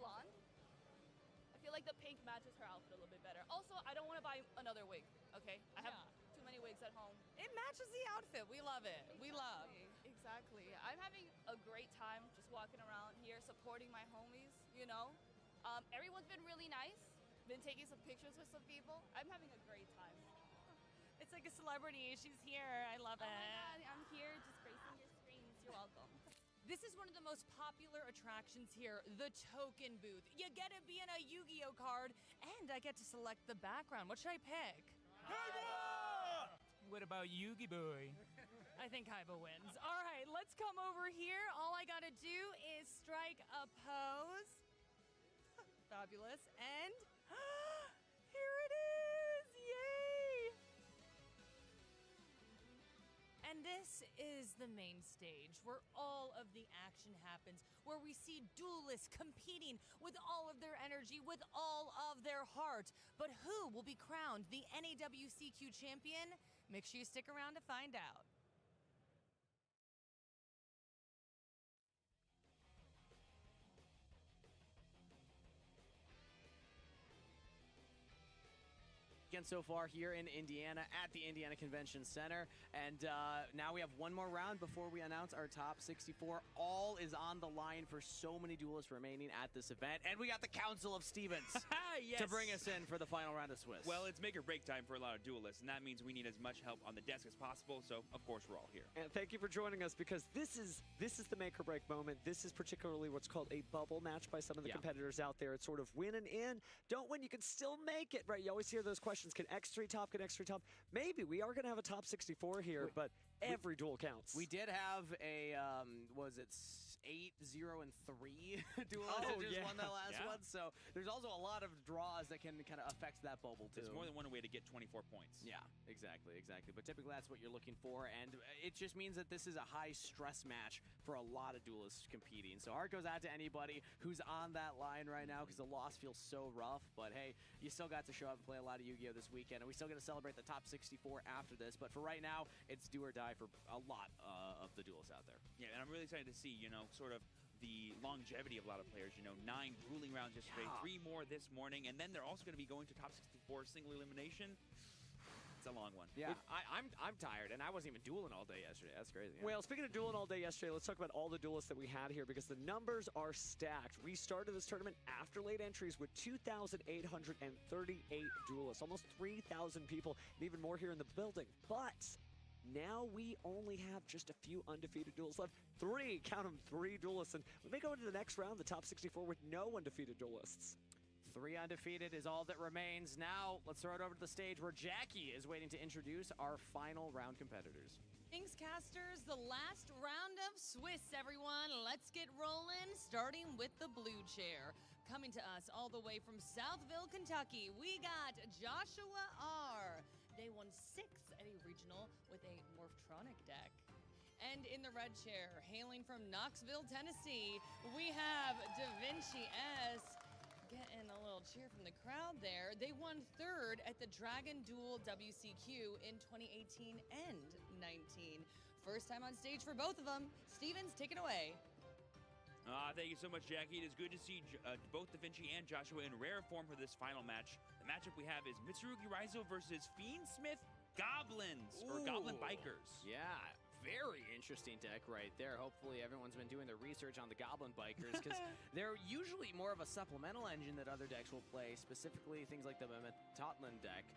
blonde. I feel like the pink matches her outfit a little bit better. Also, I don't want to buy another wig, okay? I have too many wigs at home. It matches the outfit. We love it. Exactly. We love. Exactly. I'm having a great time just walking around here, supporting my homies, you know? Everyone's been really nice. Been taking some pictures with some people. I'm having a great time. It's like a celebrity. She's here. I love it. Oh my God, I'm here just gracing your screens. You're welcome. This is one of the most popular attractions here, the token booth. You get to be in a Yu-Gi-Oh card, and I get to select the background. What should I pick? Kaiba! What about Yugi Boy? I think Kaiba wins. All right, let's come over here. All I gotta do is strike a pose. Fabulous. And here it is! Yay! And this is the main stage where all of the action happens, where we see duelists competing with all of their energy, with all of their heart. But who will be crowned the NAWCQ champion? Make sure you stick around to find out. So far here in Indiana at the Indiana Convention Center, and now we have one more round before we announce our top 64. All is on the line for so many duelists remaining at this event, and we got the Council of Stevens yes. to bring us in for the final round of Swiss. Well, it's make or break time for a lot of duelists, and that means we need as much help on the desk as possible, so of course we're all here. And thank you for joining us, because this is the make or break moment. This is particularly what's called a bubble match by some of the competitors out there. It's sort of win and in, don't win, you can still make it, right? You always hear those questions. Can X3 top? Can X3 top? Maybe. We are going to have a top 64 here, but every duel counts. We did have a, was it 8, 0, and 3 duelists Oh, that just won that last Yeah. one. So there's also a lot of draws that can kind of affect that bubble, too. There's more than one way to get 24 points. Yeah, exactly. But typically that's what you're looking for, and it just means that this is a high-stress match for a lot of duelists competing. So heart goes out to anybody who's on that line right now, because the loss feels so rough. But hey, you still got to show up and play a lot of Yu-Gi-Oh! This weekend, and we still get to celebrate the top 64 after this. But for right now, it's do or die for a lot of the duelists out there. Yeah, and I'm really excited to see, you know, sort of the longevity of a lot of players. You know, 9 grueling rounds yesterday, 3 more this morning, and then they're also going to be going to top 64 single elimination. It's a long one. Yeah, I'm tired, and I wasn't even dueling all day yesterday. That's crazy. Well, speaking of dueling all day yesterday, let's talk about all the duelists that we had here, because the numbers are stacked. We started this tournament after late entries with 2,838 duelists, almost 3,000 people, and even more here in the building. But now we only have just a few undefeated duelists left. 3, count them, 3 duelists. And we may go into the next round, the top 64, with no undefeated duelists. 3 undefeated is all that remains. Now, let's throw it over to the stage where Jackie is waiting to introduce our final round competitors. Thanks, casters. The last round of Swiss, everyone. Let's get rolling, starting with the blue chair. Coming to us all the way from Southville, Kentucky, we got Joshua R. They won 6 at a regional with a Morphtronic deck. And in the red chair, hailing from Knoxville, Tennessee, we have Da Vinci S. Getting a little cheer from the crowd there. They won 3rd at the Dragon Duel WCQ in 2018 and 19. First time on stage for both of them. Stevens, take it away. Thank you so much, Jackie. It is good to see both Da Vinci and Joshua in rare form for this final match. The matchup we have is Mitsurugi Raizo versus Fiendsmith Goblins, or Goblin Bikers. Yeah, very interesting deck right there. Hopefully everyone's been doing their research on the Goblin Bikers, because They're usually more of a supplemental engine that other decks will play, specifically things like the Totland deck.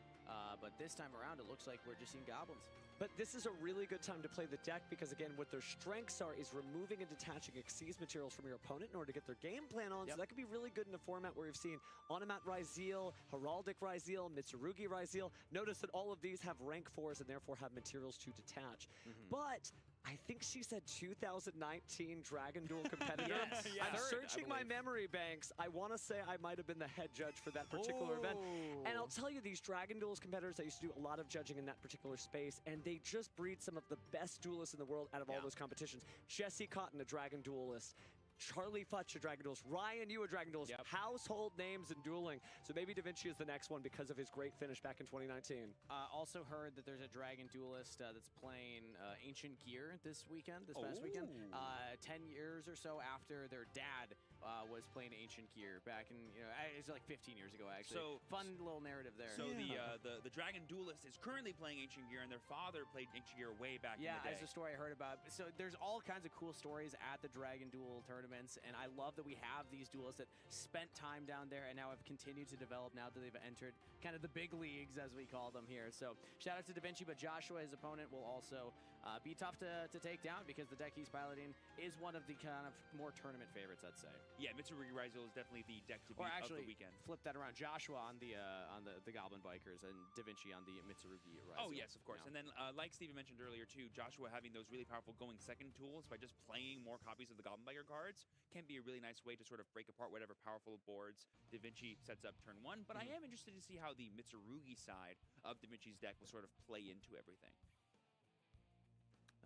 But this time around, it looks like we're just seeing goblins. But this is a really good time to play the deck, because again, what their strengths are is removing and detaching Xyz materials from your opponent in order to get their game plan on. So that could be really good in a format where we've seen Onomat Ryzeal, Heraldic Ryzeal, Mitsurugi Ryzeal. Notice that all of these have rank 4s and therefore have materials to detach. But I think she said 2019 Dragon Duel competitor. I'm searching my memory banks. I want to say I might have been the head judge for that particular event. And I'll tell you, these Dragon Duels competitors, I used to do a lot of judging in that particular space, and they just breed some of the best duelists in the world out of all those competitions. Jesse Cotton, a Dragon Duelist. Charlie Futch a Dragon Duelist, Ryan, you a Dragon Duelist, household names in dueling. So maybe Da Vinci is the next one because of his great finish back in 2019. Also heard that there's a Dragon Duelist that's playing Ancient Gear this past weekend. 10 years or so after their dad was playing Ancient Gear back in, it's like 15 years ago, actually. So fun little narrative there. So the Dragon Duelist is currently playing Ancient Gear, and their father played Ancient Gear way back in the day. Yeah, that's the story I heard about. So there's all kinds of cool stories at the Dragon Duel tournaments, and I love that we have these duelists that spent time down there and now have continued to develop now that they've entered kind of the big leagues, as we call them here. So shout out to Da Vinci, but Joshua, his opponent, will also be tough to take down because the deck he's piloting is one of the kind of more tournament favorites, I'd say. Yeah, Mitsurugi Raizo is definitely the deck to beat of the weekend. Flip that around. Joshua on the Goblin Bikers and Da Vinci on the Mitsurugi Raizo. Oh, yes, of course. And then, like Steven mentioned earlier, too, Joshua having those really powerful going second tools by just playing more copies of the Goblin Biker cards can be a really nice way to sort of break apart whatever powerful boards Da Vinci sets up turn one. But I am interested to see how the Mitsurugi side of Da Vinci's deck will sort of play into everything.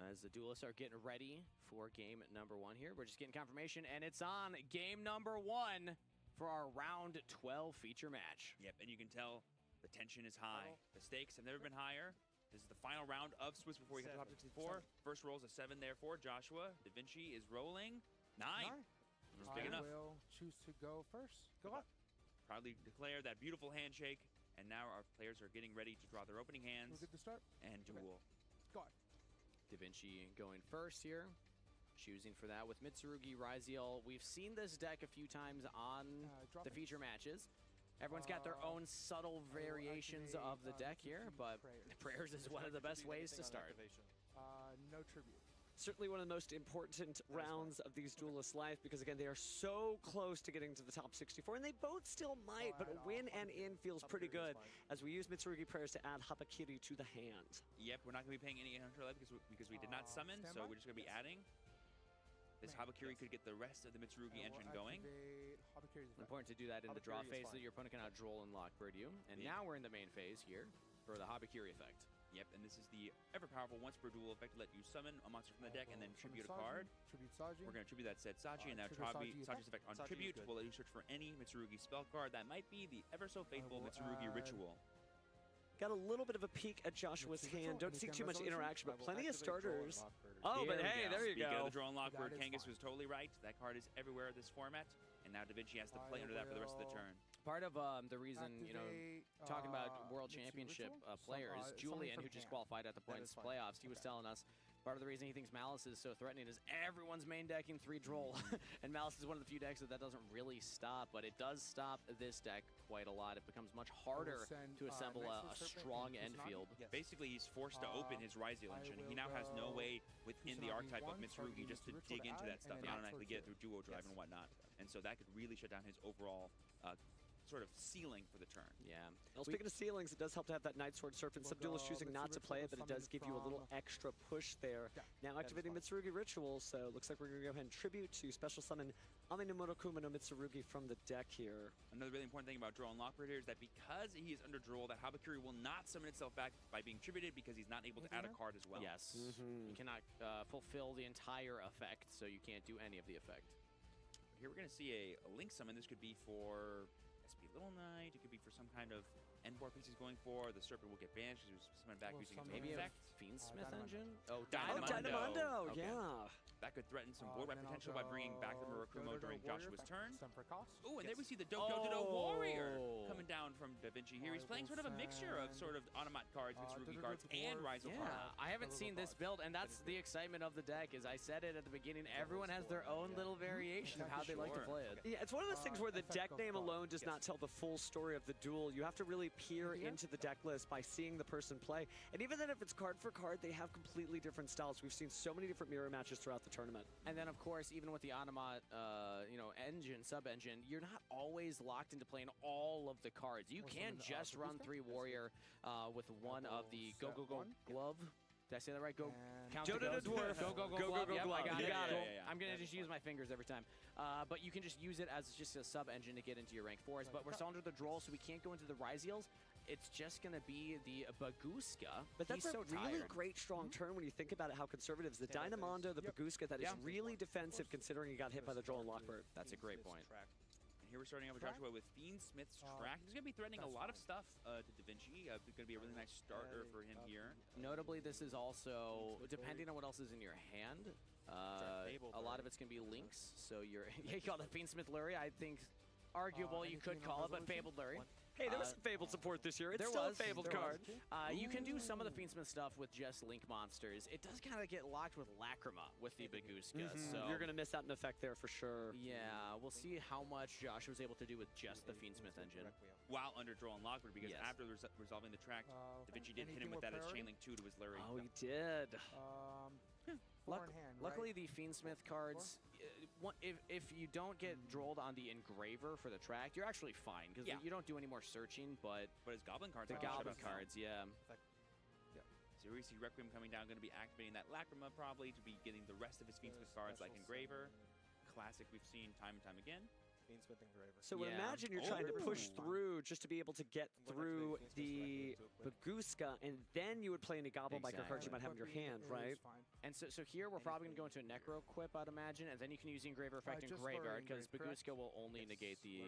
As the duelists are getting ready for game number 1 here, we're just getting confirmation, and it's on game number 1 for our round 12 feature match. Yep, and you can tell the tension is high. The stakes have never been higher. This is the final round of Swiss before we get to top 64. First roll's a 7 there for Joshua. Da Vinci is rolling 9. It's big enough. I will choose to go first. Go on. Proudly declare that beautiful handshake, and now our players are getting ready to draw their opening hands We'll get the start. and duel. Go on. Da Vinci going first here, choosing for that with Mitsurugi Raizo. We've seen this deck a few times on the feature matches. Everyone's got their own subtle variations of the deck here, but prayers is one of the best ways to start. No tribute. Certainly one of the most important rounds of these duelists' life because, again, they are so close to getting to the top 64, and they both still might, but a win and in feels pretty good as we use Mitsurugi prayers to add Habakiri to the hand. Yep, we're not going to be paying any 800 life because we did not summon, so we're just going to be adding. This Habakiri could get the rest of the Mitsurugi engine going. Important to do that in the draw phase so that your opponent cannot droll and lockbird you. And now we're in the main phase here for the Habakiri effect. Yep, and this is the ever-powerful once per duel effect to let you summon a monster from the deck and then tribute a card. Tribute Saji. We're going to tribute that said Saji, and now Saji's Saji's effect on tribute will let you search for any Mitsurugi spell card that might be the ever-so-faithful Mitsurugi ritual. Got a little bit of a peek at Joshua's hand. Don't see too much interaction, but plenty of starters. Oh, but hey, there you go. Speaking of the draw and lockbird, Kangas was totally right. That card is everywhere in this format, and now Da Vinci has to play under that for the rest of the turn. Part of the reason, talking about World Championship players, Julian, who just qualified at the points playoffs, he was telling us part of the reason he thinks Malice is so threatening is everyone's main decking 3 droll. And Malice is one of the few decks that doesn't really stop, but it does stop this deck quite a lot. It becomes much harder to assemble a strong end field. Basically, he's forced to open his Raizo engine. He now has no way within the archetype of Mitsurugi just to dig into that stuff and automatically get it through duo drive and whatnot. And so that could really shut down his overall sort of ceiling for the turn. Yeah. Well, speaking of ceilings, it does help to have that Night Sword Serpent. Some duelists choosing not to play it, but it does give you a little extra push there. Now activating Mitsurugi Ritual, so it looks like we're going to go ahead and tribute to special summon Ame no Murokuma no Mitsurugi from the deck here. Another really important thing about Draw and Lockbird here is that because he is under Droll, that Habakiri will not summon itself back by being tributed because he's not able to add a card as well. Yes. You cannot fulfill the entire effect, so you can't do any of the effect. Here we're going to see a Link summon. This could be for SP Little Knight. It could be for some kind of end board piece he's going for. The Serpent will get banished because he was summoned back using its own maybe effect. Fiendsmith engine? Oh, Dynamundo, okay. yeah. That could threaten some board wipe potential by bringing back the Murakumo during Joshua's turn. Ooh, and there we see the Dodo Warrior coming down from Da Vinci here. He's playing sort of a mixture of sort of Automat cards, Mitsurugi cards, and Raizo cards. I haven't seen this build, and that's the excitement of the deck. As I said it at the beginning, everyone has their own little variation of how they like to play it. Yeah, it's one of those things where the deck name alone does not tell the full story of the duel. You have to really peer into the deck list by seeing the person play. And even then, if it's card for card, they have completely different styles. We've seen so many different mirror matches throughout the tournament. And then, of course, even with the Automat, engine, sub-engine, you're not always locked into playing all of the cards. You can just run 3 Warrior with one of the Go Glove. Did I say that right? Go count the Dwarf. Go Glove. Yep, I got it. Yeah. I'm going to just use my fingers every time. But you can just use it as just a sub-engine to get into your rank 4s. But we're still under the Droll, so we can't go into the Ryziels. it's just going to be the Baguska. But that's He's a so really tired. great, strong turn when you think about it, how conservative is the Dynamondo, the Baguska, that is Yeah. really defensive considering he got hit by the Droll and Lockbird. That's a great point. And here we're starting out with Joshua with Fiend Smith's track. He's going to be threatening a lot of stuff to Da Vinci. It's going to be a really nice starter for him here. Notably, this is also, depending on what else is in your hand, a lot of it's going to be links. So you're, yeah, you call it Fiendsmith Lurie. I think arguable you could call it, but Fabled Lurie. Hey, there was some Fabled support this year. It's There still was. a Fabled card. You can do some of the Fiendsmith stuff with just link monsters. It does kind of get locked with Lacrima with the Baguska, so You're going to miss out an effect there for sure. yeah, we'll see how much Josh was able to do with just the Fiendsmith engine. While under Droll and Lockbird, because Yes. after resolving the track, Da Vinci did hit him with that as Chainlink 2 to his Lurie. Oh, he did. Four in hand, Luckily, right? the Fiendsmith cards, if you don't get drolled on the engraver for the track, you're actually fine, because Yeah. you don't do any more searching, but But his Goblin cards the are shut Goblin up now. cards, yeah. So we see Requiem coming down, going to be activating that Lacrima probably to be getting the rest of his Fiendsmith cards like Engraver. Classic we've seen time and time again. Fiendsmith Engraver. So would Yeah. imagine you're trying to push Oh. through just to be able to get through the Baguska, and then you would play any Goblin Biker cards you might have in your hand, right? And so here we're probably going to go into a Necro Equip, I'd imagine, and then you can use the Engraver effect in just for Graveyard, because engrave, correct? Baguska will only negate the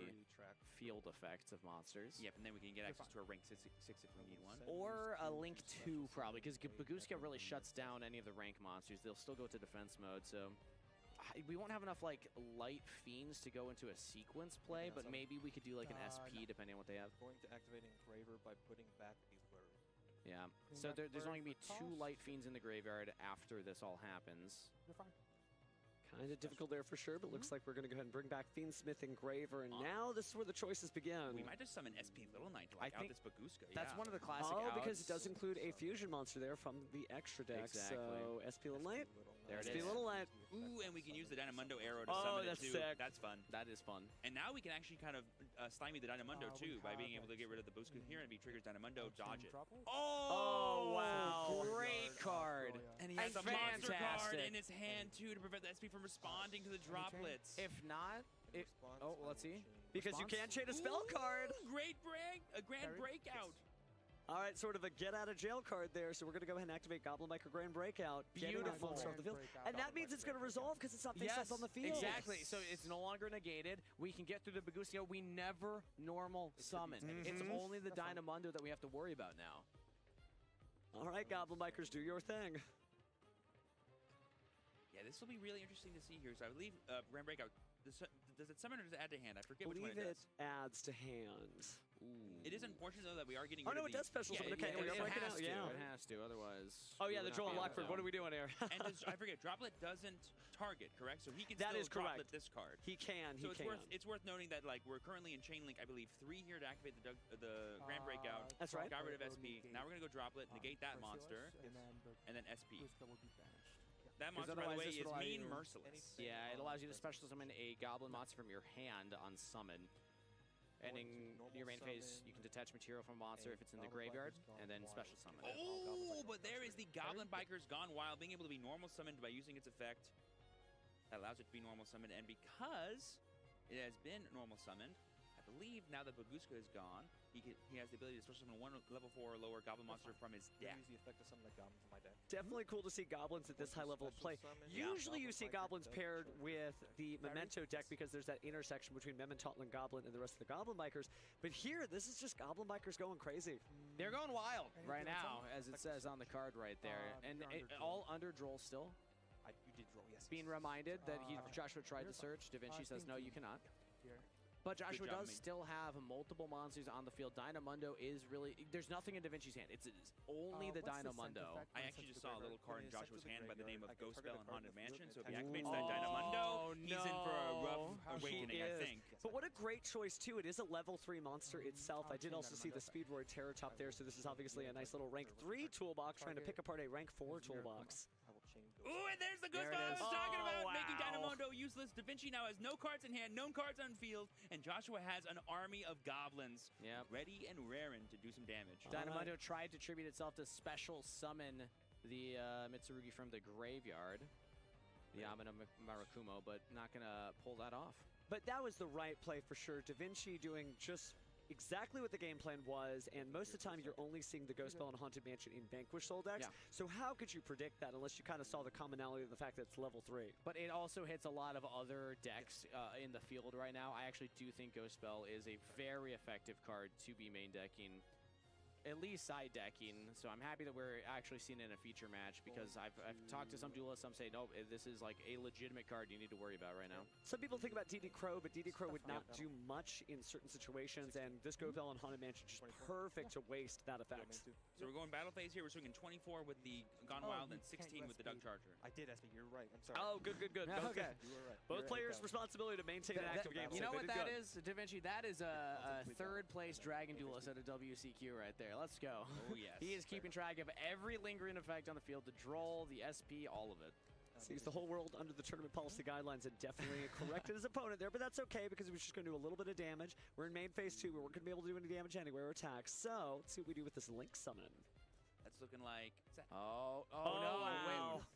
field effects of monsters. Yep, and then we can get access to a rank 6 if we need one. Or a Link 2, probably, because Baguska really shuts down any of the rank monsters. They'll still go to defense mode, so we won't have enough like light fiends to go into a sequence play, but maybe we could do like an SP depending on what they have. Going to activate Engraver by putting back these Lurie. Yeah. Bring So back there's Bird only going to be for 2 cost. light fiends in the graveyard after this all happens. You're fine. Kind of difficult there for sure, but looks like we're going to go ahead and bring back Fiendsmith Engraver, and now this is where the choices begin. We might just summon SP Little Knight to I like out think this Baguska. That's yeah. one of the classic Oh, because outs. it does include a fusion monster there from the extra deck. Exactly. So SP Little Knight, There it SP is. Little Knight. Ooh, and we can use the Dynamundo arrow to Oh, summon that's it too. sick. That's fun. That is fun. And now we can actually kind of stymie the Dynamundo We too by being have able to get rid of the Baguska here and be triggers Dynamundo, dodge it. Oh, wow. Great card. And he has a monster card Fantastic. in his hand too to prevent the SP from responding to the droplets. If not, oh, let's see. Because you Response? can't chain a spell card. Ooh, great break, a grand breakout. All right, sort of a get out of jail card there. So we're going to go ahead and activate Goblin Biker Grand Breakout. Getting that Beautiful. monster off the field. And that means it's going to resolve because it's not face up on the field. Exactly. So it's no longer negated. We can get through the Baguska. We never normal summon. It's only the Dynamundo that we have to worry about now. All right, Goblin Bikers, do your thing. Yeah, this will be really interesting to see here. So I believe grand breakout. Does it summon or does it add to hand? I I forget which one believe it it does. adds to hand. It is unfortunate though that we are getting. Oh, rid no, of it does special summon. Okay, we are breaking out, yeah. It has to, otherwise. Oh, yeah, we the would not Joel be able Lockford. to. What are we doing here? And I forget, Droplet doesn't target, correct? So he can That still is correct. Droplet this card. He can, So he it's can. worth noting that like we're currently in Chain Link, I believe 3 here to activate the Grand Breakout. That's right. Got rid of SP. Now we're gonna go Droplet, negate that monster, And and then SP. Baguska will be banished. That monster, by the otherwise way, this is would allow mean you- merciless. Yeah, it allows you to special summon a Goblin monster from your hand on summon. And in your main phase, you can detach material from a monster if it's in the graveyard, and then special summon it. Oh, but there is the Goblin Biker's Gone Wild, being able to be normal summoned by using its effect. That allows it to be normal summoned, and because it has been normal summoned, I believe now that Baguska is gone, he has the ability to special summon one level 4 or lower Goblin monster from his deck. Use the effect to summon the goblins in my deck. Definitely cool to see goblins at this high level of play. Usually you see goblins paired with the Memento deck because there's that intersection between Memento and Goblin and the rest of the Goblin Bikers. But here, this is just Goblin Bikers going crazy. They're going wild Anything right that's now, as it says on the card right there. And you're under all under Droll still. You did roll, yes. Being reminded that Uh, Joshua tried to you're fine. search. Da Vinci says, no, you cannot. Here. But Joshua job, does mate. still have multiple monsters on the field. Dynamundo is really... There's nothing in Da Vinci's hand. It's only the What's scent Dynamundo. effect I when actually it's just sent saw a to the little graveyard? card in When it's sent Joshua's to the hand by the name of graveyard, I can Ghost target Bell a and card Haunted with Mansion, so if he attached activates to that it. Dynamundo, Oh, he's in for a rough no. awakening, He I is. think. But what a great choice, too. It is a level 3 monster itself. I did change also that see the Memento Speedroid Terror Top there, so this is obviously a nice little rank 3 toolbox trying to pick apart a rank 4 toolbox. I will chain Ooh, and there's the Ghost There it Bell I was is. talking Oh, about, making wow. Dynamundo useless. Da Vinci now has no cards in hand, no cards on field, and Joshua has an army of goblins Yep. ready and raring to do some damage. Dynamundo tried to tribute itself to special summon the Mitsurugi from the graveyard, the Amino Marakumo, but not going to pull that off. But that was the right play for sure. Da Vinci doing just exactly what the game plan was, and most of the time you're only seeing the Ghost Bell and Haunted Mansion in Vanquish Soul decks. Yeah. So how could you predict that unless you kind of saw the commonality of the fact that it's level 3? But it also hits a lot of other decks in the field right now. I actually do think Ghost Bell is a very effective card to be main decking, at least side decking. So I'm happy that we're actually seeing it in a feature match, because I've talked to some duelists. Some say, no, this is like a legitimate card you need to worry about right now. Some people think about DD Crow, but DD Crow would not do much in certain situations, and this Ghost Bell and Haunted Mansion just perfect to waste that effect. So we're going battle phase here. We're swinging 24 with the Gone Wild and 16 with the Doug Charger. I did, SB. You're right. I'm sorry. Oh, good. Okay. You were right. Both players' responsibility to maintain an active game. You state. know They what did that good. is, Da Vinci? That is a third place Dragon Duelist at a WCQ right there. Let's go. Oh, yes. He is keeping track of every lingering effect on the field, the Droll, the SP, all of it. Sees the whole world under the tournament policy guidelines and definitely corrected his opponent there, but that's okay because he was just going to do a little bit of damage. We're in main phase 2. We weren't going to be able to do any damage anyway or attack. So let's see what we do with this Link summon. That's looking like... Oh no! wow.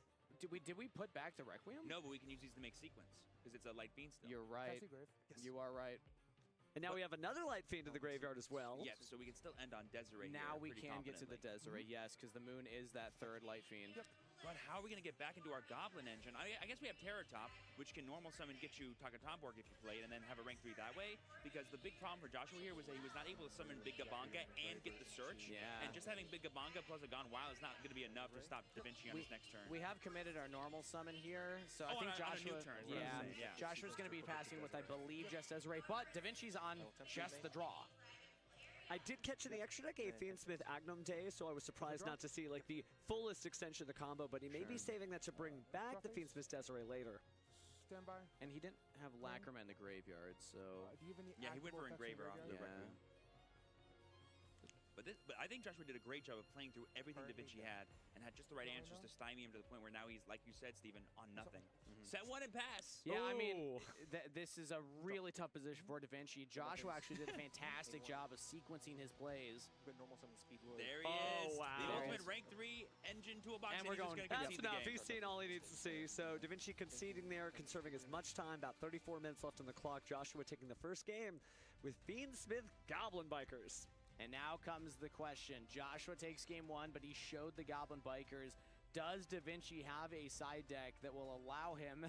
Wait, did we put back the Requiem? No, but we can use these to make sequence, because it's a light bean still. You're right. Yes. You are right. And now we have another Light Fiend in the graveyard as well. Yes, so we can still end on Desiree Now here we pretty can get to the confidently. Desiree, yes, because the moon is that third Light Fiend. But how are we going to get back into our Goblin engine? I guess we have Terror Top, which can normal summon, get you Takatomborg if you play it, and then have a rank 3 that way. Because the big problem for Joshua here was that he was not able to summon Big Gabanga and get the search. Yeah. And just having Big Gabanga plus a Gone Wild is not going to be enough to stop Da Vinci on his next turn. We have committed our normal summon here, so I Oh, think on a new Joshua. turn, is what I'm saying, yeah. Joshua's going to be passing with, I believe, just Desiree, but Da Vinci's on just the draw. I did catch in the extra deck a Fiendsmith Agnum Day, so I was surprised not to see like the fullest extension of the combo, but he may be saving that to bring back the Fiendsmith Desiree later. Stand by. And he didn't have Lacrima in the graveyard, so. Do you have any Yeah, he went active for effects in Engraver off the graveyard? Requiem. But I think Joshua did a great job of playing through everything Da Vinci had and had just the right answers to stymie him to the point where now he's, like you said, Steven, on nothing. Set one and pass. Yeah, I mean, Oh. this is a really tough position for Da Vinci. Joshua actually did a fantastic job of sequencing his plays. But normal summon speed wood. There he Oh, is. wow. The There ultimate he is. rank 3 engine toolbox. And we're he's just going- gonna That's concede the enough. game. He's seen all he needs to see. So Da Vinci conceding there, conserving as much time. About 34 minutes left on the clock. Joshua taking the first game with Fiendsmith Goblin Bikers. And now comes the question. Joshua takes game 1, but he showed the Goblin Bikers. Does Da Vinci have a side deck that will allow him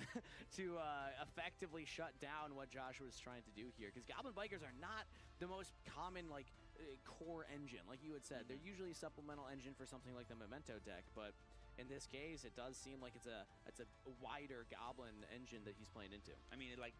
to effectively shut down what Joshua's trying to do here? Because Goblin Bikers are not the most common core engine, like you had said. They're usually a supplemental engine for something like the Memento deck, but in this case, it does seem like it's a wider Goblin engine that he's playing into. I mean, it's like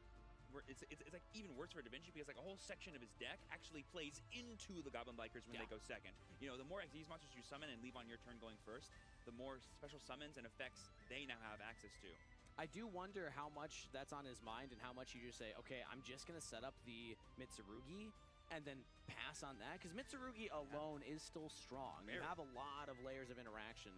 even worse for Da Vinci because like a whole section of his deck actually plays into the Goblin Bikers when they go second. You know, the more Xyz monsters you summon and leave on your turn going first, the more special summons and effects they now have access to. I do wonder how much that's on his mind and how much you just say, okay, I'm just going to set up the Mitsurugi and then pass on that. Because Mitsurugi alone is still strong. You have a lot of layers of interaction,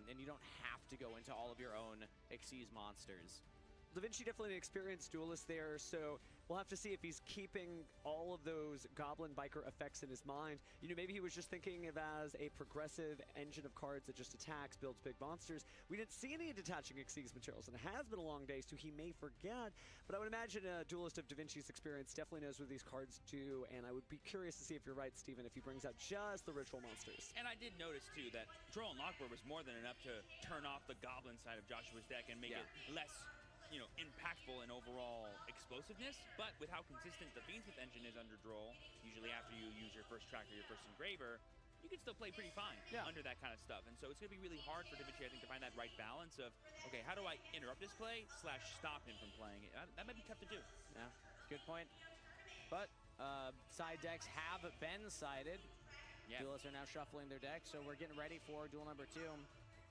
and you don't have to go into all of your own Xyz monsters. Da Vinci definitely an experienced duelist there, so we'll have to see if he's keeping all of those Goblin Biker effects in his mind. You know, maybe he was just thinking of as a progressive engine of cards that just attacks, builds big monsters. We didn't see any detaching Xyz materials, and it has been a long day, so he may forget. But I would imagine a duelist of Da Vinci's experience definitely knows what these cards do, and I would be curious to see if you're right, Steven, if he brings out just the ritual monsters. And I did notice, too, that Troll and Lockboard was more than enough to turn off the Goblin side of Joshua's deck and make it less, you know, impactful in overall explosiveness, but with how consistent the Fiendsmith engine is under Droll, usually after you use your first tracker, your first engraver, you can still play pretty fine under that kind of stuff. And so it's going to be really hard for Da Vinci, I think, to find that right balance of, okay, how do I interrupt this play / stop him from playing it? That might be tough to do. Yeah, good point. But side decks have been sided. Yeah. Duelists are now shuffling their deck, so we're getting ready for duel number 2.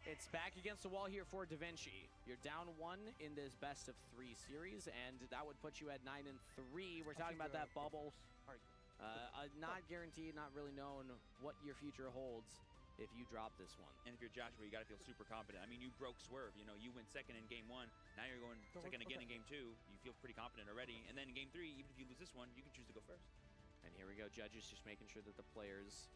It's back against the wall here for Da Vinci. You're down 1 in this best of 3 series, and that would put you at 9-3. We're talking about that bubble. Not guaranteed, not really known what your future holds if you drop this one. And if you're Joshua, you got to feel super confident. I mean, you broke Swerve. You know, you went second in game 1. Now you're going second again in game 2. You feel pretty confident already. And then in game 3, even if you lose this one, you can choose to go first. And here we go, judges just making sure that the players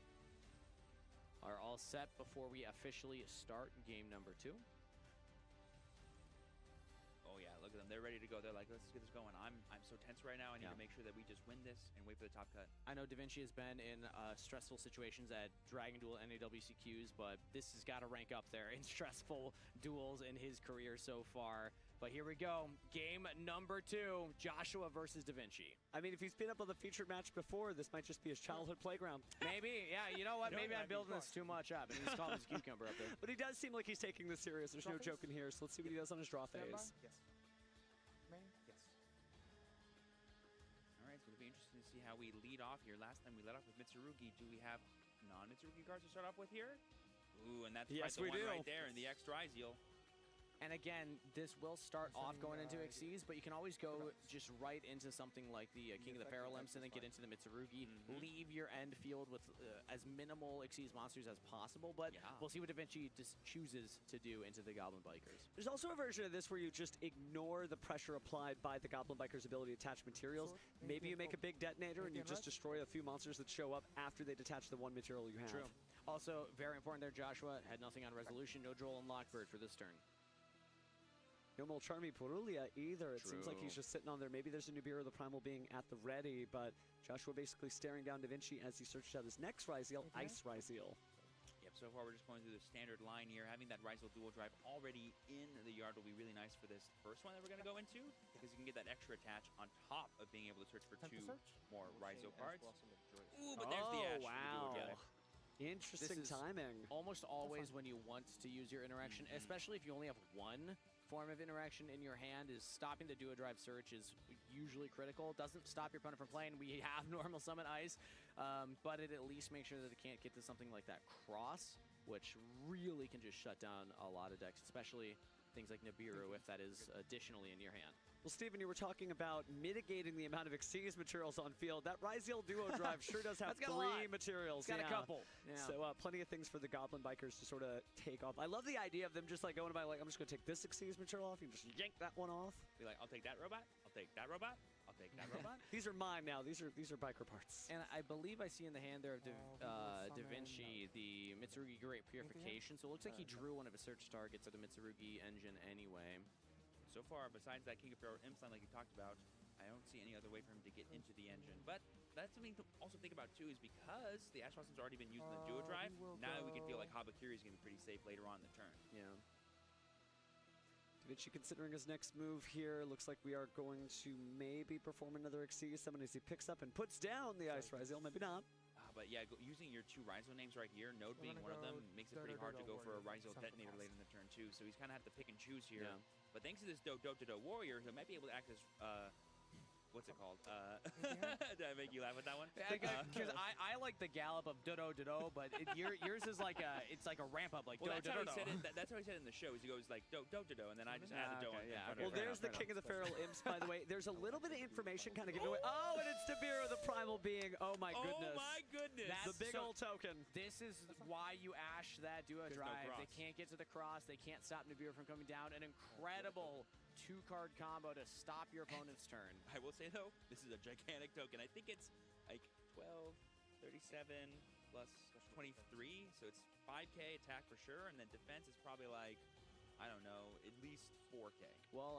are all set before we officially start game number 2. Oh yeah, look at them. they're ready to go. They're like, let's get this going. I'm so tense right now. I need to make sure that we just win this and wait for the top cut. I know Da Vinci has been in stressful situations at Dragon Duel and WCQs, but this has got to rank up there in stressful duels in his career so far. But here we go. Game number 2, Joshua versus Da Vinci. I mean, if he's been up on the featured match before, this might just be his childhood playground. Maybe, yeah. You know what? Maybe I'm building this too much up. And he's calling his cucumber up there. But he does seem like he's taking this serious. There's no joke in here. So let's see what he does on his draw phase. Yes. Main? Yes. All right, it's going to be interesting to see how we lead off here. Last time we led off with Mitsurugi. Do we have non-Mitsurugi cards to start off with here? Ooh, and that's right, the one right there in the X Dryzeal. And again, this will start off going into Xyz, but you can always go just right into something like the King of the Feral Imps and then get into the Mitsurugi. Leave your end field with as minimal Xyz monsters as possible, but we'll see what Da Vinci just chooses to do into the Goblin Bikers. There's also a version of this where you just ignore the pressure applied by the Goblin Bikers' ability to attach materials. Maybe you make a big detonator and you just destroy a few monsters that show up after they detach the one material you have. True. Also, very important there, Joshua had nothing on resolution, no Droll and Lockbird for this turn. No Molcharmi Purulia either. It seems like he's just sitting on there. Maybe there's a Nibiru the Primal being at the ready, but Joshua basically staring down Da Vinci as he searches out his next Ryzeal, Ice Ryzeal. Yep, so far we're just going through the standard line here. Having that Ryzeal dual drive already in the yard will be really nice for this first one that we're going to go into, because you can get that extra attach on top of being able to search for 2 more Ryzeal cards. Ooh, but there's the Ash. Wow. Interesting timing. Almost always when you want to use your interaction, especially if you only have one form of interaction in your hand, is stopping the Duo Drive search is usually critical. It doesn't stop your opponent from playing. We have normal summon ice, but it at least makes sure that it can't get to something like that cross, which really can just shut down a lot of decks, especially things like Nibiru if that is additionally in your hand. Well, Steven, you were talking about mitigating the amount of Xyz materials on field. That Ryzeal Duo Drive sure does have 3 materials. It's got a couple. Yeah. So plenty of things for the Goblin Bikers to sort of take off. I love the idea of them just like going by like, I'm just going to take this Xyz material off. You can just yank that one off. Be like, I'll take that robot. I'll take that robot. I'll take that robot. These are mine now. These are biker parts. And I believe I see in the hand there of Da Vinci the Mitsurugi Great Purification. So it looks like he drew one of his search targets at the Mitsurugi engine anyway. So far, besides that King of Feral Imps line like you talked about, I don't see any other way for him to get into the engine. But that's something to also think about too, is because the Ash Blossom's already been used in the Duo Drive, now we can feel like Habakiri is going to be pretty safe later on in the turn. Yeah. Da Vinci considering his next move here. Looks like we are going to maybe perform another Xyz summon as he picks up and puts down the Ice Ryzeal. Maybe not. But yeah, using your 2 Ryzeal names right here, Node being one of them, makes it pretty hard to go for a Ryzeal detonator late in the turn too. So he's kind of have to pick and choose here. Yeah. But thanks to this Do Warrior, he might be able to act as what's it called? Did I make you laugh with that one? Because I like the gallop of Dodo, but yours is like it's like a ramp up, like well, Dodo. That's how he said it in the show. Is he goes like Do, and then I just add the Do. Well, there's the King of the Feral Imps, by the way. There's a little bit of information kind of giving away. Oh, and it's Nibiru the Primal being. Oh my goodness. Oh my goodness. That's the big old token. This is why you Ash that Duo Drive. They can't get to the cross. They can't stop Nibiru from coming down. An incredible 2-card combo to stop your opponent's turn. I will say though, this is a gigantic token. I think it's like 12, 37 plus 23, so it's 5K attack for sure, and then defense is probably like, I don't know, at least 4K. Well,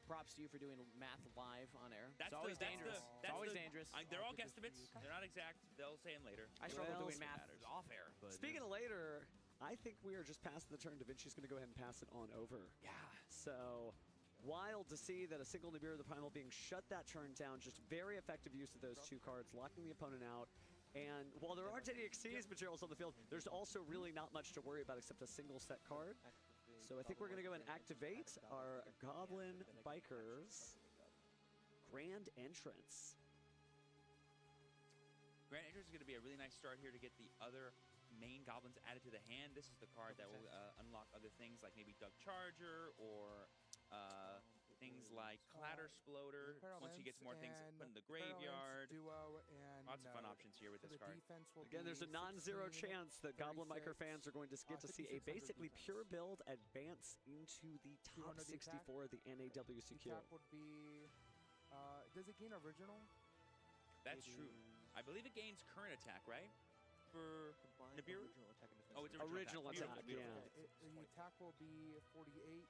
props to you for doing math live on air. It's always dangerous. It's always dangerous. They're all guesstimates. They're not exact. They'll say them later. I struggle doing math off air. But speaking of later, I think we are just past the turn. Da Vinci's going to go ahead and pass it on over. Yeah. So wild to see that a single Nibiru the Primal being shut that turn down. Just very effective use of those 2 cards, locking the opponent out. And while there aren't any Xyz materials on the field, there's also really not much to worry about except a single set card. So I think we're going to go and activate our Goblin Bikers Grand Entrance. Grand Entrance is going to be a really nice start here to get the other main goblins added to the hand. This is the card that will unlock other things like maybe Doug Charger or things like Clatter Sploder. Once he gets more things put in the graveyard. Lots of fun options here with this card. Again, there's a non-zero chance that Goblin Biker fans are going to get to see a basically pure build advance into the top 64 of the NAWCQ. Would be, does it gain original? That's true. I believe it gains current attack, right? For Nibiru? Original attack and defense. Oh, it's original attack. Beautiful. Yeah. The attack will be 48.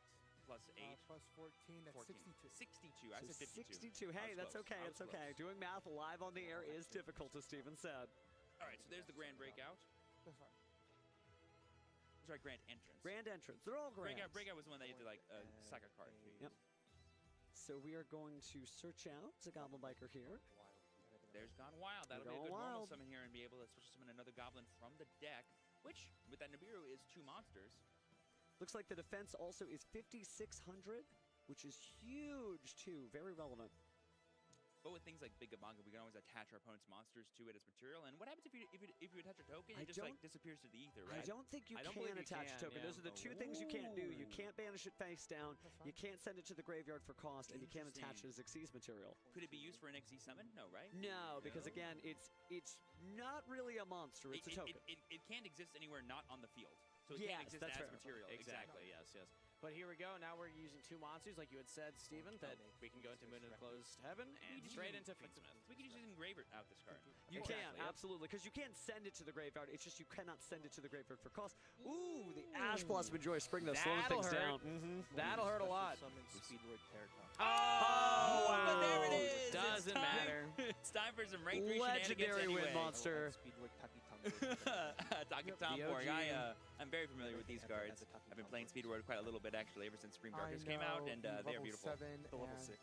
plus 8. Plus 14, that's 14. 62. 62. I So said 52. 62. Hey, I was that's close. okay. I It's was okay. close. Doing math live on the air is difficult, as Steven said. All right, so there's the grand breakout. That's fine. Sorry, grand entrance. Grand entrance. They're all grand. Breakout was the one that you did like a saga card. Yep. So we are going to search out the Goblin Biker here. There's Gone Wild. That'll be a Gone good normal Wild. summon here and be able to special summon another goblin from the deck, which with that Nibiru is 2 monsters. Looks like the defense also is 5,600, which is huge too. Very relevant. But with things like Big Gabonga, we can always attach our opponent's monsters to it as material. And what happens if you attach a token? I It just like don't- disappears to the ether, right? I don't think you I don't can believe you attach a can, token. yeah. Those are the two things you can't do. You Ooh. can't banish it face down. That's fine. You can't send it to the graveyard for cost, and you can't attach it Interesting. as Xyz material. Could it be used for an XZ summon? No, right? No, because No? again, it's not really a monster. It's a token. It can't exist anywhere not on the field. So it Yes, can't exist that's as fair. material. Exactly, yes. But here we go. Now we're using 2 monsters, like you had said, Steven, that we can go into Moon and Closed Heaven and straight into Fiendsmith. We could use it in Engraver out this card. You Exactly, can, yep. absolutely, because you can send it to the graveyard. It's just you cannot send it to the graveyard for cost. Ooh, the Ash Blossom and Joy Spring, though, slowing That'll things hurt. down. That'll hurt a lot. Summon Speedroid Terraton. Oh, wow. But there it is. It's Doesn't time. matter. It's time for some rank 3 shenanigans Legendary anyway. win monster. Speedroid Taki Taka Tom The Borg. OG. I'm very familiar with these cards. I've been playing Speedroid quite a little bit actually ever since Scream Darkness came out, and they are beautiful. The level 6.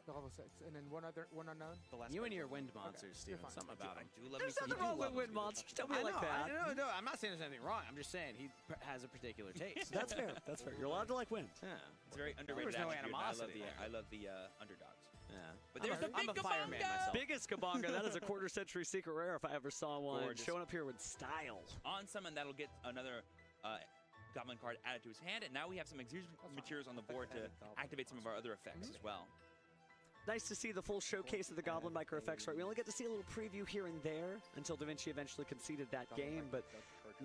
The level 6. And then one unknown. The last you and your wind monsters, you're Steven. fine. Something about him. I do love There's me some nothing wrong with Speedroid. Wind Monsters. Don't be like that. No, I'm not saying there's anything wrong. I'm just saying he has a particular taste. That's fair. That's fair. You're allowed to like Wind. Yeah. It's a very underrated There's no attribute, and animosity there. I love the underdogs. Yeah. But there's the I'm big a fireman Gabonga! myself. Biggest Kabonga. That is a quarter-century secret rare if I ever saw one. Gorgeous. Showing up here with style. On summon, that'll get another goblin card added to his hand, and now we have some materials on the board to activate some of our other effects as well. Nice to see the full showcase of the Goblin Biker effects, right? We only get to see a little preview here and there until Da Vinci eventually conceded that game, but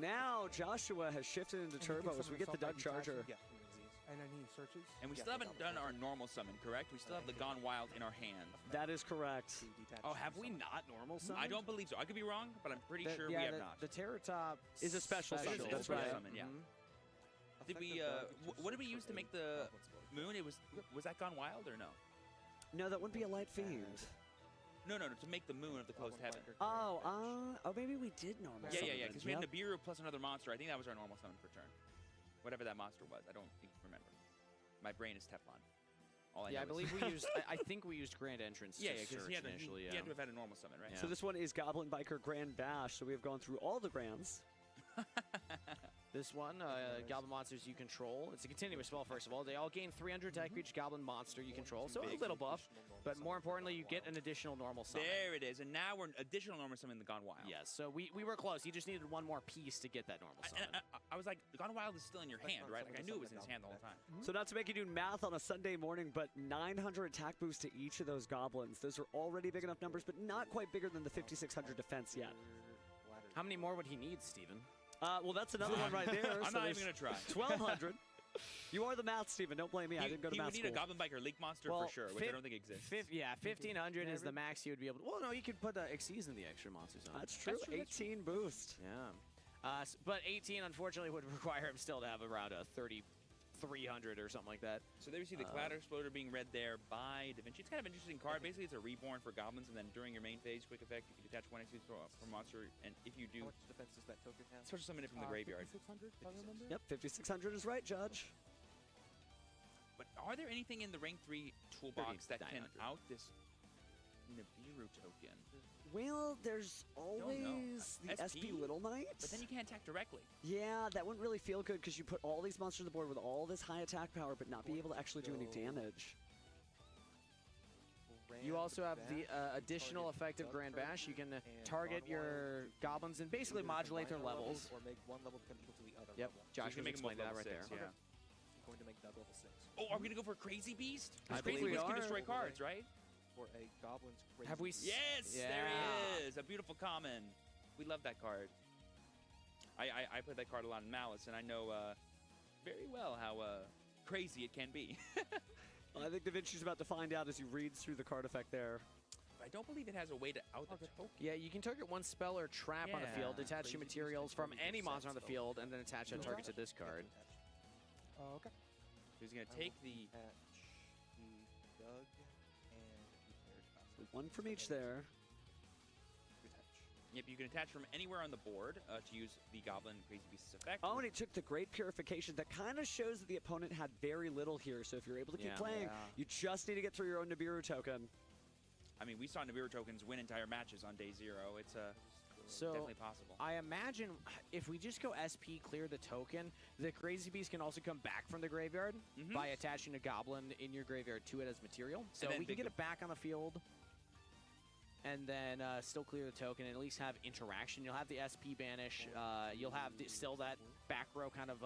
now Joshua has shifted into turbo as we get the Doug Charger. And then he searches. And we still haven't done our normal summon, correct? We still have the Gone Wild in our hand. That is correct. Oh, have we not normal summon? I don't believe so. I could be wrong, but I'm pretty sure we yeah, have not. The Terratop Is a special summon, It is that's a special right. summon, yeah. Mhm. Did we? What did we use to make the moon? It was that Gone Wild or no? No, that wouldn't be a light fiend. No, to make the moon of the closed heaven. Oh, maybe we did normal Yeah, summon then. because we had Yep. Nibiru plus another monster. I think that was our normal summon per turn. Whatever that monster was, I don't remember. My brain is Teflon. All Yeah, I know believe is- we used. I think we used Grand Entrance. Yeah, to because search he had initially. he had to have had a normal summon, right? Yeah. So this one is Goblin Biker Grand Bash, so we have gone through all the Grands. This one, Goblin monsters you control. It's a continuous spell, first of all. They all gain 300 attack for each Goblin monster you control, so a little buff. But more importantly, you get an additional normal summon. There it is, and now we're an additional normal summon in the Gone Wild. Yes, so we were close. You just needed one more piece to get that normal summon. I was like, the Gone Wild is still in your hand, right? Like I knew it was in his hand the whole time. So not to make you do math on a Sunday morning, but 900 attack boost to each of those goblins. Those are already big enough numbers, but not quite bigger than the 5,600 defense yet. How many more would he need, Steven? Well, that's another one right there. I'm so not there's even gonna try. 1,200. You are the math, Steven. Don't blame me. I didn't go to He math would need school. a Goblin Biker Leak Monster for sure, which I don't think exists. 1,500 is the max you would be able to. Well, no, you could put the Xyz in the extra monsters on. That's true. 18 boost. Yeah. But 18, unfortunately, would require him still to have around a 3,300 or something like that. So there you see the Clatter Exploder being read there by Da Vinci. It's kind of an interesting card. Basically, it's a reborn for goblins, and then during your main phase, quick effect, you can attach one XP per monster, and if you do, How much defense does that token have? special summon it from the graveyard. 5,600, if I remember. Yep, 5,600 is right, Judge. But are there anything in the rank 3 toolbox that can 3,900. out this Nibiru token? Well, there's know. always the SP SP? Little Knight. But then you can't attack directly. Yeah, that wouldn't really feel good because you put all these monsters on the board with all this high attack power, but not be able to actually do any damage. You also have the additional effect of Grand Bash. You can target your goblins and basically modulate their levels. Or make one level become equal to the other Yep, level. Josh You was can make them both explaining that level right 6, there. yeah. I'm going to make that level 6. Oh, are we gonna go for Crazy Beast? I Crazy believe we Beast can are. destroy cards, right? For a goblin's crazy. Have we beast. Yes, there Yeah. he is. A beautiful common. We love that card. I played that card a lot in Malice, and I know very well how crazy it can be. I think Da Vinci's about to find out as he reads through the card effect there. I don't believe it has a way to out the token. Yeah, you can target one spell or trap on a field, Yeah. attach your materials from any monster on the field, and then attach that target to this card. Oh, okay. He's going to take the... Doug and the One from each there. Yep, you can attach from anywhere on the board to use the Goblin Crazy Beast's effect. Oh, and he took the Great Purification. That kind of shows that the opponent had very little here, so if you're able to keep playing, you just need to get through your own Nibiru token. I mean, we saw Nibiru tokens win entire matches on day 0. It's definitely possible. I imagine if we just go SP, clear the token, the Crazy Beast can also come back from the graveyard by attaching a Goblin in your graveyard to it as material. So we can get it back on the field and then still clear the token and at least have interaction. You'll have the SP banish. You'll have still that back row kind of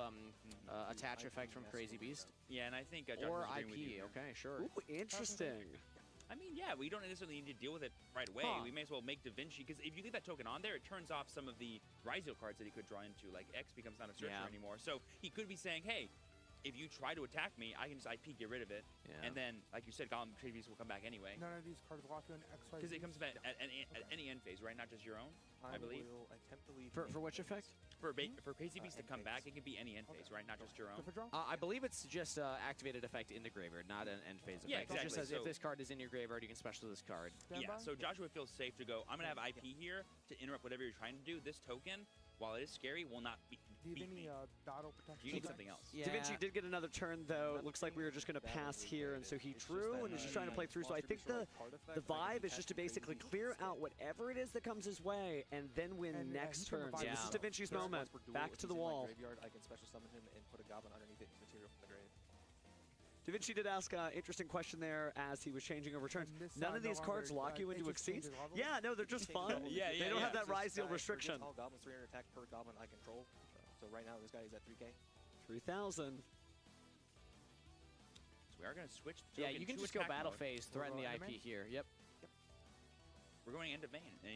attach effect from Crazy Beast. Yeah, and I think or IP. Okay, sure. Ooh, interesting. I mean, yeah, we don't necessarily need to deal with it right away. We may as well make Da Vinci, because if you leave that token on there, it turns off some of the Ryzeo cards that he could draw into. Like, X becomes not a searcher anymore. So he could be saying, hey, if you try to attack me, I can just IP, get rid of it. And then, like you said, Goblin Crazy Beast will come back anyway. None of these cards lock you in X, Y, Because it comes back at any end phase, right? Not just your own, I believe. Will attempt to leave For which effect? For Crazy Beast to come back, it can be any end phase, right? Not just your own. I believe it's just activated effect in the graveyard, not an end phase effect. Yeah, exactly. It just says if this card is in your graveyard, you can special this card. Yeah, so Joshua feels safe to go, I'm going to have IP here to interrupt whatever you're trying to do. This token, while it is scary, will not beat me. Battle protection? You need something else. Da Vinci did get another turn, though. It looks like we were just going to pass here, and so he drew and was just trying to play through. So I think the vibe is just to basically clear out whatever it is that comes his way, and then win next turn. So this is Da Vinci's moment. Back to the wall. I can special summon him and put a Goblin underneath it as material from the grave. Da Vinci did ask an interesting question there as he was changing over turns. None of these cards lock you into Exceeds? Yeah, no, they're just fun. They don't have that Ryzeo restriction. All Goblins 300 attack per Goblin I control. So right now this guy is at 3K. 3,000. So we are going to switch the Yeah, token you can to just go attack battle mode. phase, threaten the IP here. Yep. We're going end of main, and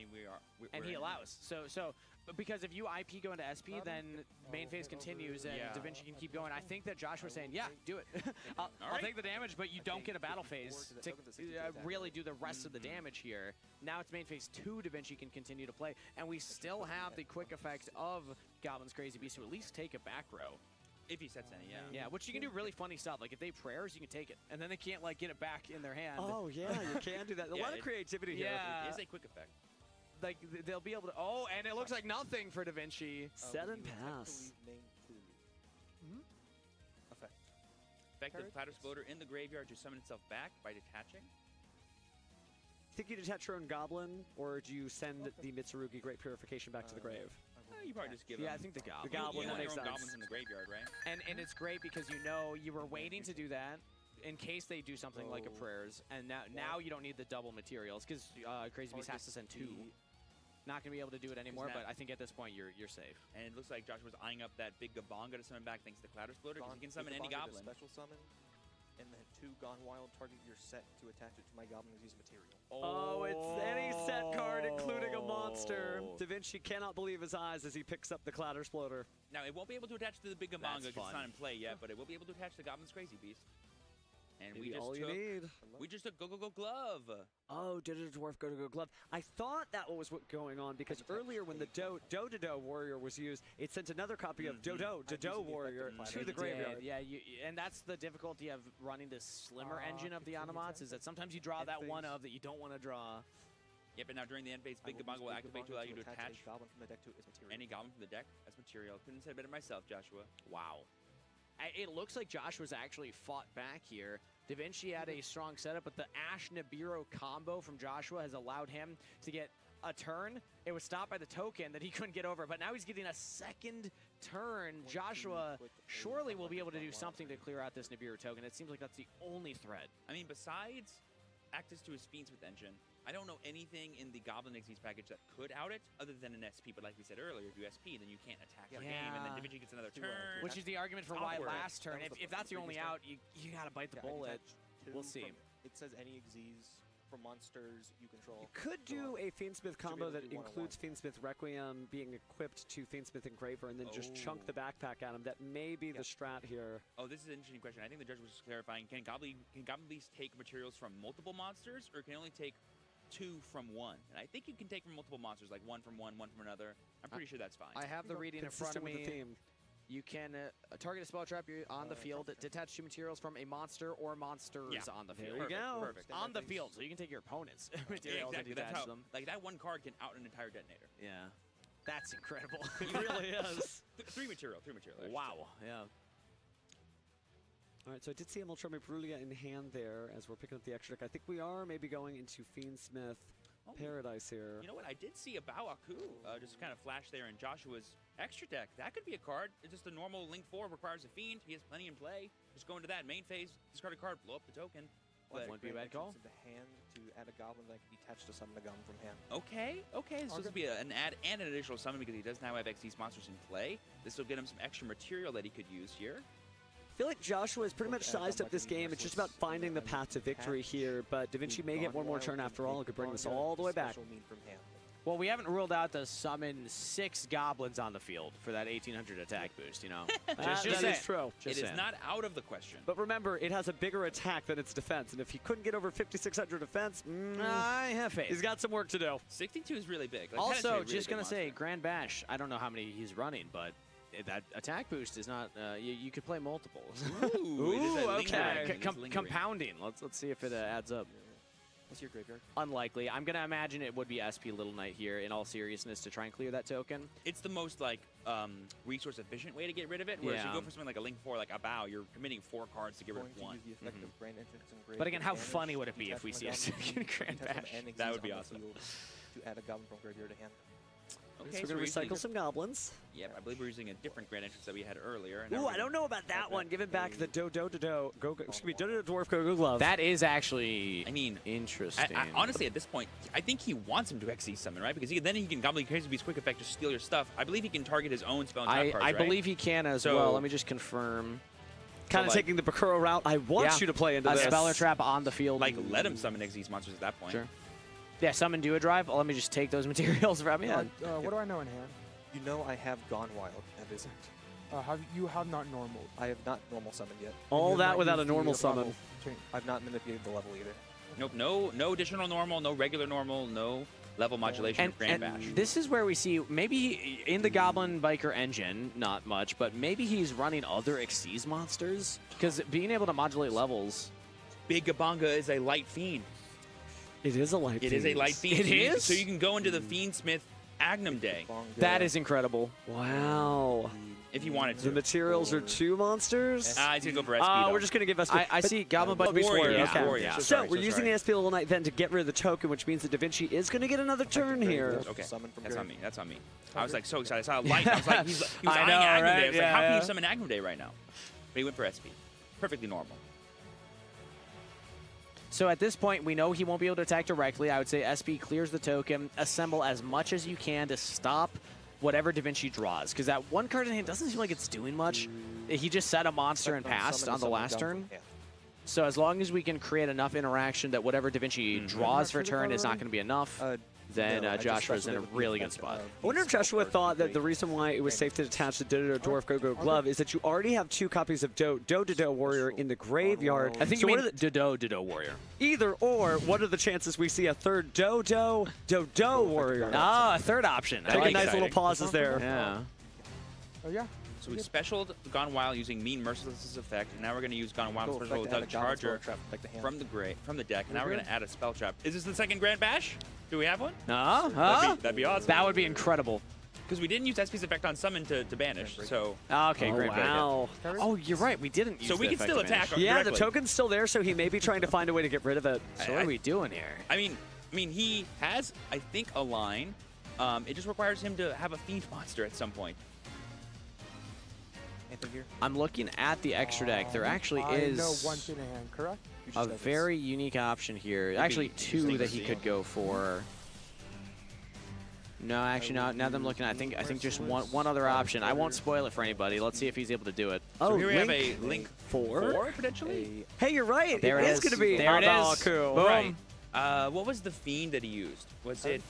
And he allows. So because if you IP go into SP, then main phase continues, and Da Vinci can keep going. I think that Josh was saying, yeah, do it. I'll take the damage, but you don't get a battle phase to really do the rest of the damage here. Now it's main phase 2, Da Vinci can continue to play, and we still have the quick effect of Goblin's Crazy Beast to at least take a back row. If he sets any, Yeah, which you can do really funny stuff. Like if they prayers, you can take it, and then they can't like get it back in their hand. Oh yeah, you can do that. A lot of creativity here. Yeah, it is a quick effect. Like they'll be able to. Oh, and it looks like nothing for Da Vinci. Set and pass. Effect. Effective Platter Exploder in the graveyard to summon itself back by detaching. Think you detach your own Goblin, or do you send the Mitsurugi Great Purification back to the grave? You probably just give I them. think the Goblin. The Goblin, You that want makes your own sense. goblins in the graveyard, right? And it's great because you know you were waiting to do that in case they do something like a prayers, and now you don't need the double materials because Crazy Beast has to send 2. Not going to be able to do it anymore, but I think at this point you're safe. And it looks like Josh was eyeing up that big Gabonga to summon back thanks to the Cloud Exploder, because he can summon any goblin. Special summon, and then 2 Gone Wild, target your set to attach it to my Goblin Disease material. Oh, it's any set card, including a monster. Da Vinci cannot believe his eyes as he picks up the Cloud Exploder. Now, it won't be able to attach to the big Gabonga because it's not in play yet, but it will be able to attach to Goblin's Crazy Beast. And Maybe we just took Go Go Go Glove. Oh, did a dwarf go to go glove? I thought that was what going on because earlier when the Do Warrior was used, it sent another copy of Do Warrior to the graveyard. Yeah, and that's the difficulty of running this slimmer engine of the Automats is that sometimes you draw that one of that you don't want to draw. Yep, and now during the end phase, Big Gabonga will activate to allow you to attach Goblin from the deck to its material. Any Goblin from the deck as material. Couldn't have said it better myself, Joshua. Wow. It looks like Joshua's actually fought back here. Da Vinci had a strong setup, but the Ash Nibiru combo from Joshua has allowed him to get a turn. It was stopped by the token that he couldn't get over, but now he's getting a second turn. Joshua surely will be able to do something to clear out this Nibiru token. It seems like that's the only threat. I mean, besides access to his Fiendsmith engine, I don't know anything in the Goblin Xyz package that could out it other than an SP, but like we said earlier, if you SP, then you can't attack your game, and then Da Vinci gets another turn. Which is the argument for why last turn, if that's your only out, you gotta bite the bullet. We'll see. It says any Xyz from monsters you control. You could do a Fiendsmith combo that includes Fiendsmith Requiem being equipped to Fiendsmith Engraver and then just chunk the backpack at him. That may be the strat here. Oh, this is an interesting question. I think the judge was just clarifying, can Goblin Beast take materials from multiple monsters, or can it only take 2 from 1? And I think you can take from multiple monsters, like 1 from one, 1 from another. I'm pretty sure that's fine. I have the reading in front of me. You can target a spell trap on the field, detach 2 materials from a monster or monsters on the field. There you go. Perfect. On the field, so you can take your opponent's materials Exactly. and That's detach how, them. like, that one card can out an entire detonator. Yeah. That's incredible. It really is. 3 material. 3 material. I should Wow. Yeah. All right, so I did see a Moltrome Brulia in hand there as we're picking up the extra deck. I think we are maybe going into Fiendsmith Paradise here. You know what? I did see a Bawaku just kind of flash there in Joshua's extra deck. That could be a card. It's just a normal Link 4, requires a Fiend. He has plenty in play. Just go into that main phase, discard a card, blow up the token. Well, wouldn't be a bad call. Into hand to add a goblin that can detach to summon a goblin from hand. Okay. So this will be an add and an additional summon because he does now have Xyz monsters in play. This will get him some extra material that he could use here. I feel like Joshua has pretty much sized up this game. It's just about finding the path to victory here, but Da Vinci may get one more turn after all and could bring this all the way back. Well, we haven't ruled out to summon 6 goblins on the field for that 1800 attack boost, you know. That is true. It is not out of the question. But remember, it has a bigger attack than its defense, and if he couldn't get over 5,600 defense, I have faith. He's got some work to do. 62 is really big. Like, Also, just going to say, Grand Bash, I don't know how many he's running, but that attack boost is not, you could play multiples. Ooh, okay. Compounding. Let's see if it adds up. What's your graveyard? Unlikely. I'm going to imagine it would be SP Little Knight here, in all seriousness, to try and clear that token. It's the most, like, resource efficient way to get rid of it. Whereas you go for something like a Link 4, like a Bow, you're committing 4 cards to get rid of 1. But again, how funny would it be if we see a second Grand Bash? That would be awesome. To add a goblin from graveyard to hand. Okay, so we're going to recycle some goblins. Yep, I believe we're using a different Grand Entrance that we had earlier. Ooh, I don't know about that one. Give it back the Dodo Dwarf Go Glove. That is actually, I mean, interesting. Honestly, at this point, I think he wants him to XC summon, right? Because then he can Goblin Crazy Beast Quick Effect, just steal your stuff. I believe he can target his own spell and trap cards, I right? believe he can as well. Let me just confirm. Kind of taking the Bakuro route. I want you to play into this. A spell or trap on the field. Like, let him summon Xyz monsters at that point. Sure. Yeah, summon Do a Drive. Let me just take those materials from you. What do I know in hand? You know I have Gone Wild at this end. You have not normal. I have not normal summoned yet. All that without a normal summon. I've not manipulated the level either. Nope, no additional normal, no regular normal, no level modulation of Grand Bash. This is where we see, maybe in the Goblin Biker engine, not much, but maybe he's running other Xyz monsters? Because being able to modulate levels... Big Gabanga is a light fiend. It is a light fiend. It is a light fiend. It is? So you can go into the Fiendsmith Agnum Day. That is incredible. Wow. If you wanted to. The materials are 2 monsters? He's going to go for SP. We're just going to give SP. I see Goblin Biker Beast Warrior. Okay. Warrior. So we're using the SP Little Knight then to get rid of the token, which means that Da Vinci is going to get another turn here. Okay, that's on me. That's on me. I was like so excited. I saw a light. I was like, he was eyeing know, Agnum right? Day. I was like, how can you summon Agnum Day right now? But he went for SP. Perfectly normal. So at this point, we know he won't be able to attack directly. I would say SP clears the token, assemble as much as you can to stop whatever Da Vinci draws. Because that one card in hand doesn't seem like it's doing much. He just set a monster and passed on the last turn. So as long as we can create enough interaction that whatever Da Vinci draws for turn is not going to be enough, then Joshua's in a really good spot. I wonder if Joshua thought that the reason why it was safe to detach the Dodo Dwarf Go Glove is that you already have 2 copies of Dodo Warrior in the graveyard. I think you mean Dodo Warrior. Either or, what are the chances we see a third Dodo Warrior? Ah, a third option. Taking nice little pauses there. Yeah. Oh, yeah. So we specialed Gone Wild using Mean Merciless's effect, and now we're going to use Gone Wild special without Charger from the deck, and now we're going to add a spell trap. Is this the second Grand Bash? Do we have one? That'd be awesome. That would be incredible. Because we didn't use SP's effect on summon to banish, so... Okay, great. Wow. Oh, you're right. We didn't use So we can still attack Yeah, directly. the token's still there, so he may be trying to find a way to get rid of it. So what are we doing here? I mean, he has, I think, a line. It just requires him to have a Fiend monster at some point. Here? I'm looking at the extra deck. There actually is I know one thing in hand, correct? a very unique option here. Actually, 2 that he could go for. No, actually, not. Now that I'm looking, I think just one other option. I won't spoil it for anybody. Let's see if he's able to do it. So here we have a Link 4 potentially. Hey, you're right. There it it is going to be. There it is. Boom. Right. What was the Fiend that he used? Was it?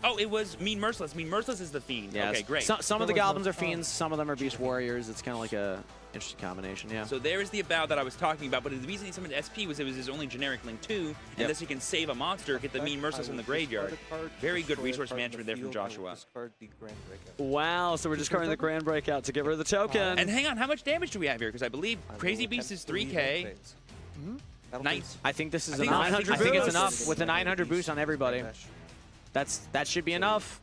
Oh, it was Mean Merciless. Mean Merciless is the Fiend. Yes. Okay, great. Some of the goblins are fiends. Some of them are beast warriors. It's kind of like a Interesting combination, yeah. So there is the About that I was talking about, but the reason he summoned SP was it was his only generic Link 2, and thus he can save a monster, get the mean Merciless in the graveyard. Very good resource management there from Joshua. Wow, so we're discarding the Grand Breakout to get rid of the token. And hang on, how much damage do we have here? Because I believe Crazy Beast is 3K. Nice. I think this is I enough. think I think it's boost. enough with the 900 boost on everybody. That should be enough.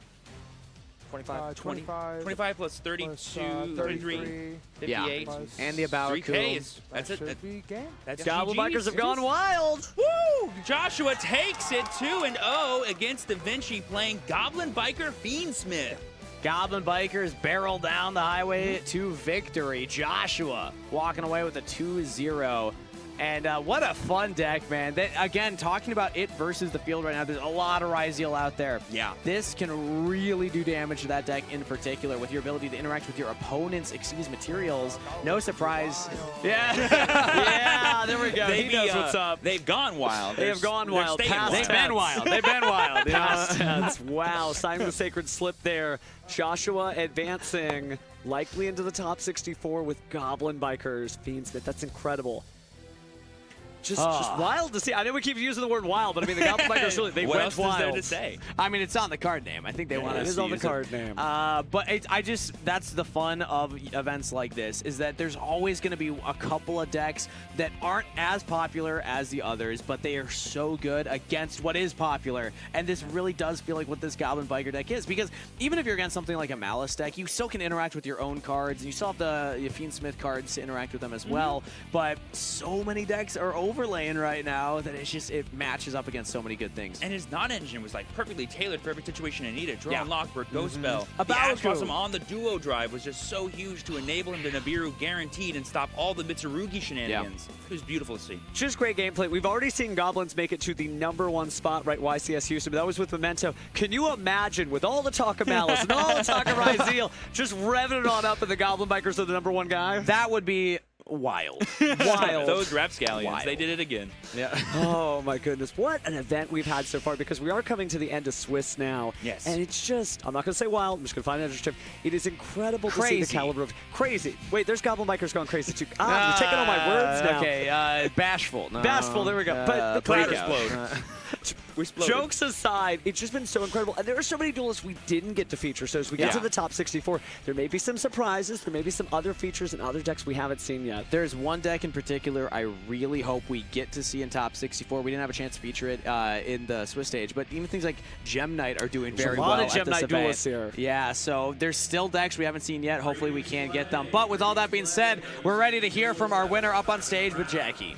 25. 25 plus 32, plus, 33, 58. Yeah. And the About 3K is, that's That it. should be game. That's Goblin GG. Bikers have gone wild. Woo! Joshua takes it 2-0 against Da Vinci playing Goblin Biker Fiendsmith. Goblin Bikers barrel down the highway to victory. Joshua walking away with a 2-0. And what a fun deck, man. Again, talking about it versus the field right now, there's a lot of Ryzeal out there. Yeah. This can really do damage to that deck in particular with your ability to interact with your opponent's Xyz materials. No surprise. Yeah. Yeah, there we go. He knows what's up. They've gone wild. They have gone wild. They've Been wild. They've been wild. Past tense. Wow. Signing the sacred slip there. Joshua advancing likely into the top 64 with Goblin Bikers. Fiendsmith. That's incredible. Just wild to see. I know we keep using the word wild, but I mean, the Goblin Bikers really, they what went else wild. is there to say? I mean, it's on the card name. I think they want It us is to on the use it. card name. But that's the fun of events like this, is that there's always going to be a couple of decks that aren't as popular as the others, but they are so good against what is popular. And this really does feel like what this Goblin Biker deck is, because even if you're against something like a Malice deck, you still can interact with your own cards, and you still have the Fiendsmith cards to interact with them as well. But so many decks are overlaying right now that it matches up against so many good things. And his non-engine was like perfectly tailored for every situation it needed. Draw and Lockbird, Ghost Spell. A The Ash Battlegroove. Blossom on the duo drive was just so huge to enable him to Nibiru guaranteed and stop all the Mitsurugi shenanigans. It was beautiful to see. Just great gameplay. We've already seen Goblins make it to the #1 spot, right? YCS Houston, but that was with Memento. Can you imagine, with all the talk of Malice and all the talk of Ryzeal, just revving it on up and the Goblin Bikers are the #1 guy? That would be wild. Wild. Those Rapscallions, Wild. they did it again. Yeah. Oh my goodness, what an event we've had so far, because we are coming to the end of Swiss now. Yes. And it's just, I'm not going to say wild, I'm just going to find an adjective. It is incredible to see Crazy. the caliber of crazy. Wait, there's Goblin Bikers going crazy too. You're taking all my words now. Okay, bashful. No. Bashful, there we go. But the Cloud breakout. explode. We exploded. Jokes aside, it's just been so incredible. And there are so many duelists we didn't get to feature. So as we get to the top 64, there may be some surprises. There may be some other features and other decks we haven't seen yet. There's one deck in particular I really hope we get to see in top 64. We didn't have a chance to feature it in the Swiss stage, but even things like Gem Knight are doing There's very a well lot of at Gem this Knight event. duelists here. Yeah, so there's still decks we haven't seen yet. Hopefully we can get them. But with all that being said, we're ready to hear from our winner up on stage with Jackie.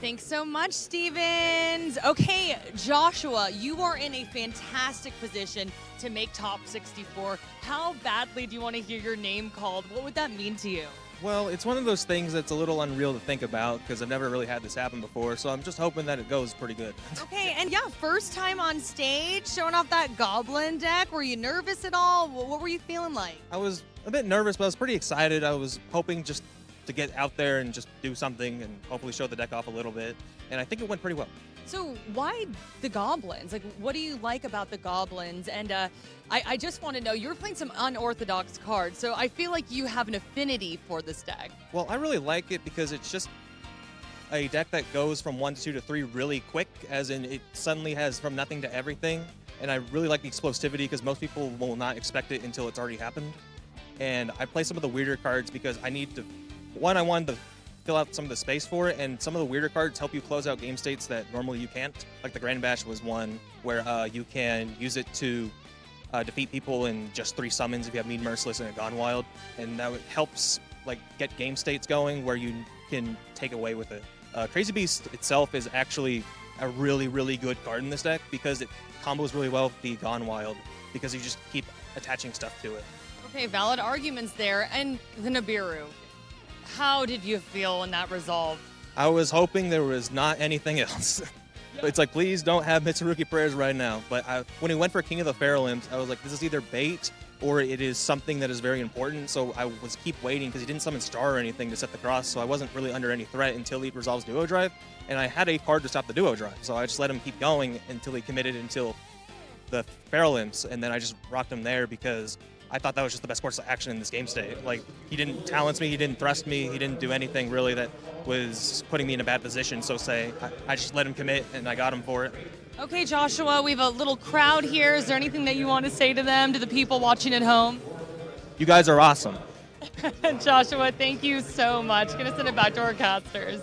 Thanks so much, Stevens. Okay, Joshua, you are in a fantastic position to make top 64. How badly do you want to hear your name called? What would that mean to you? Well, it's one of those things that's a little unreal to think about because I've never really had this happen before, so I'm just hoping that it goes pretty good. Okay, and yeah, first time on stage, showing off that Goblin deck. Were you nervous at all? What were you feeling like? I was a bit nervous, but I was pretty excited. I was hoping just to get out there and just do something and hopefully show the deck off a little bit, and I think it went pretty well. So why the Goblins? Like, what do you like about the Goblins? And I just want to know, you're playing some unorthodox cards, so I feel like you have an affinity for this deck. Well, I really like it because it's just a deck that goes from 1 to 2 to 3 really quick, as in it suddenly has from nothing to everything. And I really like the explosivity because most people will not expect it until it's already happened. And I play some of the weirder cards because I need to, I wanted to fill out some of the space for it, and some of the weirder cards help you close out game states that normally you can't. Like the Grand Bash was one where you can use it to defeat people in just 3 summons if you have Mean Merciless and a Gone Wild, and that helps like get game states going where you can take away with it. Crazy Beast itself is actually a really, really good card in this deck because it combos really well with the Gone Wild because you just keep attaching stuff to it. Okay, valid arguments there. And the Nibiru, how did you feel when that resolved? I was hoping there was not anything else. It's like, please don't have Mitsurugi prayers right now. But when he went for King of the Feral Imps, I was like, this is either bait or it is something that is very important. So I was keep waiting because he didn't summon Star or anything to set the cross. So I wasn't really under any threat until he resolves Duo Drive. And I had a card to stop the Duo Drive. So I just let him keep going until he committed until the Feral Imps. And then I just rocked him there because I thought that was just the best course of action in this game state. Like, he didn't talent me, he didn't thrust me, he didn't do anything really that was putting me in a bad position. So I just let him commit, and I got him for it. Okay, Joshua, we have a little crowd here. Is there anything that you want to say to them, to the people watching at home? You guys are awesome. Joshua, thank you so much. Gonna send it back to our casters.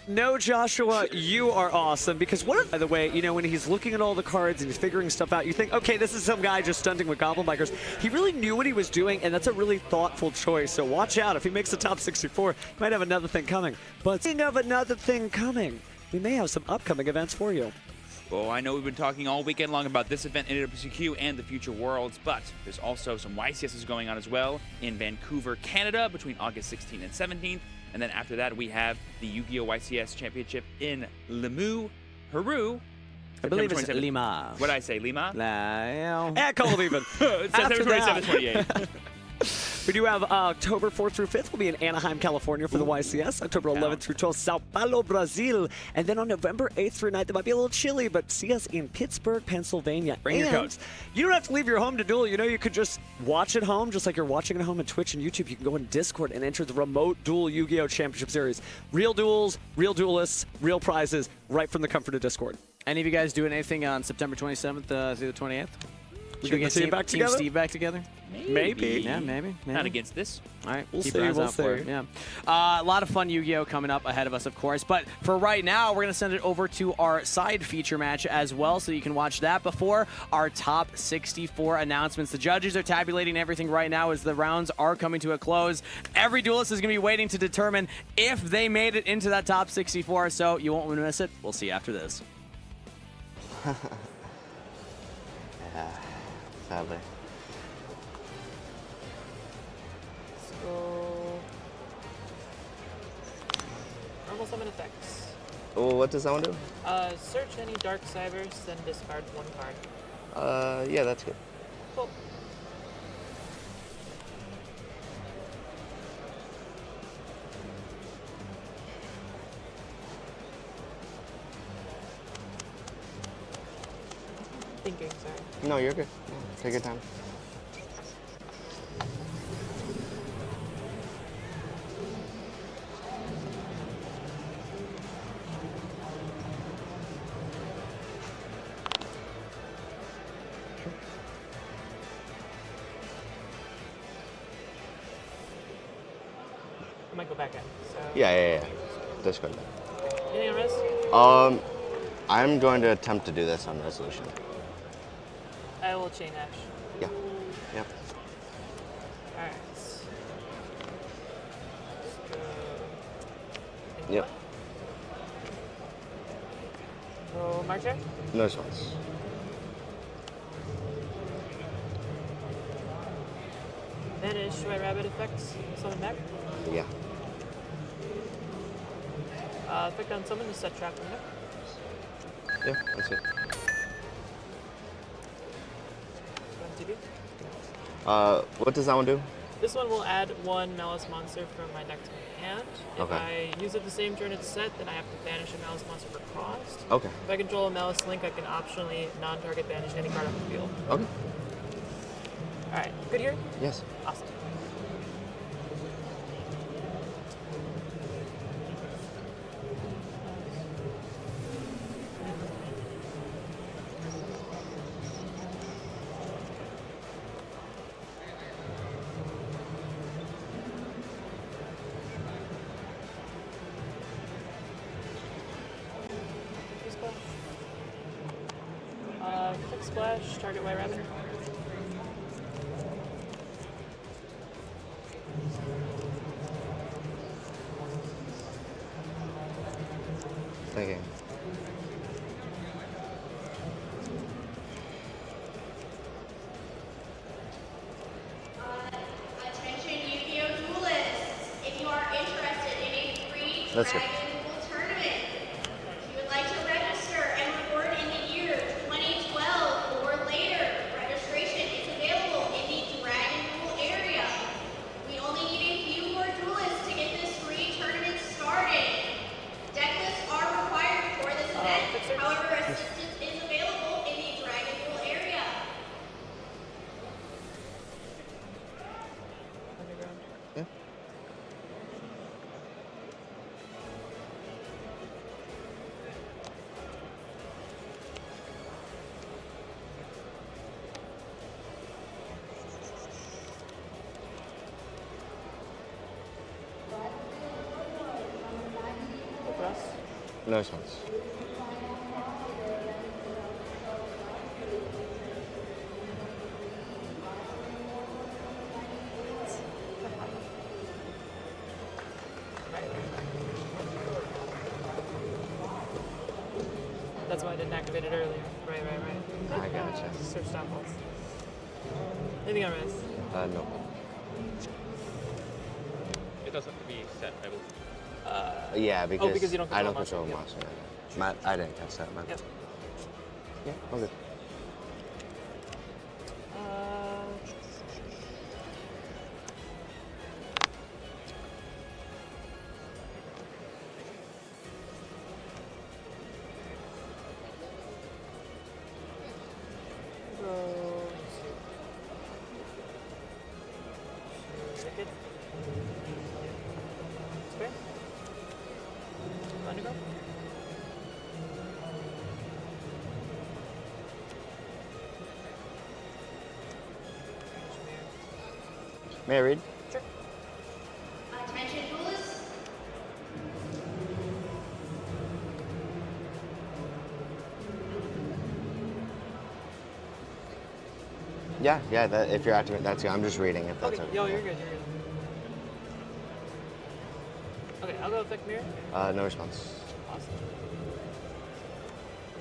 No, Joshua, you are awesome. Because by the way, you know, when he's looking at all the cards and he's figuring stuff out, you think, okay, this is some guy just stunting with Goblin Bikers. He really knew what he was doing, and that's a really thoughtful choice. So watch out. If he makes the top 64, he might have another thing coming. But speaking of another thing coming, we may have some upcoming events for you. Well, I know we've been talking all weekend long about this event in WCQ and the Future Worlds, but there's also some YCSs going on as well in Vancouver, Canada, between August 16th and 17th. And then after that, we have the Yu-Gi-Oh! YCS Championship in Limoux, Peru. I believe it's Lima. What did I say, Lima? Call it even. September 27th, 28th. We do have October 4th through 5th. We'll be in Anaheim, California for the YCS. October 11th through 12th, Sao Paulo, Brazil. And then on November 8th through 9th, it might be a little chilly, but see us in Pittsburgh, Pennsylvania. Bring your coats. You don't have to leave your home to duel. You know, you could just watch at home, just like you're watching at home on Twitch and YouTube. You can go in Discord and enter the remote duel Yu-Gi-Oh! Championship Series. Real duels, real duelists, real prizes, right from the comfort of Discord. Any of you guys doing anything on September 27th through the 28th? We can get Team Steve back together? Maybe. Yeah, maybe. Not against this. All right, we'll keep see, your eyes we'll out for it. see. Yeah. A lot of fun Yu-Gi-Oh! Coming up ahead of us, of course. But for right now, we're going to send it over to our side feature match as well, so you can watch that before our top 64 announcements. The judges are tabulating everything right now as the rounds are coming to a close. Every duelist is going to be waiting to determine if they made it into that top 64, so you won't want to miss it. We'll see you after this. Yeah, sadly. Normal summon effects. Oh, what does that one do? Search any dark cybers, then discard one card. Yeah, that's good. Cool. Thinking, sorry. No, you're good. Yeah, take your time. I might go back in. So. Yeah. Discard that. Anything on res? I'm going to attempt to do this on resolution. I will chain ash. Yeah. Yep. Alright. Yep. Roll my turn? No response. Vanish White Rabbit effects. Summon back. Yeah. Effect on summon is set trap from there. Yeah, that's it. What does that one do? This one will add one Malice monster from my deck to my hand. If I use it the same turn it's set, then I have to banish a Malice monster for cost. Okay. If I control a Malice Link, I can optionally non-target banish any card on the field. Okay. Alright, good here? Yes. Awesome. Quick splash, target White Rabbit. Thinking. Attention Yu-Gi-Oh! Duelists! If you are interested in a free That's good. Dragon Duel tournament, if you would like to register and record in the year 2012 or later, registration is available in the Dragon Duel area. We only need a few more duelists to get this free tournament started. Deck lists are required for this event. However, assistance is available in the Dragon Duel area. No response. That's why I didn't activate it earlier. Right. I gotcha. Search stop balls. Anything I missed? No. It doesn't have to be set, I believe. Yeah, because you don't I don't control control monster. monster. I didn't catch that. Yep. Yeah, all good. Wicked. Square. Undergo. Married. Sure. Attention, duelists. Yeah. That, if you're activating, that's good. I'm just reading if that's Okay. okay. Yo, you're good. Okay, I'll go affect mirror. No response. Awesome.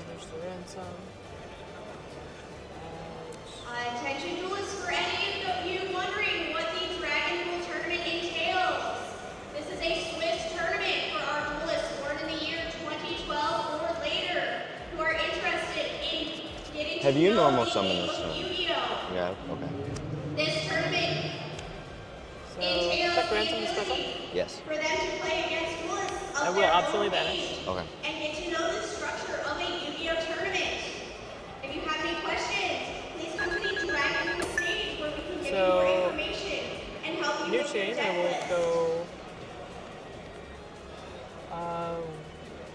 There's the ransom. Attention, duelists. For any of you wondering what the Dragon Duel tournament entails, this is a Swiss tournament for our duelists born in the year 2012 or later who are interested in getting Have to you know normal the summoned game this of one? Yu-Gi-Oh! Yeah. Okay. This tournament So, entails affect the ransom is special. ability Yes. for them to play against duelists I of will their optionally own banish. age Okay. and get to know the structure of a Yu-Gi-Oh! Tournament. If you have any questions, please come to the Dragon Duel stage where we can give you more So, information and help you New with your chain, deck I will list. go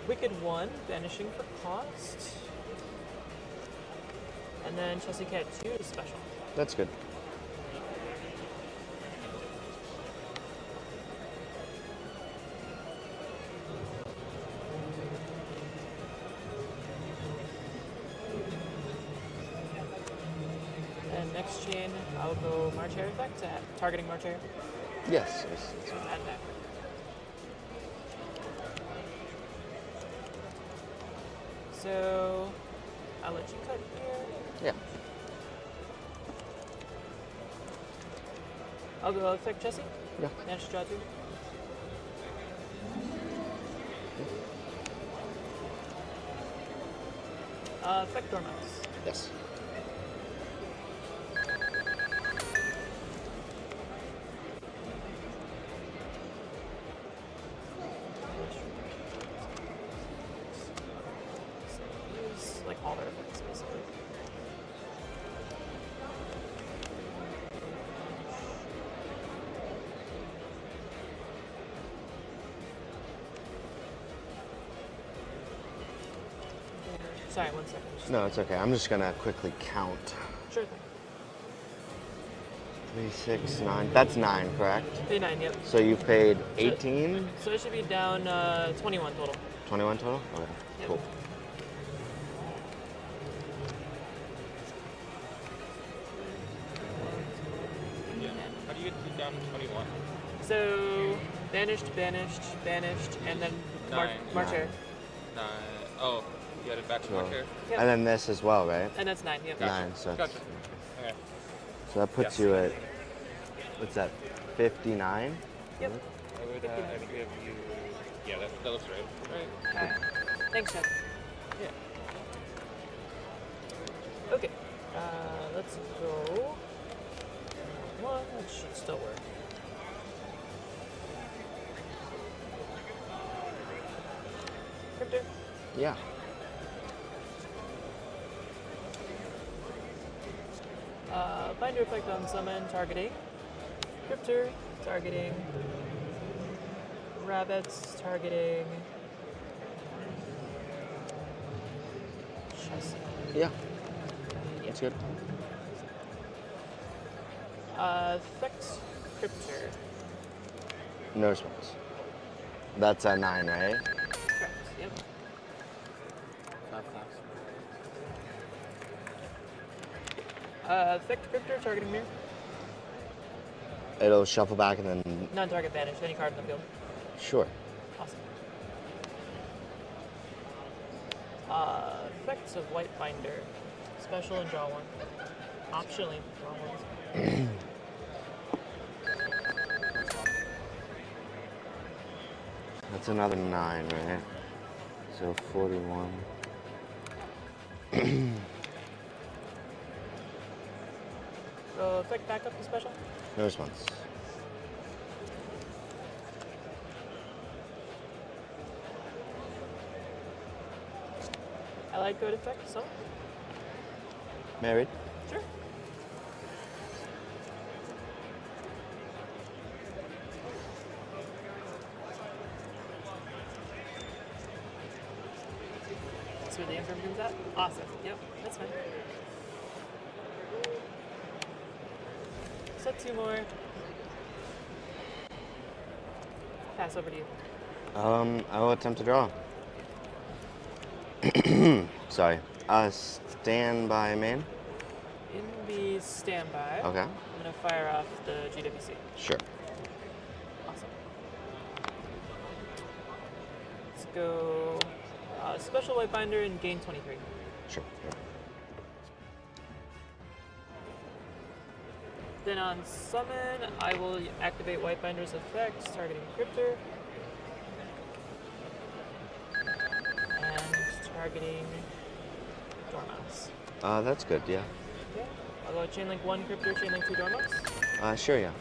Wicked 1, banishing for cost. And then Chelsea Cat 2 is special. That's good. And next chain, I'll go Marcher effect, targeting Marcher. Yes. Add that. So, I'll let you cut here. Yeah. I'll go affect Jesse. Yeah. Manage to draw 2. Affect Dormouse. Yes. Use like all their effects basically. Sorry, 1 second. No, it's okay. I'm just gonna quickly count. Sure thing. 3, 6, 9. That's 9, correct? Pay 9, yep. So you paid 18? So it should be down 21 total. 21 total? Okay. Yep. Cool. Yeah. How do you get down to 21? So banished, and then Marcher. 9. Oh, you got it back to So, Marcher? Yep. and then this as well, right? And that's 9, yep. 9, so that's, Gotcha. Okay. so that puts you at, what's that, 59? Yep. I would give you. Yeah, that looks right. Right. Thanks, Chad. Yeah. Okay. Let's go. 1, that should still work. Crypto. Yeah. Binder effect on summon, targeting. Cryptor, targeting. Rabbits, targeting. Chelsea. Yeah. That's good. Effect Cryptor. No response. That's a 9, right? Correct, yep. Effect Cryptor, targeting mirror. It'll shuffle back and then... Non-target banish, any card in the field. Sure. Awesome. Effects of White Binder. Special and draw one. Optionally, draw one. That's another 9, right? So 41. So effect back up to special? No response. Allied code effect, so? Married? Sure. That's where the infirm comes at? Awesome. Yep, that's fine. Set 2 more. Pass over to you. I will attempt to draw. Sorry. Stand by main? In the standby, Okay. I'm going to fire off the GWC. Sure. Awesome. Let's go Special White Binder and gain 23. Sure. Then on summon, I will activate White Binder's effects, targeting Cryptor. And targeting Dormouse. That's good, yeah. Okay. I'll go Chainlink 1 Cryptor, Chainlink 2 Dormouse. Sure, yeah.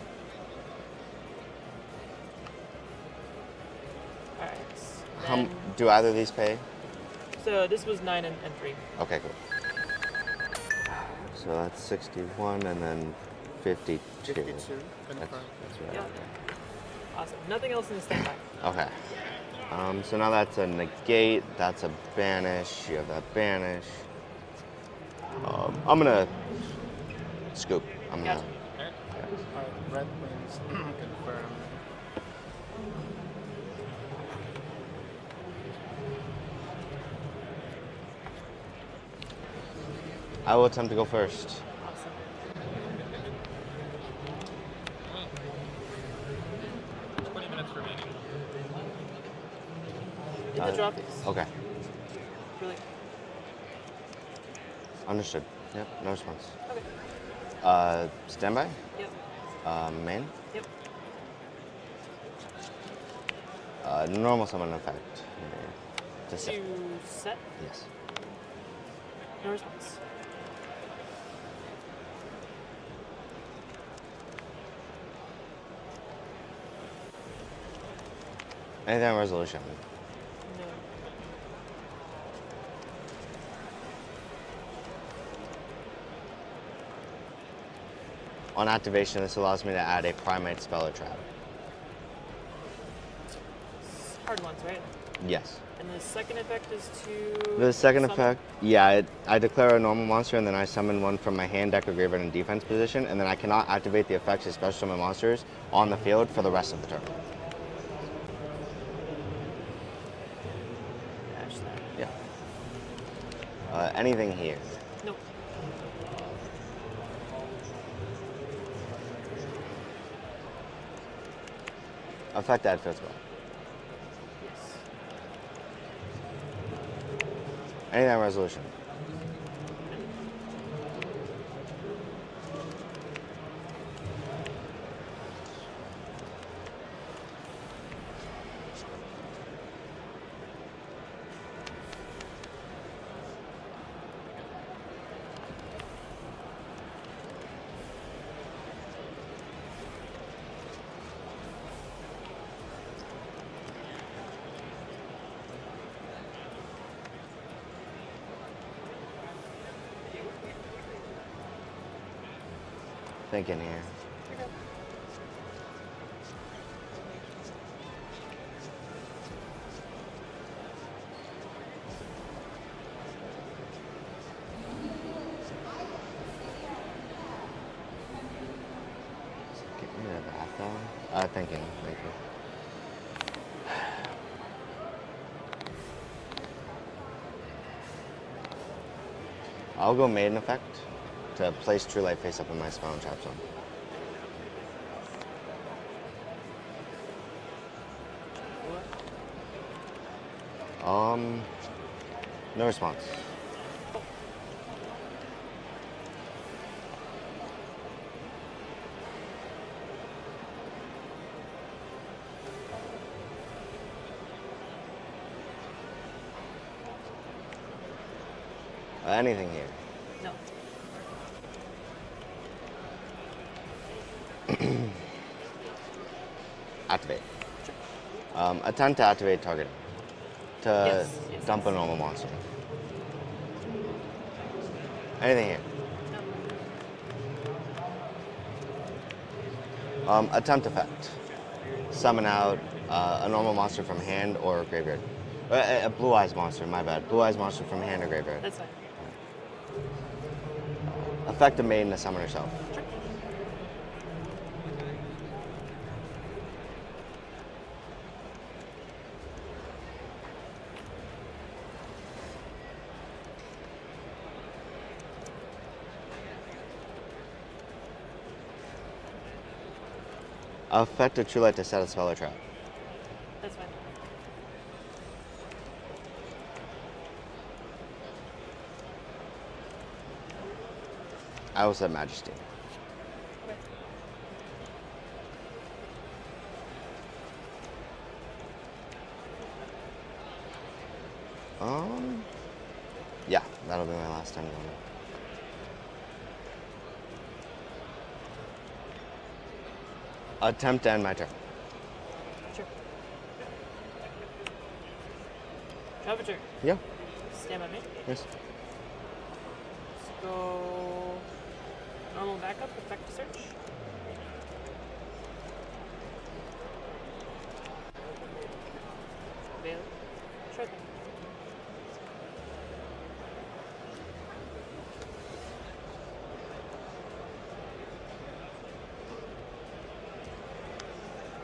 Alright. Do either of these pay? So this was 9 and 3. Okay, cool. So that's 61 and then 52. 52. That's right. Yep. Awesome. Nothing else in the standby. Okay. So now that's a negate, that's a banish, you have that banish. I'm gonna scoop. I'm gonna. Gotcha. Red wins. Confirm. I will attempt to go first. Awesome. In the draw phase. Okay. Really? Understood. Yep, no response. Okay. Standby? Yep. Main? Yep. Normal summon effect. To set. To set? Yes. No response. Anything on resolution? No. On activation, this allows me to add a primate spell or trap. Hard ones, right? Yes. And the second effect is to... The second summon? effect, yeah, I declare a normal monster and then I summon one from my hand, deck, or graveyard in defense position, and then I cannot activate the effects of special summon monsters on the field for the rest of the turn. Dash that. Yeah. Anything here? Nope. Effect add field spell. Anything on resolution? Thinking here. Get me a bath though. Thinking. Thank you. I'll go maiden effect. to place True Light face up in my Spinal Trap zone. No response. Anything here? No. Activate. Attempt to activate target. To dump a normal monster. Anything here? No. Attempt effect. Summon out a normal monster from hand or graveyard. A Blue Eyes monster, my bad. Blue Eyes monster from hand or graveyard. That's fine. Effect a maiden to summon herself. Sure. Effect a True Light to set a spell or trap. That's fine. I will set Majesty. Okay. Yeah, that'll be my last time going. Attempt to end my turn. Sure. Have a turn. Yeah. Stand by me. Yes. Let's go normal backup, effect to search. Veil. Sure thing.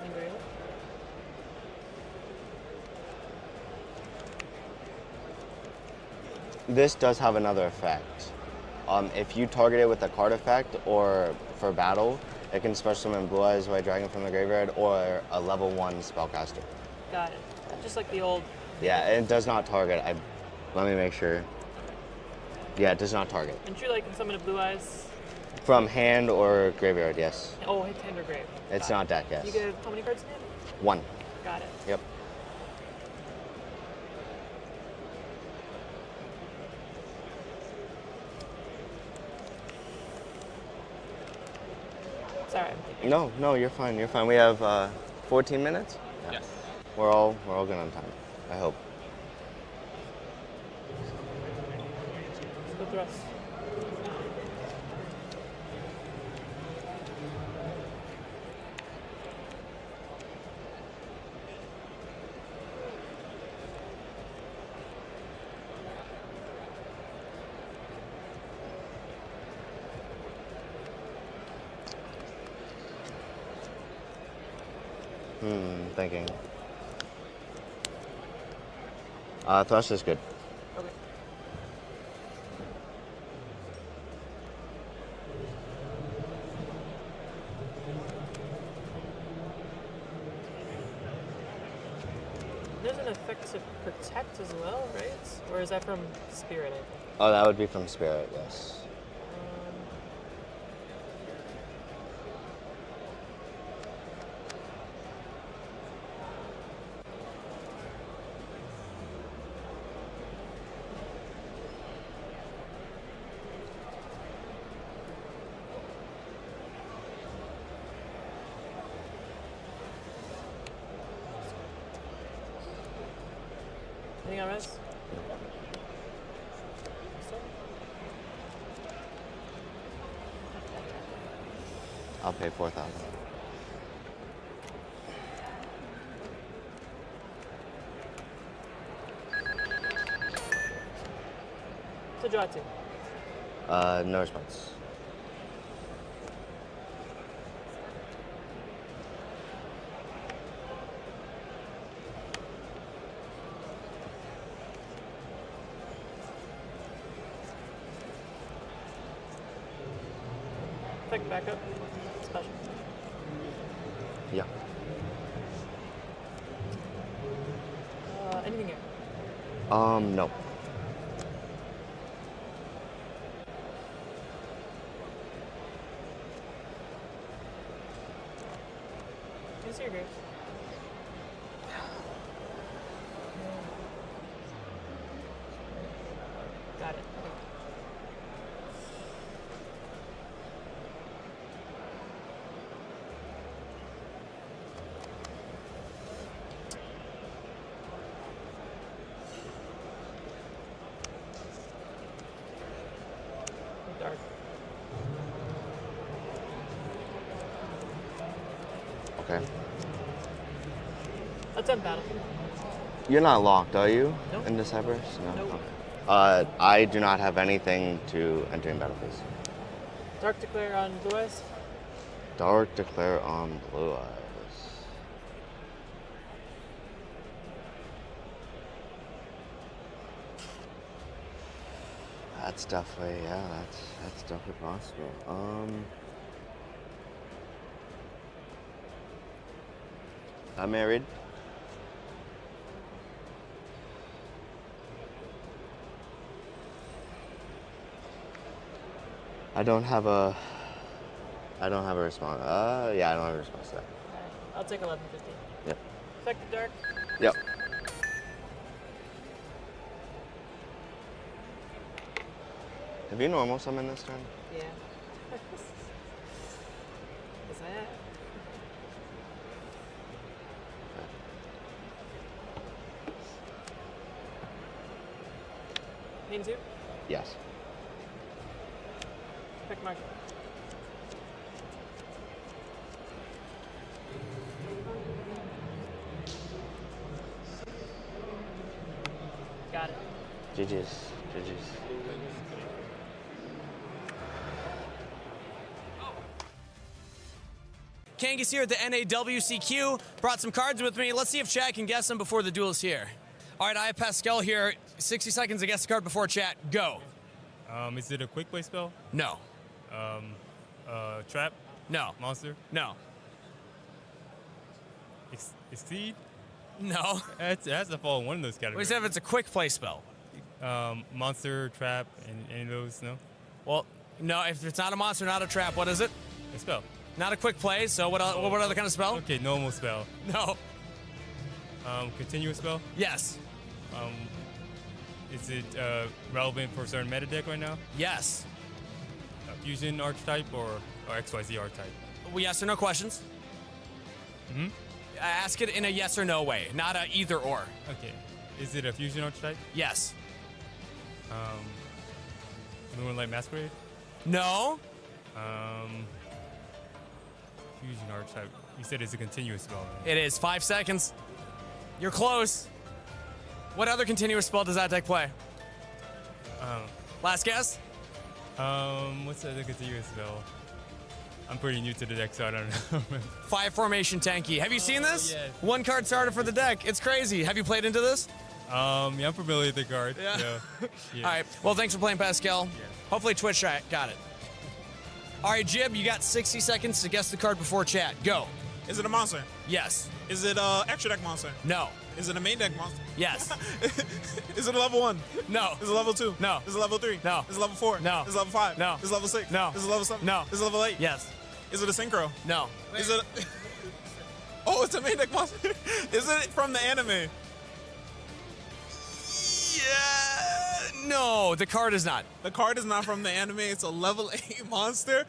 Engrave. This does have another effect. If you target it with a card effect or for battle, it can special summon Blue Eyes White Dragon from the graveyard or a level 1 spellcaster. Got it. Just like the old. Yeah, it does not target. Let me make sure. Yeah, it does not target. And True Light can summon a Blue Eyes. From hand or graveyard, yes. Oh, hit hand or grave. It's not deck, yes. You get how many cards in hand? 1. Got it. Yep. Sorry. No, you're fine. You're fine. We have 14 minutes. Yes. We're all good on time. I hope. Let's go thrust. Thinking. Thrust is good. Okay. There's an effect to protect as well, right? Or is that from Spirit, I think? Oh, that would be from Spirit, yes. Anything on rest? I'll pay 4,000. To draw two. No response. Expect backup. Special. Yeah. Anything here? No. Use your graves. Got it. Okay. Dark. Okay. Let's end battle. You're not locked, are you? Nope. In this Cyberse? No. Nope. Okay. I do not have anything to enter in battle phase. Dark declare on blue eyes. Dark declare on blue eyes. That's definitely, yeah, that's definitely possible. I'm married. I don't have a response. Yeah, I don't have a response to that. I'll take 11:50. Yep. Effective dark. Yep. Have you normal summoned this turn? Yeah. Is that? Main 2? Yes. Pick mark. Got it. GG's. GG's. Kangas here at the WCQ. Brought some cards with me. Let's see if chat can guess them before the duel is here. All right, I have Pascal here. 60 seconds to guess the card before chat. Go. Is it a quick play spell? No. Trap? No. Monster? No. Exceed? No. It has to fall in one of those What categories. is that if it's a quick play spell? Monster, trap, and any of those, no? Well, no, if it's not a monster, not a trap, what is it? A spell. Not a quick play, so what other kind of spell? Okay, normal spell. No. Continuous spell? Yes. Is it relevant for a certain meta deck right now? Yes. Fusion archetype or XYZ archetype? Well, yes or no questions. Mm-hmm. Ask it in a yes or no way, not a either or. Okay. Is it a fusion archetype? Yes. Moonlight Masquerade? No. Fusion archetype. You said it's a continuous spell. It is 5 seconds. You're close. What other continuous spell does that deck play? Last guess? What's the other continuous spell? I'm pretty new to the deck, so I don't know. 5 formation tanky. Have you seen this? Yes. 1 card starter for the deck. It's crazy. Have you played into this? Yeah, I'm familiar with the card. Yeah. So, yeah. All right. Well, thanks for playing, Pascal. Yeah. Hopefully Twitch got it. All right, Jib, you got 60 seconds to guess the card before chat. Go. Is it a monster? Yes. Is it extra deck monster? No. Is it a main deck monster? Yes. Is it a level 1? No. Is it level 2? No. Is it level 3? No. Is it level 4? No. Is it level 5? No. Is it level 6? No. Is it level 7? No. Is it level 8? Yes. Is it a synchro? No. Is it Oh, it's a main deck monster. Is it from the anime? Yeah. No, the card is not. The card is not from the anime. It's a level 8 monster.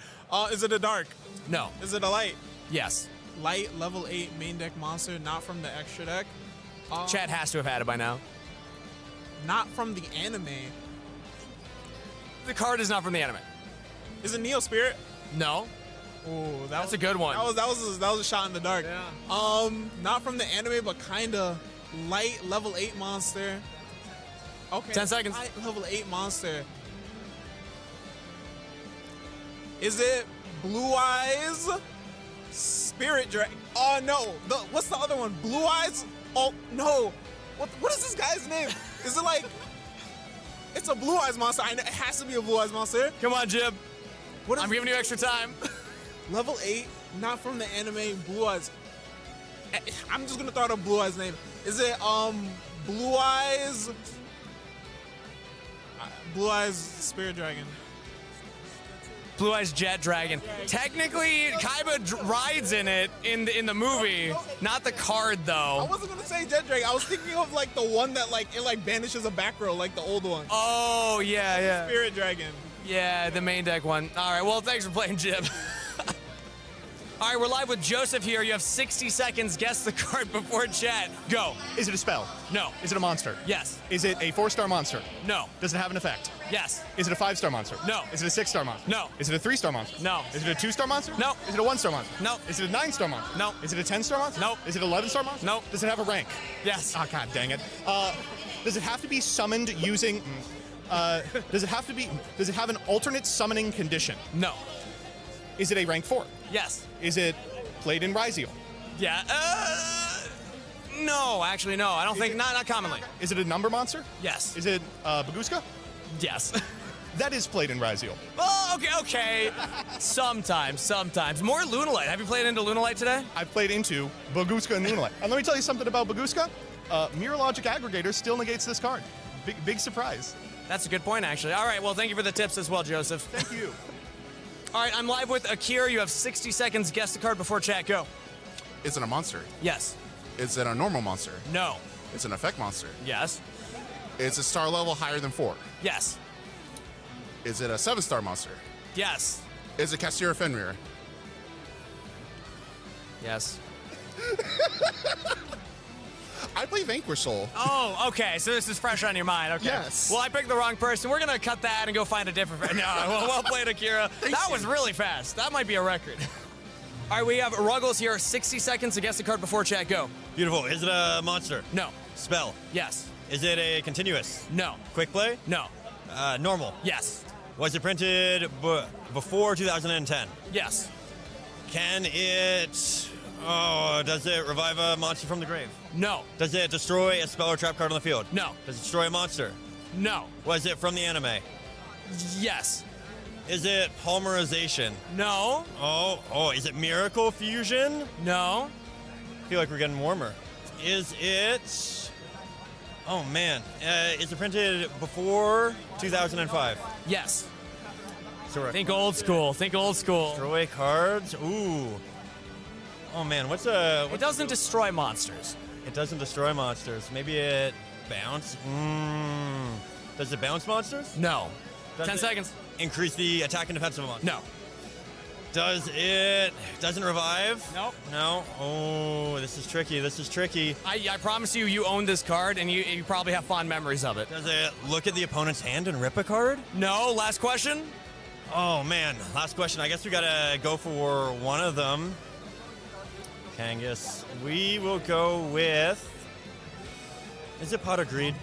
Is it a dark? No. Is it a light? Yes. Light level 8 main deck monster, not from the extra deck. Chat has to have had it by now. Not from the anime. The card is not from the anime. Is it Neo Spirit? No. Oh, That's a good one. That was a shot in the dark. Yeah. Not from the anime, but kind of light level 8 monster. Okay. 10 seconds. Light level 8 monster. Is it Blue Eyes? Spirit Dragon. Oh no. What's the other one? Blue Eyes? Oh no. What is this guy's name? Is it like? It's a Blue Eyes monster. It has to be a Blue Eyes monster. Come on, Jib. I'm giving you extra time. Level 8, not from the anime, Blue Eyes. I'm just gonna throw out a Blue Eyes name. Is it Blue Eyes? Blue Eyes Spirit Dragon. Blue Eyes Jet Dragon. Technically, Kaiba rides in it in the movie, not the card I though. wasn't gonna say Jet Dragon. I was thinking of like the one that like it like banishes a back row, like the old one. Oh yeah. Spirit Dragon. Yeah, the main deck one. All right, well, thanks for playing, Jib. All right, we're live with Joseph here. You have 60 seconds. Guess the card before chat. Go. Is it a spell? No. Is it a monster? Yes. Is it a 4-star monster? No. Does it have an effect? Yes. Is it a 5-star monster? No. Is it a 6-star monster? No. Is it a 3-star monster? No. Is it a 2-star monster? No. Is it a 1-star monster? No. Is it a 9-star monster? No. Is it a 10-star monster? No. Is it an 11-star monster? No. Does it have a rank? Yes. Ah, god dang it. Does it have to be summoned using... does it have an alternate summoning condition? No. Is it a rank 4? Yes. Is it played in Ryzeal? Yeah. No, actually, no. I don't think, not commonly. Is it a number monster? Yes. Is it Baguska? Yes. That is played in Ryzeal. Oh, okay. Sometimes. More Lunalite. Have you played into Lunalite today? I've played into Baguska and Lunalite. And let me tell you something about Baguska. Mirror Logic Aggregator still negates this card. Big surprise. That's a good point, actually. All right, well, thank you for the tips as well, Joseph. Thank you. All right, I'm live with Akira. You have 60 seconds. Guess the card before chat. Go. Is it a monster? Yes. Is it a normal monster? No. It's an effect monster. Yes. It's a star level higher than 4. Yes. Is it a 7-star monster? Yes. Is it Castira Fenrir? Yes. I play Vanquish Soul. Oh, okay. So this is fresh on your mind. Okay. Yes. Well, I picked the wrong person. We're going to cut that and go find a different... No, well played, Akira. That was really fast. That might be a record. All right, we have Ruggles here. 60 seconds to guess the card before chat. Go. Beautiful. Is it a monster? No. Spell? Yes. Is it a continuous? No. Quick play? No. Normal? Yes. Was it printed before 2010? Yes. Can it... Oh, does it revive a monster from the grave? No. Does it destroy a spell or trap card on the field? No. Does it destroy a monster? No. Was it from the anime? Yes. Is it polymerization? No. Oh, is it miracle fusion? No. I feel like we're getting warmer. Is it... Oh, man. Is it printed before 2005? Yes. So Think old school. Destroy cards? Ooh. Oh, man. It doesn't destroy monsters. It doesn't destroy monsters. Maybe it bounce? Does it bounce monsters? No. Does 10 seconds. Increase the attack and defense of a monster? No. Doesn't revive? Nope. No. Oh, this is tricky. I promise you own this card, and you probably have fond memories of it. Does it look at the opponent's hand and rip a card? No. Last question? Oh, man. Last question. I guess we gotta go for one of them. Kangas. We will go with... Is it Pot of Greed?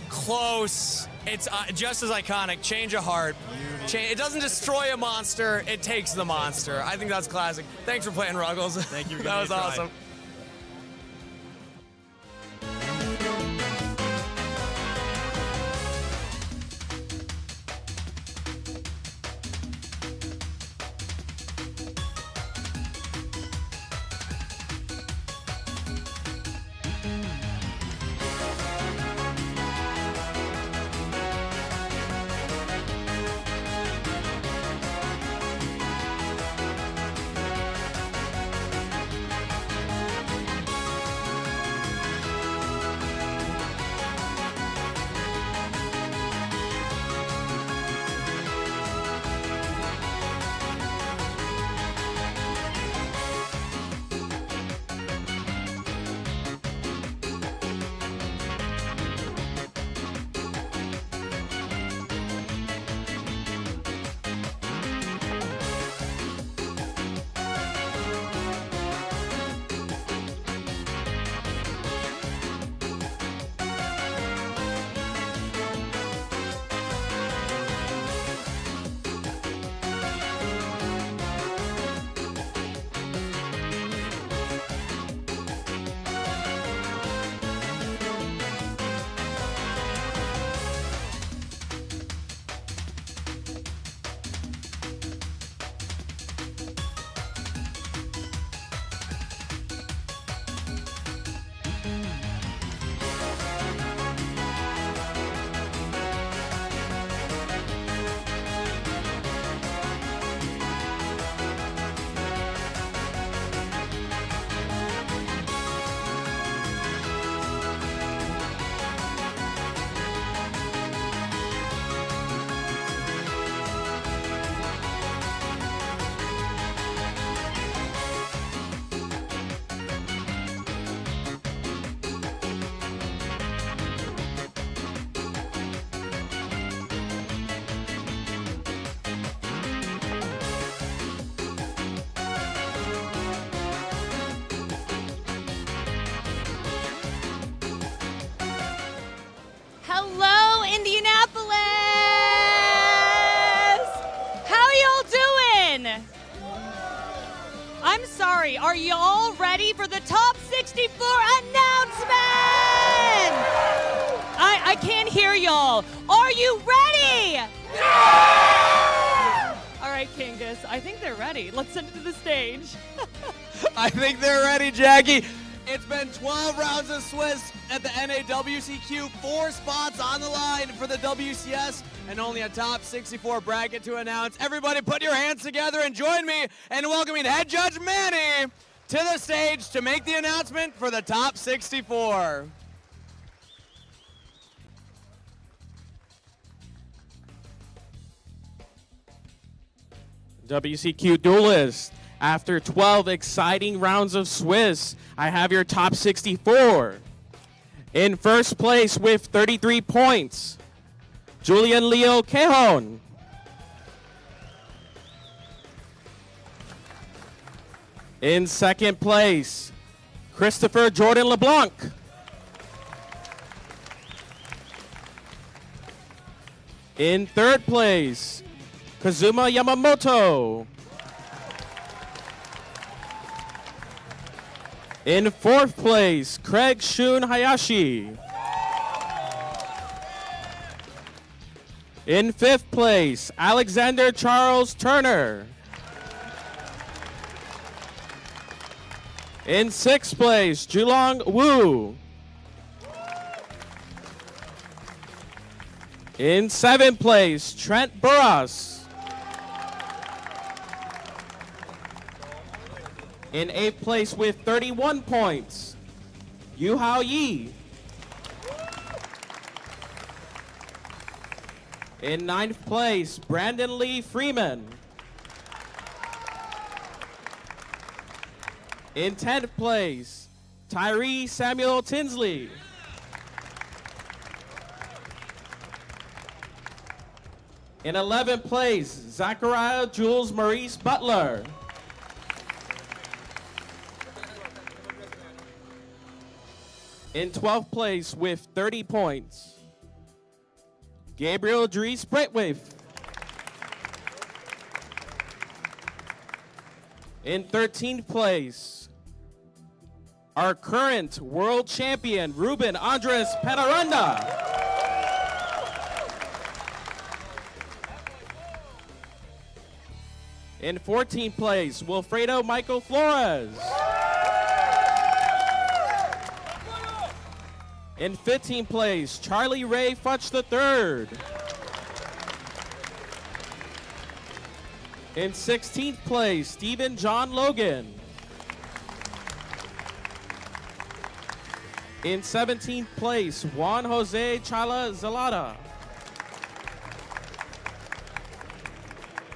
Close. It's just as iconic. Change of heart. It doesn't destroy a monster. It takes the monster. I think that's classic. Thanks for playing, Ruggles. Thank you. That was awesome. sorry. Are y'all ready for the top 64 announcement? I can't hear y'all. Are you ready? Yeah! All right, Kingus. I think they're ready. Let's send it to the stage. I think they're ready, Jackie. It's been 12 rounds of Swiss at the NAWCQ. 4 spots on the line for the WCS, and only a top 64 bracket to announce. Everybody put your hands together and join me in welcoming head judge Manny to the stage to make the announcement for the top 64. WCQ Duelist. After 12 exciting rounds of Swiss, I have your top 64. In first place with 33 points, Julian Leo Cajon. In second place, Christopher Jordan LeBlanc. In third place, Kazuma Yamamoto. In fourth place, Craig Shun Hayashi. In fifth place, Alexander Charles Turner. In sixth place, Julong Wu. In seventh place, Trent Burras. In eighth place with 31 points, Yu Hao Yi. In ninth place, Brandon Lee Freeman. In 10th place, Tyree Samuel Tinsley. In 11th place, Zachariah Jules Maurice Butler. In 12th place with 30 points, Gabriel Dries Breitwolf. In 13th place, our current world champion, Ruben Andres Petaranda. In 14th place, Wilfredo Michael Flores. In 15th place, Charlie Ray Futch III. In 16th place, Stephen John Logan. In 17th place, Juan Jose Chala Zalada.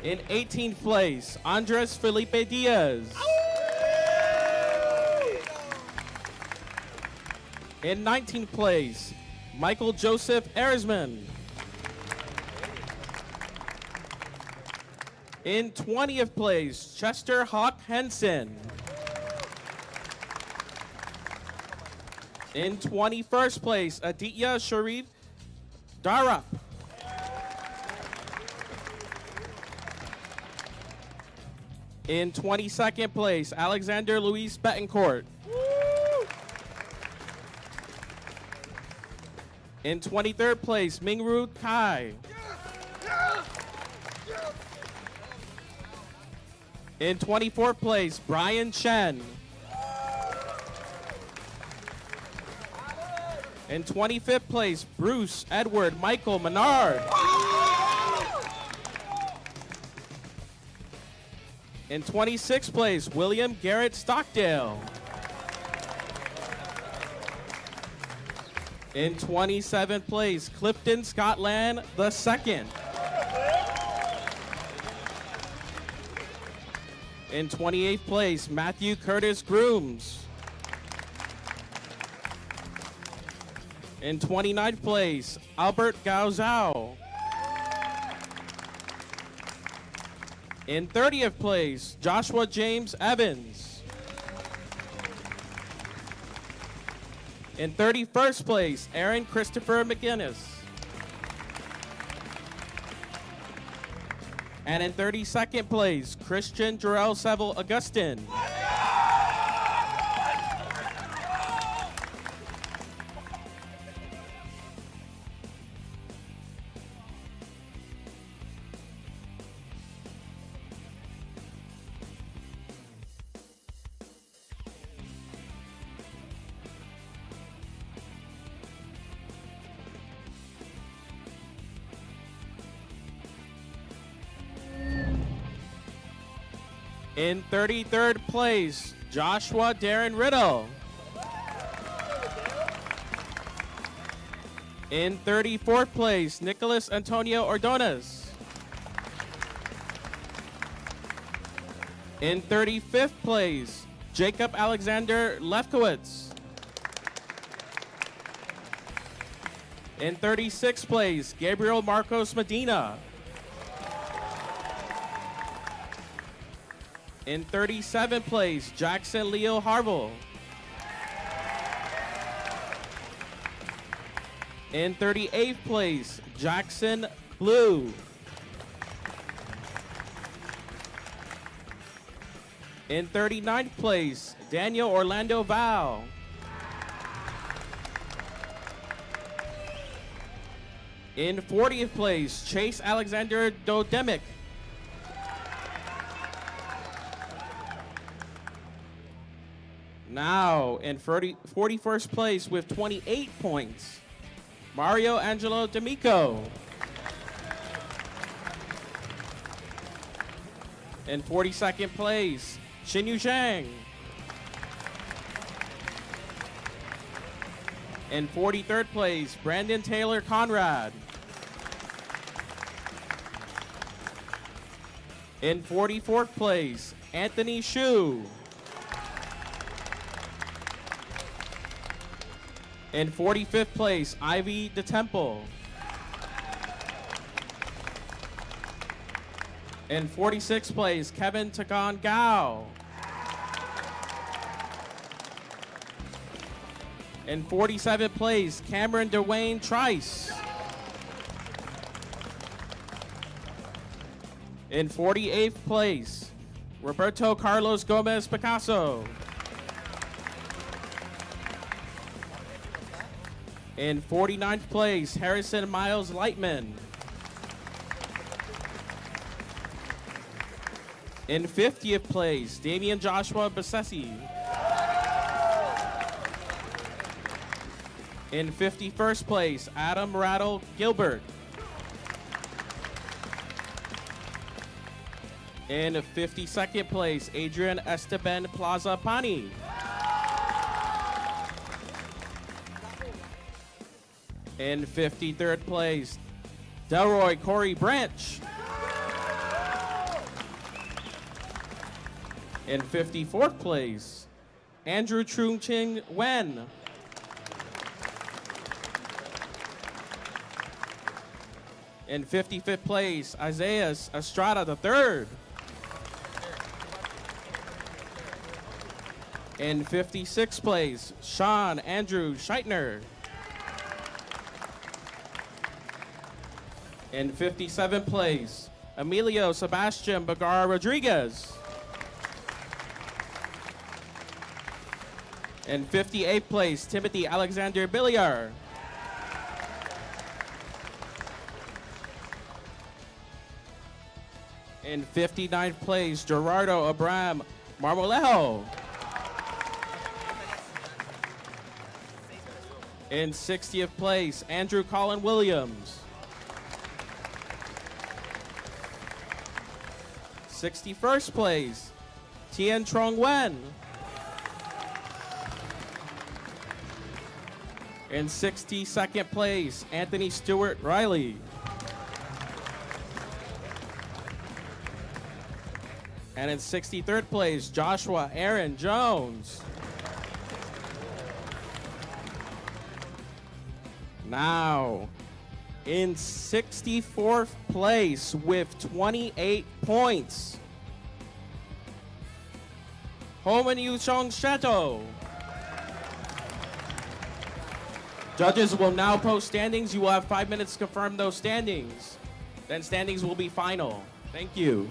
In 18th place, Andres Felipe Diaz. In 19th place, Michael Joseph Erisman. In 20th place, Chester Hawk Henson. In 21st place, Aditya Sharif Darap. In 22nd place, Alexander Luis Betancourt. In 23rd place, Mingru Kai. In 24th place, Brian Chen. In 25th place, Bruce Edward Michael Menard. In 26th place, William Garrett Stockdale. In 27th place, Clifton Scotland II. In 28th place, Matthew Curtis Grooms. In 29th place, Albert Gaozao. In 30th place, Joshua James Evans. In 31st place, Aaron Christopher McGinnis. And in 32nd place, Christian Jarrell Seville Augustin. In 33rd place, Joshua Darren Riddle. In 34th place, Nicholas Antonio Ordonez. In 35th place, Jacob Alexander Lefkowitz. In 36th place, Gabriel Marcos Medina. In 37th place, Jackson Leo Harville. In 38th place, Jackson Blue. In 39th place, Daniel Orlando Val. In 40th place, Chase Alexander Dodemic. Now, in 41st place with 28 points, Mario Angelo D'Amico. In 42nd place, Xinyu Zhang. In 43rd place, Brandon Taylor Conrad. In 44th place, Anthony Shu. In 45th place, Ivy DeTemple. In 46th place, Kevin Tagon Gao. In 47th place, Cameron Dwayne Trice. In 48th place, Roberto Carlos Gomez Picasso. In 49th place, Harrison Miles Lightman. In 50th place, Damian Joshua Bassesi. In 51st place, Adam Rattle Gilbert. In 52nd place, Adrian Esteban Plaza Pani. In 53rd place, Delroy Corey Branch. In 54th place, Andrew Trung Ching Wen. In 55th place, Isaiah Estrada III. In 56th place, Sean Andrew Scheitner. In 57th place, Emilio Sebastian Bagara Rodriguez. In 58th place, Timothy Alexander Billiard. In 59th place, Gerardo Abram Marmolejo. In 60th place, Andrew Colin Williams. 61st place, Tien Trong Wen. In 62nd place, Anthony Stewart Riley. And in 63rd place, Joshua Aaron Jones. Now, in 64th place with 28 points, Homan Yuchong Sheto. Judges will now post standings. You will have 5 minutes to confirm those standings. Then standings will be final. Thank you.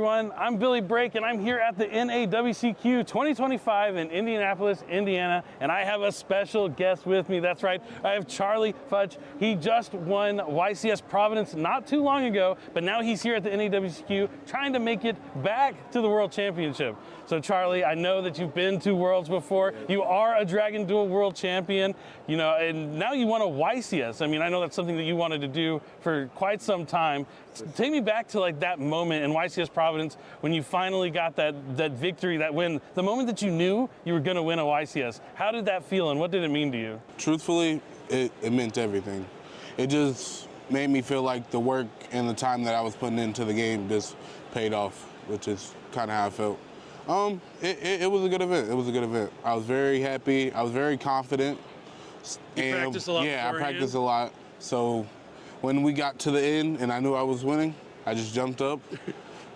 everyone? I'm Billy Brake, and I'm here at the NAWCQ 2025 in Indianapolis, Indiana, and I have a special guest with me. That's right, I have Charlie Futch. He just won YCS Providence not too long ago, but now he's here at the NAWCQ trying to make it back to the World Championship. So Charlie, I know that you've been to Worlds before. You are a Dragon Duel World Champion, you know, and now you won a YCS. I mean, I know that's something that you wanted to do for quite some time. Take me back to like that moment in YCS Providence when you finally got that victory, that win, the moment that you knew you were going to win a YCS. How did that feel and what did it mean to you? Truthfully, it meant everything. It just made me feel like the work and the time that I was putting into the game just paid off, which is kind of how I felt. It was a good event. It was a good event. I was very happy. I was very confident. You practiced a lot Yeah, beforehand? I practiced a lot. So when we got to the end and I knew I was winning, I just jumped up,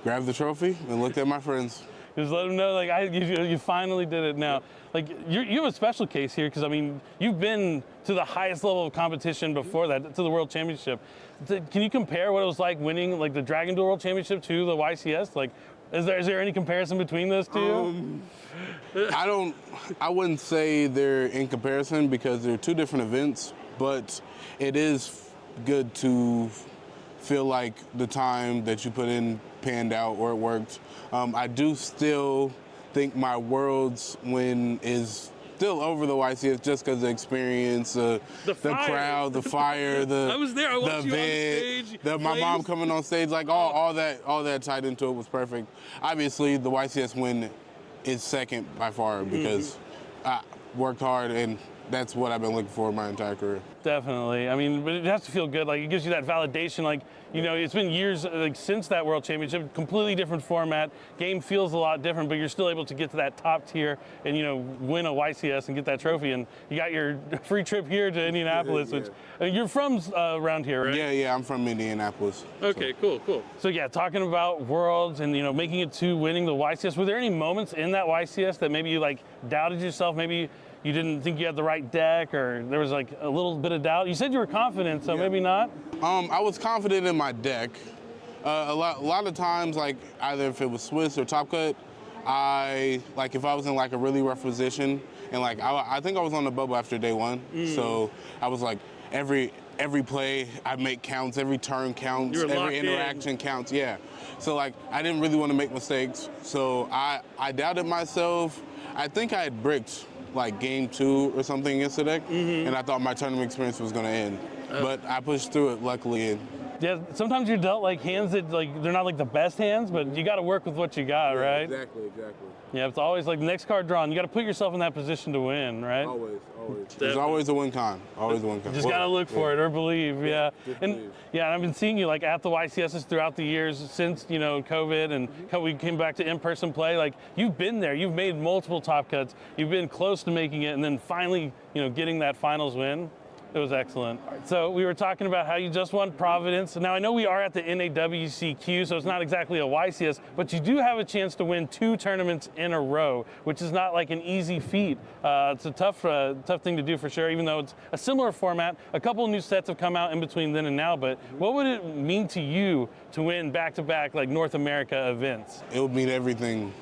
grabbed the trophy, and looked at my friends. Just let them know, like, you finally did it now. Like, you have a special case here because, I mean, you've been to the highest level of competition before that, to the World Championship. Can you compare what it was like winning, like, the Dragon Duel World Championship to the YCS? Like, is there any comparison between those two? I wouldn't say they're in comparison because they're two different events, but it is good to feel like the time that you put in panned out or it worked. I do still think my Worlds win is still over the YCS just because the experience, the crowd, the fire, I was there. I watched you on event, stage. my mom coming on stage, like all that tied into it was perfect. Obviously, the YCS win is second by far because I worked hard and that's what I've been looking for my entire career. Definitely. I mean, but it has to feel good. Like, it gives you that validation. Like, you know, it's been years like since that World Championship, completely different format. Game feels a lot different, but you're still able to get to that top tier and, you know, win a YCS and get that trophy. And you got your free trip here to Indianapolis, which you're from around here, right? Yeah, I'm from Indianapolis. Okay, cool. So yeah, talking about Worlds and, you know, making it to winning the YCS, were there any moments in that YCS that maybe you like doubted yourself? Maybe you didn't think you had the right deck, or there was like a little bit of doubt? You said you were confident, so maybe not? I was confident in my deck. A lot of times, like either if it was Swiss or Top Cut, if I was in like a really rough position, and like I think I was on the bubble after day one, so I was like every play I make counts, every turn counts, every interaction counts. Yeah. So like I didn't really want to make mistakes, so I doubted myself. I think I had bricked like game 2 or something against the deck, and I thought my tournament experience was going to end. But I pushed through it, luckily. And yeah, sometimes you're dealt like hands that like they're not like the best hands, but you got to work with what you got, right? Exactly. Yeah, it's always like the next card drawn. You got to put yourself in that position to win, right? Always. There's always a win con. Always a win con. Just got to look for it or believe. Yeah. And I've been seeing you like at the YCSs throughout the years since, you know, COVID and how we came back to in-person play. Like, you've been there. You've made multiple top cuts. You've been close to making it, and then finally, you know, getting that finals win. It was excellent. So we were talking about how you just won Providence. Now I know we are at the NAWCQ, so it's not exactly a YCS, but you do have a chance to win 2 tournaments in a row, which is not like an easy feat. It's a tough thing to do for sure, even though it's a similar format. A couple of new sets have come out in between then and now, but what would it mean to you to win back-to-back like North America events? It would mean everything.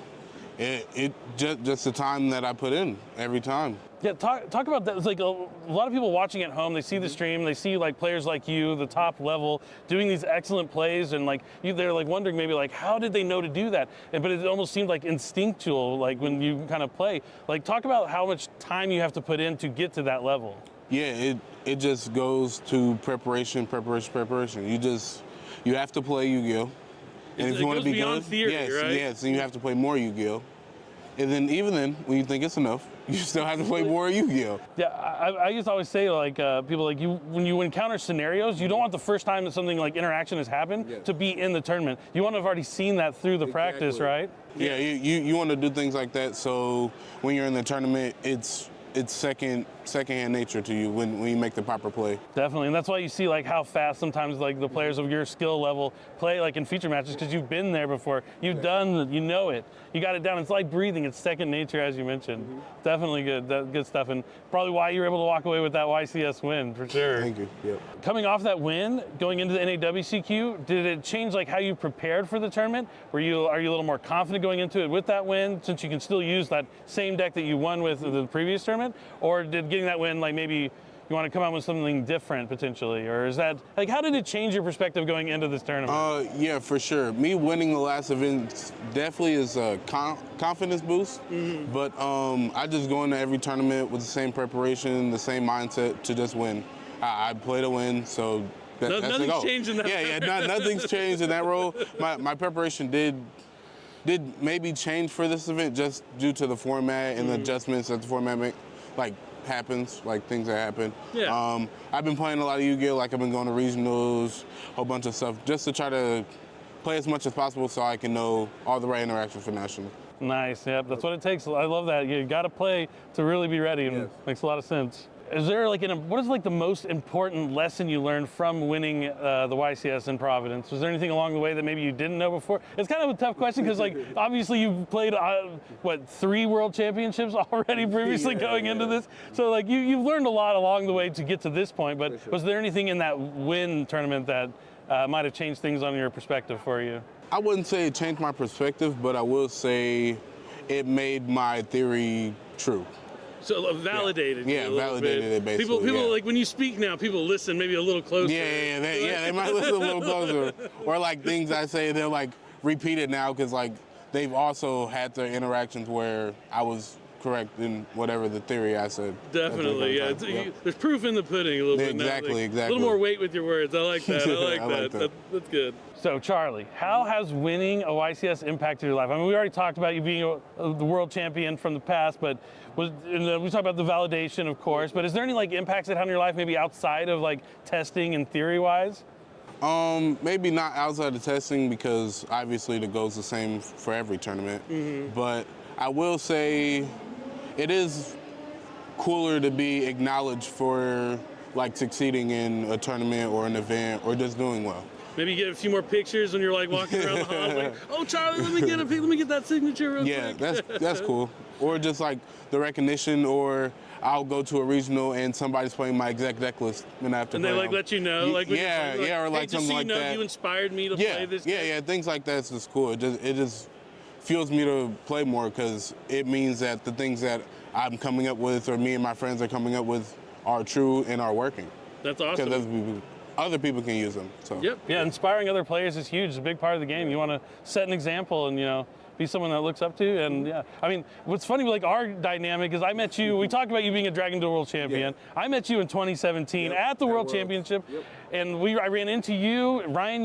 It just the time that I put in every time. Yeah, talk about that. It's like a lot of people watching at home, they see the stream, they see like players like you, the top level, doing these excellent plays, and like they're like wondering maybe like how did they know to do that? But it almost seemed like instinctual, like when you kind of play. Like, talk about how much time you have to put in to get to that level. Yeah, it just goes to preparation. You have to play Yu-Gi-Oh! And if you want to be good, theory, right? Yes, and you have to play more Yu-Gi-Oh! And then even then, when you think it's enough, you still have to play more Yu-Gi-Oh! Yeah, I used to always say, like, people like you, when you encounter scenarios, you don't want the first time that something like interaction has happened to be in the tournament. You want to have already seen that through the practice, right? Yeah, you want to do things like that, so when you're in the tournament, it's it's secondhand nature to you when you make the proper play. Definitely, and that's why you see like how fast sometimes like the players of your skill level play like in feature matches because you've been there before. You've done, you know it. You got it down. It's like breathing. It's second nature, as you mentioned. Definitely good stuff, and probably why you were able to walk away with that YCS win for sure. Thank you. Yep. Coming off that win, going into the NAWCQ, did it change like how you prepared for the tournament? Are you a little more confident going into it with that win, since you can still use that same deck that you won with the previous tournament? Or did getting that win, like maybe you want to come out with something different potentially? Or is that, like, how did it change your perspective going into this tournament? Yeah, for sure. Me winning the last event definitely is a confidence boost. But I just go into every tournament with the same preparation, the same mindset to just win. I play to win, so that's the goal. Nothing's changed in that. Nothing's changed in that role. My preparation did maybe change for this event just due to the format and the adjustments that the format happens, like things that happen. Yeah. I've been playing a lot of Yu-Gi-Oh! Like I've been going to regionals, a whole bunch of stuff, just to try to play as much as possible so I can know all the right interactions for national. Nice, yep, that's what it takes. I love that. You got to play to really be ready, and makes a lot of sense. Is there what is like the most important lesson you learned from winning the YCS in Providence? Was there anything along the way that maybe you didn't know before? It's kind of a tough question because like obviously you've played 3 world championships already previously going into this, so like you've learned a lot along the way to get to this point. But was there anything in that win tournament that might have changed things on your perspective for you? I wouldn't say it changed my perspective, but I will say it made my theory true. So validated. Yeah, validated it basically. People like when you speak now, people listen maybe a little closer. They might listen a little closer. Or like things I say, they'll like repeat it now because like they've also had their interactions where I was correct in whatever the theory I said. Definitely, yeah. There's proof in the pudding a little bit. Exactly. A little more weight with your words. I like that. I like that. That's good. So, Charlie, how has winning a YCS impacted your life? I mean, we already talked about you being the world champion from the past, but we talked about the validation, of course. But is there any like impacts it had on your life, maybe outside of like testing and theory-wise? Maybe not outside of testing because obviously the goal's the same for every tournament. But I will say it is cooler to be acknowledged for like succeeding in a tournament or an event or just doing well. Maybe you get a few more pictures when you're like walking around the hall, like, oh Charlie, let me get that signature real quick. Yeah, that's cool. Or just like the recognition, or I'll go to a regional and somebody's playing my exact deck list and I have to. And they like let you know, like or like hey, something like that. You inspired me to play this. Yeah, things like that's just cool. It just fuels me to play more because it means that the things that I'm coming up with or me and my friends are coming up with are true and are working. That's awesome. Because other people can use them. So. Yep. Yeah, inspiring other players is huge. It's a big part of the game. You want to set an example and be someone that looks up to. And yeah, I mean, what's funny, like our dynamic is I met you, we talked about you being a Dragon Duel World Champion. Yeah. I met you in 2017 at the World Championship. Yep. And I ran into you, Ryan,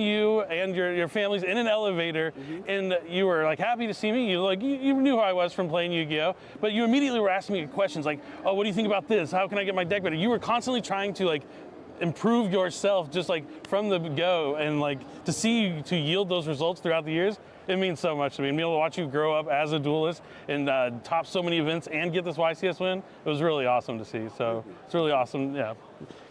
and your families in an elevator, and you were like happy to see me. You knew who I was from playing Yu-Gi-Oh, but you immediately were asking me questions like, oh, what do you think about this? How can I get my deck better? You were constantly trying to like improve yourself just like from the go, and like to see you to yield those results throughout the years, it means so much to me. And being able to watch you grow up as a duelist and top so many events and get this YCS win, it was really awesome to see. So it's really awesome. Yeah,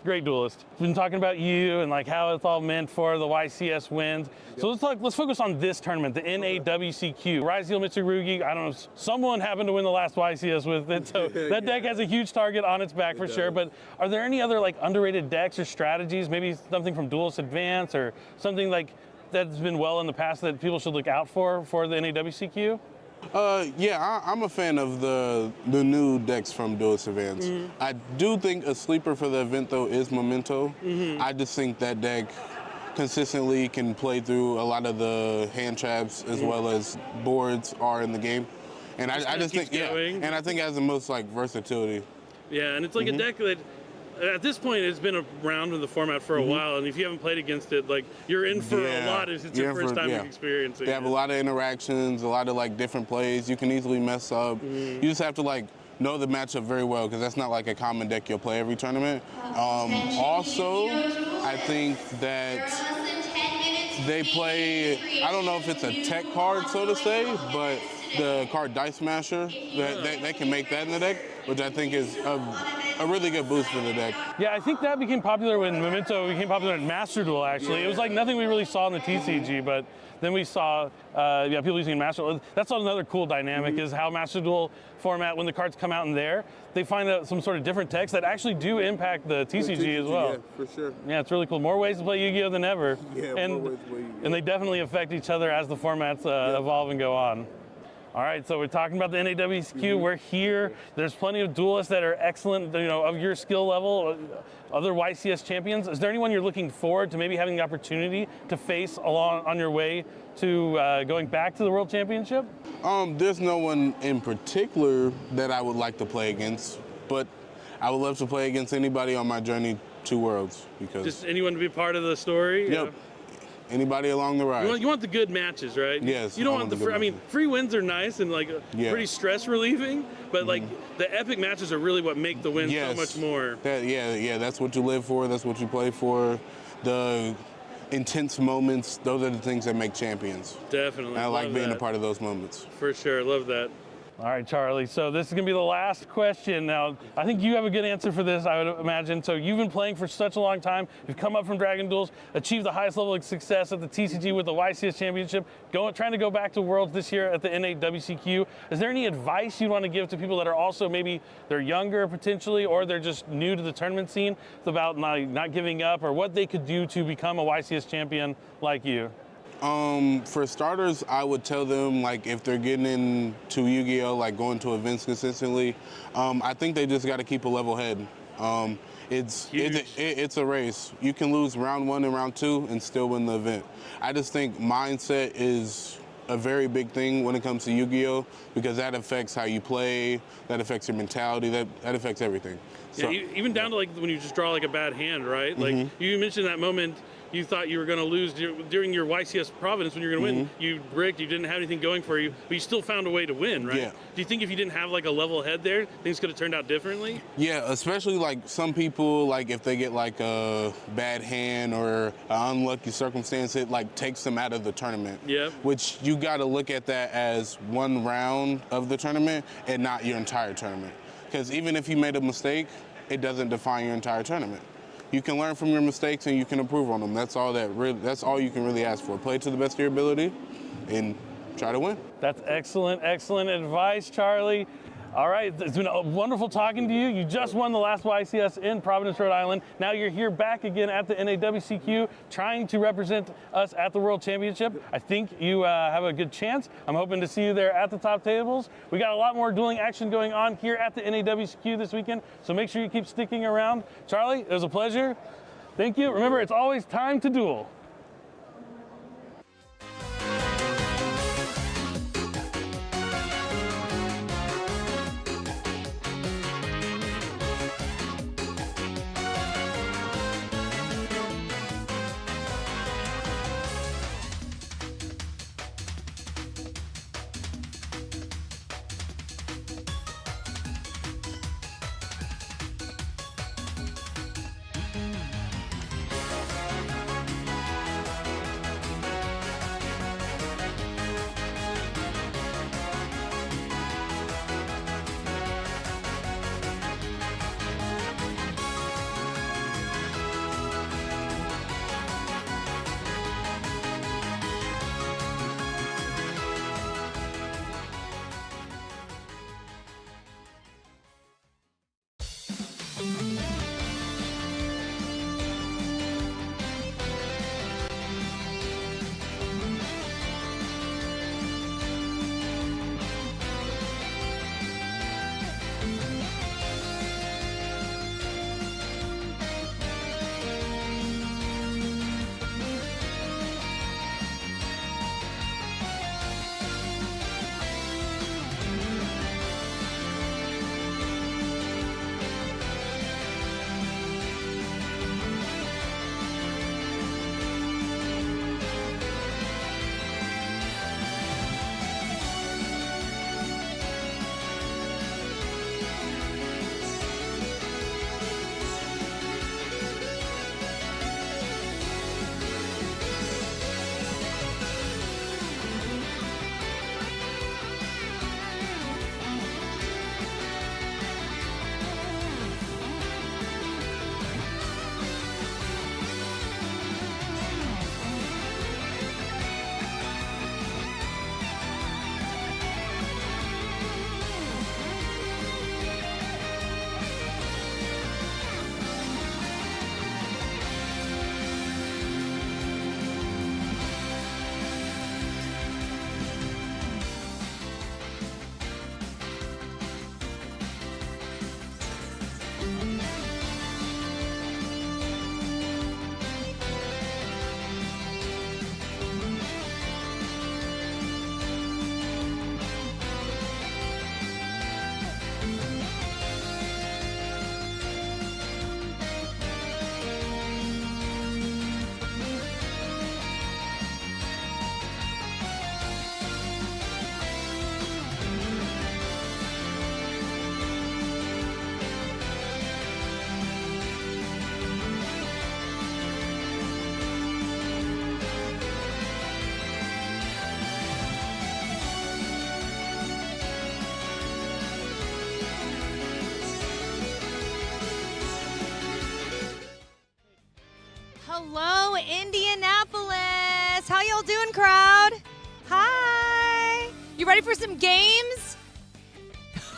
great duelist. We've been talking about you and like how it's all meant for the YCS wins. So let's focus on this tournament, the NAWCQ. Raziel Mitsurugi, I don't know, someone happened to win the last YCS with it, so that deck has a huge target on its back for sure. But are there any other like underrated decks or strategies, maybe something from Duelist Advance or something like that's been well in the past that people should look out for the NAWCQ? Yeah, I'm a fan of the new decks from Duelist Advance. I do think a sleeper for the event though is Memento. I just think that deck consistently can play through a lot of the hand traps as well as boards are in the game. And I just think and I think it has the most like versatility. Yeah, and it's like a deck that at this point it's been around in the format for a while, and if you haven't played against it, like you're in for a lot if it's your first time experiencing it. They have a lot of interactions, a lot of like different plays. You can easily mess up. You just have to like know the matchup very well because that's not like a common deck you'll play every tournament. Also, I think that they play, I don't know if it's a tech card, so to say, but the card Dice Smasher, they can make that in the deck. which I think is a really good boost for the deck. Yeah, I think that became popular when Memento became popular in Master Duel, actually. It was like nothing we really saw in the TCG, but then we saw people using Master Duel. That's another cool dynamic is how Master Duel format, when the cards come out in there, they find out some sort of different text that actually do impact the TCG as well. Yeah, for sure. Yeah, it's really cool. More ways to play Yu-Gi-Oh! Than ever. Yeah, and, more ways to play Yu-Gi-Oh! And they definitely affect each other as the formats evolve and go on. All right, so we're talking about the NAWCQ. We're here. There's plenty of duelists that are excellent, of your skill level, other YCS champions. Is there anyone you're looking forward to maybe having the opportunity to face along on your way to going back to the World Championship? There's no one in particular that I would like to play against, but I would love to play against anybody on my journey to Worlds because just anyone to be part of the story. Yep. Anybody along the ride. You want the good matches, right? Yes. You don't want the free, I mean, free wins are nice and pretty stress relieving, but the epic matches are really what make the win so much more. That's what you live for. That's what you play for. The intense moments, those are the things that make champions. Definitely. And I like being a part of those moments. For sure. Love that. All right, Charlie. So this is going to be the last question. Now, I think you have a good answer for this, I would imagine. So you've been playing for such a long time. You've come up from Dragon Duels, achieved the highest level of success at the TCG with the YCS Championship, trying to go back to Worlds this year at the NAWCQ. Is there any advice you'd want to give to people that are also maybe they're younger potentially, or they're just new to the tournament scene about not giving up, or what they could do to become a YCS champion like you? For starters, I would tell them, if they're getting into Yu-Gi-Oh!, going to events consistently, I think they just got to keep a level head. It's a race. You can lose round 1 and round 2 and still win the event. I just think mindset is a very big thing when it comes to Yu-Gi-Oh! Because that affects how you play, that affects your mentality, that affects everything. Yeah, even down to when you just draw a bad hand, right? You mentioned that moment you thought you were going to lose during your YCS Providence when you were going to win. You bricked, you didn't have anything going for you, but you still found a way to win, right? Yeah. Do you think if you didn't have a level head there, things could have turned out differently? Yeah, especially some people, if they get a bad hand or an unlucky circumstance, it takes them out of the tournament. Yeah. Which you got to look at that as one round of the tournament and not your entire tournament. Because even if you made a mistake, it doesn't define your entire tournament. You can learn from your mistakes and you can improve on them. That's all that's all you can really ask for. Play to the best of your ability and try to win. That's excellent, excellent advice, Charlie. All right, it's been wonderful talking to you. You just won the last YCS in Providence, Rhode Island. Now you're here back again at the NAWCQ, trying to represent us at the World Championship. I think you have a good chance. I'm hoping to see you there at the top tables. We got a lot more dueling action going on here at the NAWCQ this weekend, so make sure you keep sticking around. Charlie, it was a pleasure. Thank you. Remember, it's always time to duel. Hello, Indianapolis. How y'all doing, crowd? Hi. You ready for some games?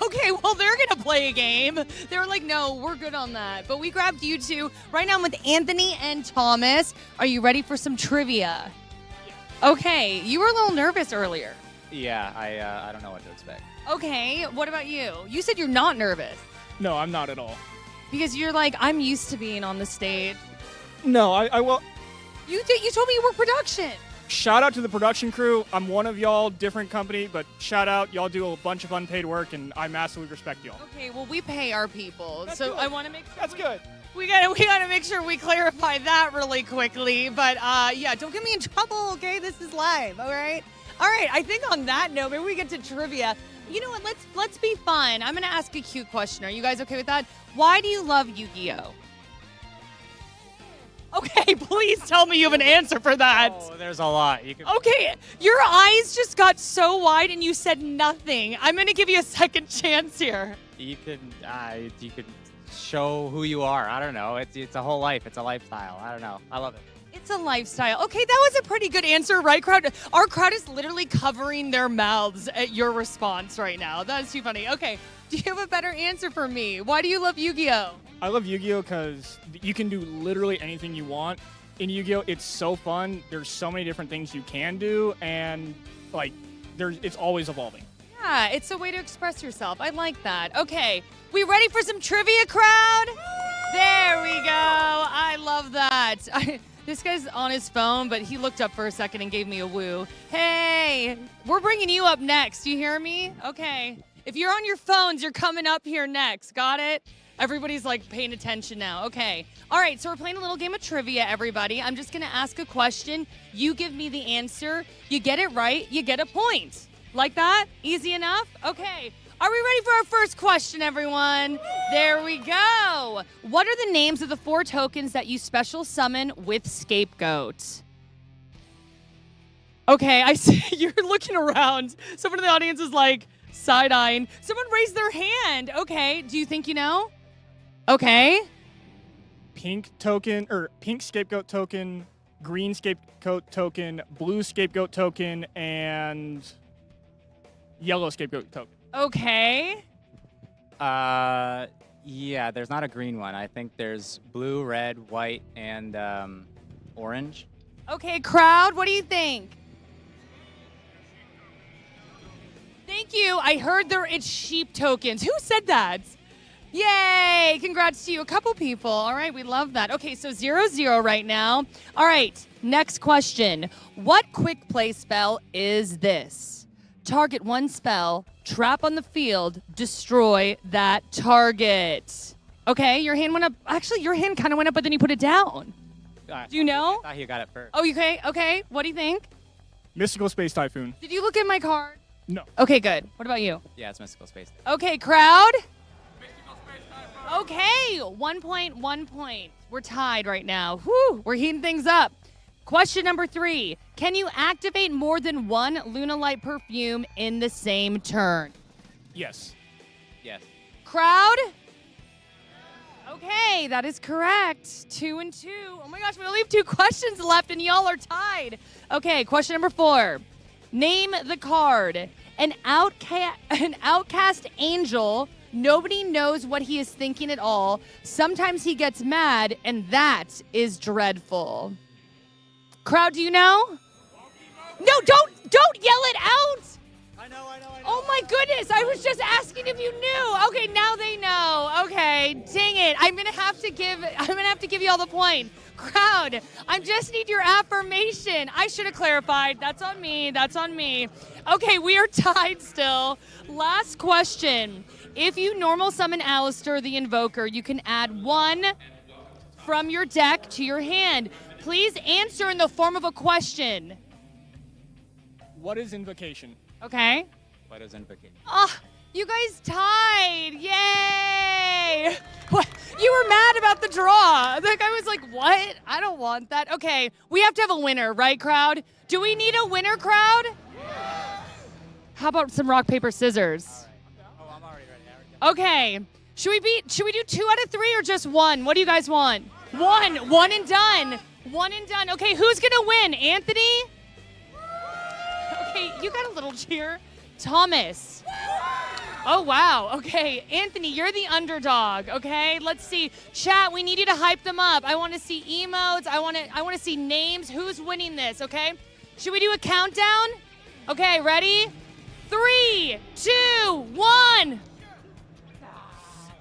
Okay, well, they're going to play a game. They were like, no, we're good on that. But we grabbed you two. Right now I'm with Anthony and Thomas. Are you ready for some trivia? Okay, you were a little nervous earlier. Yeah, I don't know what to expect. Okay, what about you? You said you're not nervous. No, I'm not at all. Because you're like, I'm used to being on the stage. No, I will. You told me you work production. Shout out to the production crew. I'm one of y'all, different company, but shout out. Y'all do a bunch of unpaid work, and I massively respect y'all. Okay, well, we pay our people, That's so good. I want to make sure That's good. We gotta make sure we clarify that really quickly. But yeah, don't get me in trouble, okay? This is live, all right? All right, I think on that note, maybe we get to trivia. You know what? Let's be fun. I'm gonna ask a cute question. Are you guys okay with that? Why do you love Yu-Gi-Oh? Okay, please tell me you have an answer for that. Oh, there's a lot. You can. Okay, your eyes just got so wide and you said nothing. I'm gonna give you a second chance here. You could show who you are. I don't know. It's a whole life. It's a lifestyle. I don't know. I love it. It's a lifestyle. Okay, that was a pretty good answer, right, crowd? Our crowd is literally covering their mouths at your response right now. That is too funny. Okay, do you have a better answer for me? Why do you love Yu-Gi-Oh? I love Yu-Gi-Oh because you can do literally anything you want. In Yu-Gi-Oh, it's so fun. There's so many different things you can do, and like, it's always evolving. Yeah, it's a way to express yourself. I like that. Okay, we ready for some trivia, crowd? There we go. I love that. This guy's on his phone, but he looked up for a second and gave me a woo. Hey, we're bringing you up next. You hear me? Okay. If you're on your phones, you're coming up here next. Got it? Everybody's like paying attention now. Okay. All right, so we're playing a little game of trivia, everybody. I'm just going to ask a question. You give me the answer. You get it right, you get a point. Like that? Easy enough? Okay. Are we ready for our first question, everyone? There we go. What are the names of the 4 tokens that you special summon with Scapegoat? Okay, I see you're looking around. Someone in the audience is like side-eyeing. Someone raised their hand. Okay, do you think you know? Okay. Pink scapegoat token, green scapegoat token, blue scapegoat token, and yellow scapegoat token. Okay. Yeah, there's not a green one. I think there's blue, red, white, and orange. Okay, crowd, what do you think? Thank you. I heard it's sheep tokens. Who said that? Yay! Congrats to you. A couple people. All right, we love that. Okay, so 0-0 right now. All right, next question. What quick play spell is this? Target one spell, trap on the field, destroy that target. Okay, your hand went up. Actually, your hand kind of went up, but then you put it down. Do you know? I thought you got it first. Oh, okay. Okay, what do you think? Mystical Space Typhoon. Did you look at my card? No. Okay, good. What about you? Yeah, it's Mystical Space. Okay, crowd. Okay, 1 point, 1 point. We're tied right now. Whew, we're heating things up. Question number 3. Can you activate more than one Lunalight perfume in the same turn? Yes. Yes. Crowd? Okay, that is correct. 2 and 2. Oh my gosh, we only have 2 questions left and y'all are tied. Okay, question number 4. Name the card. An outcast angel. Nobody knows what he is thinking at all. Sometimes he gets mad, and that is dreadful. Crowd, do you know? No, don't yell it out. I know. Oh my goodness, I was just asking if you knew. Okay, now they know. Okay, dang it. I'm gonna have to give you all the point. Crowd, I just need your affirmation. I should have clarified. That's on me. Okay, we are tied still. Last question. If you normal summon Alistair the Invoker, you can add 1 from your deck to your hand. Please answer in the form of a question. What is Invocation? Okay. What is Invocation? Oh, you guys tied. Yay! What? You were mad about the draw. The guy was like, what? I don't want that. Okay, we have to have a winner, right, crowd? Do we need a winner, crowd? How about some rock, paper, scissors? Oh, I'm already ready. Okay. Should we do 2 out of 3 or just 1? What do you guys want? 1 and done. One and done. Okay, who's going to win? Anthony? Okay, you got a little cheer. Thomas. Oh, wow. Okay, Anthony, you're the underdog, okay? Let's see. Chat, we need you to hype them up. I want to see emotes. I want to see names. Who's winning this, okay? Should we do a countdown? Okay, ready? 3, 2, 1.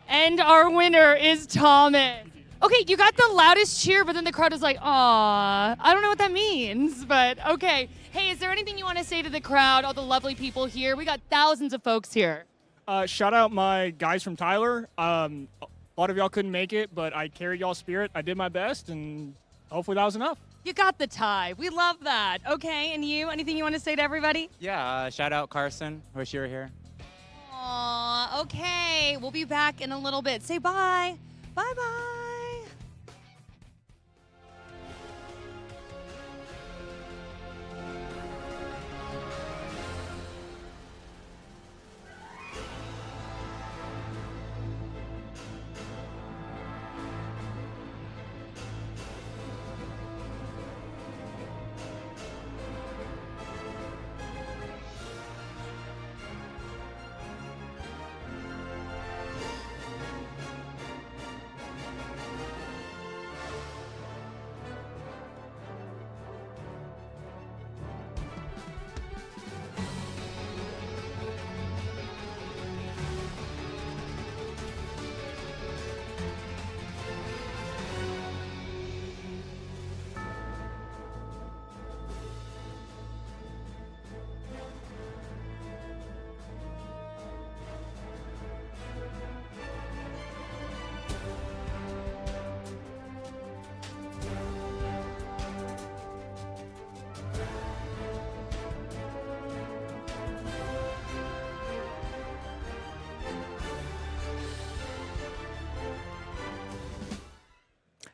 And our winner is Thomas. Okay, you got the loudest cheer, but then the crowd is like, aw. I don't know what that means, but okay. Hey, is there anything you want to say to the crowd, all the lovely people here? We got thousands of folks here. Shout out my guys from Tyler. A lot of y'all couldn't make it, but I carried y'all's spirit. I did my best, and hopefully that was enough. You got the tie. We love that. Okay, and you, anything you want to say to everybody? Yeah, shout out Carson. Wish you were here. Aw, okay. We'll be back in a little bit. Say bye. Bye-bye.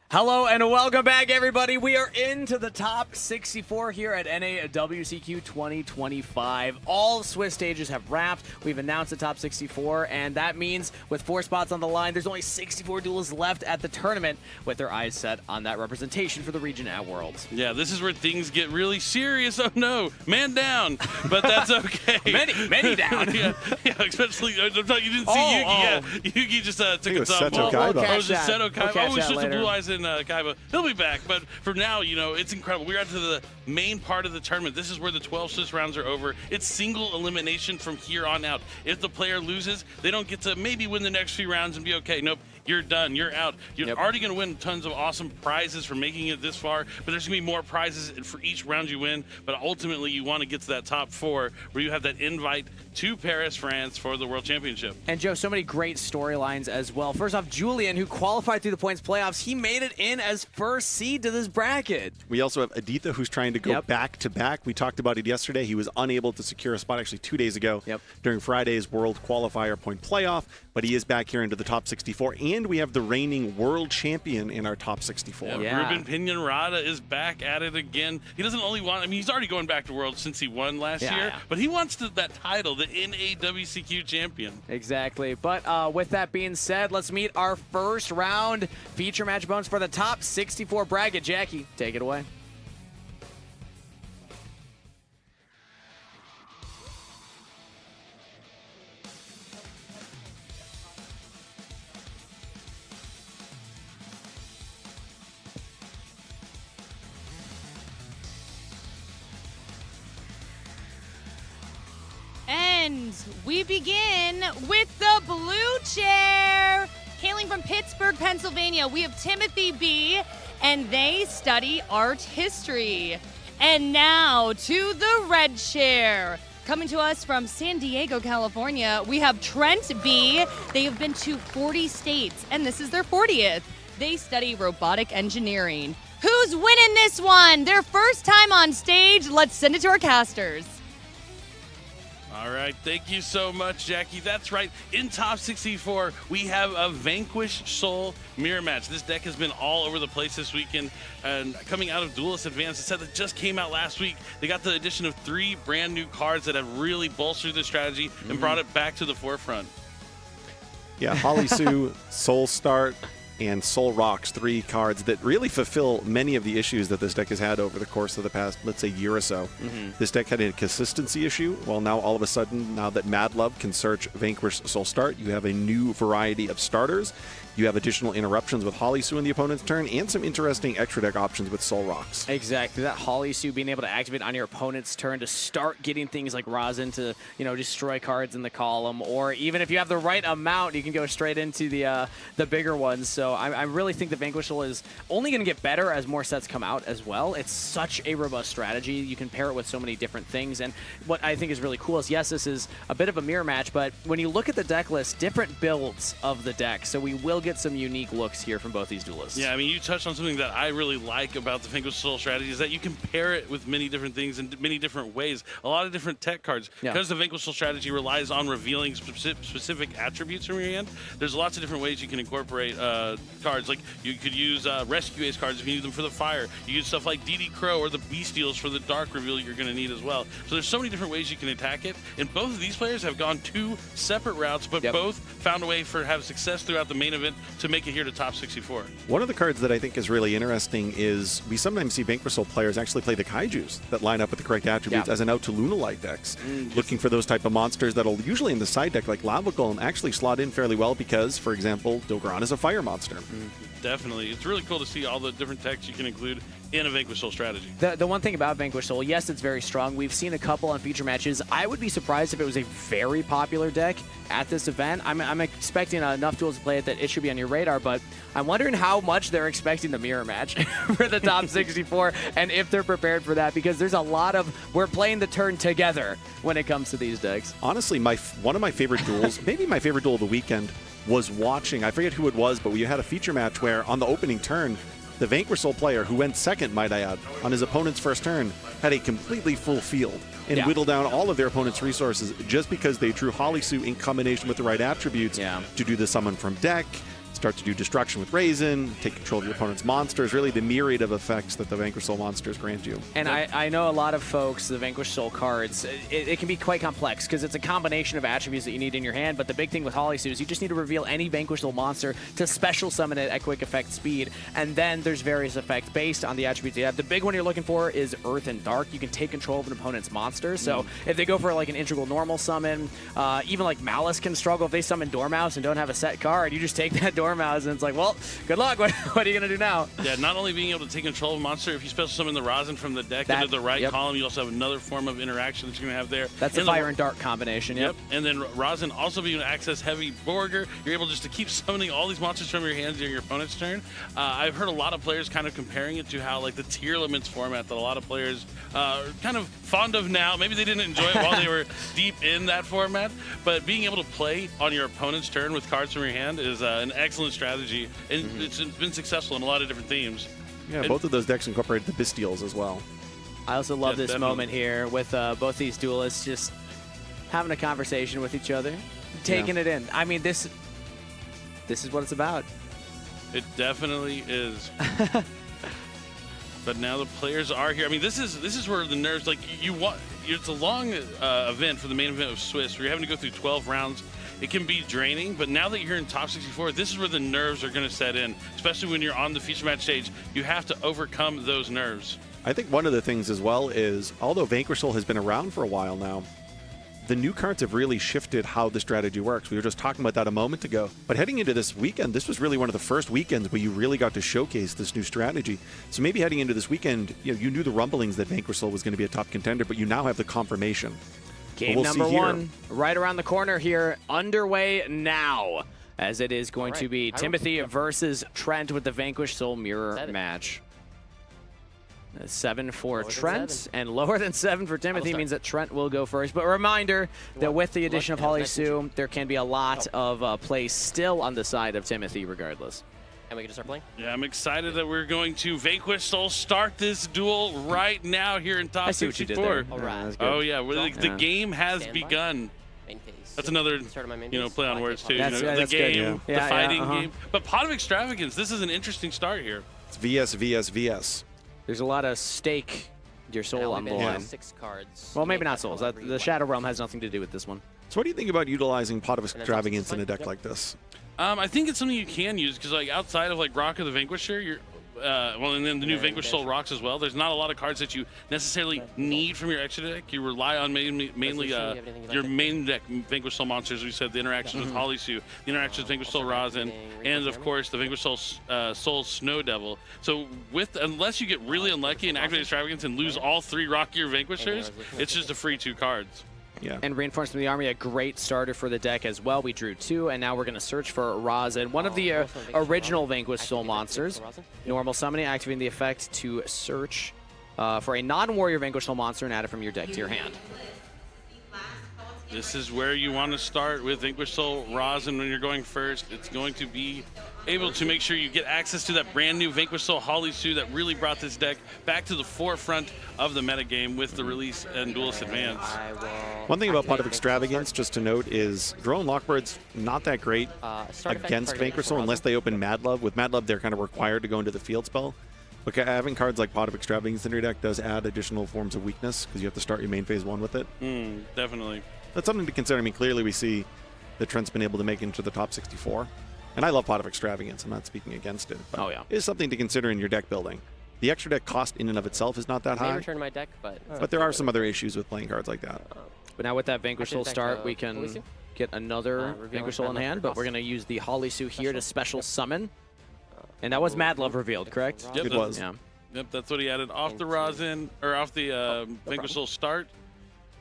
Hello and welcome back, everybody. We are into the top 64 here at WCQ 2025. All Swiss stages have wrapped. We've announced the top 64, and that means with 4 spots on the line, there's only 64 duelists left at the tournament with their eyes set on that representation for the region at Worlds. Yeah, this is where things get really serious. Oh no, man down, but that's okay. many down. yeah, especially you didn't see Yugi. Yeah, Yugi just took a Seto tumble. Kaiba. Oh, it was just Seto Kaiba. We'll Oh, it's just the later. Blue Eyes and Kaiba. He'll be back, but for now, it's incredible. We're out to the main part of the tournament. This is where the 12 Swiss rounds are over. It's single elimination from here on out. If the player loses, they don't get to maybe win the next few rounds and be okay. Nope. You're done. You're out. You're already going to win tons of awesome prizes for making it this far, but there's going to be more prizes for each round you win. But ultimately, you want to get to that top 4 where you have that invite to Paris, France for the World Championship. And Joe, so many great storylines as well. First off, Julian, who qualified through the points playoffs, he made it in as first seed to this bracket. We also have Aditha, who's trying to go back to back. We talked about it yesterday. He was unable to secure a spot actually 2 days ago during Friday's World Qualifier Point Playoff, but he is back here into the top 64. And we have the reigning world champion in our top 64. Ruben Pinarada is back at it again. He doesn't only want, he's already going back to Worlds since he won last year, but he wants that title, the NAWCQ champion. Exactly. But with that being said, let's meet our first round feature match bones for the top 64 bracket. Jackie, take it away. And we begin with the blue chair. Hailing from Pittsburgh, Pennsylvania, we have Timothy B., and they study art history. And now to the red chair. Coming to us from San Diego, California, we have Trent B. They have been to 40 states, and this is their 40th. They study robotic engineering. Who's winning this one? Their first time on stage. Let's send it to our casters. All right, thank you so much, Jackie. That's right. In top 64, we have a Vanquish Soul mirror match. This deck has been all over the place this weekend, and coming out of Duelist Advanced, a set that just came out last week. They got the addition of 3 brand new cards that have really bolstered the strategy and brought it back to the forefront. Yeah, Holly Sue, Soul Start, and Soul Rocks, 3 cards that really fulfill many of the issues that this deck has had over the course of the past, let's say, year or so. This deck had a consistency issue. Well, now all of a sudden, now that Mad Love can search Vanquish Soul Start, you have a new variety of starters. You have additional interruptions with Holly Sue in the opponent's turn, and some interesting extra deck options with Soul Rocks. Exactly. That Holly Sue being able to activate on your opponent's turn to start getting things like Rosin to, destroy cards in the column, or even if you have the right amount, you can go straight into the bigger ones. So I really think the Vanquish Soul is only going to get better as more sets come out as well. It's such a robust strategy. You can pair it with so many different things. And what I think is really cool is, yes, this is a bit of a mirror match, but when you look at the deck list, different builds of the deck. So we will get some unique looks here from both these duelists. Yeah, I mean, you touched on something that I really like about the Vanquish Soul strategy is that you can pair it with many different things in many different ways. A lot of different tech cards. Yeah. Because the Vanquish Soul strategy relies on revealing specific attributes from your hand, there's lots of different ways you can incorporate cards. Like, you could use Rescue Ace cards if you need them for the fire. You use stuff like DD Crow or the Bestials for the dark reveal you're going to need as well. So there's so many different ways you can attack it. And both of these players have gone 2 separate routes, but both found a way for have success throughout the main event to make it here to top 64. One of the cards that I think is really interesting is we sometimes see Vanquish Soul players actually play the Kaijus that line up with the correct attributes as an out to Lunalight decks. Looking for those type of monsters that'll usually in the side deck like Lava Golem actually slot in fairly well because, for example, Dogran is a fire monster. Definitely. It's really cool to see all the different techs you can include in a Vanquish Soul strategy. The one thing about Vanquish Soul, yes, it's very strong. We've seen a couple on feature matches. I would be surprised if it was a very popular deck at this event. I'm expecting enough tools to play it that it should be on your radar, but I'm wondering how much they're expecting the mirror match for the top 64 and if they're prepared for that, because there's a lot of we're playing the turn together when it comes to these decks. Honestly, one of my favorite duels, maybe my favorite duel of the weekend, was watching, I forget who it was, but we had a feature match where on the opening turn, the Vanquish Soul player, who went second, might I add, on his opponent's first turn, had a completely full field and whittled down all of their opponent's resources just because they drew Holly Sue in combination with the right attributes to do the summon from deck, start to do destruction with Raisin, take control of your opponent's monsters, really the myriad of effects that the Vanquish Soul monsters grant you. And I know a lot of folks, the Vanquish Soul cards, it can be quite complex because it's a combination of attributes that you need in your hand, but the big thing with Holly Sue is you just need to reveal any Vanquish Soul monster to special summon it at quick effect speed, and then there's various effects based on the attributes you have. The big one you're looking for is Earth and Dark. You can take control of an opponent's monster, so if they go for like an integral normal summon, even like Malice can struggle if they summon Dormouse and don't have a set card, you just take that Dormouse and it's like, well, good luck. What are you going to do now? Yeah, not only being able to take control of a monster, if you special summon the Rosin from the deck into the right column, you also have another form of interaction that you're going to have there. That's the Fire and Dark combination, Yep. And then Rosin also being able to access Heavy Borger. You're able just to keep summoning all these monsters from your hands during your opponent's turn. I've heard a lot of players kind of comparing it to how like the Tier Limits format that a lot of players are kind of fond of now. Maybe they didn't enjoy it while they were deep in that format, but being able to play on your opponent's turn with cards from your hand is an excellent strategy, and it's been successful in a lot of different themes. Yeah, both of those decks incorporated the Bestials as well. I also love this moment here with both these duelists just having a conversation with each other, taking it in. I mean, this is what it's about. It definitely is. But now the players are here. I mean, this is where the nerves, like, you want. It's a long event for the main event of Swiss, where you're having to go through 12 rounds. It can be draining, but now that you're in top 64, this is where the nerves are going to set in, especially when you're on the feature match stage. You have to overcome those nerves. I think one of the things as well is, although Vanquish Soul has been around for a while now, the new cards have really shifted how the strategy works. We were just talking about that a moment ago. But heading into this weekend, this was really one of the first weekends where you really got to showcase this new strategy. So maybe heading into this weekend, you knew the rumblings that Vanquish Soul was going to be a top contender, but you now have the confirmation. Game number 1, right around the corner here, underway now, as it is going to be Timothy versus Trent with the Vanquish Soul mirror match. 7 for Trent, and lower than 7 for Timothy means that Trent will go first. But a reminder that with the addition of Holly Sue, there can be a lot of play still on the side of Timothy regardless. And we can just start playing? Yeah, I'm excited that we're going to Vanquish Soul start this duel right now here in top 64. I see what you did there. All right. Oh, yeah. The game has begun. Main phase. That's another, play on words, too. The game, good. the fighting game. But Pot of Extravagance, this is an interesting start here. It's VS, VS, VS. There's a lot of stake your soul on the line. 6 cards. Well, maybe not souls. The Shadow Realm has nothing to do with this one. So what do you think about utilizing Pot of Extravagance in a deck like this? I think it's something you can use because, like, outside of like Rock of the Vanquisher, you're and then the new Vanquish Soul rocks as well. There's not a lot of cards that you necessarily need from your extra deck. You rely on mainly your main deck Vanquish Soul monsters. We said the interactions with Holly Sue, the interactions with Vanquish Soul Rosin, and of course the Vanquish Soul Snow Devil. So unless you get really unlucky and activate Extravagance and lose all 3 Rockier Vanquishers, it's just a free 2 cards. Yeah. And Reinforcement of the Army, a great starter for the deck as well. We drew 2, and now we're going to search for Rosin, one of the original Vanquish Soul monsters. Normal summoning, activating the effect to search for a non-warrior Vanquish Soul monster and add it from your deck to your hand. This is where you want to start with Vanquish Soul Rosin when you're going first. It's going to be able to make sure you get access to that brand new Vanquish Soul Holly Sue that really brought this deck back to the forefront of the metagame with the release and Duelist Advance. One thing about Pot of Extravagance, just to note, is Drone Lockbird's not that great against Vanquish Soul unless they open Mad Love. With Mad Love, they're kind of required to go into the field spell. But having cards like Pot of Extravagance in your deck does add additional forms of weakness because you have to start your main phase 1 with it. Definitely. That's something to consider. I mean, clearly we see that Trent's been able to make it into the top 64. And I love Pot of Extravagance. I'm not speaking against it. But it is something to consider in your deck building. The extra deck cost in and of itself is not that high. Return my deck, but there are some other issues with playing cards like that. But now with that Vanquish Soul start, we can get another Vanquish Soul in hand, but we're going to use the Holly Sue here to special summon. And that was Mad Love revealed, correct? Yep, it was. Yeah. Yep, that's what he added off the Rosin, or off the Vanquish Soul start.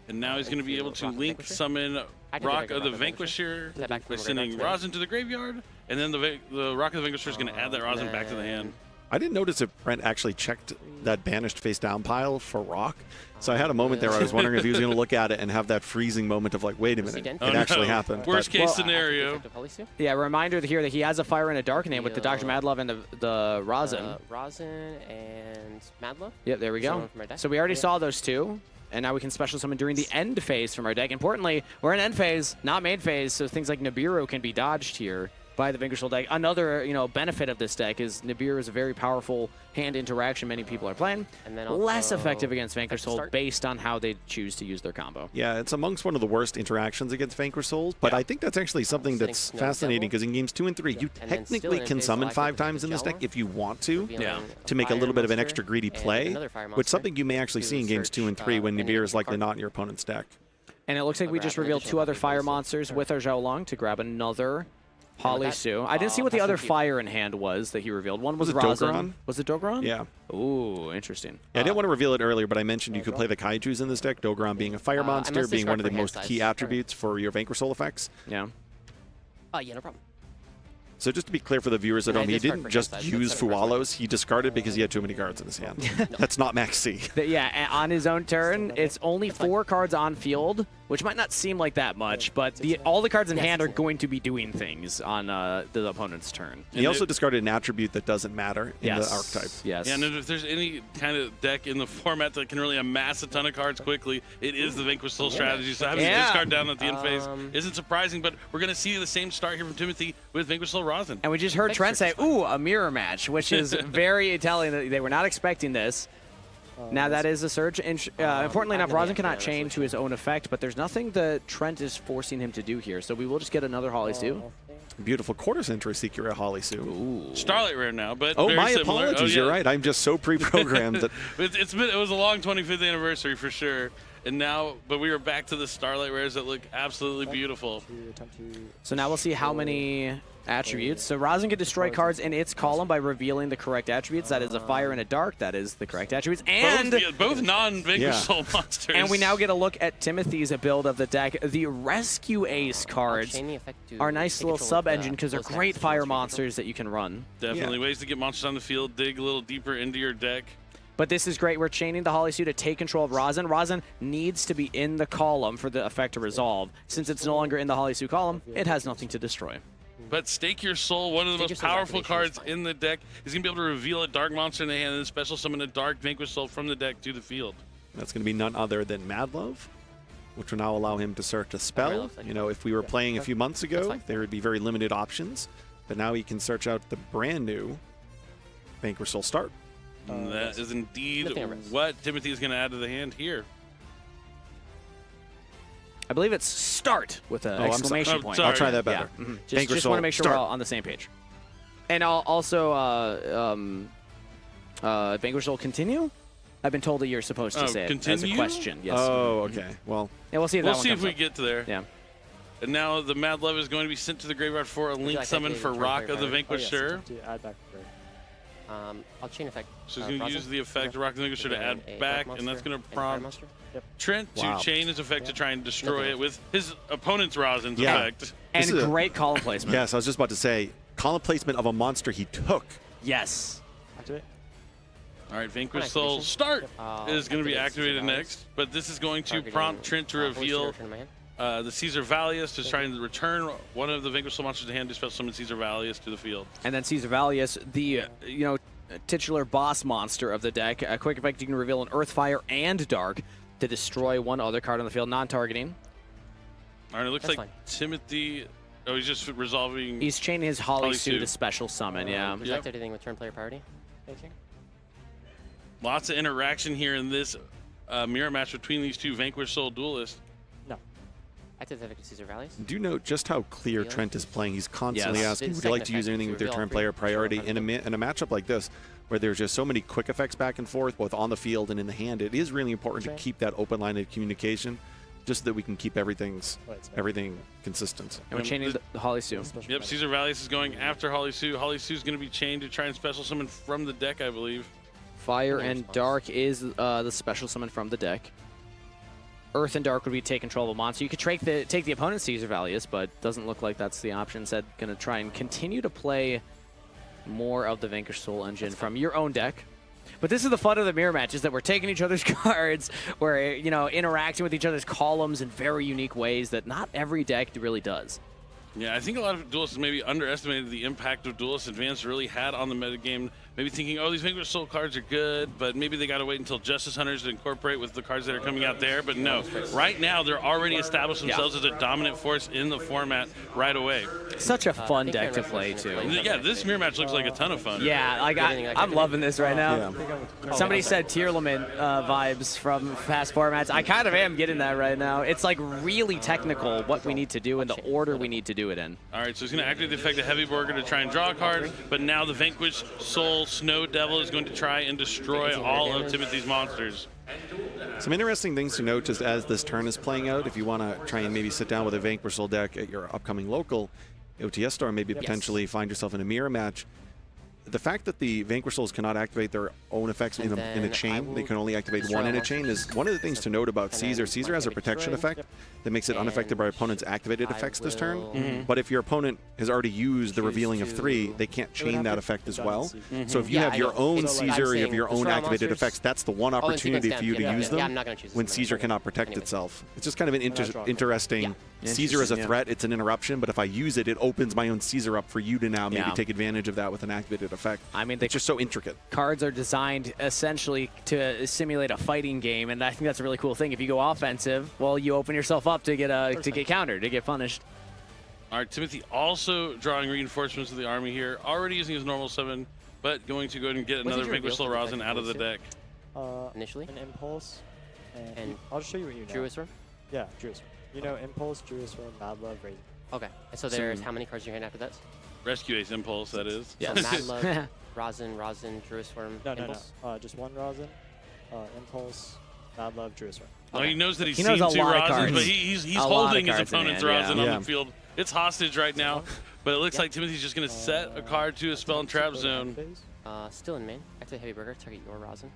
And now he's going to be able to link summon Rock of the Vanquisher by sending Rosin to the graveyard, and then the Rock of the Vanquisher is going to add that Rosin back to the hand. I didn't notice if Brent actually checked that banished face down pile for Rock. So I had a moment there where I was wondering if he was going to look at it and have that freezing moment of like, wait a minute, it actually happened. Worst case scenario. Yeah, reminder here that he has a Fire and a Dark name with the Dr. Madlove and the Rosin. Rosin and Madlove? Yep, there we go. So we already saw those 2. And now we can special summon during the end phase from our deck. Importantly, we're in end phase, not main phase, so things like Nibiru can be dodged here by the Vanquish Soul deck. Another, benefit of this deck is Nibiru is a very powerful hand interaction many people are playing. And then less effective against Vanquish Soul based on how they choose to use their combo. Yeah, it's amongst one of the worst interactions against Vanquish Souls, but I think that's actually something that's fascinating because in games 2 and 3, you technically can summon 5 times in this deck if you want to make a little bit of an extra greedy play, which is something you may actually see in games 2 and 3 when Nibiru is likely not in your opponent's deck. And it looks like we just revealed 2 other fire monsters with our Zhaolong to grab another Holly Sue. I didn't see what the other fire in hand was that he revealed. One was Rosin. Dogron? Was it Dogron? Yeah. Ooh, interesting. Yeah, I didn't want to reveal it earlier, but I mentioned you could play the Kaijus in this deck, Dogron being a fire monster, being one of the most key attributes for your Vanquish Soul effects. Yeah. Yeah, no problem. So just to be clear for the viewers at home, he didn't just use Fualos. He discarded because he had too many cards in his hand. That's not Max C. Yeah, on his own turn, it's only 4 cards on field, which might not seem like that much, but all the cards in hand are going to be doing things on the opponent's turn. He also discarded an attribute that doesn't matter in the archetype. Yes. Yeah, and if there's any kind of deck in the format that can really amass a ton of cards quickly, it is the Vanquish Soul strategy. So having to discard down at the end phase isn't surprising, but we're going to see the same start here from Timothy with Vanquish Soul Rosin. And we just heard Trent say, ooh, a mirror match, which is very telling that they were not expecting this. Now that is a surge. Importantly enough, Rosin cannot chain to his own effect, but there's nothing that Trent is forcing him to do here. So we will just get another Holly Sue. Beautiful quarter-century Secret Holly Sue. Ooh. Starlight Rare now, but oh, very my similar. apologies. You're right. I'm just so pre-programmed that it was a long 25th anniversary for sure. And now, but we are back to the Starlight Rares that look absolutely beautiful. So now we'll see how many attributes. So Rosin can destroy cards in its column by revealing the correct attributes. That is a fire and a dark. That is the correct attributes. And both non-Vanquish Soul monsters. And we now get a look at Timothy's build of the deck. The Rescue Ace cards are a nice little sub-engine because they're great fire monsters that you can run. Definitely ways to get monsters on the field, dig a little deeper into your deck. But this is great. We're chaining the Holly Sue to take control of Rosin. Rosin needs to be in the column for the effect to resolve. Since it's no longer in the Holly Sue column, it has nothing to destroy. But Stake Your Soul, one of the most powerful cards in the deck, is going to be able to reveal a dark monster in the hand and then special summon a dark Vanquish Soul from the deck to the field. That's going to be none other than Mad Love, which will now allow him to search a spell. You know, if we were playing a few months ago, there would be very limited options. But now he can search out the brand new Vanquish Soul start. That is indeed what Timothy is going to add to the hand here. I believe it's start with an exclamation point. I'll try that better. Yeah. Just want to make sure we're all on the same page. And I'll also, Vanquish Soul continue? I've been told that you're supposed to say it as a question. Yes. Oh, okay. Well, yeah, we'll see if we'll that one see if comes we up. get to there. Yeah. And now the Mad Love is going to be sent to the graveyard for a link summon for Rock of the Vanquisher. Add back I'll chain effect. So he's going to use the effect Rock of the Vanquisher to add back, and that's going to prompt Trent to chain his effect to try and destroy it with his opponent's Rosin's effect. And great column placement. Yes, I was just about to say, column placement of a monster he took. Yes. Activate. All right, Vanquish Soul start is going to be activated next, but this is going to prompt Trent to reveal the Caesar Valius to try and return one of the Vanquish Soul monsters to hand to special summon Caesar Valius to the field. And then Caesar Valius, the titular boss monster of the deck. A quick effect, you can reveal an Earth, Fire, and Dark to destroy one other card on the field, non-targeting. All right, it looks like Timothy. Oh, he's just resolving. He's chaining his Holly Sue to special summon. Yeah. Reject anything with turn player priority. Lots of interaction here in this mirror match between these two Vanquish Soul duelists. No. Activate Caesar Valius. Do note just how clear Trent is playing. He's constantly asking, would you like to use anything with your turn player priority? In a matchup like this, where there's just so many quick effects back and forth, both on the field and in the hand, it is really important to keep that open line of communication, just so that we can keep everything consistent. And we're chaining the Holly Sue. Yep, Caesar Valius is going after Holly Sue. Holly Sue is going to be chained to try and special summon from the deck, I believe. Fire and Dark is the special summon from the deck. Earth and Dark would be take control of a monster. You could take the opponent's Caesar Valius, but doesn't look like that's the option. Instead, going to try and continue to play more of the Vanquish Soul engine from your own deck. But this is the fun of the mirror match, is that we're taking each other's cards, we're interacting with each other's columns in very unique ways that not every deck really does. Yeah, I think a lot of duelists maybe underestimated the impact of Duelist Advance really had on the metagame. Maybe thinking, oh, these Vanquish Soul cards are good, but maybe they got to wait until Justice Hunters to incorporate with the cards that are coming out there. But no, right now they're already established themselves as a dominant force in the format right away. Such a fun deck to play, too. Yeah, this mirror match looks like a ton of fun. Yeah, I'm loving this right now. Somebody said tier limit vibes from past formats. I kind of am getting that right now. It's like really technical what we need to do and the order we need to do it in. All right, so he's going to activate the effect of Heavy Burger to try and draw a card, but now the Vanquish Soul Snow Devil is going to try and destroy all of Timothy's monsters. Some interesting things to note just as this turn is playing out. If you want to try and maybe sit down with a Vanquish Soul deck at your upcoming local OTS store, maybe potentially find yourself in a mirror match. The fact that the Vanquish Souls cannot activate their own effects in a chain, they can only activate one in a chain, is one of the things to note about Caesar. Caesar has a protection effect that makes it unaffected by opponent's activated effects this turn. But if your opponent has already used the revealing of 3, they can't chain that effect as well. So if you have your own Caesar, you have your own activated effects, that's the one opportunity for you to use them when Caesar cannot protect itself. It's just kind of an interesting... Caesar is a threat, it's an interruption, but if I use it, it opens my own Caesar up for you to now maybe take advantage of that with an activated effect. I mean, it's just so intricate. Cards are designed essentially to simulate a fighting game, and I think that's a really cool thing. If you go offensive, well, you open yourself up to get countered, to get punished. All right, Timothy also drawing reinforcements of the army here, already using his normal summon, but going to go ahead and get another Vanquish Soul Rosin out of the deck. Initially? An Impulse, and I'll just show you what you know. Druid's Worm? Yeah, Druid's Worm. You know Impulse, Druid's Worm, Mad Love, Razor. Okay, and so there's how many cards in your hand after that? Rescue Ace Impulse, that is. Yeah. So Mad Love, Rosin, Druid's Worm, Impulse? No. Just one Rosin, Impulse, Mad Love, Druid's Worm. Oh, he knows that he's seen 2 Rosins, but he's holding his opponent's Rosin on the field. It's hostage right now, but it looks like Timothy's just going to set a card to a spell and trap zone. Still in main. Activate Heavy Burger, target your Rosin.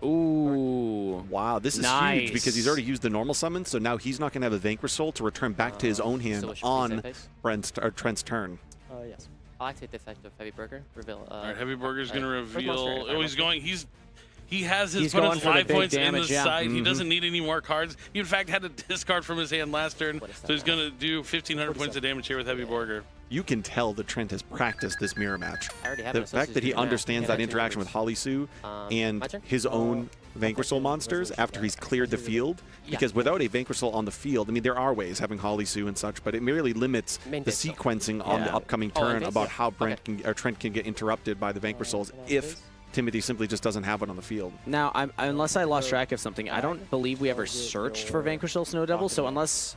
Ooh. Wow, this is huge because he's already used the normal summon, so now he's not going to have a Vanquish Soul to return back to his own hand on Trent's turn. Yes. I'll activate the effect of Heavy Burger. Reveal. All right, Heavy Burger's going to reveal. Oh, he's going. He has his opponent's 5 points in the side. He doesn't need any more cards. He, in fact, had a discard from his hand last turn, so he's going to do 1,500 points of damage here with Heavy Burger. You can tell that Trent has practiced this mirror match. The fact that he understands that interaction with Holly Sue and his own Vanquish Soul monsters after he's cleared the field, because without a Vanquish Soul on the field, I mean, there are ways having Holly Sue and such, but it merely limits the sequencing on the upcoming turn about how Trent can get interrupted by the Vanquish Souls if Timothy simply just doesn't have it on the field. Now, unless I lost track of something, I don't believe we ever searched for Vanquish Soul Snow Devil, so unless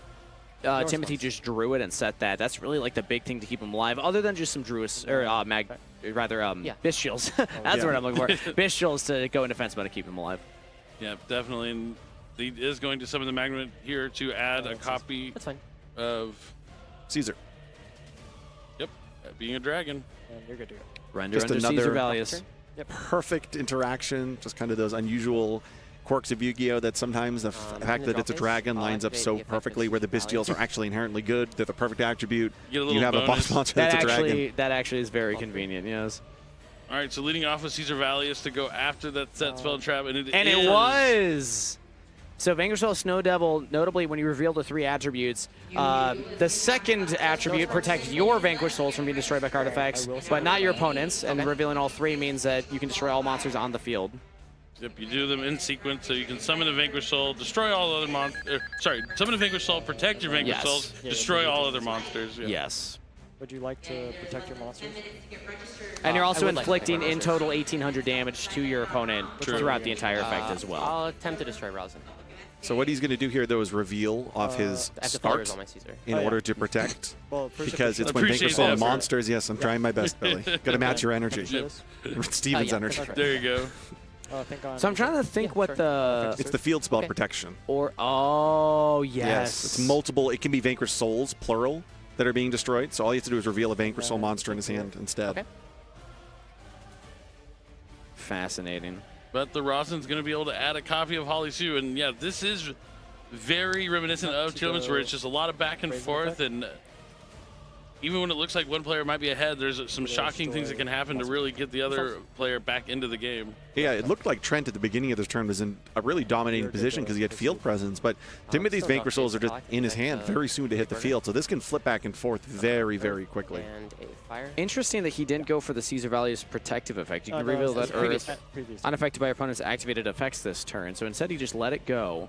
Timothy just drew it and set that, that's really like the big thing to keep him alive, other than just some Druis, or Bish Shields. That's what I'm looking for. Bish Shields to go in defense mode to keep him alive. Yeah, definitely. And he is going to summon the Magnet here to add a copy of Caesar. Yep, being a dragon. And you're good to go. Render Just under another Caesar Valius. perfect interaction, just kind of those unusual quirks of Yu-Gi-Oh! That sometimes the fact that it's a dragon lines up so perfectly where the Bystials are actually inherently good. They're the perfect attribute. You have a boss monster that's a dragon. That actually is very convenient, yes. All right, so leading off with Caesar Valius to go after that set spell trap, and it it was. So Vanquish Soul Snow Devil, notably when you reveal the 3 attributes, the second attribute protects your Vanquish Souls from being destroyed by card effects, but not your opponent's, and revealing all 3 means that you can destroy all monsters on the field. Yep, you do them in sequence, so you can summon the Vanquish Soul, destroy all other monsters. Summon a Vanquish Soul, protect your Vanquish Souls, destroy all other monsters. Yeah. Yes. Would you like to protect your monsters? And you're also inflicting in total 1,800 damage to your opponent throughout the entire effect as well. I'll attempt to destroy Rosin. So what he's going to do here, though, is reveal off his start in order to protect. Because it's when Vanquish Soul monsters. Yes, I'm trying my best, Billy. Got to match your energy. Steven's energy. There you go. So I'm trying to think what the... It's the field spell protection. Oh, yes. It's multiple. It can be Vanquish Souls, plural, that are being destroyed. So all you have to do is reveal a Vanquish Soul monster in his hand instead. Fascinating. But the Rosin's going to be able to add a copy of Holly Sue. And yeah, this is very reminiscent of Tearlaments, where it's just a lot of back and forth. And even when it looks like one player might be ahead, there's some shocking things that can happen to really get the other player back into the game. Yeah, it looked like Trent at the beginning of this turn was in a really dominating position because he had field presence, but Timothy's Vanquish Souls are just in his hand very soon to hit the field, so this can flip back and forth very, very quickly. Interesting that he didn't go for the Caesar Valius protective effect. You can reveal that Earth, unaffected by opponent's activated effects this turn, so instead he just let it go.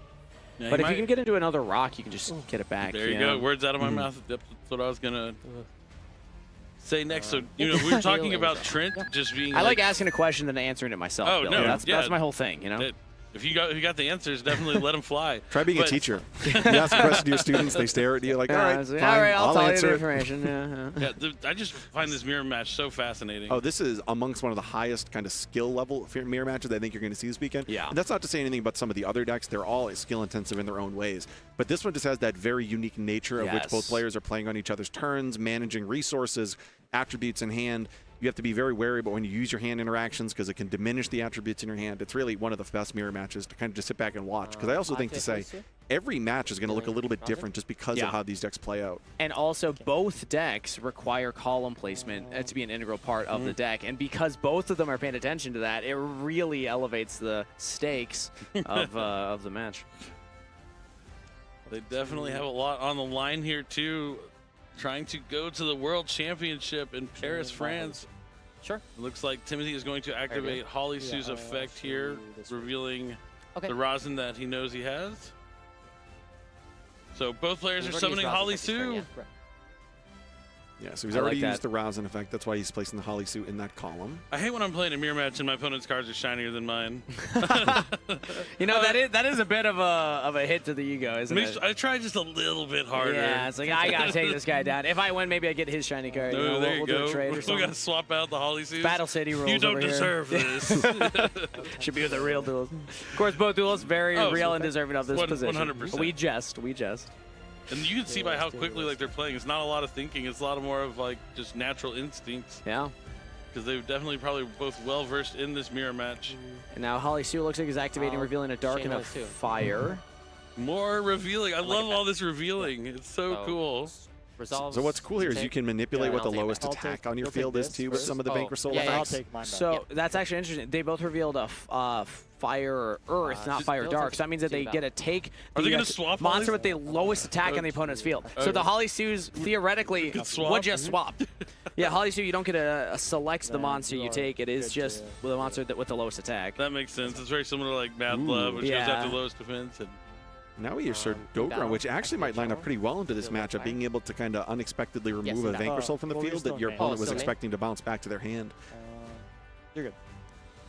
Yeah, but if you can get into another rock, you can just get it back. There you go. Words out of my mouth. That's what I was going to say next. So, you know, we were talking about Trent just being I like asking a question and answering it myself. Oh, Billy. no. That's my whole thing, you know? If you got the answers, definitely let them fly. Try being a teacher. You ask a question to your students, they stare at you like, all right, fine, I'll tell answer you the it. information. I just find this mirror match so fascinating. Oh, this is amongst one of the highest kind of skill level mirror matches I think you're going to see this weekend. Yeah. And that's not to say anything about some of the other decks. They're all skill intensive in their own ways. But this one just has that very unique nature of which both players are playing on each other's turns, managing resources, attributes in hand. You have to be very wary about when you use your hand interactions because it can diminish the attributes in your hand. It's really one of the best mirror matches to kind of just sit back and watch. Because I also think to say every match is going to look a little bit different just because of how these decks play out. And also, both decks require column placement to be an integral part of the deck. And because both of them are paying attention to that, it really elevates the stakes of the match. They definitely have a lot on the line here, too. Trying to go to the World Championship in Paris, France. Sure. It looks like Timothy is going to activate Holly Sue's effect here, revealing the Rosin that he knows he has. So both players are summoning Holly Sue. Yeah, so he's already used the Rosin effect. That's why he's placing the Holly Suit in that column. I hate when I'm playing a mirror match and my opponent's cards are shinier than mine. You know, that is a bit of a hit to the ego, isn't it? I try just a little bit harder. Yeah, it's like, I got to take this guy down. If I win, maybe I get his shiny card. No, you know, there you we'll go. do a trade or We something. got to swap out the Holly Suits. Battle City rules. You don't over deserve here. this. Should be with the real duels. Of course, both duels very real and deserving of this position. 100%. We jest. And you can see by how quickly they're playing. It's not a lot of thinking. It's a lot more of like just natural instincts. Yeah. Because they've definitely probably both well versed in this mirror match. And now Holly Sue looks like he's activating, revealing a dark and a fire. More revealing. I love all this revealing. It's so cool. So what's cool here is you can manipulate what the lowest attack on your field is too with some of the Vanquish Soul effects. So that's actually interesting. They both revealed a fire or earth, not fire dark. So that means that they get to take the monster with the lowest attack on the opponent's field. So the Holly Sues theoretically would just swap. Yeah, Holly Sue, you don't get to select the monster you take. It is just the monster with the lowest attack. That makes sense. It's very similar to like Mad Love, which goes after lowest defense. And now we hear Dogron, which actually might line up pretty well into this matchup, being able to kind of unexpectedly remove a Vanquish Soul from the field that your opponent was expecting to bounce back to their hand. You're good.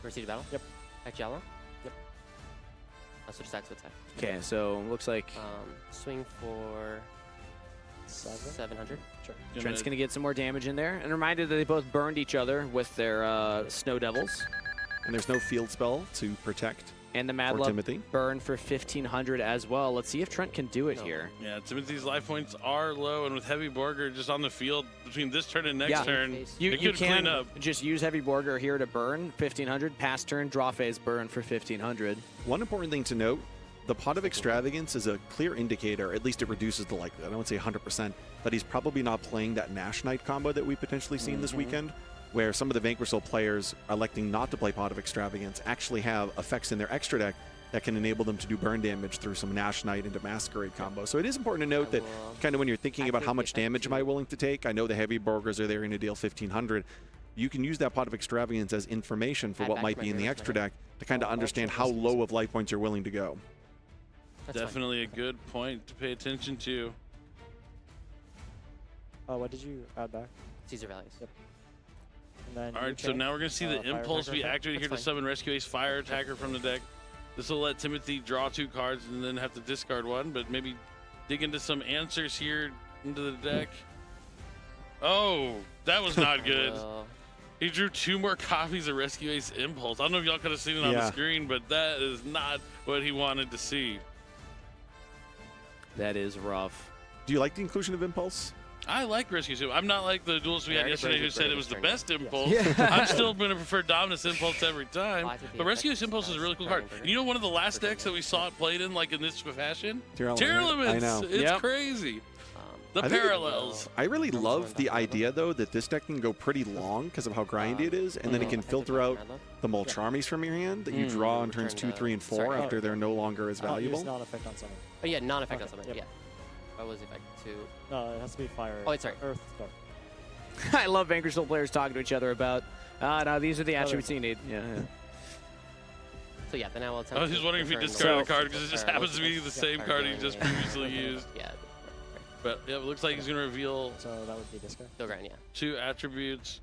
Proceed to battle? Yep. Attack Jalo? Yep. I'll switch side to attack. Okay, so looks like swing for 700. Sure. Trent's going to get some more damage in there. And a reminder that they both burned each other with their Snow Devils. And there's no field spell to protect. And the Mad or Love Timothy. burn for 1,500 as well. Let's see if Trent can do it here. Yeah, Timothy's life points are low, and with Heavy Borger just on the field between this turn and next turn, you it could can clean up. just use Heavy Borger here to burn 1,500. Pass turn, draw phase, burn for 1,500. One important thing to note, the Pot of Extravagance is a clear indicator, at least it reduces the likelihood. I won't say 100%, but he's probably not playing that Nash Knight combo that we've potentially seen this weekend, where some of the Vanquish Soul players electing not to play Pot of Extravagance actually have effects in their extra deck that can enable them to do burn damage through some Nash Knight into Masquerade combo. So it is important to note that kind of when you're thinking about how much damage am I willing to take, I know the Heavy Borgers are there going to deal 1,500. You can use that Pot of Extravagance as information for what might be in the extra deck to kind of understand how low of life points you're willing to go. Definitely a good point to pay attention to. What did you add back? Caesar values. Yep. And then All right, so now we're going to see the Impulse be activated here to summon Rescue Ace Fire Attacker from the deck. This will let Timothy draw 2 cards and then have to discard 1, but maybe dig into some answers here into the deck. Oh, that was not good. He drew 2 more copies of Rescue Ace Impulse. I don't know if y'all could have seen it on the screen, but that is not what he wanted to see. That is rough. Do you like the inclusion of Impulse? I like Rescue Ace. I'm not like the duelist we had yesterday who said it was the best Impulse. Yeah. I'm still going to prefer Dominus Impulse every time. But Rescue Ace Impulse is a really cool card. And you know one of the last decks that we saw it played in, like in this fashion? Tearlaments. I know. It's crazy. The parallels. I really love the idea, though, that this deck can go pretty long because of how grindy it is, and then it can filter out the Molcharmies from your hand that you draw on turns 2, 3, and 4 after they're no longer as valuable. Use non-effect on summon. Oh, yeah, non-effect on summon. Yeah. What was the effect? No, it has to be fire. Oh, it's sorry. Earth, dark. I love Vanquish Soul players talking to each other about, no, these are the attributes you need. Yeah. So yeah, then I will attempt. I was just wondering if he discarded a card because it just happens to be the same card he just previously used. Yeah. But yeah, it looks like he's going to reveal. So that would be discard. Dogran, yeah. 2 attributes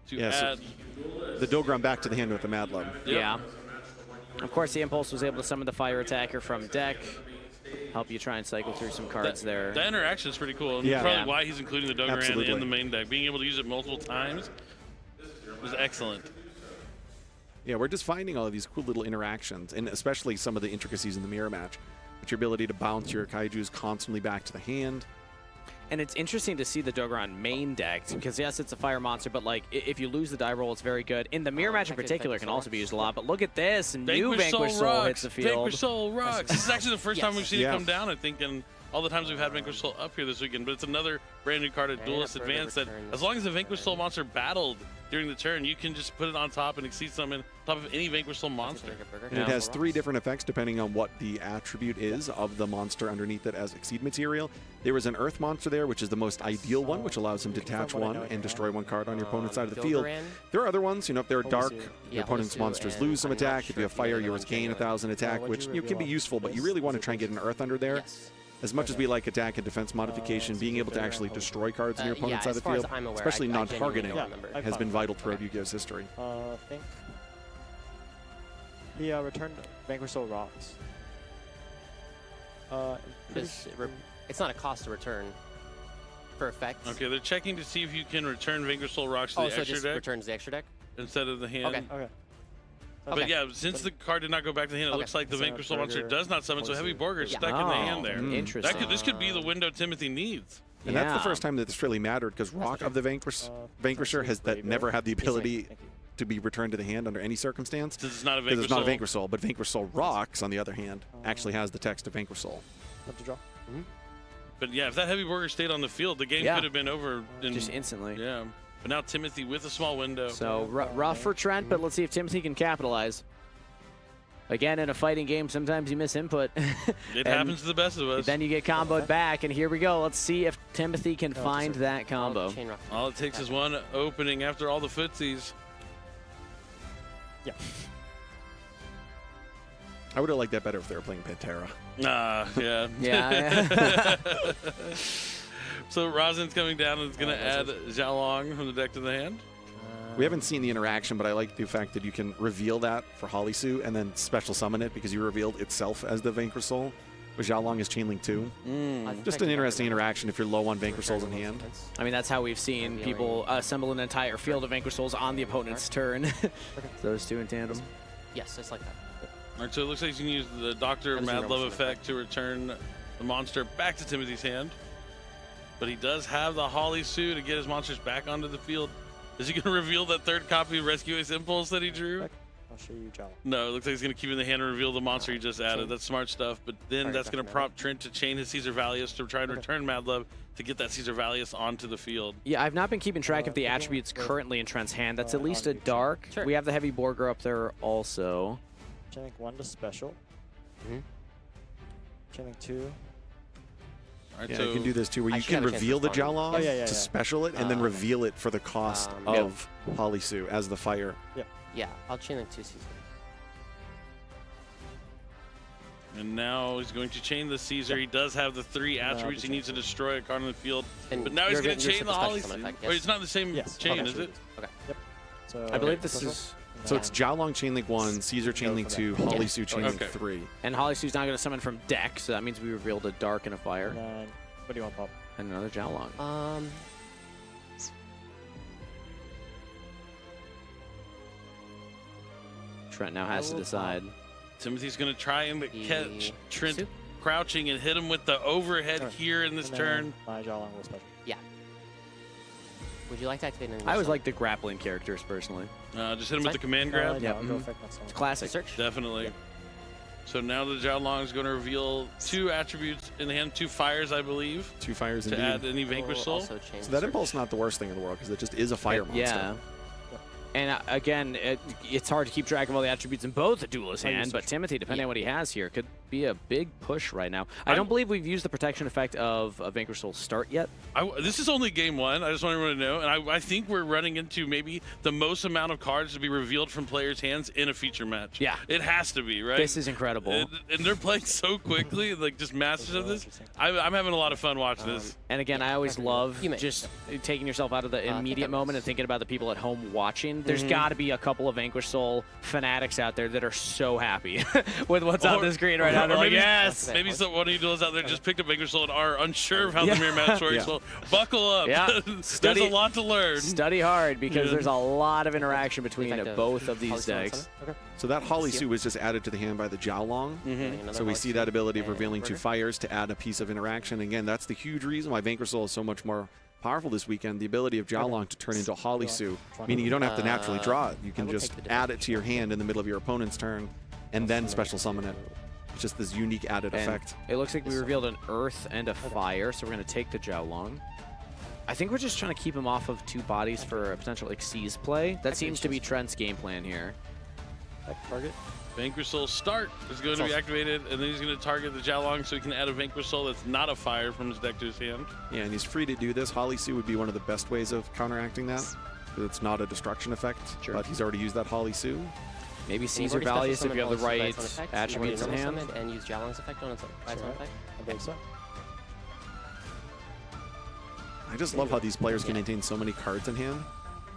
to So add. the Dogran back to the hand with the Mad Love. Yep. Yeah. Of course, the Impulse was able to summon the Fire Attacker from deck. Help you try and cycle through some cards there. That interaction is pretty cool. And probably why he's including the Dogran in the main deck. Being able to use it multiple times is excellent. Yeah, we're just finding all of these cool little interactions, and especially some of the intricacies in the mirror match. But your ability to bounce your Kaijus constantly back to the hand. And it's interesting to see the Dogran main deck, because yes, it's a fire monster, but like if you lose the die roll, it's very good. In the mirror match in particular, it can also be used a lot. But look at this, new Vanquish Soul hits the field. Vanquish Soul rocks. This is actually the first time we've seen it come down, I think, in all the times we've had Vanquish Soul up here this weekend. But it's another brand new card at Duelist Advance that, as long as the Vanquish Soul monster battled during the turn, you can just put it on top and exceed summon on top of any Vanquish Soul monster. And it has 3 different effects depending on what the attribute is of the monster underneath it as exceed material. There is an Earth monster there, which is the most ideal one, which allows him to detach 1 and destroy 1 card on your opponent's side of the field. There are other ones, if they're dark, your opponent's monsters lose some attack. If you have fire, yours gain 1,000 attack, which can be useful, but you really want to try and get an Earth under there. As much as we like attack and defense modification, being able to actually destroy cards on your opponent's side of the field, especially non-targeting, has been vital throughout Yu-Gi-Oh's history. I think he returned Vanquish Soul Rocks. It's not a cost to return for effects. Okay, they're checking to see if you can return Vanquish Soul Rocks to the extra just deck. Returns the extra deck instead of the hand. Okay. But yeah, since the card did not go back to the hand, it looks like the Vanquish Soul monster does not summon, so Heavy Borger is stuck in the hand there. Interesting. This could be the window Timothy needs. And that's the first time that this really mattered, because Rock of the Vanquisher has never had the ability to be returned to the hand under any circumstance. Because it's not a Vanquish Soul. But Vanquish Soul Rocks, on the other hand, actually has the text of Vanquish Soul. Have to draw. But yeah, if that Heavy Borger stayed on the field, the game could have been over just instantly. Yeah. But now Timothy with a small window. So rough for Trent, but let's see if Timothy can capitalize. Again, in a fighting game, sometimes you miss input. It happens to the best of us. Then you get comboed back, and here we go. Let's see if Timothy can find that combo. All it takes is one opening after all the footsies. Yeah. I would have liked that better if they were playing Pantera. Yeah. Yeah. So Rosin's coming down and is going to add Xiaolong from the deck to the hand. We haven't seen the interaction, but I like the fact that you can reveal that for Holisu and then special summon it because you revealed itself as the Vanquish Soul. With Xiaolong is Chainlink 2. Just an interesting interaction if you're low on Vanquish Souls in hand. I mean, that's how we've seen people assemble an entire field of Vanquish Souls on the opponent's turn. Those two in tandem. Yes, just like that. All right, so it looks like you can use the Dr. Mad Love effect to return the monster back to Timothy's hand. But he does have the Holisu to get his monsters back onto the field. Is he going to reveal that third copy of Rescue Ace Impulse that he drew? I'll show you Jalo. No, it looks like he's going to keep it in the hand and reveal the monster he just added. That's smart stuff. But then that's going to prompt Trent to chain his Caesar Valius to try and return Mad Love to get that Caesar Valius onto the field. Yeah, I've not been keeping track of the attributes currently in Trent's hand. That's at least a dark. We have the Heavy Borger up there also. Chainlink 1 to special. Chainlink 2. Right, yeah, so you can do this too, where you can reveal the Jalong to special it, and then reveal it for the cost of Holisu as the fire. Yeah, I'll Chainlink 2 Caesar. And now he's going to chain the Caesar. He does have the 3 attributes he needs to destroy a card on the field. But now he's going to chain the Holisu. Wait, it's not the same chain, is it? Okay. Yep. So I believe this is... So it's Xiaolong Chainlink 1, Caesar Chainlink 2, Holisu Chainlink 3. And Holisu's not going to summon from deck, so that means we revealed a dark and a fire. And then, what do you want, Pop? And another Xiaolong. Trent now has to decide. Timothy's going to try and catch Trent crouching and hit him with the overhead here in this turn. My Xiaolong will special. Yeah. Would you like to activate anything? I always like the grappling characters, personally. Just hit him with the command grab? Yeah, it's classic. Search? Definitely. Yeah. So now the Xiaolong is going to reveal 2 attributes in the hand, 2 fires, I believe. 2 fires to indeed. add any Vanquish Soul. So that Impulse is not the worst thing in the world, because it just is a fire monster. Yeah. And again, it's hard to keep track of all the attributes in both the duelist hand, but Timothy, depending on what he has here, could be a big push right now. I don't believe we've used the protection effect of a Vanquish Soul start yet. This is only game 1. I just want everyone to know. And I think we're running into maybe the most amount of cards to be revealed from players' hands in a feature match. Yeah. It has to be, right? This is incredible. And they're playing so quickly, like just masters of this. I'm having a lot of fun watching this. And again, I always love just taking yourself out of the immediate moment and thinking about the people at home watching. There's got to be a couple of Vanquish Soul fanatics out there that are so happy with what's on the screen right now. They're like, yes! Maybe one of you duels out there just picked up Vanquish Soul and are unsure of how the mirror match works. Well, buckle up. Yeah. There's a lot to learn. Study hard, because there's a lot of interaction between both of these decks. So that Holisu was just added to the hand by the Xiaolong. So we see that ability of revealing 2 fires to add a piece of interaction. Again, that's the huge reason why Vanquish Soul is so much more powerful this weekend. The ability of Xiaolong to turn into Holisu, meaning you don't have to naturally draw it. You can just add it to your hand in the middle of your opponent's turn and then special summon it. It's just this unique added effect. It looks like we revealed an earth and a fire, so we're going to take the Xiaolong. I think we're just trying to keep him off of 2 bodies for a potential Xyz play. That seems to be Trent's game plan here. Target. Vanquish Soul start is going to be activated, and then he's going to target the Xiaolong so he can add a Vanquish Soul that's not a fire from his deck to his hand. Yeah, and he's free to do this. Holisu would be one of the best ways of counteracting that. It's not a destruction effect, but he's already used that Holisu. Maybe Caesar Valius if you have the right attributes in hand. And use Xiaolong's effect on its own effect. I believe so. I just love how these players can maintain so many cards in hand.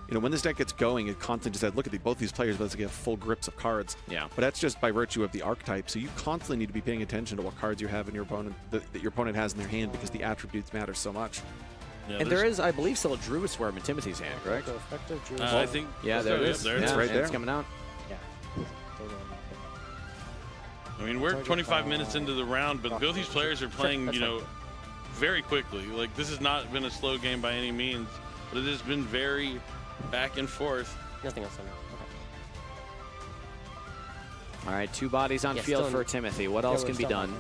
You know, when this deck gets going, it constantly just said, look at both these players basically have full grips of cards. Yeah. But that's just by virtue of the archetype. So you constantly need to be paying attention to what cards you have in your opponent, that your opponent has in their hand, because the attributes matter so much. Yeah, and there is, I believe, still a Druid Swarm in Timothy's hand, correct? I think. Yeah, there it is. It's right there. It's coming out. I mean, we're 25 minutes into the round, but both these players are playing, you know, very quickly. Like, this has not been a slow game by any means, but it has been very back and forth. Nothing else on that. All right, 2 bodies on field for Timothy. What else can be done?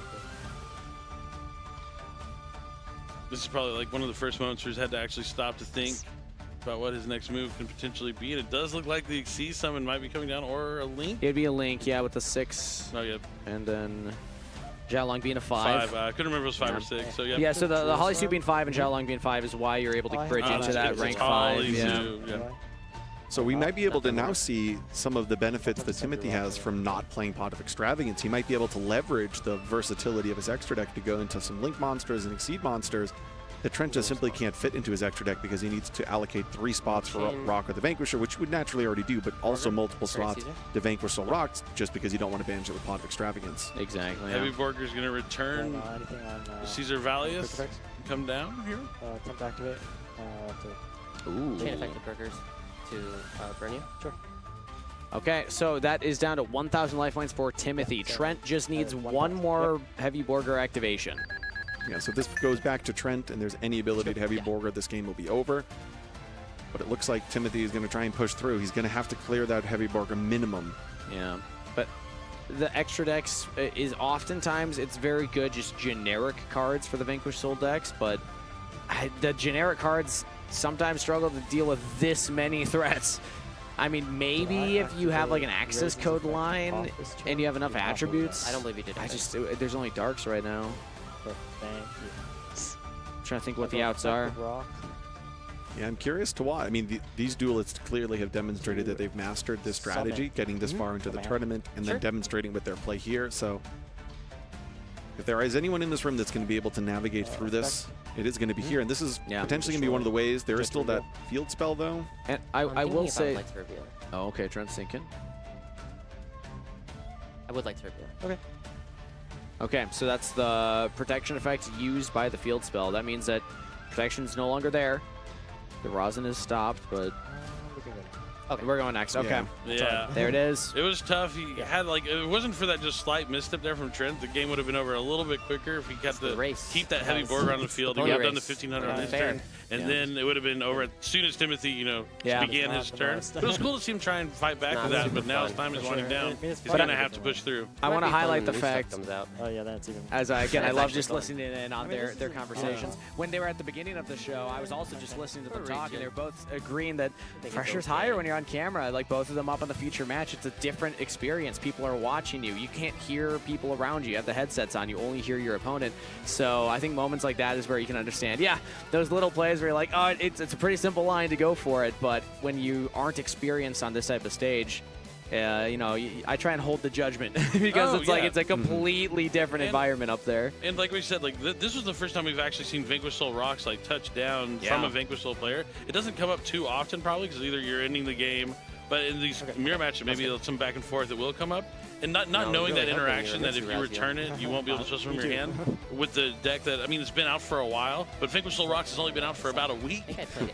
This is probably like one of the first moments where he's had to actually stop to think about what his next move can potentially be. And it does look like the Xyz summon might be coming down, or a Link. It'd be a Link, yeah, with the 6. Oh, yeah. And then Xiaolong being a 5. I couldn't remember if it was 5 or 6. So yeah. Yeah, so the Holisu being 5 and Xiaolong being 5 is why you're able to bridge into that rank 5. Yeah. So we might be able to now see some of the benefits that Timothy has from not playing Pot of Extravagance. He might be able to leverage the versatility of his extra deck to go into some Link monsters and Exceed monsters that Trent just simply can't fit into his extra deck because he needs to allocate 3 spots for Rock or the Vanquisher, which he would naturally already do, but also multiple slots to Vanquish Soul Rocks just because you don't want to banish it with Pot of Extravagance. Exactly. Heavy Borger's going to return. Caesar Valius come down here. Attempt to activate. Ooh. Chain effective burgers to burn you. Sure. Okay, so that is down to 1,000 lifelines for Timothy. Trent just needs one more Heavy Borger activation. Yeah, so this goes back to Trent, and there's any ability to Heavy Borger, this game will be over. But it looks like Timothy is going to try and push through. He's going to have to clear that Heavy Borger minimum. Yeah, but the extra decks is oftentimes, it's very good, just generic cards for the Vanquish Soul decks, but the generic cards sometimes struggle to deal with this many threats. I mean, maybe if you have like an access code line and you have enough attributes. I don't believe you did. There's only darks right now. Thank you. I'm trying to think what the outs are. Yeah, I'm curious to why. I mean, these duelists clearly have demonstrated that they've mastered this strategy, getting this far into the tournament, and then demonstrating with their play here. So if there is anyone in this room that's going to be able to navigate through this, it is going to be here. And this is potentially going to be one of the ways. There is still that field spell, though. And I will say... Oh, okay, Trent's thinking. I would like to reveal. Okay. Okay, so that's the protection effect used by the field spell. That means that protection's no longer there. The rosin is stopped, but okay, we're going next. Okay, yeah. There it is. It was tough. He had like, if it wasn't for that just slight misstep there from Trent, the game would have been over a little bit quicker if he kept keep that Heavy Borger on the field. He would have done the 1,500 on his turn, and then it would have been over as soon as Timothy, began his turn. But it was cool to see him try and fight back with that. But now his time is winding down. He's gonna have to push through. I want to highlight the fact, oh yeah, that's even. as I love just listening in on their conversations. When they were at the beginning of the show, I was also just listening to them talk, and they're both agreeing that pressure's higher when you're on camera. Like both of them up on the future match, it's a different experience. People are watching you. You can't hear people around you. You have the headsets on. You only hear your opponent. So I think moments like that is where you can understand. Yeah, those little plays where you're like, oh, it's a pretty simple line to go for it. But when you aren't experienced on this type of stage, I try and hold the judgment because it's a completely different environment up there. And like we said, like this was the first time we've actually seen Vanquish Soul Rocks like touch down from a Vanquish Soul player. It doesn't come up too often probably because either you're ending the game, but in these mirror matches maybe some back and forth it will come up. And not knowing that interaction, that if you return it, you won't be able to switch from your hand with the deck that, I mean, it's been out for a while, but Vanquish Soul Rocks has only been out for about a week.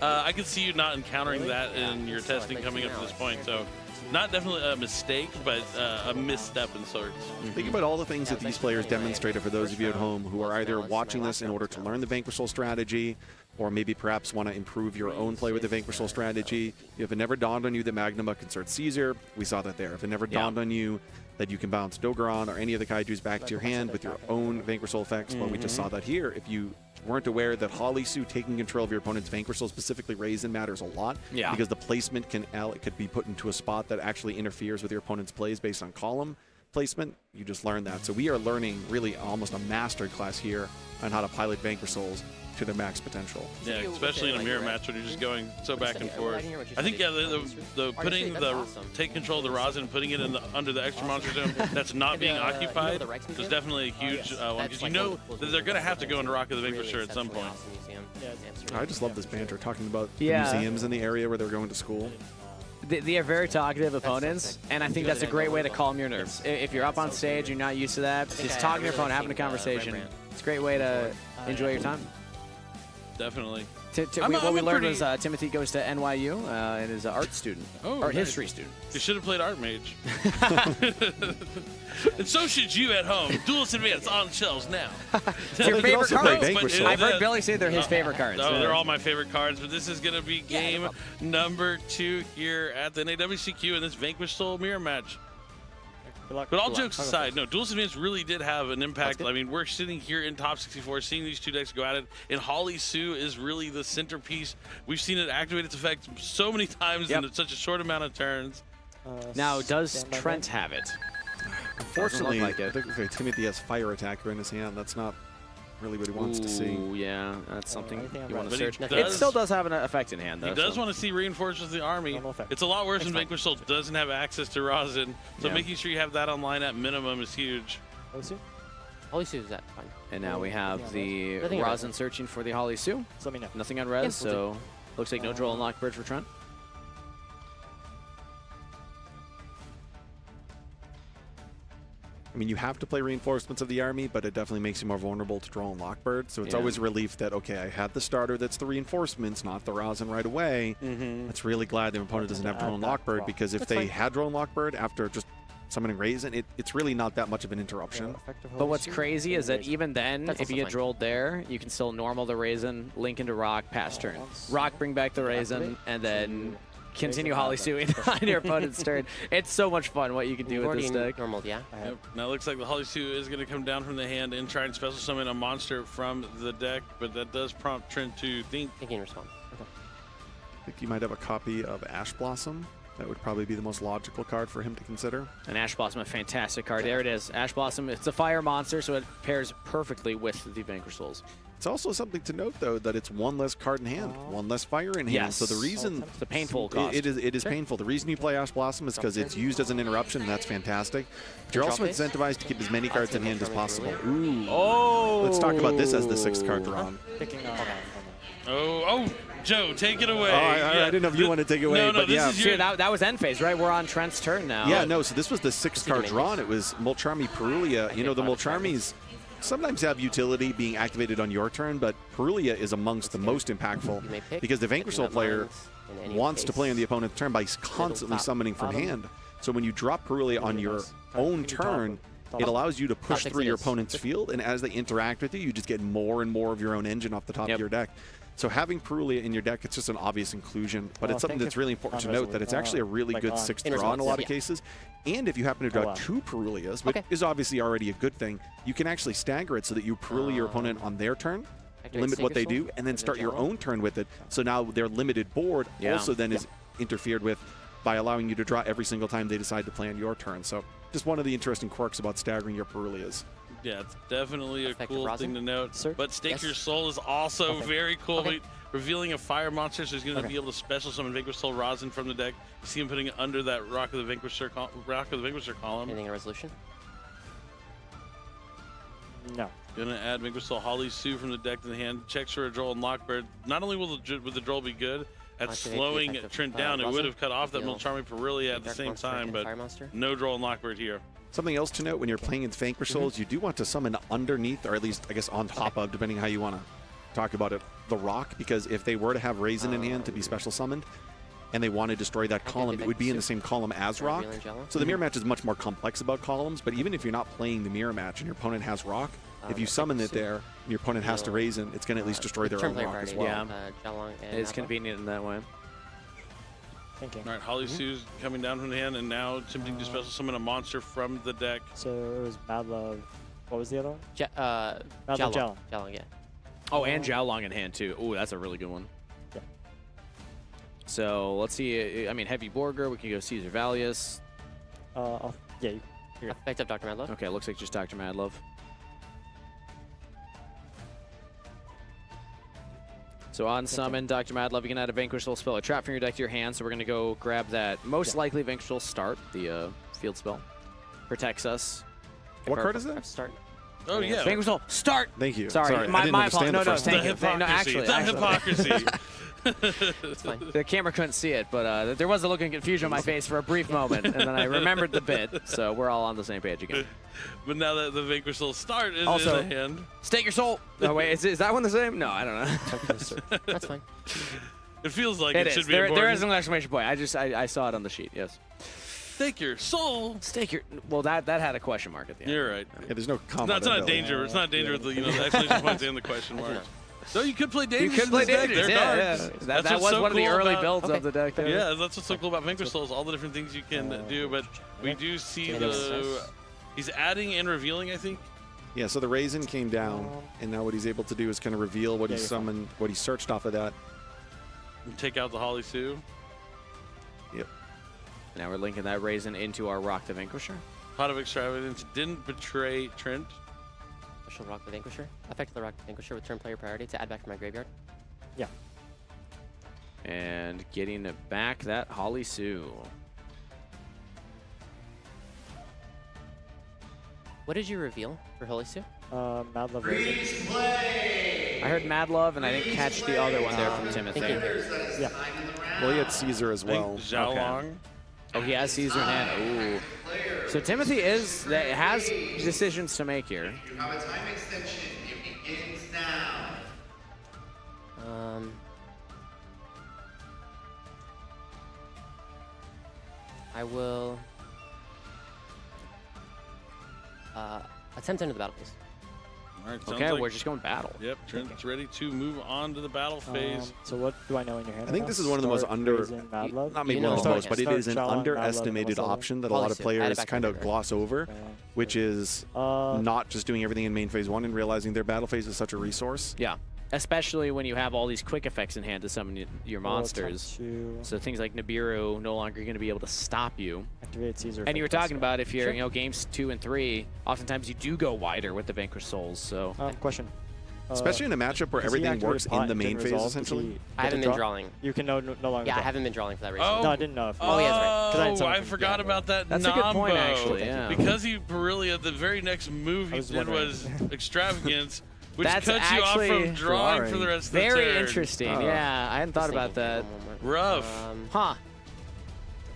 I can see you not encountering that in your testing coming up to this point. So not definitely a mistake, but a misstep in sorts. Think about all the things that these players demonstrated for those of you at home who are either watching this in order to learn the Vanquish Soul strategy, or maybe perhaps want to improve your own play with the Vanquish Soul strategy. If it never dawned on you that Magnuma can start Caesar, we saw that there. If it never dawned on you that you can bounce Dogoron or any of the Kaijus back to your hand with your own Vanquish Soul effects, well, we just saw that here. If you weren't aware that Holly Sue taking control of your opponent's Vanquish Soul, specifically Raisin, matters a lot. Yeah. Because the placement could be put into a spot that actually interferes with your opponent's plays based on column placement. You just learned that. So we are learning really almost a master class here on how to pilot Vanquish Souls to their max potential. Yeah, especially in a mirror match when you're just going so back and forth. I think the putting the take control of the rosin and putting it in under the extra monster zone that's not being occupied is definitely a huge one, because you know that they're going to have to go into Rock of the Vanquisher at some point. I just love this banter talking about the museums in the area where they're going to school. They are very talkative opponents, and I think that's a great way to calm your nerves. If you're up on stage, you're not used to that, just talking to your opponent, having a conversation. It's a great way to enjoy your time. Definitely. What we learned was Timothy goes to NYU and is an art student, art history student. You should have played Art Mage. And so should you at home. Duelist Advance on shelves now. It's your favorite cards. I've heard Billy say they're his favorite cards. Oh, they're all my favorite cards, but this is going to be game number 2 here at the WCQ in this Vanquish Soul mirror match. But all jokes aside, no, Duelist Advance really did have an impact. I mean, we're sitting here in top 64, seeing these two decks go at it, and Holly Sue is really the centerpiece. We've seen it activate its effect so many times in such a short amount of turns. Now, does Trent have it? Unfortunately, I think Timothy has Fire Attacker in his hand. That's not really what he wants to see. Yeah, that's something you want to search. It It still does have an effect in hand, though. He does want to see Reinforcements of the Army. It's a lot worse when Vanquish Soul doesn't have access to rosin, so making sure you have that online at minimum is huge. Holly Sue's that fine. And now we have the Nothing on Rosin searching for the Holly Sue. Let me know. Nothing on res, Yeah, so looks like no Droll and Lockbird for Trent. I mean, you have to play Reinforcements of the Army, but it definitely makes you more vulnerable to Droll and Lockbird. So it's always a relief that, okay, I had the starter that's the Reinforcements, not the Rosin right away. It's really glad the opponent doesn't have Droll and Lockbird, because if they had Droll and Lockbird after just summoning Raisin, it's really not that much of an interruption. But what's crazy is that even then, That's if you also get fine. Drolled there, you can still normal the Raisin, link into Rock, pass turn. Rock, bring back the Raisin, and then continue Holly Suing on your opponent's turn. It's so much fun what you can do with this deck. Normal, yeah. Yep. Now it looks like the Holly Sue is going to come down from the hand and try and special summon a monster from the deck, but that does prompt Trent to think. Thinking response. I think you might have a copy of Ash Blossom. That would probably be the most logical card for him to consider. And Ash Blossom, a fantastic card. There it is. Ash Blossom, it's a fire monster, so it pairs perfectly with the Vanquish Souls. It's also something to note, though, that it's one less card in hand, one less fire in hand. Yes. So the reason It's a painful cost. it is painful. The reason you play Ash Blossom is because it's used as an interruption, and that's fantastic. But you're also incentivized to keep as many cards in hand as possible. Ooh. Oh. Let's talk about this as the 6th card drawn. Oh, Joe, take it away. Oh, I didn't know if you want to take it away. No, but this yeah. is your... that was end phase, right? We're on Trent's turn now. Yeah, no, so this was the 6th card drawn. It was Molcharmi Perulia. You know, the Molcharmis sometimes have utility being activated on your turn, but Perulia is amongst the most impactful because the Vanquish Soul player wants to play on the opponent's turn by constantly summoning from hand. So when you drop Perulia on your own turn, it allows you to push through your opponent's field, and as they interact with you, you just get more and more of your own engine off the top of your deck. So having Perulia in your deck, it's just an obvious inclusion, but it's something that's really important to note that it's actually a really good 6th draw in a lot of cases. And if you happen to draw 2 Perulias, which is obviously already a good thing, you can actually stagger it so that you Perulia your opponent on their turn, limit what they do, and then start your own turn with it. So now their limited board also then is interfered with by allowing you to draw every single time they decide to play on your turn. So just one of the interesting quirks about staggering your Perulias. Yeah, it's definitely a cool thing to note. But Stake Your Soul is also very cool. Revealing a fire monster, so he's going to be able to special summon Vanquish Soul Rosin from the deck. You see him putting it under that Rock of the Vanquisher column. Anything in resolution? No. Gonna add Vanquish Soul Holly Sue from the deck to the hand. Checks for a Droll and Lockbird. Not only will the Droll be good at slowing Trent down, it would have cut off that Molcharmi Perulia at the same time, but no Droll and Lockbird here. Something else to note when you're playing in Vanquish Souls, you do want to summon underneath, or at least, I guess, on top of, depending how you want to talk about it, the Rock, because if they were to have Raisin in hand to be special summoned, and they want to destroy that column, it would be in the same column as Rock. So the mirror match is much more complex about columns, but even if you're not playing the mirror match and your opponent has Rock, if you summon it there and your opponent has to Raisin, it's going to at least destroy their own Rock as well. Yeah, it's convenient in that way. All right, Holly Sue's coming down from the hand, and now attempting to special summon a monster from the deck. So it was Mad Love. What was the other one? Mad Love Jiaolong, yeah. Oh, and Jiaolong in hand, too. Ooh, that's a really good one. Yeah. So let's see. I mean, Heavy Borger. We can go Caesar Valius. Yeah. Effect of Dr. Madlove. Okay, looks like just Dr. Madlove. So on summon, Dr. Madlove, you can add a Vanquish Soul spell, a trap from your deck to your hand. So we're going to go grab that most likely Vanquish Soul start, the field spell. Protects us. What card is that? Start. Oh, yeah. Vanquish Soul start. Thank you. Sorry, I didn't my understand apologies. the No, first thank time. you. No, actually. Hypocrisy. It's fine. The camera couldn't see it, but there was a look of confusion on my face for a brief moment, and then I remembered the bit, so we're all on the same page again. But now that the Vanquish Soul start is Also, in the hand. Stake Your Soul. No, wait, is that one the same? No, I don't know. That's fine. It feels like It it is. should be There important. is an exclamation point. I saw it on the sheet, yes. Stake Your Soul. Stake Your... Well, that had a question mark at the end. You're right. Yeah, there's no It's comma. not, it's not there, a danger. It's not a danger with the, the exclamation points and the question marks. No, you could play Dangerous. You could play in this deck. Dangerous, They're yeah. cards. That That's was what's so one of the cool early about- builds of the deck. Yeah, that's what's so cool about Vanquish Souls, all the different things you can do. But we do see he's adding and revealing, I think. Yeah, so the Raisin came down, and now what he's able to do is kind of reveal what he summoned, what he searched off of that. And take out the Holly Sue. Yep. Now we're linking that Raisin into our Rock the Vanquisher. Pot of Extravagance didn't betray Trent. Special Rock the Vanquisher. Affect the Rock the Vanquisher with turn player priority to add back from my graveyard. Yeah. And getting back that Holly Sue. What did you reveal for Holy Sue? Mad Love Raisin. I heard Mad Love, and I didn't catch the other one there from Timothy. Yeah. Well, he had Caesar as well. Zhao Long. Oh, he has Caesar in hand. Ooh. So Timothy has decisions to make here. You have a time extension. It begins now. I will attempt to enter the battle phase. All right, sounds Okay, like, we're just going battle. Yep, Trent's ready to move on to the battle phase. So what do I know in your hand? I think this is one of the most not maybe one of the most, but it is an underestimated option that a lot of players kind of gloss over, which is not just doing everything in main phase 1 and realizing their battle phase is such a resource. Yeah, especially when you have all these quick effects in hand to summon your monsters. So things like Nibiru no longer going to be able to stop you. Activate Caesar. And you were talking about if you're games 2 and 3, oftentimes you do go wider with the Vanquished Souls. So question. Especially in a matchup where everything works in the main phase, essentially. I haven't been drawing. You can no longer. Yeah, draw. I haven't been drawing for that reason. Oh. No, I didn't know. If Oh, yeah, that's right. I forgot about that. That's a good point, Nambo. actually. Yeah. Because he really, the very next move he did was Extravagance, which That's cuts you off actually from drawing for the rest of the turn. very interesting. Yeah, I hadn't thought about that. Rough. Huh.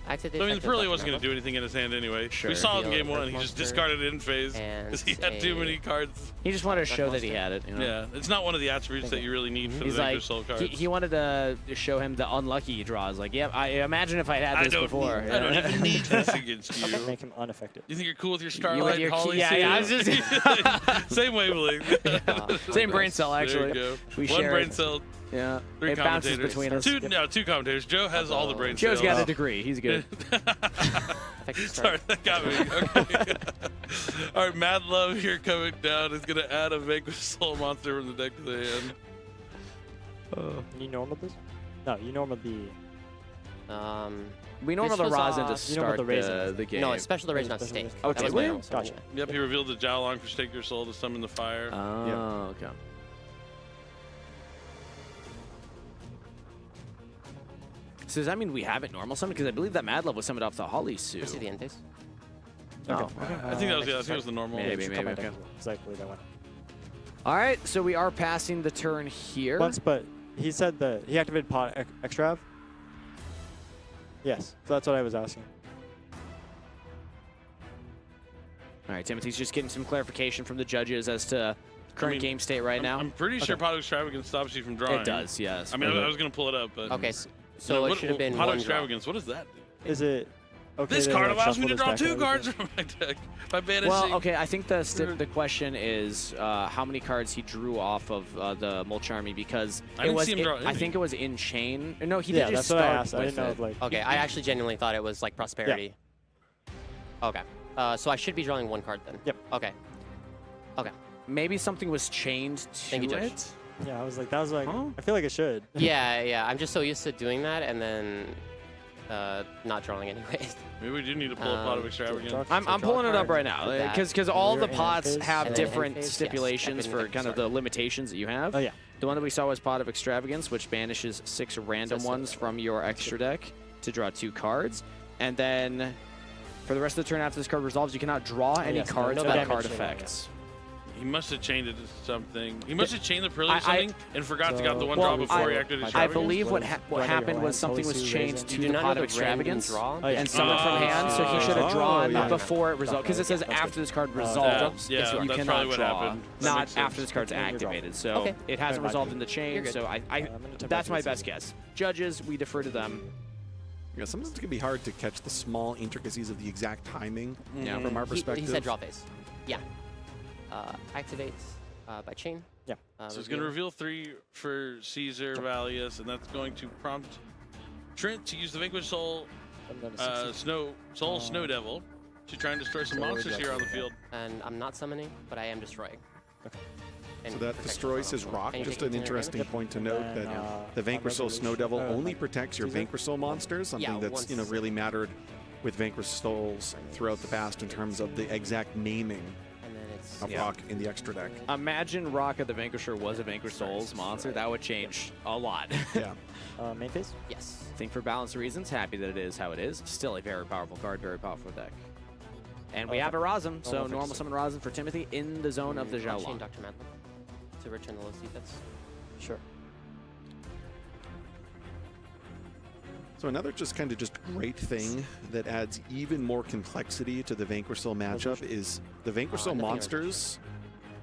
I mean, Pearly wasn't going to do anything in his hand anyway. Sure. We saw it in Heal game 1. He Earth just Monster discarded it in phase because he had too many cards. He just wanted to show that he had it. You know? Yeah, it's not one of the attributes that you really need for He's the like, Vanquished Soul cards. he wanted to show him the unlucky draws. Like, yeah, I imagine if I had this before. I don't even need this against you. Make him unaffected. You think you're cool with your Starlight your Holly? I was just Same wavelength. Same brain cell, actually. There you go. We One share brain it. cell. Yeah. Three It bounces commentators. between us. Two commentators. Joe has all the brain cells. Joe's got a degree. He's good. Sorry, that got me. Okay. All right, Mad Love here coming down is going to add a Vanquished Soul monster from the deck to the hand. You normal this? No, you normal the. We normal the rosin to start the game. No, it's special the raisin on stake. Oh, That was did my we? normal summon, Gotcha. Yep, he revealed the Zhao Long for Stake Your Soul to summon the fire. Oh, okay. So does that mean we have it normal summon? Because I believe that Mad Love was summoned off the Holly Sue. Let's see the end phase. Oh, Okay. I think that was I think it was the normal. Maybe. Okay. Exactly that one. All right, so we are passing the turn here. Once, but he said that he activated pot extrav. Yes, so that's what I was asking. All right, Timothy's just getting some clarification from the judges as to current game state right now. I'm pretty sure Pot Extravagance stops you from drawing. It does, yes. I mean, I was going to pull it up, but Okay, so it should have been Pot one Extravagance. What does that do? Is it? Okay, This then card like allows me shuffle to this draw deck 2 and cards everything? from my deck by banishing. Well, okay, I think the question is how many cards he drew off of the Mulcharmy because I didn't see him draw I any. think it was in chain. No, he Yeah, did just that's what I start asked. I with didn't know it. if, like. Okay, I actually genuinely thought it was like prosperity. Okay. So I should be drawing 1 card then. Yep. Okay. Okay. Maybe something was chained to Thank you, Judge. it. Yeah, I was like, that was like. I feel like it should. Yeah. I'm just so used to doing that and then not drawing anyways. Maybe we do need to pull a Pot of Extravagance. I'm pulling it up right now because all the pots have And then different end phase, stipulations yes, for activate kind of the limitations that you have. Oh yeah. The one that we saw was Pot of Extravagance, which banishes 6 random ones from your extra deck to draw 2 cards. And then for the rest of the turn after this card resolves, you cannot draw any yes, cards no by damage card to it, effects. He must have chained it to something. He must have chained the Pearly something and forgot to got the one well, draw before he activated his I Extravagance. believe what happened was something was changed to the Pot of Extravagance and summoned from hand, so he should have drawn before it resolved. Because it says after this card resolves, yeah, you that's cannot probably what draw. happened. That Not makes sense. after this card's activated. So it hasn't resolved in the chain, so that's my best guess. Judges, we defer to them. Yeah, sometimes it can be hard to catch the small intricacies of the exact timing from our perspective. He said draw phase. Yeah. Activates by chain. Yeah. So he's going to reveal 3 for Caesar Valius, and that's going to prompt Trent to use the Vanquished Soul Snow Devil to try and destroy some monsters here on the field. And I'm not summoning, but I am destroying. Okay. So that destroys his rock. Just an interesting point to note that the Vanquished Soul Snow Devil only protects your Vanquished Soul monsters, something that's really mattered with Vanquished Souls throughout the past in terms of the exact naming of rock in the extra deck. Imagine Rock of the Vanquisher was a Vanquished Souls monster. That would change a lot. Yeah. Main phase? Yes. I think for balance reasons, happy that it is how it is. Still a very powerful card, very powerful deck. And we have a Rosin, so normal summon Rosin for Timothy in the zone of the I'll Xiaolong. chain Dr. Madlin to return the low defense. Sure. So another just great thing that adds even more complexity to the Vanquish Soul matchup is the Vanquish Soul monsters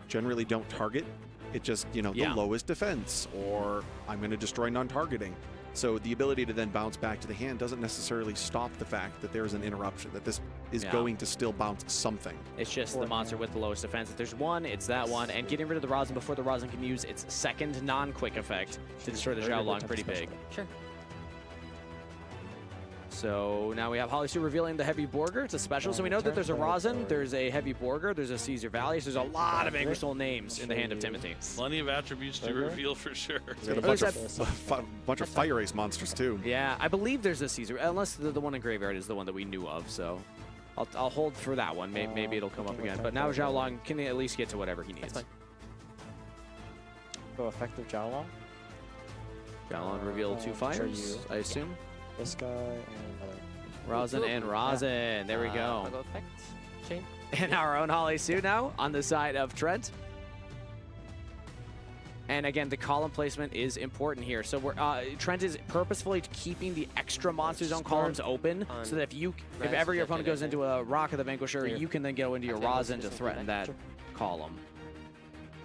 generally don't target. It just, you know, the lowest defense, or I'm going to destroy non-targeting. So the ability to then bounce back to the hand doesn't necessarily stop the fact that there's an interruption, that this is going to still bounce something. It's just the monster with the lowest defense. If there's one, it's that one. And getting rid of the Rosin before the Rosin can use its second non-quick effect to destroy the Xiaolong pretty big. Sure. So now we have Holly Sue revealing the Heavy Borger. It's a special, so we know that there's a Rosin, there's a Heavy Borger, there's a Caesar Valley. So there's a lot of Vanquish Soul names in the hand of Timothy. Plenty of attributes to reveal for sure. There's a bunch of Fire Ace monsters too. Yeah, I believe there's a Caesar, unless the one in Graveyard is the one that we knew of. So I'll hold for that one. Maybe it'll come up again. But now Xiaolong can at least get to whatever he needs. Go effective Xiaolong. Xiaolong revealed 2 fires, I assume. This guy and another. Rosin and Rosin. There we go. I'll go effect. Chain. And our own Holly Sue now on the side of Trent. And again, the column placement is important here. So we're Trent is purposefully keeping the extra monster zone columns open, so that if ever your opponent goes into a Rock of the Vanquisher, you can then go into your Rosin to threaten that column.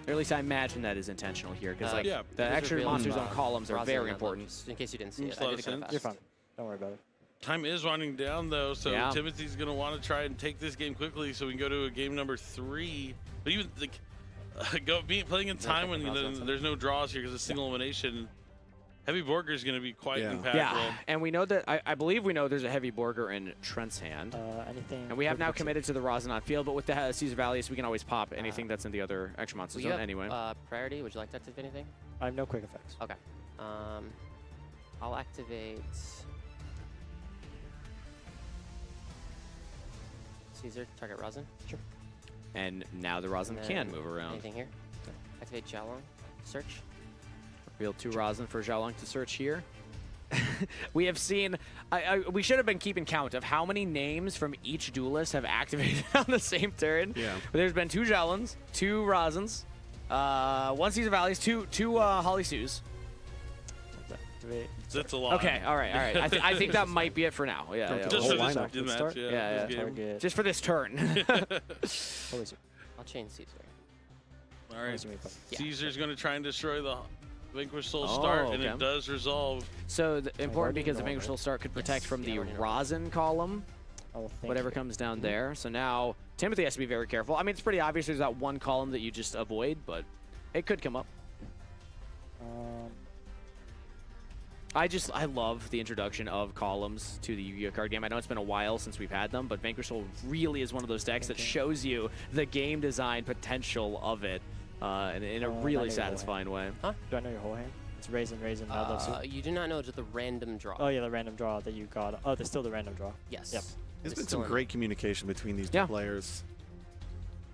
Or at least I imagine that is intentional here, because the extra monster zone columns are very important. In case you didn't see it, I did it kind of fast. You're fine. Don't worry about it. Time is winding down, though, so Timothy's going to want to try and take this game quickly so we can go to a game number 3. But even playing in time when there's no draws here because it's single elimination, Heavy Borger is going to be quite impactful. Yeah, and we know that, I believe we know there's a Heavy Borger in Trent's hand. And we have now committed to the Rosin on field, but with the Caesar Valley, we can always pop anything that's in the other extra monster zone anyway. Priority, would you like to activate anything? I have no quick effects. Okay. I'll activate Caesar, target Rosin. Sure. And now the Rosin can move around. Anything here? Activate Xiaolong. Search. Reveal 2 Rosin for Xiaolong to search here. We have seen, we should have been keeping count of how many names from each duelist have activated on the same turn. Yeah. But there's been 2 Xiaolongs, 2 Rosins, 1 Caesar Valleys, 2 Holly Sues. That's a lot. Okay, all right. I think that might be it for now. Yeah. Just for this match, yeah. Just for this turn. I'll chain Caesar. All right. Caesar's going to try and destroy the Vanquish Soul start, and it does resolve. So important because the Vanquish Soul start could protect from the Rosin column, whatever comes down there. So now Timothy has to be very careful. I mean, it's pretty obvious there's that one column that you just avoid, but it could come up. I love the introduction of columns to the Yu-Gi-Oh card game. I know it's been a while since we've had them, but Vanquish Soul really is one of those decks that shows you the game design potential of it in a really satisfying way. Huh? Do I know your whole hand? It's Raisin, Mad Love Soup. You do not know just the random draw. Oh yeah, the random draw that you got. Oh, there's still the random draw. Yes. Yep. There's been some great communication between these two players.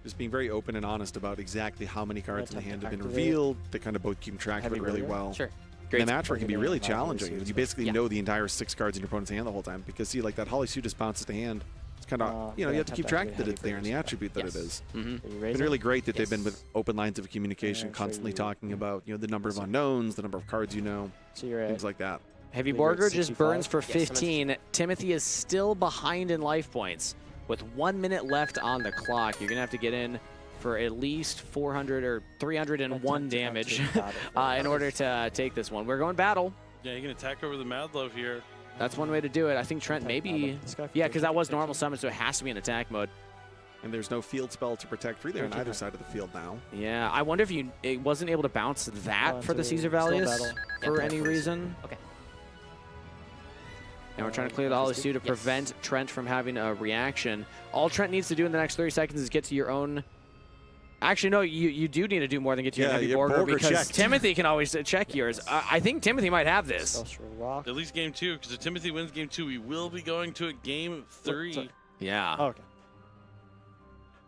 Just being very open and honest about exactly how many cards in the hand have been revealed. They kind of both keep track of it really well. Sure. And the matchwork can be really challenging. You basically know the entire 6 cards in your opponent's hand the whole time, because see, like that Holly Sue just bounces the hand. It's kind of, you have to keep track that it's there and the attribute that it is. It's been really great that they've been with open lines of communication, constantly talking about, the number of unknowns, the number of cards things like that. Heavy Borger just burns for 15. Timothy is still behind in life points with 1 minute left on the clock. You're going to have to get in for at least 400 or 301 damage in order to take this one. We're going battle. Yeah, you can attack over the Mad Love here. That's one way to do it. I think Trent maybe, because that was normal summon, so it has to be in attack mode. And there's no field spell to protect 3 there on either side of the field now. Yeah, I wonder if it wasn't able to bounce that for the Caesar Valley's for any reason. Okay. And we're trying to clear the Holly Sue to prevent Trent from having a reaction. All Trent needs to do in the next 30 seconds is get to your own... Actually, no, you do need to do more than get to your Heavy Borger, because checked. Timothy can always check yours. I think Timothy might have this. At least game 2, because if Timothy wins game 2, we will be going to a game 3. Yeah. Oh, okay.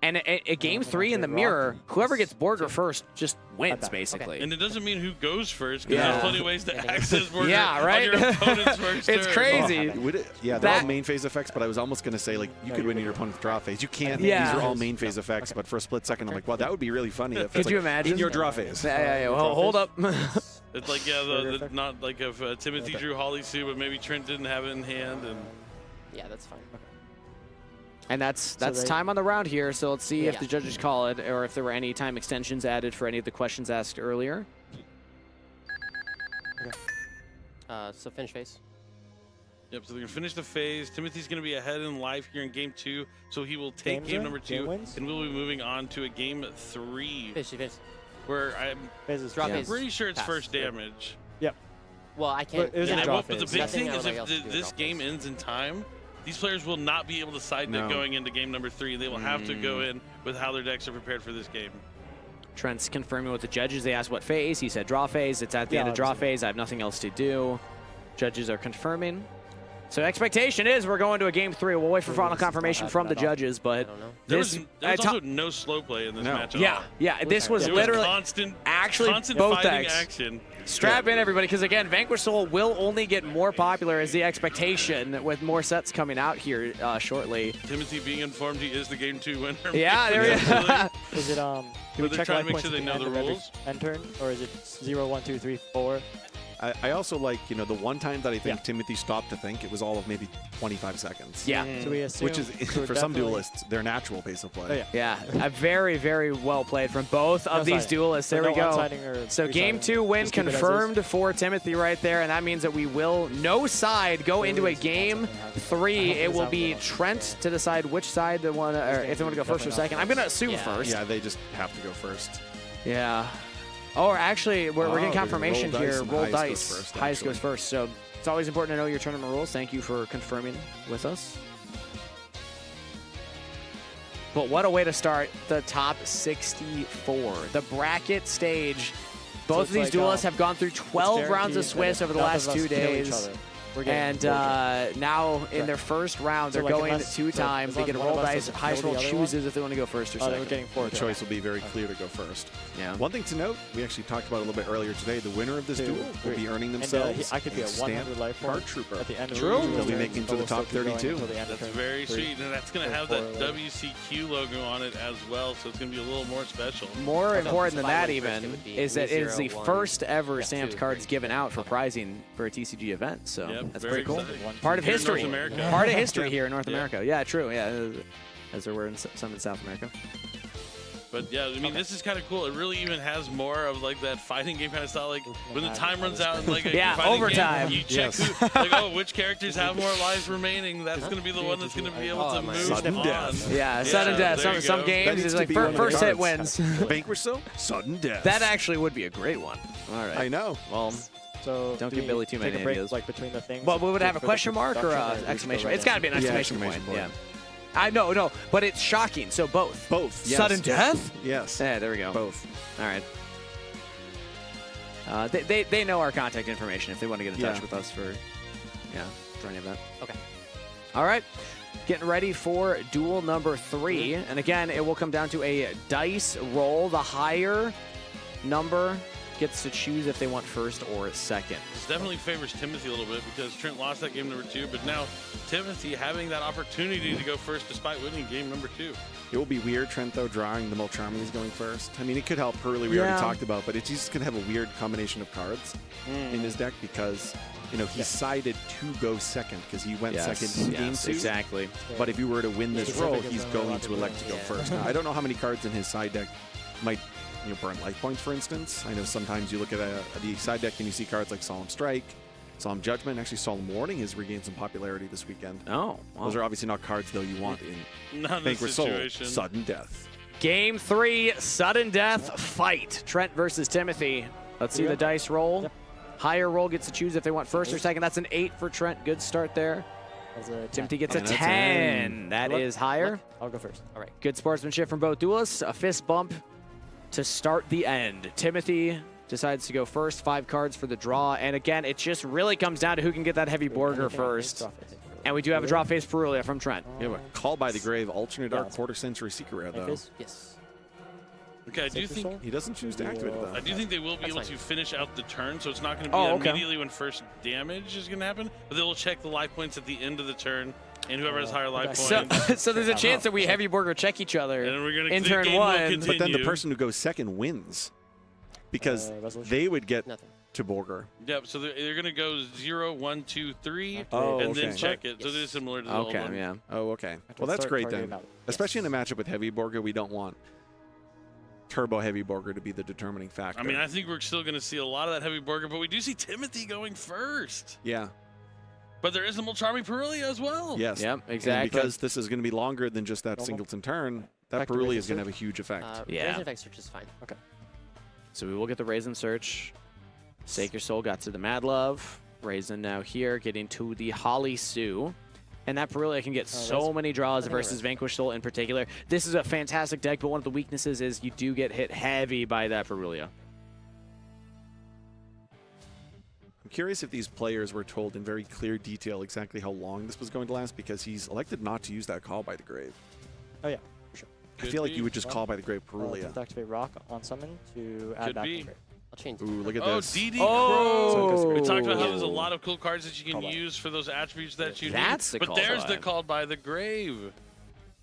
And a game 3 in the mirror, whoever gets Borger first just wins, basically. And it doesn't mean who goes first, because there's plenty of ways to access Borger right? on your opponent's first It's turn. crazy. They're all main phase effects, but I was almost going to say, like, you could win in your opponent's draw phase. You can't. These are all main phase effects, but for a split second, I'm like, wow, that would be really funny. If Could you imagine? In your draw phase. Well, hold up. It's like, not like if Timothy drew Holly Sue, but maybe Trent didn't have it in hand. And yeah, that's fine. And that's time on the round here, so let's see if the judges call it or if there were any time extensions added for any of the questions asked earlier. So finish phase. Yep, so they're going to finish the phase. Timothy's going to be ahead in life here in game 2, so he will take game number 2, and we'll be moving on to a game 3. Phase. Where I'm pretty sure it's first damage. Yep. Well, I can't. But the big thing is if this game ends in time, these players will not be able to side deck going into game number 3. They will have to go in with how their decks are prepared for this game. Trent's confirming with the judges. They asked what phase. He said draw phase. It's at the end of draw phase. I have nothing else to do. Judges are confirming. So expectation is we're going to a game 3. We'll wait for final confirmation from the judges, but there was also no slow play in this match at all. Yeah, this was literally constant both fighting decks. action. Strap in, everybody, because again, Vanquish Soul will only get more popular as the expectation with more sets coming out here shortly. Timothy being informed he is the game 2 winner. Yeah, there he is. Is it do we check life points at the end of every end turn, or is it 0, 1, 2, 3, 4? I also like, the one time that I think Timothy stopped to think, it was all of maybe 25 seconds. Yeah. So we assume which is, for some duelists, their natural pace of play. Yeah, a very, very well played from both of these duelists. There we go. So game 2 win confirmed for Timothy right there, and that means that we will, no side, go into a game 3. It will be Trent to decide which side they want to, or if they want to go first or second. I'm going to assume first. Yeah, they just have to go first. Yeah. Oh, actually, we're getting confirmation roll here. dice Roll and dice. Highest goes first. So it's always important to know your tournament rules. Thank you for confirming with us. But what a way to start the top 64. The bracket stage. Both of these duelists have gone through 12 rounds of Swiss over the last 2 days. And now in their first round, they're going 2 times. They get a roll dice. Highest roll chooses if they want to go first or second. We're getting 4. The choice will be very clear to go first. Yeah. One thing to note, we actually talked about it a little bit earlier today. The winner of this duel will be earning themselves I could be a 100 life card trooper. At the end of They'll be making it to the top 32. That's very sweet, and that's going to have that WCQ logo on it as well, so it's going to be a little more special. More important than that even is that it is the first ever stamped cards given out for prizing for a TCG event. So that's pretty cool. Part of history. Part of history here in North America. Yeah, true. Yeah, as there were in some in South America. But yeah, I mean, this is kind of cool. It really even has more of like that fighting game kind of style. Like when the time runs out and like a fighting overtime. game, you check who, like, which characters have more lives remaining. That's going to be the one that's going to be able to move sudden on. death. Yeah, sudden death. Some games is like first hit wins. Vanquish Soul, sudden death. That actually would be a great one. All right. I know. Well. So don't give Billy too many ideas. Like between the things. Well, we would have a question mark or an exclamation point. It's got to be an exclamation point. Yeah. I know, no, but it's shocking. So both. Both. Yes. Sudden death? Yes. Yeah, there we go. Both. All right. They know our contact information if they want to get in touch with us for any of that. Okay. All right. Getting ready for duel number 3. And again, it will come down to a dice roll. The higher number gets to choose if they want first or second. This definitely favors Timothy a little bit because Trent lost that game number 2, but now Timothy having that opportunity to go first despite winning game number 2. It will be weird, Trent, though, drawing the Molcharmini's going first. I mean, it could help Hurley, we already talked about, but it's just going to have a weird combination of cards in his deck because, he decided to go second because he went second in game 2. Exactly. But if you were to win this roll, he's going to elect to go first. Now, I don't know how many cards in his side deck might burn life points, for instance. I know sometimes you look at the side deck and you see cards like Solemn Strike, Solemn Judgment. Actually, Solemn Warning has regained some popularity this weekend. Oh. Those are obviously not cards, though, you want in Vanquish Soul. Sudden Death. Game 3, Sudden Death fight. Trent versus Timothy. Let's see the dice roll. Yep. Higher roll gets to choose if they want first or second. That's an 8 for Trent. Good start there. Timothy gets a 10. That is higher. I'll go first. All right. Good sportsmanship from both duelists. A fist bump to start the end. Timothy decides to go first. 5 cards for the draw. And again, it just really comes down to who can get that heavy Borger first. And we do have a drop phase Perulia from Trent. We have a Call by the Grave, alternate dark quarter century secret rare though. Yes. Okay, I do think he doesn't choose to activate it though. I do think they will be able to finish out the turn, so it's not going to be immediately when first damage is going to happen. But they will check the life points at the end of the turn, and whoever has higher life points. So there's a chance that we Heavy Burger check each other And we're gonna, in the turn game will 1. continue. But then the person who goes second wins because they would get to Borger. Yep. So they're going to go 0, 1, 2, 3, Oh, and okay. then check it. So they're similar to the old one. yeah. Oh, okay. Well, that's great then. Especially in a matchup with Heavy Borger, we don't want Turbo Heavy Borger to be the determining factor. I mean, I think we're still going to see a lot of that Heavy Burger, but we do see Timothy going first. Yeah. But there is the Mulcharmy Perulia as well. Yes. Yep, And exactly. because this is going to be longer than just that singleton turn, that Perulia is going to have a huge effect. Raisin effect search is fine. Okay. So we will get the Raisin search. Sake Your Soul got to the Mad Love. Raisin now here, getting to the Holly Sue. And that Perulia can get so many draws versus Vanquish Soul in particular. This is a fantastic deck, but one of the weaknesses is you do get hit heavy by that Perulia. I'm curious if these players were told in very clear detail exactly how long this was going to last because he's elected not to use that Call by the Grave. Oh, yeah, for sure. I feel like you would just Call by the Grave Perulia. Activate Rock on summon to add back to the grave. I'll change Ooh, look at Oh, this. DD Oh. Crow. We talked about how there's a lot of cool cards that you can use for those attributes that you That's need. the But Call there's by. the Called by the Grave.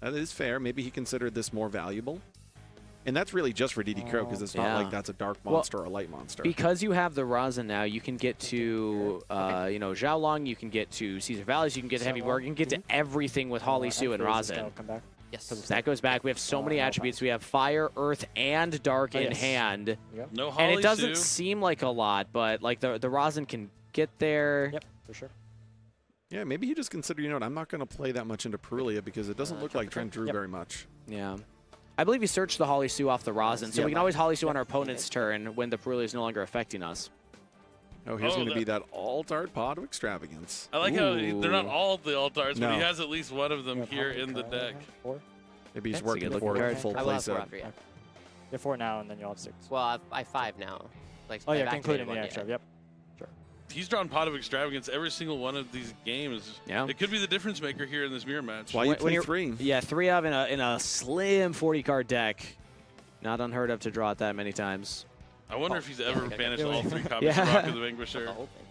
That is fair. Maybe he considered this more valuable. And that's really just for DD Crow because it's not like that's a dark monster or a light monster. Because you have the Rosin now, you can get to, you know, Xiaolong, you can get to Caesar Valleys, you can get to Heavy Borg, you can get to everything with Holly Sue and Rosin. Yes. That goes back. We have so many attributes. We have Fire, Earth, and Dark in hand. No Holly And it doesn't Sue. seem like a lot, but like the Rosin can get there. Yep, for sure. Yeah, maybe he just considered, you know what, I'm not going to play that much into Perulia because it doesn't look like Trent drew very much. Yeah. I believe he searched the Holly Sue off the Rosin, so we can always Holly Sue on our opponent's turn when the Perulia is no longer affecting us. Oh, here's going to be that Alt-Art Pot of Extravagance. I like how they're not all the Altards, but No. he has at least one of them here in the deck. Maybe he's That's a working good for looking a card. full I will play have 4 set. after, yeah. You have 4 now, and then you'll have 6. Well, I have 5 now. Like, Oh, yeah, I've including activated the one, extra. yeah. Yep. Sure. He's drawn Pot of Extravagance every single one of these games. Yeah. It could be the difference maker here in this mirror match. Why you play you're- 3? Yeah, 3 of in a slim 40 card deck. Not unheard of to draw it that many times. I wonder if he's ever okay. banished all 3 copies Yeah. of Rock of the Vanquisher. The whole thing.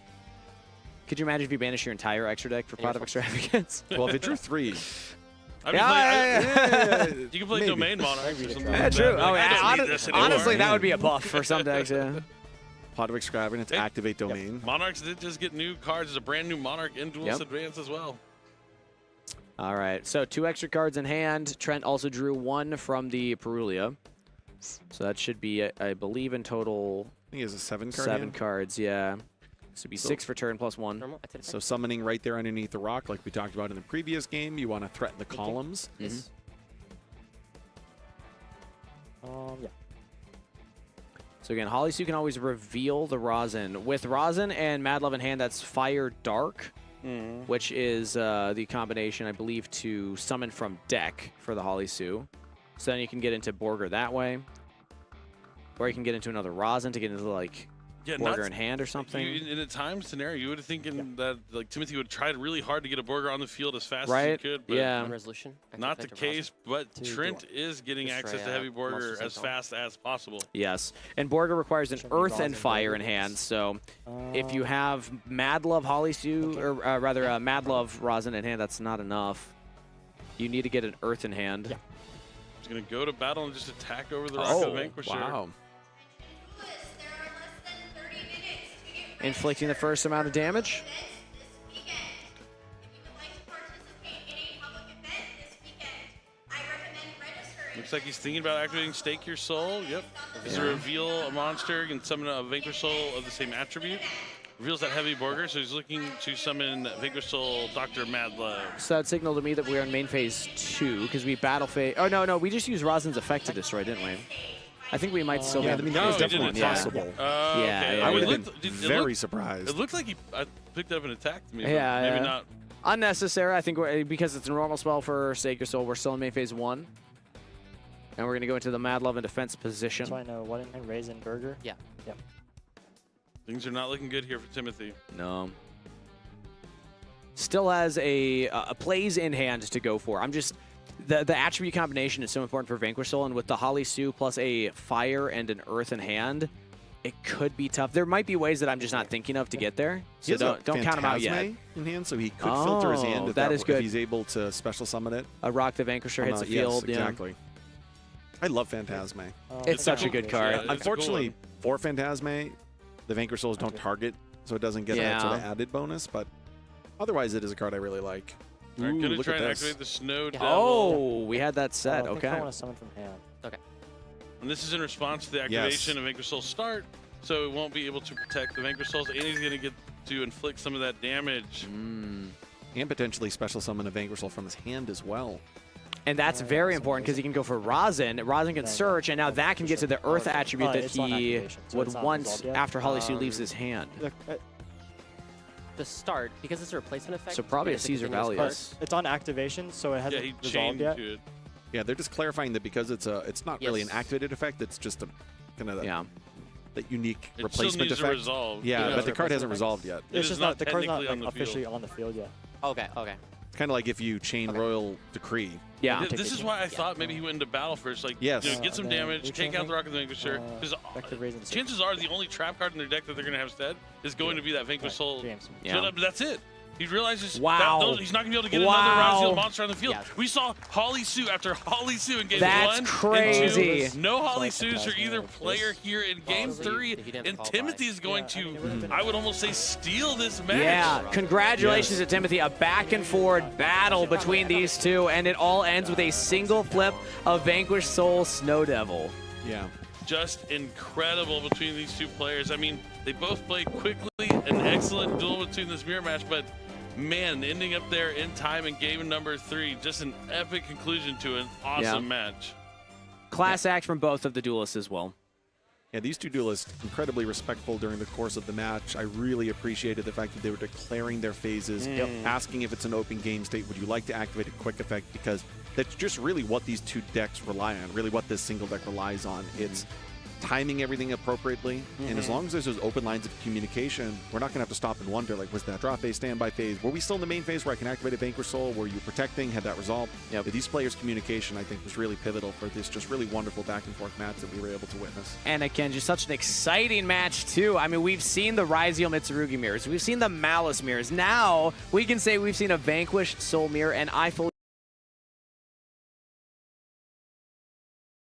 Could you imagine if you banished your entire extra deck for Pot of Extravagance? Well, if it drew 3. I mean, Yeah, you can play maybe. Domain Monarchs or something Yeah, like true. that. Like, Oh, I don't yeah. need this anymore. Honestly, that would be a buff for some decks, yeah. Pot of Extravagance, Hey. activate Domain. Monarchs did just get new cards. There's a brand new Monarch in Duelist Advance as well. All right, so 2 extra cards in hand. Trent also drew 1 from the Perulia. So that should be, I believe, in total I think he has a 7 card 7 hand. cards, yeah. This would be 6 for turn plus 1. Normal, activate So summoning right there underneath the rock, like we talked about in the previous game. You want to threaten the columns. Yes. Yeah. So again, Holly Sue can always reveal the Rosin. With Rosin and Mad Love in hand, that's Fire Dark, which is the combination, I believe, to summon from deck for the Holly Sue. So then you can get into Borger that way. Or you can get into another Rosin to get into, like, Yeah, Borger in hand or something. In a time scenario, you would have thinking that like Timothy would try really hard to get a Borger on the field as fast as Right? he could. But Yeah. Resolution. Not the Active case, but To Trent is getting Destroy, access to Heavy Borger monsters as and fast as possible. Yes, and Borger requires an Should be Earth Rosin and Fire Borger. in hand, so if you have Mad Love Holly Sue, or rather Mad Love Rosin in hand, that's not enough. You need to get an Earth in hand. Yeah. He's going to go to battle and just attack over the Rock of the Vanquisher. wow. Inflicting the first amount of damage. Looks like he's thinking about activating Stake Your Soul. Yep. This is a reveal a monster and summon a Vanquish Soul of the same attribute. Reveals that Heavy Borger, so he's looking to summon Vanquish Soul Dr. Mad Love. So that signaled to me that we're in main phase 2, because we battle phase. Oh, no, we just used Rosin's effect to destroy, didn't we? I think we might still Yeah, I be. mean, that was No, he definitely didn't. possible. Yeah, I would It have looked- been it very looked- surprised. It looked like I picked up and attacked me. Yeah, but maybe yeah. not. Unnecessary. I think because it's a normal spell for Sacred Soul, we're still in main phase 1. And we're going to go into the Mad Love and defense position. So I know what in Raisin Burger. Yeah. Things are not looking good here for Timothy. No. still has a plays in hand to go for. I'm just the attribute combination is so important for Vanquish Soul, and with the Holly Sue plus a fire and an earth in hand, it could be tough. There might be ways that I'm just not thinking of to get there, so don't count him out yet. In hand, so he could filter his hand. If that is good. If he's able to special summon it. A Rock the Vanquisher hits the field. Yes, exactly. I love Phantasme. It's such a good card. Yeah, unfortunately, for Phantasme, the Vanquish Souls don't target, so it doesn't get that sort of added bonus, but otherwise it is a card I really like. All right, gonna look try at and this. activate the Snow Devil. Oh, we had that set. I think Okay. I want to summon from hand. Okay. And this is in response to the activation of Vanquish Soul start, so it won't be able to protect the Vanquish Souls, and he's going to get to inflict some of that damage. And potentially special summon a Vanquish Soul from his hand as well. And that's very important because he can go for Rosin. Rosin can search, and now that can get to the Earth attribute that it's on he activation, so would it's not want resolved yet. after Holly Sue leaves his hand. The start, because it's a replacement effect. So probably a it's Caesar continuous Valius. part. It's on activation, so it hasn't resolved yet. Yeah, they're just clarifying that because it's not really an activated effect. It's just a kind of that unique It replacement still needs to effect. resolve. Yeah, but the card hasn't resolved yet. It's just not the card's not technically on like, the officially field. on the field yet. Okay, okay. It's kind of like if you chain Royal Decree. Yeah. This is why I thought maybe he went into battle first. Like, Yes. you know, get some damage, take out the Rock of the Vanquisher. Because chances are the only trap card in their deck that they're going to have instead is going to be that Vanquish Soul. Yeah. So that's it. He realizes Wow. he's not going to be able to get Wow. another Rousey monster on the field. We saw Holly Sue after Holly Sue in game That's 1 crazy. and 2. No Holly Sues for either player here in game 3. And Timothy is going to, I would almost say, steal this match. Yeah, congratulations to Timothy. A back and forward battle between these two, and it all ends with a single flip of Vanquish Soul Snow Devil. Yeah. Just incredible between these two players. I mean, they both played quickly, an excellent duel between this mirror match, but man, ending up there in time in game number 3, just an epic conclusion to an awesome match. Class act from both of the duelists as well. Yeah, these two duelists, incredibly respectful during the course of the match. I really appreciated the fact that they were declaring their phases, asking if it's an open game state, would you like to activate a quick effect? Because that's just really what these two decks rely on, really what this single deck relies on. It's timing everything appropriately, and as long as there's those open lines of communication, we're not going to have to stop and wonder, like, was that drop phase, standby phase? Were we still in the main phase where I can activate a Vanquish Soul? Were you protecting? Had that resolved? Yeah, but these players' communication, I think, was really pivotal for this just really wonderful back and forth match that we were able to witness. And again, just such an exciting match, too. I mean, we've seen the Ryziel Mitsurugi mirrors. We've seen the Malice mirrors. Now, we can say we've seen a Vanquish Soul mirror, and I fully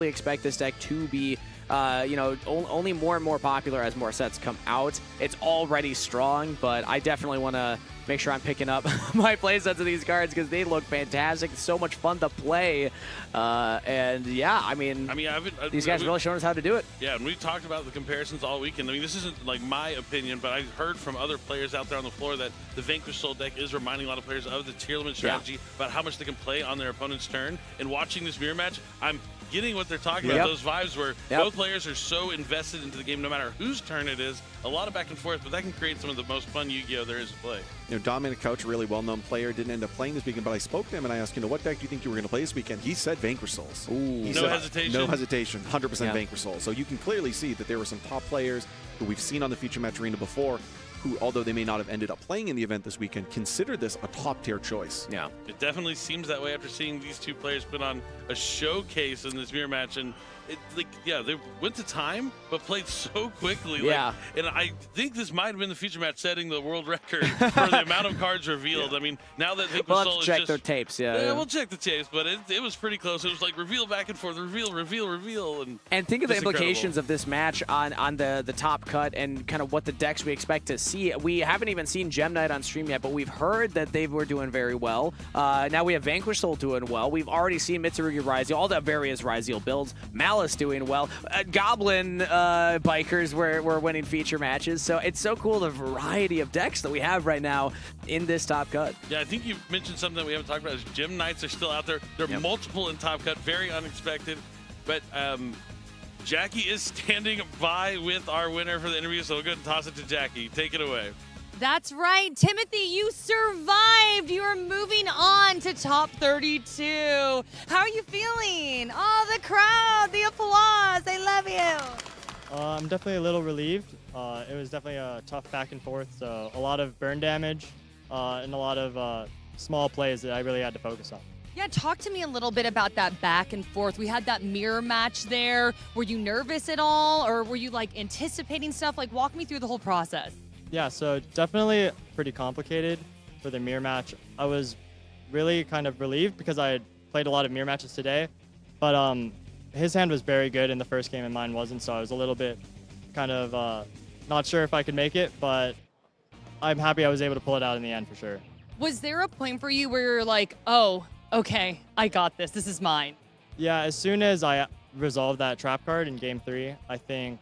expect this deck to be only more and more popular as more sets come out. It's already strong, but I definitely want to make sure I'm picking up my play sets of these cards because they look fantastic. It's so much fun to play. And yeah, I mean these guys really showing us how to do it. Yeah, and we talked about the comparisons all weekend. I mean, this isn't like my opinion, but I heard from other players out there on the floor that the Vanquish Soul deck is reminding a lot of players of the tier limit strategy about how much they can play on their opponent's turn. And watching this mirror match, I'm getting what they're talking about, those vibes where both players are so invested into the game, no matter whose turn it is. A lot of back and forth, but that can create some of the most fun Yu-Gi-Oh! There is to play. You know, Dominic Couch, a really well-known player, didn't end up playing this weekend, but I spoke to him and I asked, what deck do you think you were going to play this weekend? He said Vanquish Souls. No hesitation? No hesitation, 100% Vanquish Souls. So you can clearly see that there were some top players who we've seen on the Future Match Arena before who, although they may not have ended up playing in the event this weekend, considered this a top-tier choice. Yeah. It definitely seems that way after seeing these two players put on a showcase in this mirror match. And they went to time, but played so quickly. And I think this might have been the Future Match setting the world record for the amount of cards revealed. I mean, now that Vanquish Soul is check their tapes, Yeah, we'll check the tapes, but it was pretty close. It was like reveal back and forth, reveal. And think of the implications of this match on the top cut and kind of what the decks we expect to see. We haven't even seen Gem Knight on stream yet, but we've heard that they were doing very well. Now we have Vanquish Soul doing well. We've already seen Mitsurugi Ryziel, all the various Ryziel builds. Malice doing well. Goblin bikers were winning feature matches. So it's so cool the variety of decks that we have right now in this top cut. Yeah, I think you mentioned something that we haven't talked about is Gem Knights are still out there. There are multiple in top cut, very unexpected. But Jackie is standing by with our winner for the interview, so we'll go ahead and toss it to Jackie. Take it away. That's right, Timothy, you survived. You are moving on to top 32. How are you feeling? Oh, the crowd, the applause, they love you. I'm definitely a little relieved. It was definitely a tough back and forth, so a lot of burn damage. and a lot of small plays that I really had to focus on. Yeah, talk to me a little bit about that back and forth. We had that mirror match there. Were you nervous at all, or were you like anticipating stuff? Like, walk me through the whole process. Yeah, so definitely pretty complicated for the mirror match. I was really kind of relieved because I had played a lot of mirror matches today, but his hand was very good in the first game and mine wasn't, so I was a little bit kind of not sure if I could make it, but I'm happy I was able to pull it out in the end for sure. Was there a point for you where you're like, oh, okay, I got this. This is mine. Yeah, as soon as I resolved that trap card in game 3, I think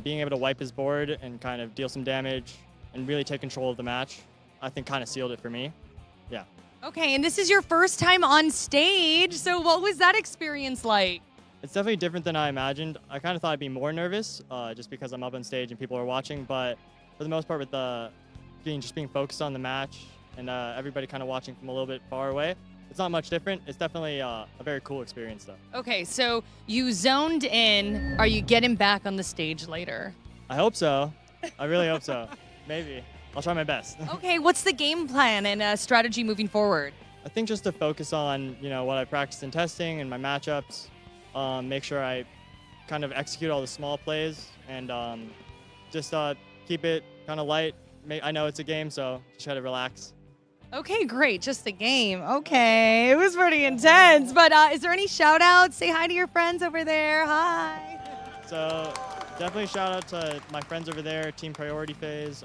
being able to wipe his board and kind of deal some damage and really take control of the match, I think kind of sealed it for me. Yeah. Okay, and this is your first time on stage, so what was that experience like? It's definitely different than I imagined. I kind of thought I'd be more nervous just because I'm up on stage and people are watching, but for the most part with just being focused on the match and everybody kind of watching from a little bit far away, it's not much different. It's definitely a very cool experience, though. Okay, so you zoned in. Are you getting back on the stage later? I hope so. I really hope so. Maybe. I'll try my best. Okay, what's the game plan and strategy moving forward? I think just to focus on, what I practiced in testing and my matchups, make sure I kind of execute all the small plays and just keep it kind of light. I know it's a game, so just try to relax. Okay, great. Just a game. Okay, it was pretty intense. But is there any shout outs? Say hi to your friends over there. Hi. So definitely shout out to my friends over there, Team Priority Phase.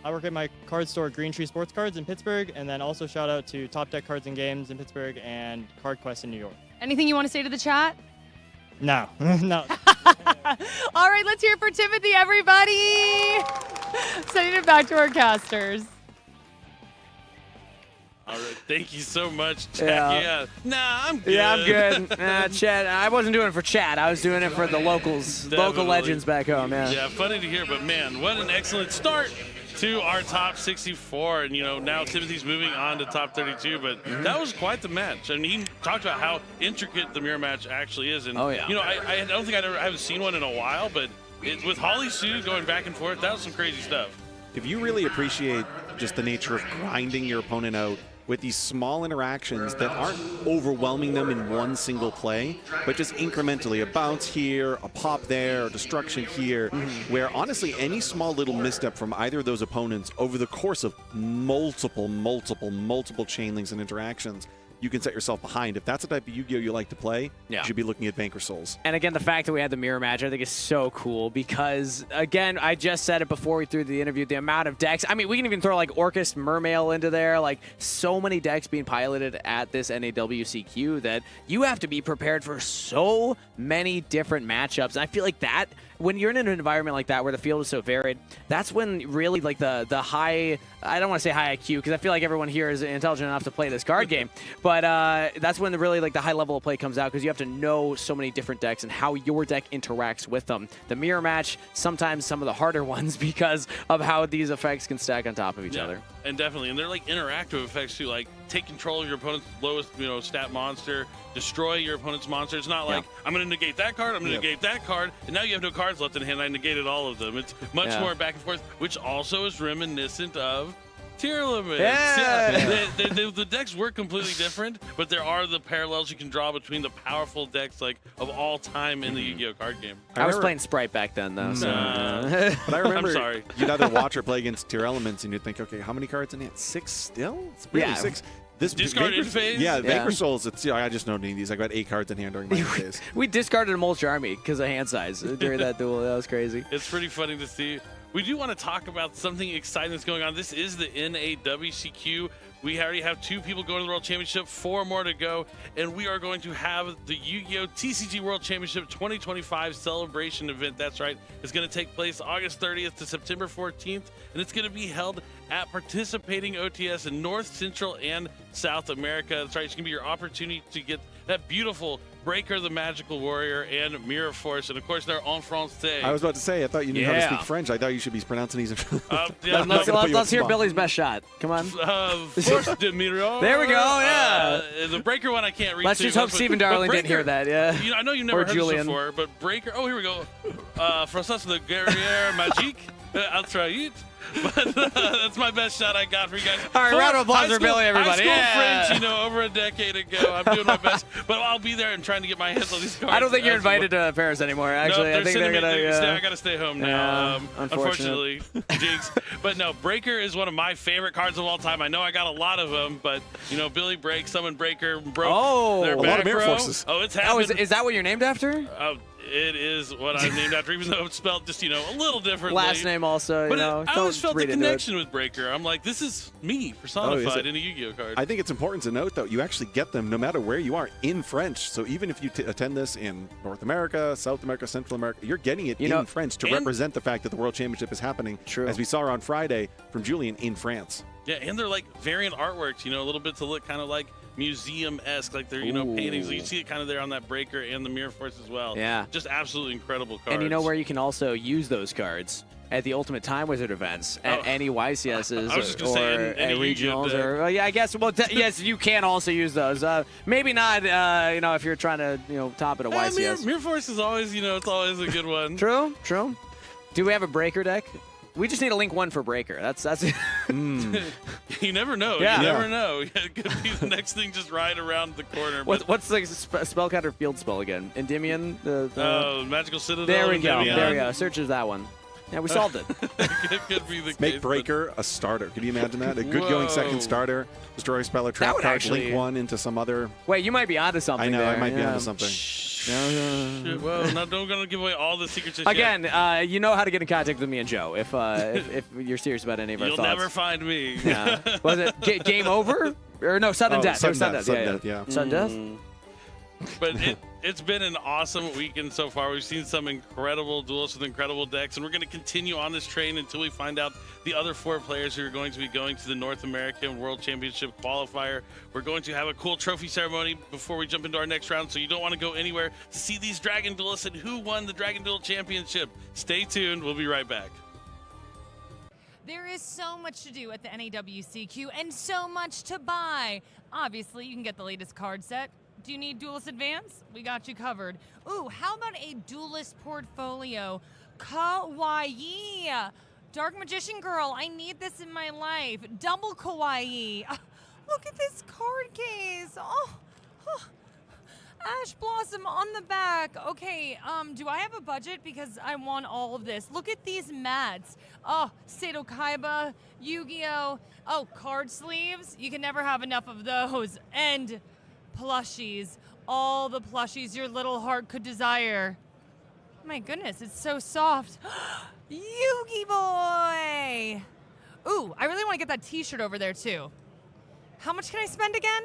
I work at my card store, Green Tree Sports Cards in Pittsburgh, and then also shout out to Top Deck Cards and Games in Pittsburgh and Card Quest in New York. Anything you want to say to the chat? No, no. All right, let's hear it for Timothy, everybody. Sending it back to our casters. All right, thank you so much, Chad. Yeah. Nah, I'm good. Yeah, I'm good. Chad, I wasn't doing it for Chad. I was doing it for the locals, local legends back home. Yeah, funny to hear, but man, what an excellent start to our top 64. And, now Timothy's moving on to top 32, but that was quite the match. And he talked about how intricate the mirror match actually is. And, oh, yeah. I don't think I haven't seen one in a while, but with Holly Sue going back and forth, that was some crazy stuff. If you really appreciate just the nature of grinding your opponent out with these small interactions that aren't overwhelming them in one single play, but just incrementally, a bounce here, a pop there, a destruction here, where honestly any small little misstep from either of those opponents over the course of multiple chain links and interactions, you can set yourself behind. If that's the type of Yu-Gi-Oh! You like to play, you should be looking at Vanquish Souls. And again, the fact that we had the mirror match, I think is so cool because, again, I just said it before we threw the interview, the amount of decks. I mean, we can even throw like Orcust Mermail into there, like so many decks being piloted at this NAWCQ that you have to be prepared for so many different matchups. And I feel like that, when you're in an environment like that where the field is so varied, that's when really like the high, I don't want to say high IQ because I feel like everyone here is intelligent enough to play this card game, but that's when really like the high level of play comes out because you have to know so many different decks and how your deck interacts with them. The mirror match, sometimes some of the harder ones because of how these effects can stack on top of each other. And definitely, and they're like interactive effects too, like take control of your opponent's lowest, stat monster, destroy your opponent's monster. It's not like, I'm going to negate that card, I'm going to negate that card, and now you have no cards left in hand, I negated all of them. It's much more back and forth, which also is reminiscent of tier limits. The decks work completely different, but there are the parallels you can draw between the powerful decks like of all time in the Yu-Gi-Oh! Card game. I was playing Sprite back then, though. So. But I remember I'm sorry. You'd either watch or play against tier elements, and you'd think, okay, how many cards in hand? 6 still? It's really 6. This discarded phase? Yeah, Vanquish Souls, I just don't need these. I got 8 cards in hand during my days. We discarded a Mulch Army because of hand size during that duel. That was crazy. It's pretty funny to see. We do want to talk about something exciting that's going on. This is the NAWCQ. We already have 2 people going to the World Championship, 4 more to go, and we are going to have the Yu-Gi-Oh! TCG World Championship 2025 celebration event. That's right. It's going to take place August 30th to September 14th, and it's going to be held at participating OTS in North, Central, and South America. That's right. It's going to be your opportunity to get that beautiful Breaker the Magical Warrior, and Mirror Force. And, of course, they're en français. I was about to say, I thought you knew how to speak French. I thought you should be pronouncing these. Yeah, let's hear Billy's best shot. Come on. Force de Mirror. There we go, yeah. The Breaker one I can't read. Let's just hope Stephen Darling didn't hear that, yeah. You know, I know you've never Or heard Julian. this before, but Breaker. Oh, here we go. Français de Guerrière Magique. Outright. But that's my best shot I got for you guys. All right, round of applause for Billy, everybody. High school French, over a decade ago. I'm doing my best, but I'll be there and trying to get my hands on these cards. I don't think you're invited to Paris anymore, actually. No, I think they're going to... I got to stay home now, unfortunately. Jinx. But no, Breaker is one of my favorite cards of all time. I know I got a lot of them, but, Billy Break, summoned Breaker, broke their a lot of Mirror Forces. Oh, it's happened. Is that what you're named after? It is what I'm named after, even though it's spelled just, a little differently. Last name also, but I always felt the connection with Breaker. I'm like, this is me personified in a Yu-Gi-Oh card. I think it's important to note, though, you actually get them no matter where you are in French. So even if you attend this in North America, South America, Central America, you're getting it in French to represent the fact that the World Championship is happening, as we saw on Friday from Julian in France. Yeah, and they're like variant artworks, a little bit to look kind of like museum-esque, like they're, paintings. You see it kind of there on that Breaker and the Mirror Force as well. Yeah. Just absolutely incredible cards. And you know where you can also use those cards? At the Ultimate Time Wizard events, at any YCSs or regionals, or I guess. Well, yes, you can also use those. Maybe not, if you're trying to, top it at YCS. Mirror Force is always, it's always a good one. True. Do we have a Breaker deck? We just need a link 1 for Breaker. That's You never know. Yeah. You never know. It could be the next thing just right around the corner. What's the spell counter field spell again? Endymion? Magical Citadel. There we go. Endymion. There we go. Searches that one. Yeah, we solved it. It could be the Make case, Breaker a starter. Can you imagine that? A good going second starter. Destroy Speller, trap card, actually... link 1 into some other. Wait, you might be onto something. I know, there. I might be onto something. Well, not going to give away all the secrets. Again, you know how to get in contact with me and Joe if you're serious about any of our You'll thoughts. never find me. Yeah. Was it Game Over? Or no, Sudden Death. Sudden Death, yeah. Sudden Death? But it's been an awesome weekend so far. We've seen some incredible duels with incredible decks, and we're going to continue on this train until we find out the other 4 players who are going to be going to the North American World Championship qualifier. We're going to have a cool trophy ceremony before we jump into our next round, so you don't want to go anywhere to see these Dragon Duelists and who won the Dragon Duel Championship. Stay tuned. We'll be right back. There is so much to do at the NAWCQ and so much to buy. Obviously, you can get the latest card set. Do you need Duelist Advance? We got you covered. Ooh, how about a Duelist Portfolio? Kawaii! Dark Magician Girl, I need this in my life. Double Kawaii. Look at this card case. Oh. Ash Blossom on the back. Okay, do I have a budget? Because I want all of this. Look at these mats. Oh, Seto Kaiba, Yu-Gi-Oh! Oh, card sleeves. You can never have enough of those. And plushies. All the plushies your little heart could desire. My goodness, it's so soft. Yu-Gi Boy! Ooh, I really want to get that t-shirt over there, too. How much can I spend again?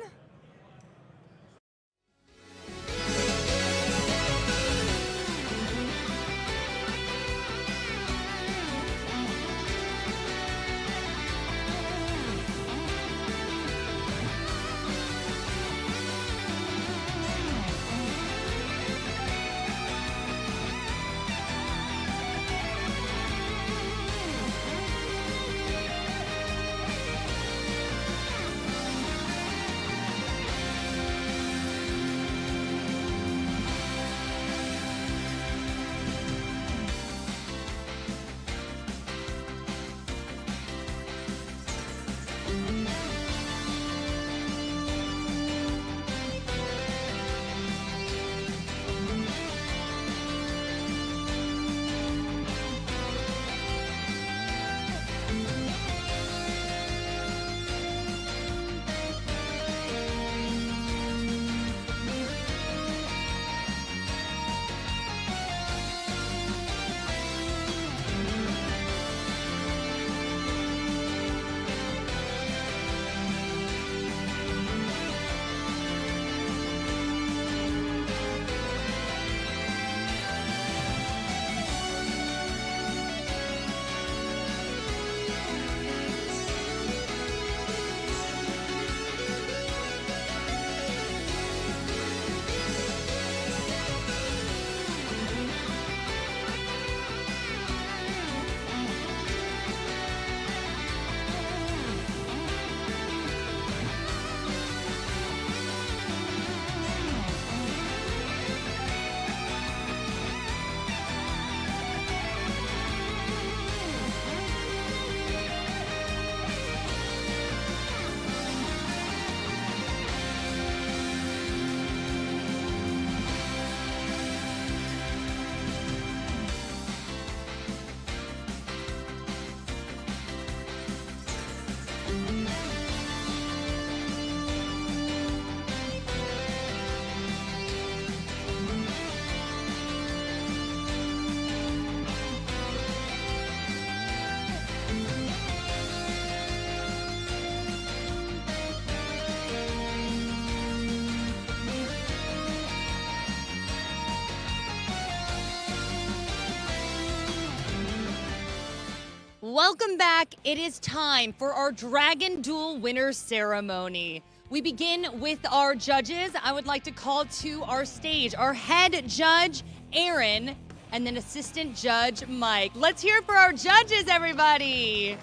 Welcome back. It is time for our Dragon Duel winner ceremony. We begin with our judges. I would like to call to our stage our head judge, Aaron, and then assistant judge, Mike. Let's hear it for our judges, everybody.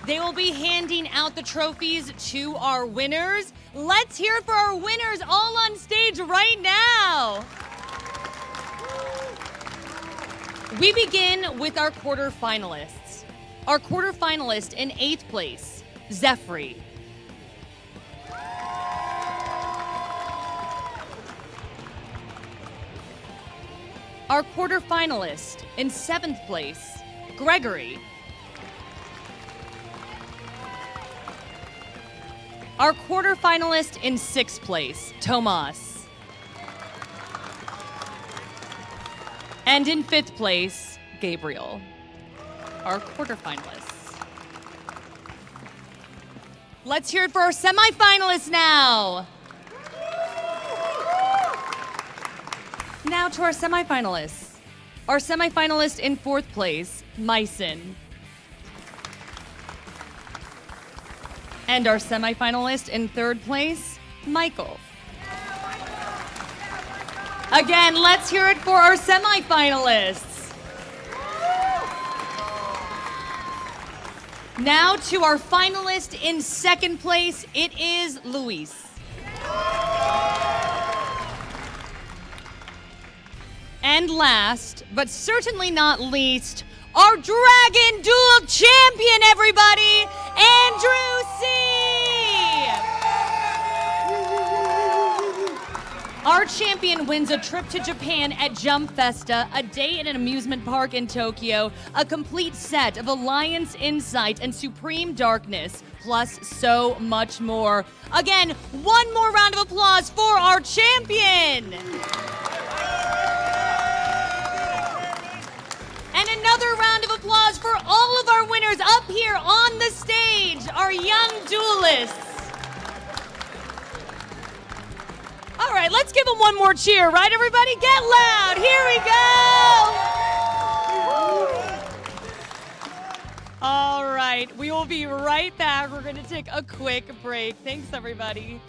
They will be handing out the trophies to our winners. Let's hear it for our winners all on stage right now. We begin with our quarterfinalists. Our quarterfinalist in 8th place, Zephyr. Our quarterfinalist in 7th place, Gregory. Our quarterfinalist in 6th place, Tomas. And in 5th place, Gabriel. Our quarterfinalists. Let's hear it for our semifinalists now. Now to our semifinalists. Our semifinalist in 4th place, Myson. And our semifinalist in 3rd place, Michael. Again, let's hear it for our semifinalists. Now to our finalist in 2nd place, it is Luis. And last, but certainly not least, our Dragon Duel champion, everybody, Andrew C. Our champion wins a trip to Japan at Jump Festa, a day at an amusement park in Tokyo, a complete set of Alliance Insight and Supreme Darkness, plus so much more. Again, one more round of applause for our champion. And another round of applause for all of our winners up here on the stage, our young duelists. All right, let's give them one more cheer, right, everybody? Get loud. Here we go. All right, we will be right back. We're going to take a quick break. Thanks, everybody.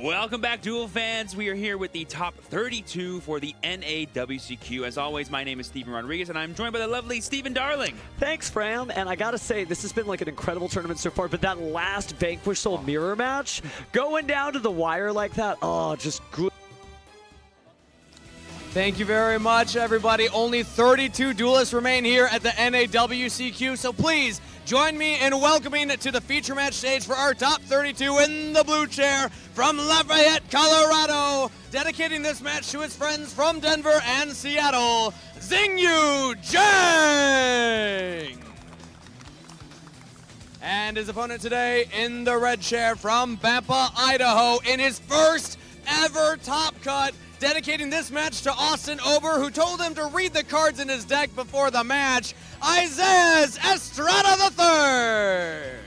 Welcome back, Duel fans. We are here with the top 32 for the NAWCQ. As always, my name is Steven Rodriguez, and I'm joined by the lovely Steven Darling. Thanks, Fram. And I gotta say, this has been like an incredible tournament so far, but that last Vanquish Soul mirror match, going down to the wire like that, oh, just good. Thank you very much, everybody. Only 32 duelists remain here at the NAWCQ, so please join me in welcoming to the feature match stage for our top 32 in the blue chair from Lafayette, Colorado, dedicating this match to his friends from Denver and Seattle, Xingyu Zhang! And his opponent today in the red chair from Bampa, Idaho, in his first ever top cut, dedicating this match to Austin Ober, who told him to read the cards in his deck before the match, Isaiah Estrada III.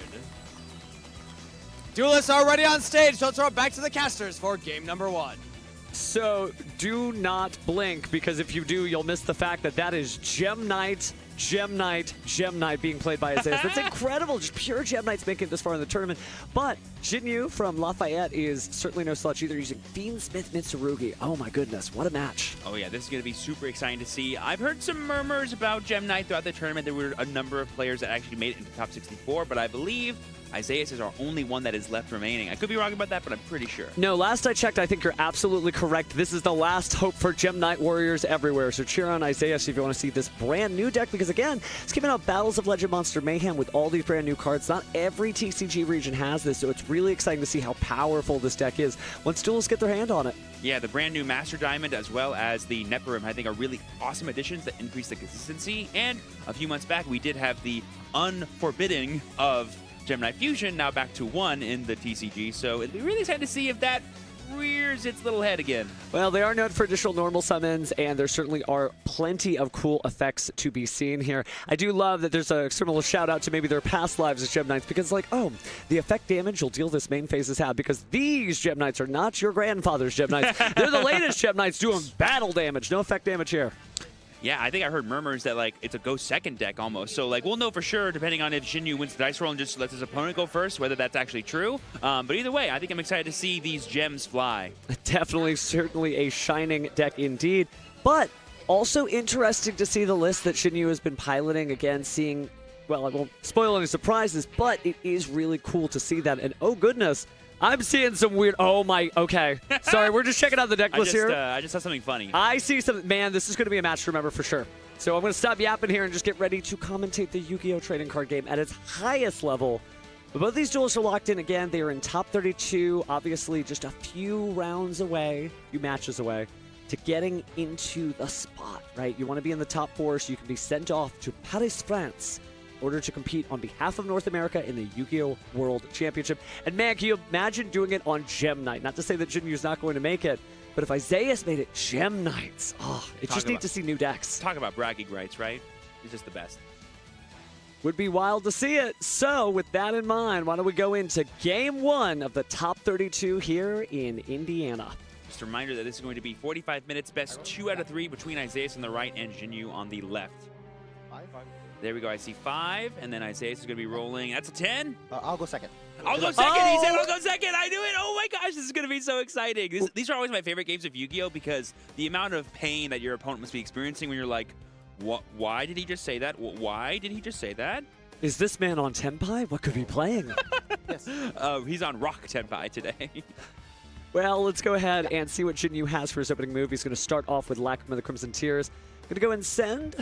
Duelists are already on stage, so let's throw it back to the casters for game number 1. So do not blink, because if you do, you'll miss the fact that that is Gem Knight, Gem Knight, Gem Knight being played by Isaiah. That's incredible. Just pure Gem Knights making it this far in the tournament. But Jinyu from Lafayette is certainly no slouch either, using Fiendsmith Mitsurugi. Oh my goodness, what a match. Oh yeah, this is going to be super exciting to see. I've heard some murmurs about Gem Knight throughout the tournament. There were a number of players that actually made it into top 64, but I believe Isaiah is our only one that is left remaining. I could be wrong about that, but I'm pretty sure. No, last I checked, I think you're absolutely correct. This is the last hope for Gem Knight warriors everywhere. So cheer on Isaiah if you want to see this brand new deck, because again, it's giving out Battles of Legend Monster Mayhem with all these brand new cards. Not every TCG region has this, so it's really exciting to see how powerful this deck is once duelists get their hand on it. Yeah, the brand new Master Diamond as well as the Neparim, I think, are really awesome additions that increase the consistency. And a few months back, we did have the unforbidding of Gem Knight Fusion, now back to 1 in the TCG, so it'd be really exciting to see if that rears its little head again. Well, they are known for additional normal summons, and there certainly are plenty of cool effects to be seen here. I do love that there's a similar shout out to maybe their past lives as Gem Knights, because like, oh, the effect damage you'll deal this main phase has had, because these Gem Knights are not your grandfather's Gem Knights. They're the latest Gem Knights doing battle damage, no effect damage here. Yeah, I think I heard murmurs that, like, it's a go second deck almost. So, like, we'll know for sure depending on if Jinyu wins the dice roll and just lets his opponent go first, whether that's actually true. But either way, I think I'm excited to see these gems fly. Definitely, certainly a shining deck indeed. But also interesting to see the list that Jinyu has been piloting. Again, seeing, well, I won't spoil any surprises, but it is really cool to see that. And oh, goodness, I'm seeing some weird. Oh my. Okay. Sorry, we're just checking out the deck list here. I just saw something funny. I see something. Man, this is going to be a match to remember for sure. So I'm going to stop yapping here and just get ready to commentate the Yu-Gi-Oh! Trading card game at its highest level. But both these duels are locked in again. They are in top 32. Obviously, just a few rounds away, a few matches away, to getting into the spot. Right? You want to be in the top 4 so you can be sent off to Paris, France, in order to compete on behalf of North America in the Yu-Gi-Oh! World Championship. And man, can you imagine doing it on Gem Knight? Not to say that Jinyu's not going to make it, but if Isaiah's made it Gem Knights, it just needs to see new decks. Talk about bragging rights, right? He's just the best. Would be wild to see it. So with that in mind, why don't we go into game 1 of the top 32 here in Indiana. Just a reminder that this is going to be 45 minutes, best 2 out of 3 between Isaiah on the right and Jinyu on the left. There we go. I see 5, and then Isaiah is going to be rolling. That's a 10. I'll go second. I'll go second. He said I'll go second. I knew it. Oh my gosh, this is going to be so exciting. These are always my favorite games of Yu-Gi-Oh! Because the amount of pain that your opponent must be experiencing when you're like, what? Why did he just say that? Why did he just say that? Is this man on Tenpai? What could he be playing? Yes. He's on Rock Tenpai today. Well, let's go ahead and see what Jinyu has for his opening move. He's going to start off with Lacrima of the Crimson Tears. Going to go and send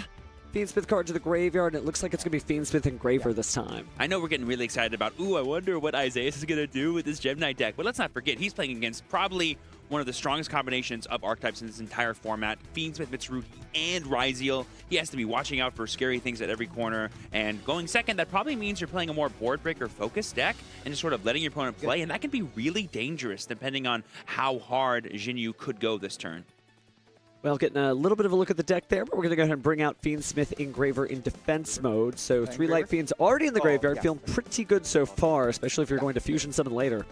Fiendsmith card to the graveyard, and it looks like it's going to be Fiendsmith Engraver this time. I know we're getting really excited about, I wonder what Isaiah is going to do with this Gem Knight deck. But let's not forget, he's playing against probably one of the strongest combinations of archetypes in this entire format. Fiendsmith, Mitsurugi, and Ryzeal. He has to be watching out for scary things at every corner. And going second, that probably means you're playing a more board breaker focused deck and just sort of letting your opponent play. And that can be really dangerous depending on how hard Jinyu could go this turn. Well, getting a little bit of a look at the deck there, but we're going to go ahead and bring out Fiendsmith Engraver in defense mode. So 3 Light Fiends already in the graveyard, feeling pretty good so far, especially if you're going to Fusion Summon later.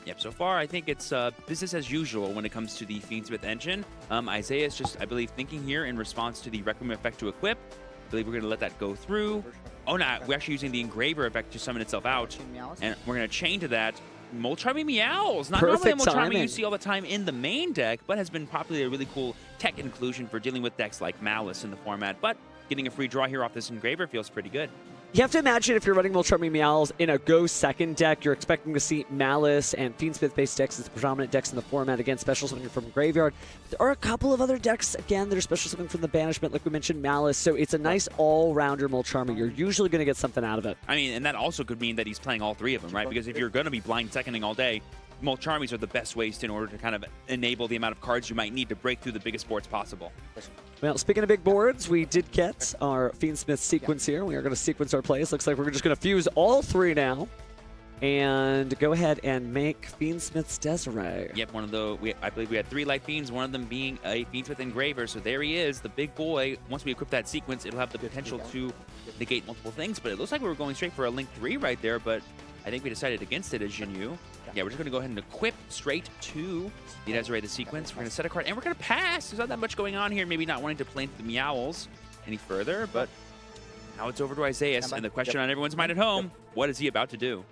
Yep, so far I think it's business as usual when it comes to the Fiendsmith engine. Isaiah is just, I believe, thinking here in response to the Requiem effect to equip. I believe we're going to let that go through. Oh, no, we're actually using the Engraver effect to summon itself out. And we're going to chain to that. Molcharmy Meows. Not Perfect normally a Molcharmy timing. you see all the time in the main deck, but has been probably a really cool tech inclusion for dealing with decks like Malice in the format. But getting a free draw here off this Engraver feels pretty good. You have to imagine if you're running Molcharmy Meows in a Go second deck, you're expecting to see Malice and Fiendsmith-based decks as the predominant decks in the format. Again, special summoning from Graveyard. There are a couple of other decks, again, that are special summoning from the Banishment, like we mentioned, Malice. So it's a nice all-rounder Molcharmy. You're usually going to get something out of it. I mean, and that also could mean that he's playing all three of them, right? Because if you're going to be blind seconding all day, Molcharmies are the best ways in order to kind of enable the amount of cards you might need to break through the biggest boards possible. Well, speaking of big boards, we did get our Fiendsmith sequence here. We are going to sequence our plays. Looks like we're just going to fuse all three now and go ahead and make Fiendsmith's Desiree. Yep, I believe we had 3 Light Fiends, one of them being a Fiendsmith Engraver. So there he is, the big boy. Once we equip that sequence, it'll have the potential to negate multiple things. But it looks like we were going straight for a Link 3 right there, but I think we decided against it as Jinyu. Yeah, we're just going to go ahead and equip straight to the Desiree the sequence. We're going to set a card, and we're going to pass. There's not that much going on here. Maybe not wanting to play into the Meowls any further, but now it's over to Isaiah. And the question on everyone's mind at home, what is he about to do?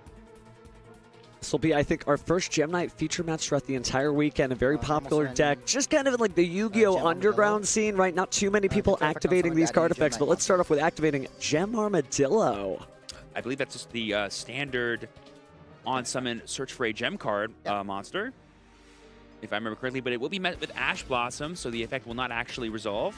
This will be, I think, our first Gem Knight feature match throughout the entire weekend. A very popular deck. Just kind of like the Yu-Gi-Oh! Underground scene, right? Not too many people activating these card effects, but let's start off with activating Gem Armadillo. I believe that's just the standard on-summon search for a gem card monster, if I remember correctly, but it will be met with Ash Blossom, so the effect will not actually resolve.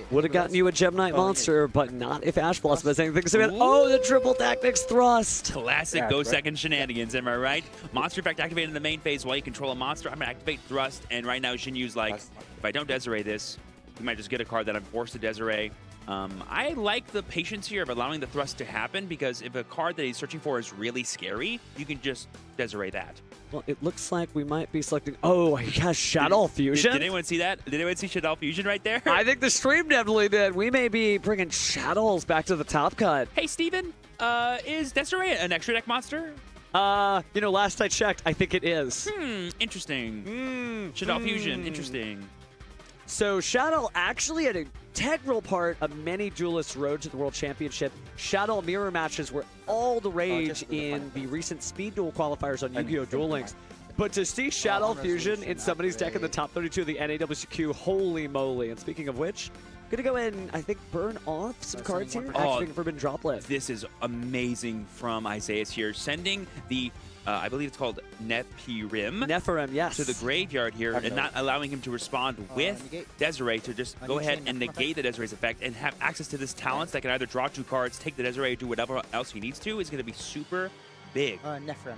Would have gotten you a Gem Knight monster, but not if Ash Blossom has anything to say. Oh, the triple tactics thrust. Classic Go Second shenanigans, am I right? Monster effect activated in the main phase while you control a monster. I'm going to activate thrust, and right now Shinyu's like, if I don't Desiree this, you might just get a card that I'm forced to Desiree. I like the patience here of allowing the thrust to happen, because if a card that he's searching for is really scary, you can just Desiree that. Well, it looks like we might be selecting... Oh, he has Shadow Fusion. Did anyone see that? Did anyone see Shadow Fusion right there? I think the stream definitely did. We may be bringing Shadows back to the top cut. Hey, Steven, is Desiree an extra deck monster? You know, last I checked, I think it is. Interesting. Shadow Fusion, interesting. So Shadow actually an integral part of many duelists' road to the World Championship. Shadow mirror matches were all the rage in the recent speed duel qualifiers on Yu-Gi-Oh! Duel Links. But to see Shadow Fusion in somebody's deck in the top 32 of the NAWCQ, holy moly. And speaking of which, I'm going to go ahead and, I think, burn off some cards here. Activating Forbidden Droplet. This is amazing from Isaias here. Sending the, I believe it's called Nephirim, yes. to the graveyard here, and not allowing him to respond with Desiree to just go ahead and negate the Desiree's effect and have access to this talents that can either draw 2 cards, take the Desiree, do whatever else he needs to, is going to be super big. Nephirim.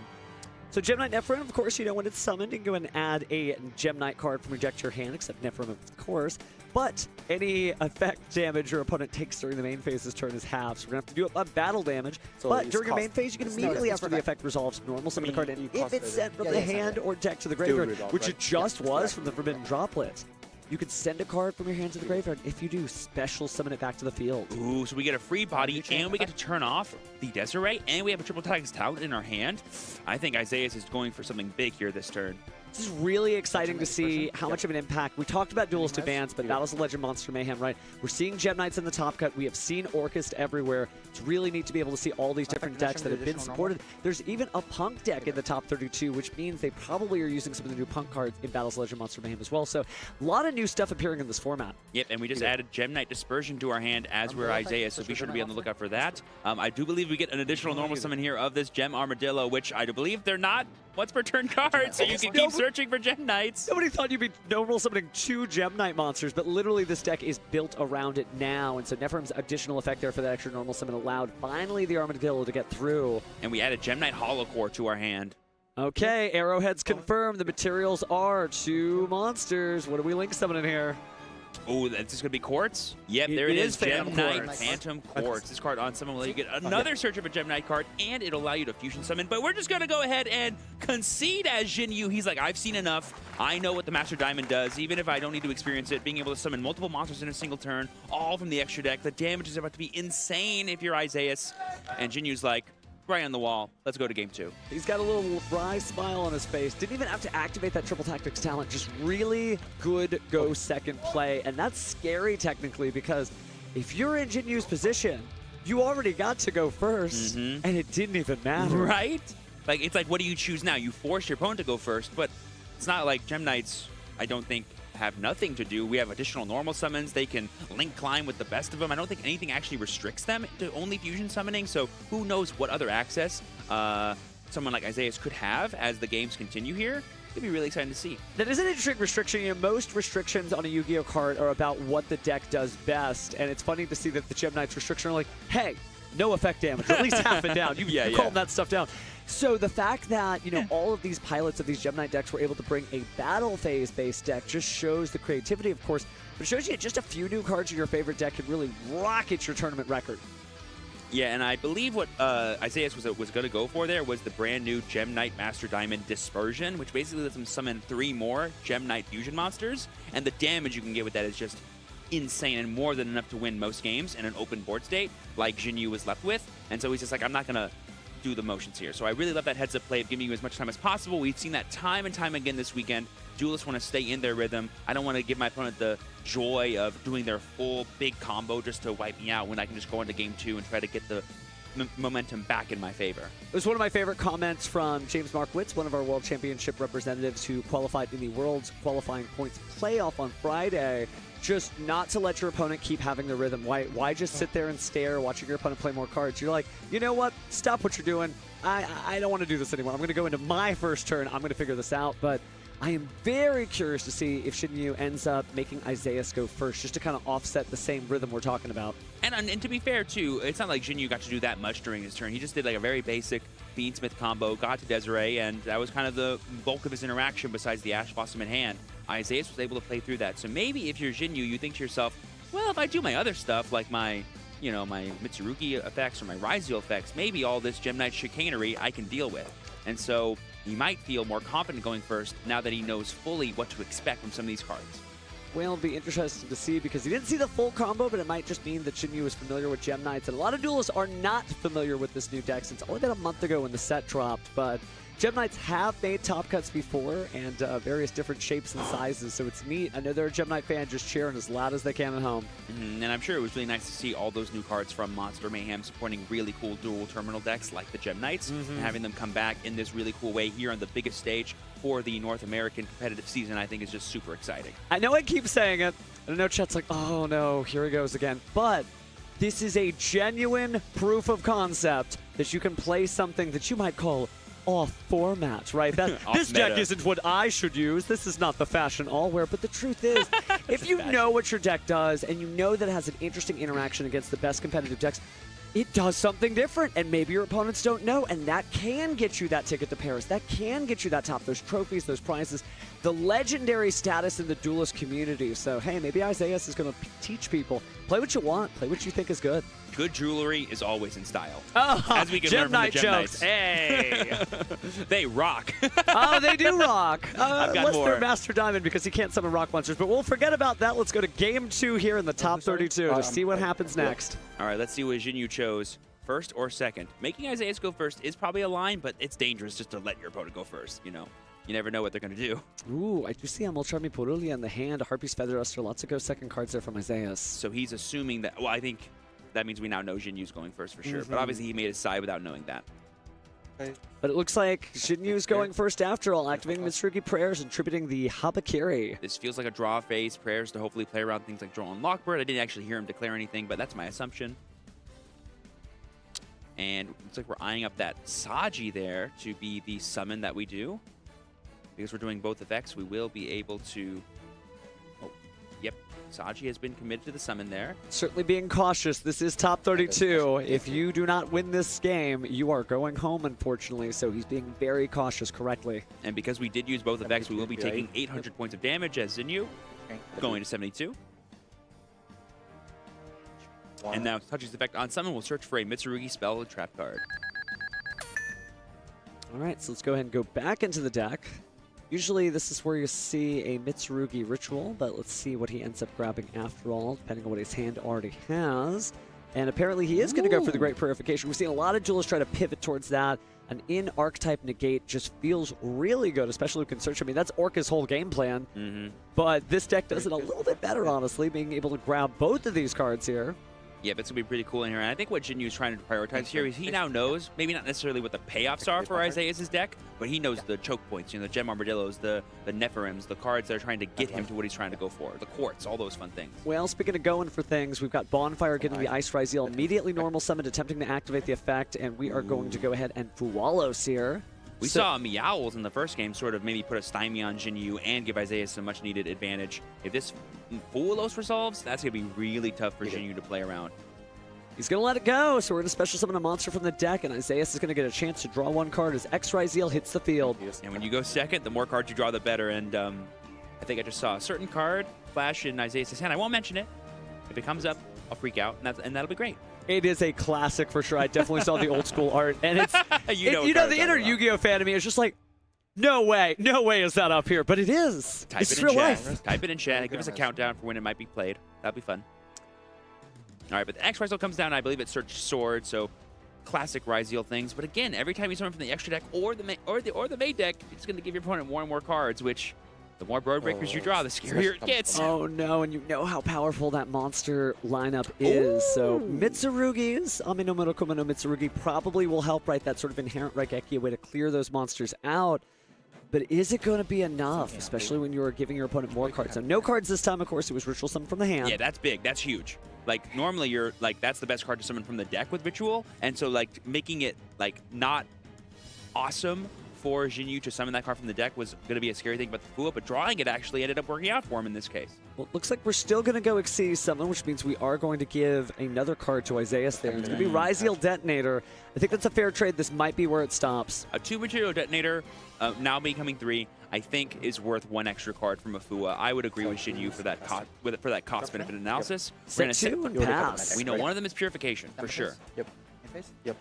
So Gem Knight Nephirim, of course, you know, when it's summoned, you can go ahead and add a Gem Knight card from your deck to your hand, except Nephirim, of course. But any effect damage your opponent takes during the main phase's turn is halved, so we're going to have to do a battle damage. So but during your main phase, you can immediately, after the effect resolves, normal summon a card, and if it's sent from the hand or deck to the graveyard, which it just was from the Forbidden Droplet, you can send a card from your hand to the graveyard. If you do, special summon it back to the field. Ooh, so we get a free body, and we get to turn off the Desiree, and we have a triple tactics talent in our hand. I think Isaias is going for something big here this turn. This is really exciting to see how much of an impact. We talked about Duelist Advance, but Battles of Legend Monster Mayhem, right? We're seeing Gem Knights in the top cut. We have seen Orchest everywhere. It's really neat to be able to see all these different decks that have been supported. There's even a Punk deck in the top 32, which means they probably are using some of the new Punk cards in Battles of Legend Monster Mayhem as well. So a lot of new stuff appearing in this format. Yep, and we just added Gem Knight Dispersion to our hand as we're Isaiah, so be sure to be on the lookout for that. I do believe we get an additional normal summon here of this Gem Armadillo, which I do believe they're not once per turn cards, so you can keep searching for Gem Knights. Nobody thought you'd be normal summoning 2 Gem Knight monsters, but literally this deck is built around it now, and so Nephirim's additional effect there for that extra normal summon allowed finally the Armadillo to get through. And we added Gem Knight Hollow Core to our hand. Okay, Arrowhead's confirmed. The materials are 2 monsters. What are we link summoning here? Oh, that's just going to be Quartz? Yep, there it is. Gem Knight Phantom Quartz. This card on summon will let you get another search of a Gem Knight card, and it'll allow you to fusion summon. But we're just going to go ahead and concede as Jinyu. He's like, I've seen enough. I know what the Master Diamond does, even if I don't need to experience it. Being able to summon multiple monsters in a single turn, all from the extra deck. The damage is about to be insane if you're Isaias. And Jinyu's like, right on the wall. Let's go to game 2. He's got a little wry smile on his face. Didn't even have to activate that triple tactics talent. Just really good go second play. And that's scary technically, because if you're in Jinyu's position, you already got to go first, and it didn't even matter. Right? Like, it's like, what do you choose now? You force your opponent to go first, but it's not like Gem Knights, I don't think, have nothing to do. We have additional normal summons. They can link climb with the best of them. I don't think anything actually restricts them to only fusion summoning, so who knows what other access someone like Isaias could have as the games continue here. It'd be really exciting to see. That is an interesting restriction. You know, most restrictions on a Yu-Gi-Oh card are about what the deck does best, and it's funny to see that the Gem Knights restriction are like, hey, no effect damage, or at least half it down. You calm that stuff down. So the fact that, you know, all of these pilots of these Gem Knight decks were able to bring a battle phase-based deck just shows the creativity, of course, but it shows you just a few new cards in your favorite deck can really rocket your tournament record. Yeah, and I believe what Isaias was going to go for there was the brand new Gem Knight Master Diamond Dispersion, which basically lets him summon 3 more Gem Knight fusion monsters, and the damage you can get with that is just insane and more than enough to win most games in an open board state like Jinyu was left with. And so he's just like, I'm not going to do the motions here. So I really love that heads-up play of giving you as much time as possible. We've seen that time and time again this weekend. Duelists want to stay in their rhythm. I don't want to give my opponent the joy of doing their full big combo just to wipe me out when I can just go into game 2 and try to get the momentum back in my favor. It was one of my favorite comments from James Markowitz, one of our World Championship representatives who qualified in the World's Qualifying Points Playoff on Friday. Just not to let your opponent keep having the rhythm. Why just sit there and stare watching your opponent play more cards? You're like, you know what? Stop what you're doing. I don't want to do this anymore. I'm going to go into my first turn. I'm going to figure this out. But I am very curious to see if Shinryu ends up making Isaias go first, just to kind of offset the same rhythm we're talking about. And to be fair, too, it's not like Jinyu got to do that much during his turn. He just did like a very basic Beansmith combo, got to Desiree, and that was kind of the bulk of his interaction besides the Ash Blossom in hand. Isaias was able to play through that. So maybe if you're Jinyu, you think to yourself, well, if I do my other stuff, like my Mitsurugi effects or my Raizio effects, maybe all this Gem Knight chicanery I can deal with. And so he might feel more confident going first now that he knows fully what to expect from some of these cards. Well, it'll be interesting to see because he didn't see the full combo, but it might just mean that Shinryu is familiar with Gem Knights. And a lot of duelists are not familiar with this new deck since only about a month ago when the set dropped. But Gem Knights have made top cuts before and various different shapes and sizes, so it's neat. I know they're a Gem Knight fan just cheering as loud as they can at home. And I'm sure it was really nice to see all those new cards from Monster Mayhem supporting really cool dual terminal decks like the Gem Knights and having them come back in this really cool way here on the biggest stage for the North American competitive season. I think is just super exciting. I know I keep saying it. I know chat's like, oh no, here he goes again. But this is a genuine proof of concept that you can play something that you might call off format, right? This deck isn't what I should use. This is not the fashion I'll wear. But the truth is, if you know what your deck does and you know that it has an interesting interaction against the best competitive decks, it does something different, and maybe your opponents don't know, and that can get you that ticket to Paris. That can get you that top, those trophies, those prizes, the legendary status in the duelist community. So, hey, maybe Isaias is going to teach people, play what you want, play what you think is good. Good jewelry is always in style. Oh, as we can learn from the Gem jokes. Knights. Hey. They rock. Oh, they do rock. I've got Unless more. they're Master Diamond because he can't summon rock monsters. But we'll forget about that. Let's go to game 2 here in the top 32 to see what happens next. All right, let's see what Jinyu chose, first or second. Making Isaias go first is probably a line, but it's dangerous just to let your opponent go first, you know. You never know what they're going to do. Ooh, I do see a Molcharmi Purulia in the hand, a Harpy's Feather Duster, lots of go second cards there from Isaias. So he's assuming that, well, I think that means we now know Jinyu's going first for sure. But obviously he made his side without knowing that. But it looks like Jinyu's going first after all, activating Mitsurugi Prayers and tributing the Habakiri. This feels like a draw phase, prayers to hopefully play around things like Draw and Lockbird. I didn't actually hear him declare anything, but that's my assumption. And looks like we're eyeing up that Saji there to be the summon that we do. Because we're doing both effects, we will be able to... Oh, yep. Saji has been committed to the summon there. Certainly being cautious. This is top 32. If you do not win this game, you are going home, unfortunately. So he's being very cautious correctly. And because we did use both effects, we will be taking 800 points of damage as Zinyu, going to 72. And now Saji's effect on summon will search for a Mitsurugi spell trap card. All right, so let's go ahead and go back into the deck. Usually this is where you see a Mitsurugi ritual, but let's see what he ends up grabbing after all, depending on what his hand already has. And apparently he is going to go for the Great Purification. We've seen a lot of duelists try to pivot towards that. An in-archetype negate just feels really good, especially with Search. I mean, that's Orca's whole game plan. But this deck does it a little bit better, honestly, being able to grab both of these cards here. Yeah, that's going to be pretty cool in here. And I think what Jinyu is trying to prioritize here is he now knows, maybe not necessarily what the payoffs are for Isaiah's deck, but he knows the choke points, the Gem Armadillos, the Nephirims, the cards that are trying to get him to what he's trying to go for, the Quartz, all those fun things. Well, speaking of going for things, we've got Bonfire getting the Ice Ryzeal immediately normal summon, attempting to activate the effect, and we are going to go ahead and Fuwalos here. We saw Meowls in the first game sort of maybe put a stymie on Jinyu and give Isaiah some much-needed advantage. If this Fuwalos resolves, that's going to be really tough for Jinyu to play around. He's going to let it go, so we're going to special summon a monster from the deck, and Isaiah is going to get a chance to draw one card as X Ryzeal hits the field. And when you go second, the more cards you draw, the better. And I think I just saw a certain card flash in Isaiah's hand. I won't mention it. If it comes up, I'll freak out, and that'll be great. It is a classic for sure. I definitely saw the old school art, and it's the inner Yu-Gi-Oh fan of me is just like, no way is that up here, but it is. Type it's it in real chat. life. Type it in chat. Give us a countdown for when it might be played. That'd be fun. All right, but the X Ryzeal comes down. I believe it searched sword, so classic Ryzeal things. But again, every time you summon from the extra deck or the main deck, it's going to give your opponent more and more cards, which. The more Broad Breakers you draw, the scarier it gets. Oh, no, and you know how powerful that monster lineup is. Ooh. So Mitsurugi's, Ame no Murokuma no Mitsurugi, probably will help, right? That sort of inherent Raigeki, a way to clear those monsters out. But is it going to be enough, especially when you're giving your opponent more cards? So no cards this time, of course. It was Ritual Summon from the hand. Yeah, that's big. That's huge. Like, normally you're, like, that's the best card to summon from the deck with Ritual. And so, like, making it, like, not awesome for Jinyu to summon that card from the deck was going to be a scary thing about the Fua, but drawing it actually ended up working out for him in this case. Well, it looks like we're still going to go Exceed Summon, which means we are going to give another card to Isaiah there. It's going to be Ryzeal Detonator. I think that's a fair trade. This might be where it stops. A 2-material Detonator, now becoming 3, I think is worth 1 extra card from a Fua. I would agree with Jinyu for that cost-benefit analysis. Set 2 and pass. We know one of them is Purification, for sure. Yep.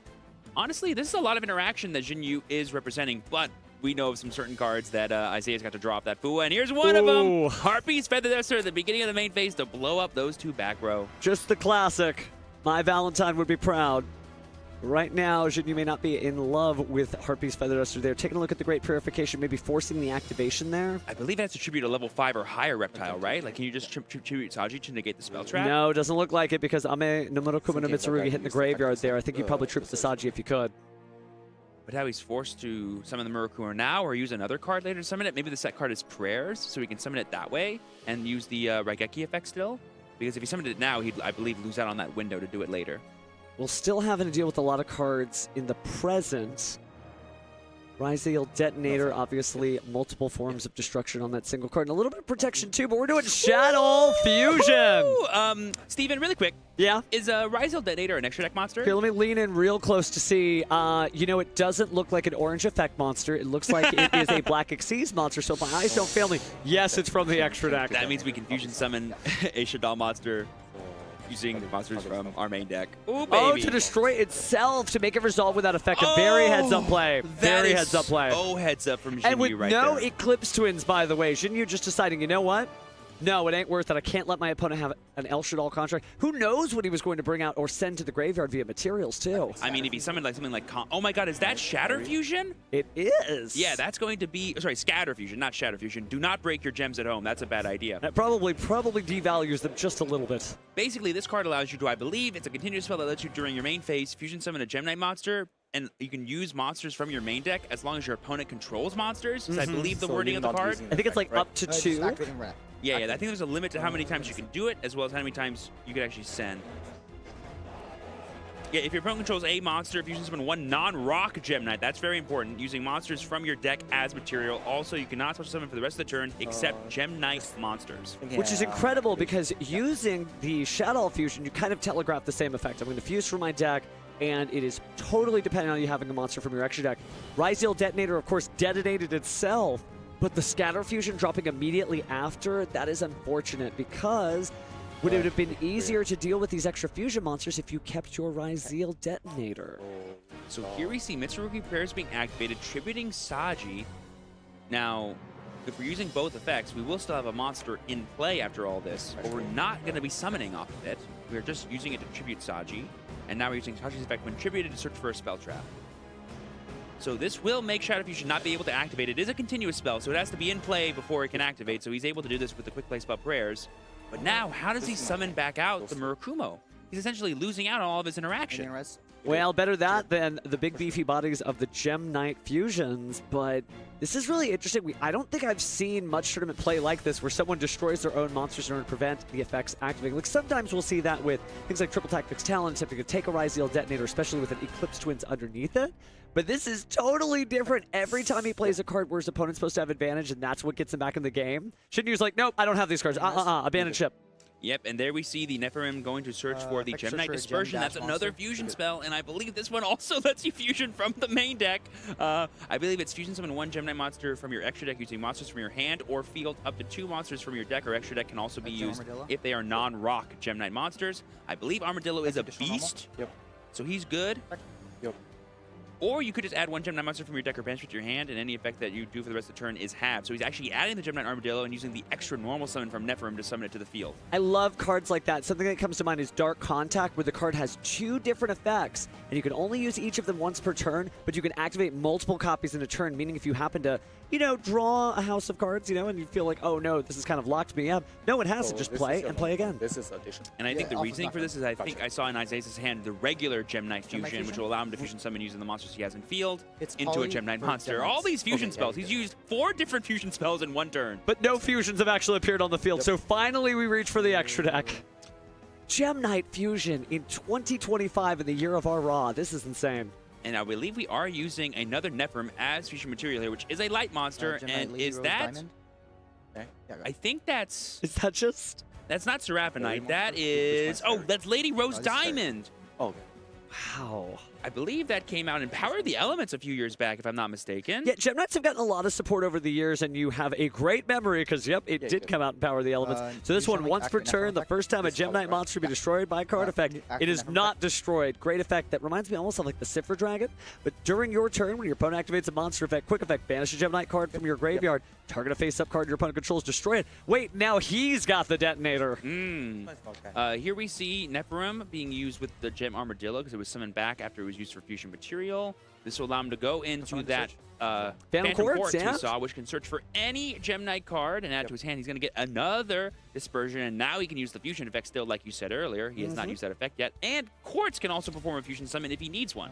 Honestly, this is a lot of interaction that Jinyu is representing, but we know of some certain cards that Isaiah's got to draw off that Fua, and here's one of them. Harpy's Feather Duster at the beginning of the main phase to blow up those 2 back row. Just the classic. My Valentine would be proud. Right now, Jinyu may not be in love with Harpy's Feather Duster there. Taking a look at the Great Purification, maybe forcing the activation there. I believe that's to tribute a level 5 or higher reptile, right? Like, can you just tribute Saji to negate the spell trap? No, doesn't look like it because Ame no Murokuma no Mitsurugi hitting the graveyard there. I think you probably trip the Saji if you could. But how he's forced to summon the Murokuma now or use another card later to summon it? Maybe the set card is Prayers, so he can summon it that way and use the Raigeki effect still? Because if he summoned it now, he'd, I believe, lose out on that window to do it later. We'll still having to deal with a lot of cards in the present. Ryzeal Detonator, obviously multiple forms of destruction on that single card. And a little bit of protection too, but we're doing Shadow Fusion. Steven, really quick. Yeah? Is Ryzeal Detonator an extra deck monster? Here, let me lean in real close to see. You know, it doesn't look like an orange effect monster. It looks like it is a black Xyz monster, so if my eyes don't fail me, yes, it's from the extra deck. That means we can fusion summon a Shadow monster using monsters from our main deck. Ooh, baby. Oh, to destroy itself, to make it resolve without effect. A very heads-up play. Very heads-up play. Oh, heads-up from Jinyu and with right no there. Eclipse Twins, by the way. Jinyu just deciding, you know what? No, it ain't worth it. I can't let my opponent have an El Shaddai contract. Who knows what he was going to bring out or send to the graveyard via materials, too. I mean, if he summoned like something like... oh, my God, is that Shatter Fusion? It is. Yeah, that's going to be... Sorry, Scatter Fusion, not Shatter Fusion. Do not break your gems at home. That's a bad idea. That probably devalues them just a little bit. Basically, this card allows you to, I believe, it's a continuous spell that lets you, during your main phase, fusion summon a Gem Knight monster, and you can use monsters from your main deck as long as your opponent controls monsters. I believe the wording of the card. I think it's like up to 2. Yeah, I think there's a limit to how many times you can do it, as well as how many times you can actually send. Yeah, if your opponent controls a monster, fusion summon 1 non-rock Gem Knight. That's very important. Using monsters from your deck as material. Also, you cannot special summon for the rest of the turn except Gem Knight monsters. Which is incredible because using the Shadow Fusion, you kind of telegraph the same effect. I'm going to fuse from my deck, and it is totally dependent on you having a monster from your extra deck. Ryzeal Detonator, of course, detonated itself, but the Scatter Fusion dropping immediately after, that is unfortunate because would it have been easier to deal with these extra fusion monsters if you kept your Ryzeal Detonator? So here we see Mitsurugi Prayers being activated, tributing Saji. Now, if we're using both effects, we will still have a monster in play after all this, but we're not going to be summoning off of it. We're just using it to tribute Saji, and now we're using Saji's effect when tributed to search for a spell trap. So this will make Shadow Fusion not be able to activate. It is a continuous spell, so it has to be in play before it can activate, so he's able to do this with the quick play spell Prayers. But now, how does he summon back out the Murakumo? he's essentially losing out on all of his interaction. Well, better that than the big beefy bodies of the Gem Knight fusions, but this is really interesting. I don't think I've seen much tournament play like this where someone destroys their own monsters in order to prevent the effects activating. Like sometimes we'll see that with things like Triple Tactics Talent, if you could take a Ryzeal detonator, especially with an Eclipse Twins underneath it. But this is totally different. Every time he plays a card where his opponent's supposed to have advantage, and that's what gets him back in the game. Shinryu's like, nope, I don't have these cards. Abandon ship. Yep, and there we see the Nephilim going to search for the Gem Knight Dispersion. That's another fusion spell, and I believe this one also lets you fusion from the main deck. I believe it's fusion summon 1 Gem Knight monster from your extra deck using monsters from your hand or field. Up to 2 monsters from your deck or extra deck can also be used if they are non-rock Gem Knight monsters. I believe Armadillo is a beast, so he's good. Or you could just add 1 Gem Knight monster from your deck or bench to your hand, and any effect that you do for the rest of the turn is halved. So he's actually adding the Gem Knight Armadillo and using the extra normal summon from Nephilim to summon it to the field. I love cards like that. Something that comes to mind is Dark Contact, where the card has 2 different effects, and you can only use each of them once per turn, but you can activate multiple copies in a turn, meaning if you happen to, draw a house of cards, and you feel like, oh no, this has kind of locked me up. No, it has to just play and play again. This is addition. And I think the reasoning for this is I think I saw in Isaiah's hand the regular Gem Knight fusion, which will allow him to fusion summon using the monsters he has in field into a Gem Knight monster. All these fusion spells. He's used 4 different fusion spells in 1 turn. But no fusions have actually appeared on the field, so finally we reach for the extra deck. Gem Knight fusion in 2025 in the year of our Ra. This is insane. And I believe we are using another Nephilim as fusion material here, which is a light monster. And is that... I think that's... Is that just... That's not Seraphonite. That is... Oh, that's Lady Rose Diamond. Oh, wow. I believe that came out in Power of the Elements a few years back, if I'm not mistaken. Yeah, Gem Knights have gotten a lot of support over the years, and you have a great memory because, yep, it did come out in Power of the Elements. So this one, once per turn, the first time a Gem Knight monster be destroyed by a card effect, it is not destroyed. Great effect that reminds me almost of like the Cipher Dragon. But during your turn, when your opponent activates a monster effect, quick effect, banish a Gem Knight card from your graveyard, target a face-up card your opponent controls, destroy it. Wait, now he's got the detonator. Here we see Nephilim being used with the Gem Armadillo because it was summoned back after it was used for fusion material. This will allow him to go into that Phantom Quartz we saw, which can search for any Gem Knight card and add to his hand. He's going to get another Dispersion, and now he can use the fusion effect still, like you said earlier. He has not used that effect yet. And Quartz can also perform a fusion summon if he needs one.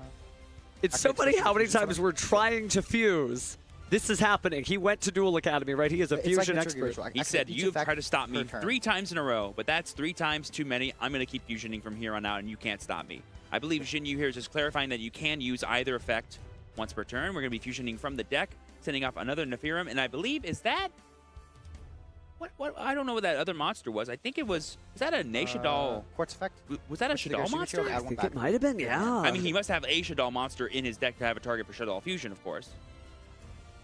It's so funny how many times we're trying to fuse. This is happening. He went to Duel Academy, right? He is a fusion expert. He said, you've tried to stop me 3 times in a row, but that's 3 times too many. I'm going to keep fusioning from here on out, and you can't stop me. I believe Shinyu here is just clarifying that you can use either effect once per turn. We're going to be fusioning from the deck, sending off another Nephilim, and I believe, is that... What? I don't know what that other monster was. I think it was... Is that a Nashadal... Quartz effect? Was that a Shadal monster? I think it might have been, yeah. I mean, he must have a Shadal monster in his deck to have a target for Shadal fusion, of course.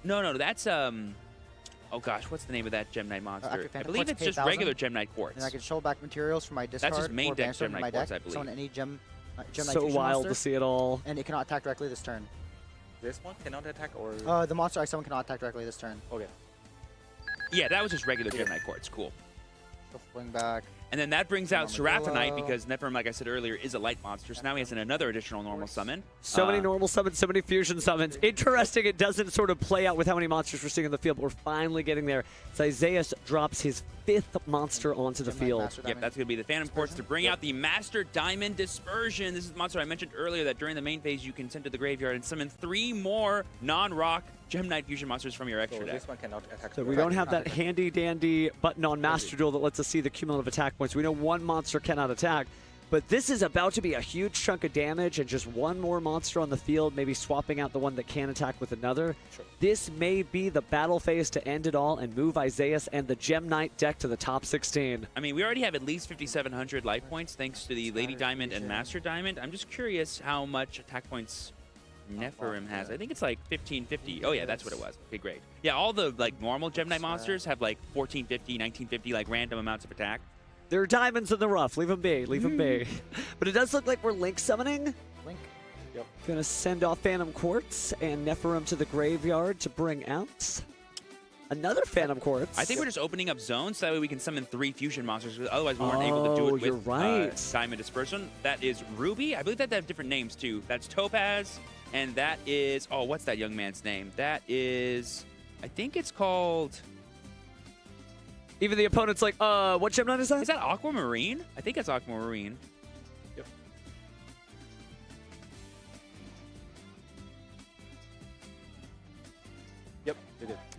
No, that's... Oh gosh, what's the name of that Gem Knight monster? I believe it's just regular Gem Knight Quartz. And I can show back materials from my discard. That's just main deck Gem Knight Quartz, I believe. Summon any Gem Knight so wild to see it all. And it cannot attack directly this turn. This one cannot attack, or the monster I summon cannot attack directly this turn. Okay. Yeah, that was just regular Gem Knight Quartz. Cool. Fling back. And then that brings out Seraphonite because Nephilim, like I said earlier, is a light monster. So now he has another additional normal summon. So many normal summons, so many fusion summons. Interesting, it doesn't sort of play out with how many monsters we're seeing in the field, but we're finally getting there. So Isaiah drops his 5th monster onto the field. Yep, that's going to be the Phantom Quartz to bring out the Master Diamond Dispersion. This is the monster I mentioned earlier that during the main phase you can send to the graveyard and summon 3 more non-rock Gem Knight fusion monsters from your extra deck. This one cannot attack. So we don't have that handy-dandy button on Master Duel that lets us see the cumulative attack points. We know one monster cannot attack, but this is about to be a huge chunk of damage and just one more monster on the field, maybe swapping out the one that can attack with another. Sure. This may be the battle phase to end it all and move Isaiah and the Gem Knight deck to the top 16. I mean, we already have at least 5,700 life points thanks to the Lady Diamond and Master Diamond. I'm just curious how much attack points Nephilim has. I think it's like 1550. Oh yeah, that's what it was. Okay, great. Yeah, all the like normal Gem Knight monsters have like 1450, 1950, like random amounts of attack. There are diamonds in the rough. Leave them be. Leave them be. But it does look like we're Link summoning. Link. Yep. Gonna send off Phantom Quartz and Nephilim to the graveyard to bring out another Phantom Quartz. I think we're just opening up zones so that way we can summon 3 fusion monsters. Otherwise, we weren't able to do it with Diamond Dispersion. That is Ruby. I believe that they have different names too. That's Topaz. And that is, oh, what's that young man's name? That is, I think it's called... Even the opponent's like, what Gem Knight is that? Is that Aquamarine? I think it's Aquamarine.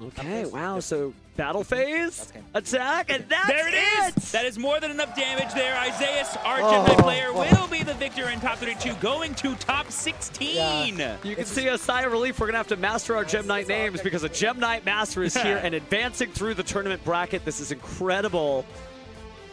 Okay, wow. So battle phase, attack, and that's there it is! That is more than enough damage there. Isaias, our Gem Knight player, will be the victor in top 32, going to top 16. Yeah. You can see a sigh of relief. We're going to have to master our Gem Knight names because a Gem Knight Master is here and advancing through the tournament bracket. This is incredible.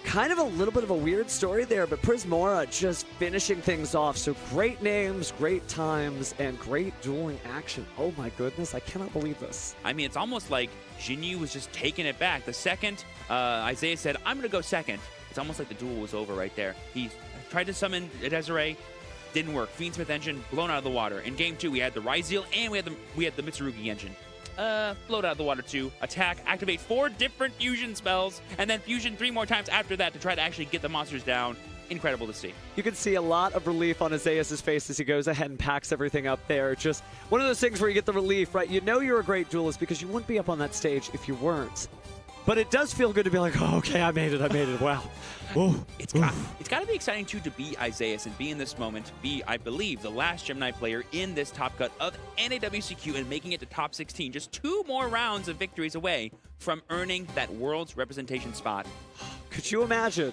Kind of a little bit of a weird story there, but Prismora just finishing things off. So great names, great times, and great dueling action. Oh my goodness, I cannot believe this. I mean, it's almost like Jinyu was just taking it back. The second Isaiah said, I'm going to go second, it's almost like the duel was over right there. He tried to summon Desiree, didn't work. Fiendsmith engine blown out of the water. In game 2, we had the Ryzeal and we had the Mitsurugi engine. Float out of the water too. Attack, activate 4 different fusion spells, and then fusion 3 more times after that to try to actually get the monsters down. Incredible to see. You can see a lot of relief on Isaias' face as he goes ahead and packs everything up there. Just one of those things where you get the relief, right? You know you're a great duelist because you wouldn't be up on that stage if you weren't. But it does feel good to be like, oh, okay, I made it. Wow. It's got to be exciting, too, to be Isaias and be in this moment, be, I believe, the last Gem Knight player in this top cut of NAWCQ and making it to top 16. Just 2 more rounds of victories away from earning that World's representation spot. Could you imagine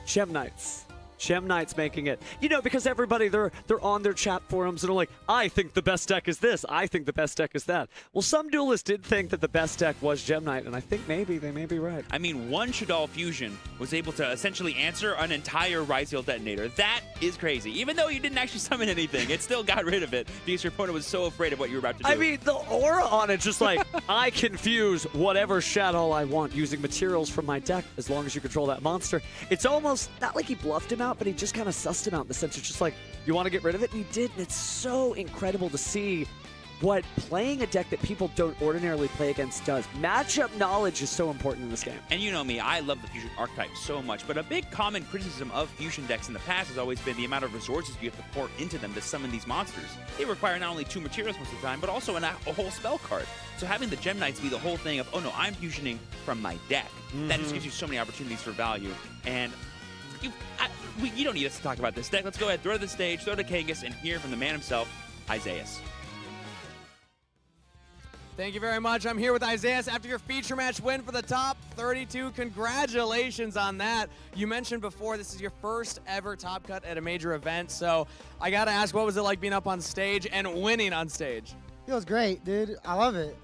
Gem Knights? Gem Knights making it. You know, because everybody, they're on their chat forums and are like, I think the best deck is this. I think the best deck is that. Well, some duelists did think that the best deck was Gem Knight, and I think maybe they may be right. I mean, one Shaddoll fusion was able to essentially answer an entire Ryzeal detonator. That is crazy. Even though you didn't actually summon anything, it still got rid of it because your opponent was so afraid of what you were about to do. I mean, the aura on it, just like, I can fuse whatever Shaddoll I want using materials from my deck as long as you control that monster. It's almost not like he bluffed him out, but he just kind of sussed him out in the sense it's just like, you want to get rid of it? And he did, and it's so incredible to see what playing a deck that people don't ordinarily play against does. Matchup knowledge is so important in this game. And you know me, I love the fusion archetype so much, but a big common criticism of fusion decks in the past has always been the amount of resources you have to pour into them to summon these monsters. They require not only 2 materials most of the time, but also a whole spell card. So having the Gem Knights be the whole thing of, oh no, I'm fusioning from my deck, that just gives you so many opportunities for value. And you don't need us to talk about this deck. Let's go ahead, throw to the stage, throw to Kangas, and hear from the man himself, Isaias. Thank you very much. I'm here with Isaias after your feature match win for the top 32. Congratulations on that. You mentioned before this is your first ever top cut at a major event, so I gotta ask, what was it like being up on stage and winning on stage? Feels great, dude. I love it,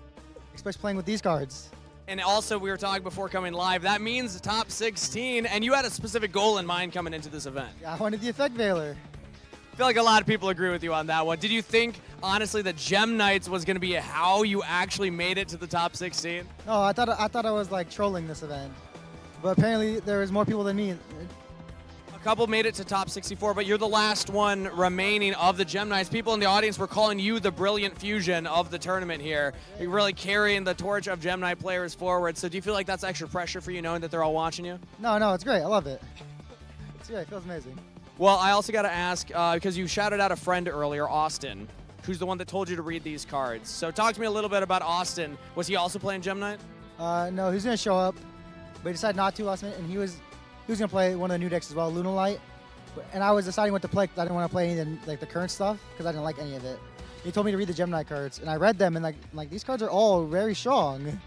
especially playing with these cards. And also, we were talking before coming live, that means top 16, and you had a specific goal in mind coming into this event. Yeah, I wanted the Effect Veiler. I feel like a lot of people agree with you on that one. Did you think, honestly, that Gem Knights was going to be how you actually made it to the top 16? No, I thought I was like trolling this event, but apparently there was more people than me. A couple made it to top 64, but you're the last one remaining of the Gem Knights. People in the audience were calling you the brilliant fusion of the tournament here. You're really carrying the torch of Gem Knight players forward. So do you feel like that's extra pressure for you knowing that they're all watching you? No, it's great. I love it. It's great. It feels amazing. Well, I also got to ask, because you shouted out a friend earlier, Austin, who's the one that told you to read these cards. So talk to me a little bit about Austin. Was he also playing Gem Knight? No, he was going to show up, but he decided not to last minute, and he was going to play one of the new decks as well, Lunalight. And I was deciding what to play because I didn't want to play any of the current stuff because I didn't like any of it. He told me to read the Gem Knight cards, and I read them, and like these cards are all very strong.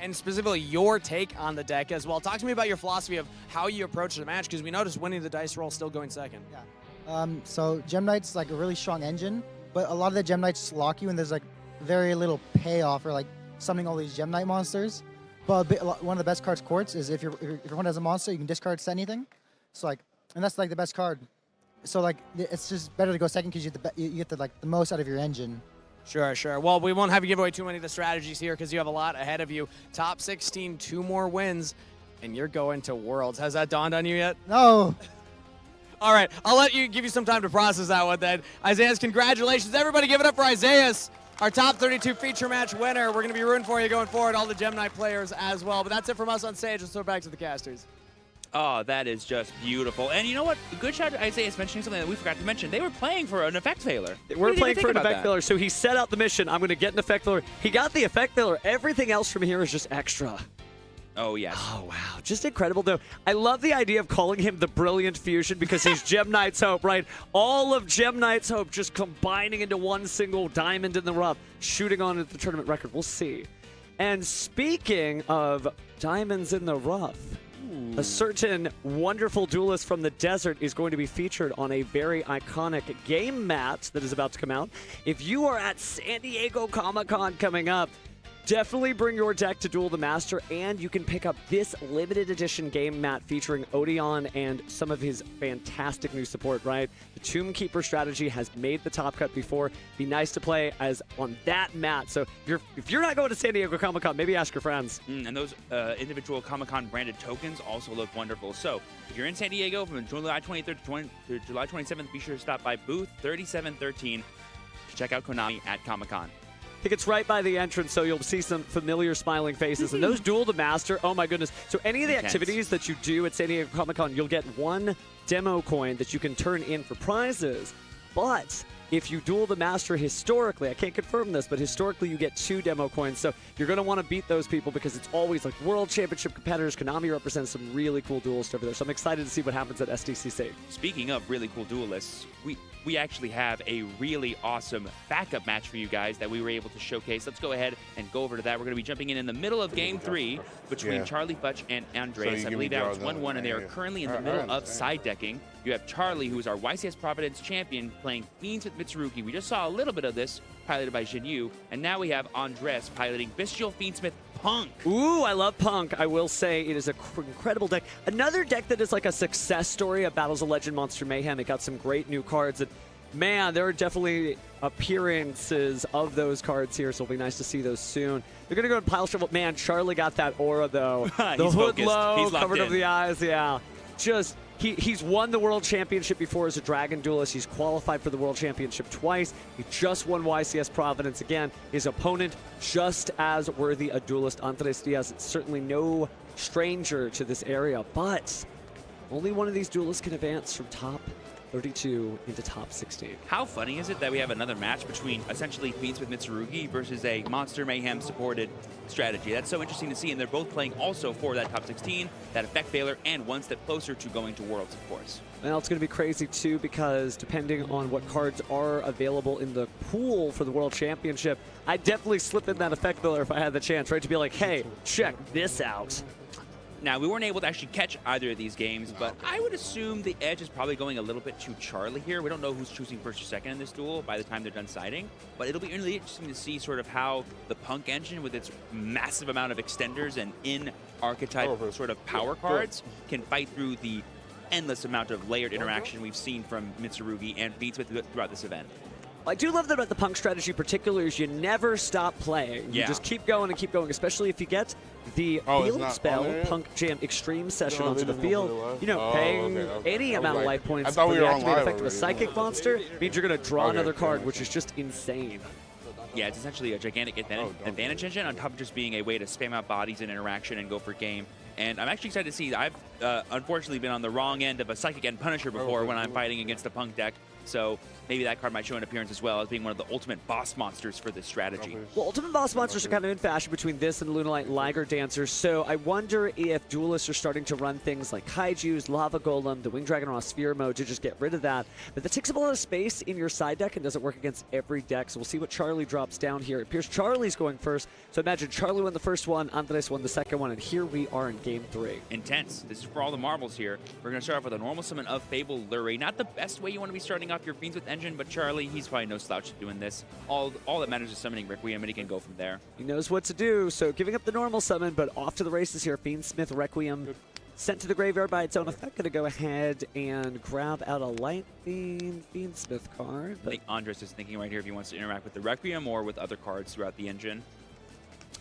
And specifically your take on the deck as well. Talk to me about your philosophy of how you approach the match, because we noticed winning the dice roll still going second. Yeah. So Gem Knight's like a really strong engine, but a lot of the Gem Knights lock you, and there's like very little payoff for like summoning all these Gem Knight monsters. But one of the best cards, Quartz, is if your opponent has a monster, you can discard to anything. So like, and that's like the best card. So like, it's just better to go second because you get the most out of your engine. Sure. Well, we won't have you give away too many of the strategies here because you have a lot ahead of you. Top 16, 2 more wins, and you're going to Worlds. Has that dawned on you yet? No. All right, I'll give you some time to process that one then. Isaias, congratulations. Everybody give it up for Isaias, our top 32 feature match winner. We're going to be rooting for you going forward, all the Gem Knight players as well. But that's it from us on stage. Let's throw it back to the casters. Oh, that is just beautiful. And you know what? Good shot to Isaias mentioning something that we forgot to mention. They were playing for an Effect Veiler. We're playing for an Effect Veiler, so he set out the mission. I'm going to get an Effect Veiler. He got the Effect Veiler. Everything else from here is just extra. Oh, yes. Oh, wow. Just incredible, though. I love the idea of calling him the Brilliant Fusion because he's Gem Knight's Hope, right? All of Gem Knight's Hope just combining into one single diamond in the rough, shooting on at the tournament record. We'll see. And speaking of diamonds in the rough, a certain wonderful duelist from the desert is going to be featured on a very iconic game mat that is about to come out. If you are at San Diego Comic-Con coming up, definitely bring your deck to Duel the Master, and you can pick up this limited edition game mat featuring Odeon and some of his fantastic new support, right? The Tomb Keeper strategy has made the top cut before. Be nice to play as on that mat. So if you're not going to San Diego Comic-Con, maybe ask your friends. And those individual Comic-Con branded tokens also look wonderful. So if you're in San Diego from July 23rd to July 27th, be sure to stop by booth 3713 to check out Konami at Comic-Con. I think it's right by the entrance, so you'll see some familiar smiling faces. And those Duel the Master, oh my goodness. So any of the activities that you do at San Diego Comic-Con, you'll get one demo coin that you can turn in for prizes. But if you Duel the Master historically, I can't confirm this, but historically you get 2 demo coins. So you're going to want to beat those people because it's always like World Championship competitors. Konami represents some really cool duelists over there. So I'm excited to see what happens at SDCC. Speaking of really cool duelists, we actually have a really awesome backup match for you guys that we were able to showcase. Let's go ahead and go over to that. We're going to be jumping in the middle of Game 3 between Charlie Futch and Andres. I believe that was 1-1, and they are currently in the middle of side decking. You have Charlie, who is our YCS Providence champion, playing Fiends with Mitsurugi. We just saw a little bit of this, piloted by Jinyu. And now we have Andres piloting Bestial Fiendsmith Punk. Ooh, I love Punk. I will say it is an incredible deck. Another deck that is like a success story of Battles of Legend Monster Mayhem. It got some great new cards. And man, there are definitely appearances of those cards here, so it'll be nice to see those soon. They're going to go to Pile Shovel. Man, Charlie got that aura, though. The He's hood focused. low, He's covered in. over the eyes, yeah. Just... He's won the World Championship before as a Dragon Duelist. He's qualified for the World Championship twice. He just won YCS Providence again. His opponent, just as worthy a duelist, Andres Diaz, certainly no stranger to this area, but only one of these duelists can advance from top 32 into top 16. How funny is it that we have another match between essentially Fiends with Mitsurugi versus a Monster Mayhem supported strategy? That's so interesting to see, and they're both playing also for that top 16, that effect failure, and one step closer to going to Worlds, of course. Well, it's going to be crazy too because depending on what cards are available in the pool for the World Championship, I'd definitely slip in that effect failure if I had the chance, right? To be like, hey, check this out. Now, we weren't able to actually catch either of these games, but I would assume the edge is probably going a little bit to Charlie here. We don't know who's choosing first or second in this duel by the time they're done siding, but it'll be really interesting to see sort of how the Punk engine, with its massive amount of extenders and in-archetype sort of power cards, can fight through the endless amount of layered interaction we've seen from Mitsurugi and Fiends with throughout this event. I do love that about the Punk strategy particularly is you never stop playing. You just keep going and keep going, especially if you get the field spell, Punk Jam Extreme Session onto the field. You know, paying any amount of life points for the activate effect of a Psychic Monster means you're going to draw another card, which is just insane. Yeah, it's essentially a gigantic advantage engine on top of just being a way to spam out bodies and interaction and go for game. And I'm actually excited to see, I've unfortunately been on the wrong end of a Psychic and Punisher before when I'm fighting against a Punk deck. So maybe that card might show an appearance as well as being one of the ultimate boss monsters for this strategy. Well, ultimate boss monsters are kind of in fashion between this and Lunalight Liger Dancers, so I wonder if duelists are starting to run things like Kaijus, Lava Golem, the Winged Dragon Raw Sphere mode to just get rid of that. But that takes up a lot of space in your side deck and doesn't work against every deck, so we'll see what Charlie drops down here. It appears Charlie's going first, so imagine Charlie won the first one, Andres won the second one, and here we are in Game 3. Intense. This is for all the marbles here. We're going to start off with a normal summon of Fable Lurie. Not the best way you want to be starting off your Fiends with Engine, but Charlie, he's probably no slouch at doing this. All that matters is summoning Requiem, and he can go from there. He knows what to do, so giving up the normal summon, but off to the races here. Fiendsmith Requiem sent to the graveyard by its own effect. Going to go ahead and grab out a Light Fiendsmith card. I think Andres is thinking right here if he wants to interact with the Requiem or with other cards throughout the engine.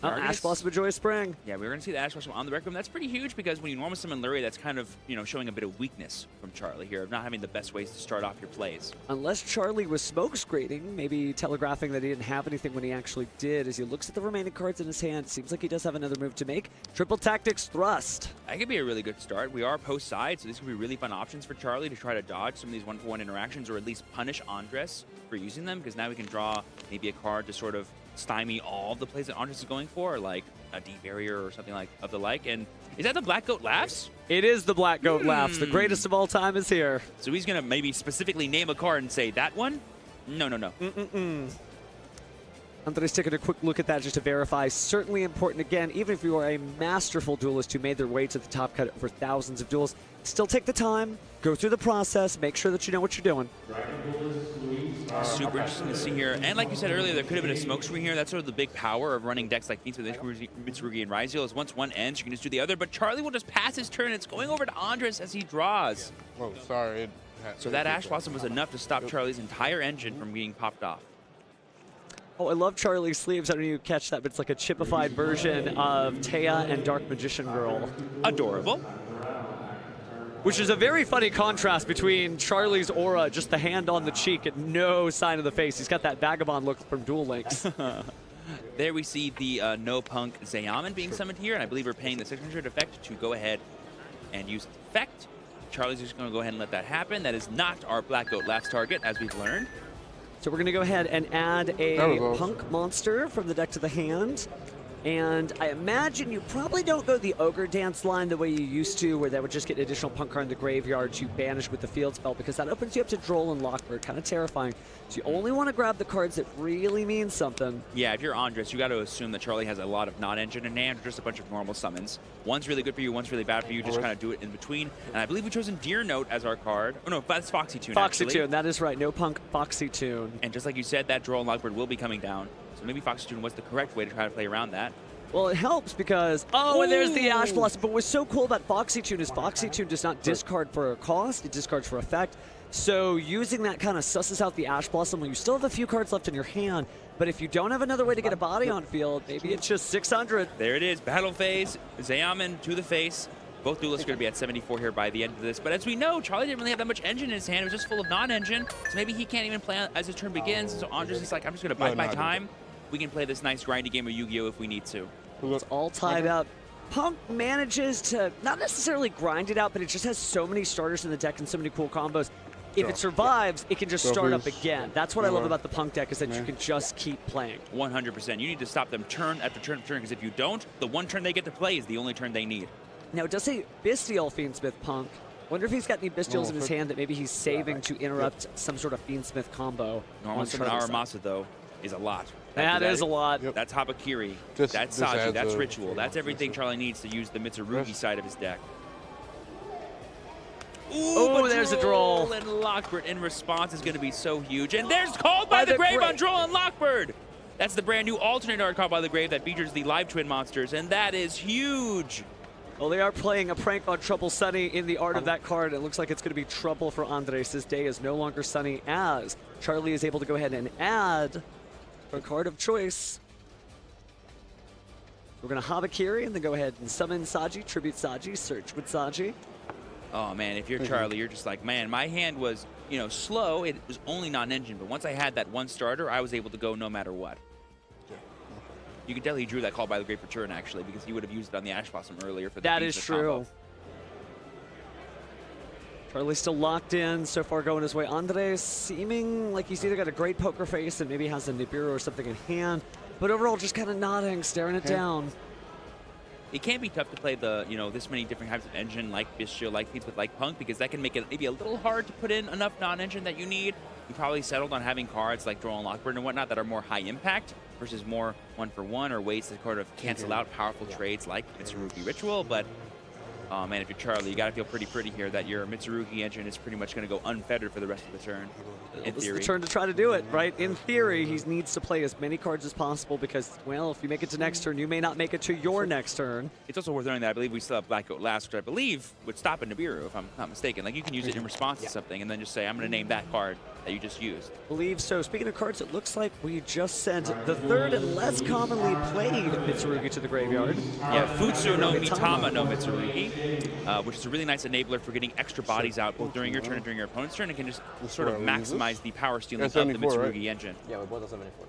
Ash Blossom of Joyous Spring. Yeah, we're going to see the Ash Blossom on the Requiem. That's pretty huge because when you normal summon Lurie, that's kind of, showing a bit of weakness from Charlie here of not having the best ways to start off your plays. Unless Charlie was smoke screening, maybe telegraphing that he didn't have anything when he actually did. As he looks at the remaining cards in his hand, seems like he does have another move to make. Triple Tactics Thrust. That could be a really good start. We are post-side, so these could be really fun options for Charlie to try to dodge some of these one-for-one interactions or at least punish Andres for using them, because now we can draw maybe a card to sort of stymie all the plays that Andres is going for, like a D-Barrier or something like of the like. And is that the Black Goat Laughs? It is the Black Goat Laughs. The greatest of all time is here. So he's going to maybe specifically name a card and say, that one? No. Andres taking a quick look at that just to verify. Certainly important, again, even if you are a masterful duelist who made their way to the top cut over thousands of duels, still take the time, go through the process, make sure that you know what you're doing. Super interesting to see here. And like you said earlier, there could have been a smoke screen here. That's sort of the big power of running decks like these with Mitsurugi and Ryziel is once one ends, you can just do the other. But Charlie will just pass his turn. It's going over to Andres as he draws. Oh, sorry. So that Ash Blossom was enough to stop Charlie's entire engine from being popped off. Oh, I love Charlie's sleeves. I don't know if you catch that, but it's like a chipified version of Taya and Dark Magician Girl. Adorable. Which is a very funny contrast between Charlie's aura, just the hand on the cheek and no sign of the face. He's got that vagabond look from Duel Links. There we see the no punk Zayaman being summoned here, and I believe we're paying the 600 effect to go ahead and use effect. Charlie's just going to go ahead and let that happen. That is not our Black Goat last target, as we've learned. So we're going to go ahead and add a punk monster from the deck to the hand. And I imagine you probably don't go the Ogre Dance line the way you used to, where that would just get an additional punk card in the graveyard to banish with the field spell, because that opens you up to Droll and Lockbird, kind of terrifying. So you only want to grab the cards that really mean something. Yeah, if you're Andres, you got to assume that Charlie has a lot of non-engine in hand, or just a bunch of normal summons. One's really good for you, one's really bad for you. Just kind of do it in between. And I believe we've chosen Deer Note as our card. Oh no, that's Foxy Tune. Foxy Tune, that is right. No punk, Foxy Tune. And just like you said, that Droll and Lockbird will be coming down. So maybe Foxy Tune was the correct way to try to play around that. Well, it helps because, and there's the Ash Blossom. But what's so cool about Foxy Tune is Foxy Tune does not discard for a cost, it discards for effect. So using that kind of susses out the Ash Blossom when you still have a few cards left in your hand. But if you don't have another way to get a body on field, maybe it's just 600. There it is, battle phase, Zayaman to the face. Both duelists are going to be at 74 here by the end of this. But as we know, Charlie didn't really have that much engine in his hand. It was just full of non-engine. So maybe he can't even play as his turn begins. So Andres is like, I'm just going to bide my time. We can play this nice grindy game of Yu-Gi-Oh! If we need to. It's all tied up. Punk manages to not necessarily grind it out, but it just has so many starters in the deck and so many cool combos. If it survives, it can just start up again. That's what I love about the Punk deck, is that you can just keep playing. 100%. You need to stop them turn after turn after turn, because if you don't, the one turn they get to play is the only turn they need. Now, it does say Bestial Fiendsmith Punk. Wonder if he's got any Bestials in his hand that maybe he's saving to interrupt some sort of Fiendsmith combo. Normal summon Aramasa, though, is a lot. That is a lot. Yep. That's Habakiri. That's Saji. That's Ritual. That's everything Charlie needs to use the Mitsurugi side of his deck. Ooh, there's a Droll. And Lockbird in response is going to be so huge. And there's Called by the Grave on Droll and Lockbird. That's the brand new alternate art Called by the Grave that features the live twin monsters, and that is huge. Well, they are playing a prank on Trouble Sunny in the art of that card. It looks like it's going to be trouble for Andres. This day is no longer sunny, as Charlie is able to go ahead and add a card of choice. We're going to Habakiri and then go ahead and summon Saji, tribute Saji, search with Saji. Oh man, if you're Charlie, you're just like, man, my hand was, slow. It was only non-engine, but once I had that one starter, I was able to go no matter what. You could tell he drew that Call by the Grave for turn, actually, because he would have used it on the Ash Blossom earlier for the That is true. Combo. Charlie's still locked in, so far going his way. Andres seeming like he's either got a great poker face and maybe has a Nibiru or something in hand, but overall just kind of nodding, staring it down. It can be tough to play the, this many different types of engine, like Bistio, like Feats with like Punk, because that can make it maybe a little hard to put in enough non-engine that you need. You probably settled on having cards like Droll and Lockbird and whatnot that are more high impact versus more 1-for-1 or ways to kind of cancel out powerful trades like Mitsurugi Ritual. But, oh man, if you're Charlie, you got to feel pretty here that your Mitsurugi engine is pretty much going to go unfettered for the rest of the turn. In This is theory. the turn to try to do it, right? In theory, he needs to play as many cards as possible because, well, if you make it to next turn, you may not make it to your next turn. It's also worth noting that I believe we still have Black Goat last, which I believe would stop a Nibiru, if I'm not mistaken. Like, you can use it in response to something and then just say, I'm going to name that card that you just used. Believe so. Speaking of cards, it looks like we just sent the third and less commonly played Mitsurugi to the graveyard. Yeah, Futsu no Mitama no Mitsurugi, which is a really nice enabler for getting extra bodies out both during your turn and during your opponent's turn, and can just sort of maximize the power stealing of the Mitsurugi engine. Yeah, we both have 74.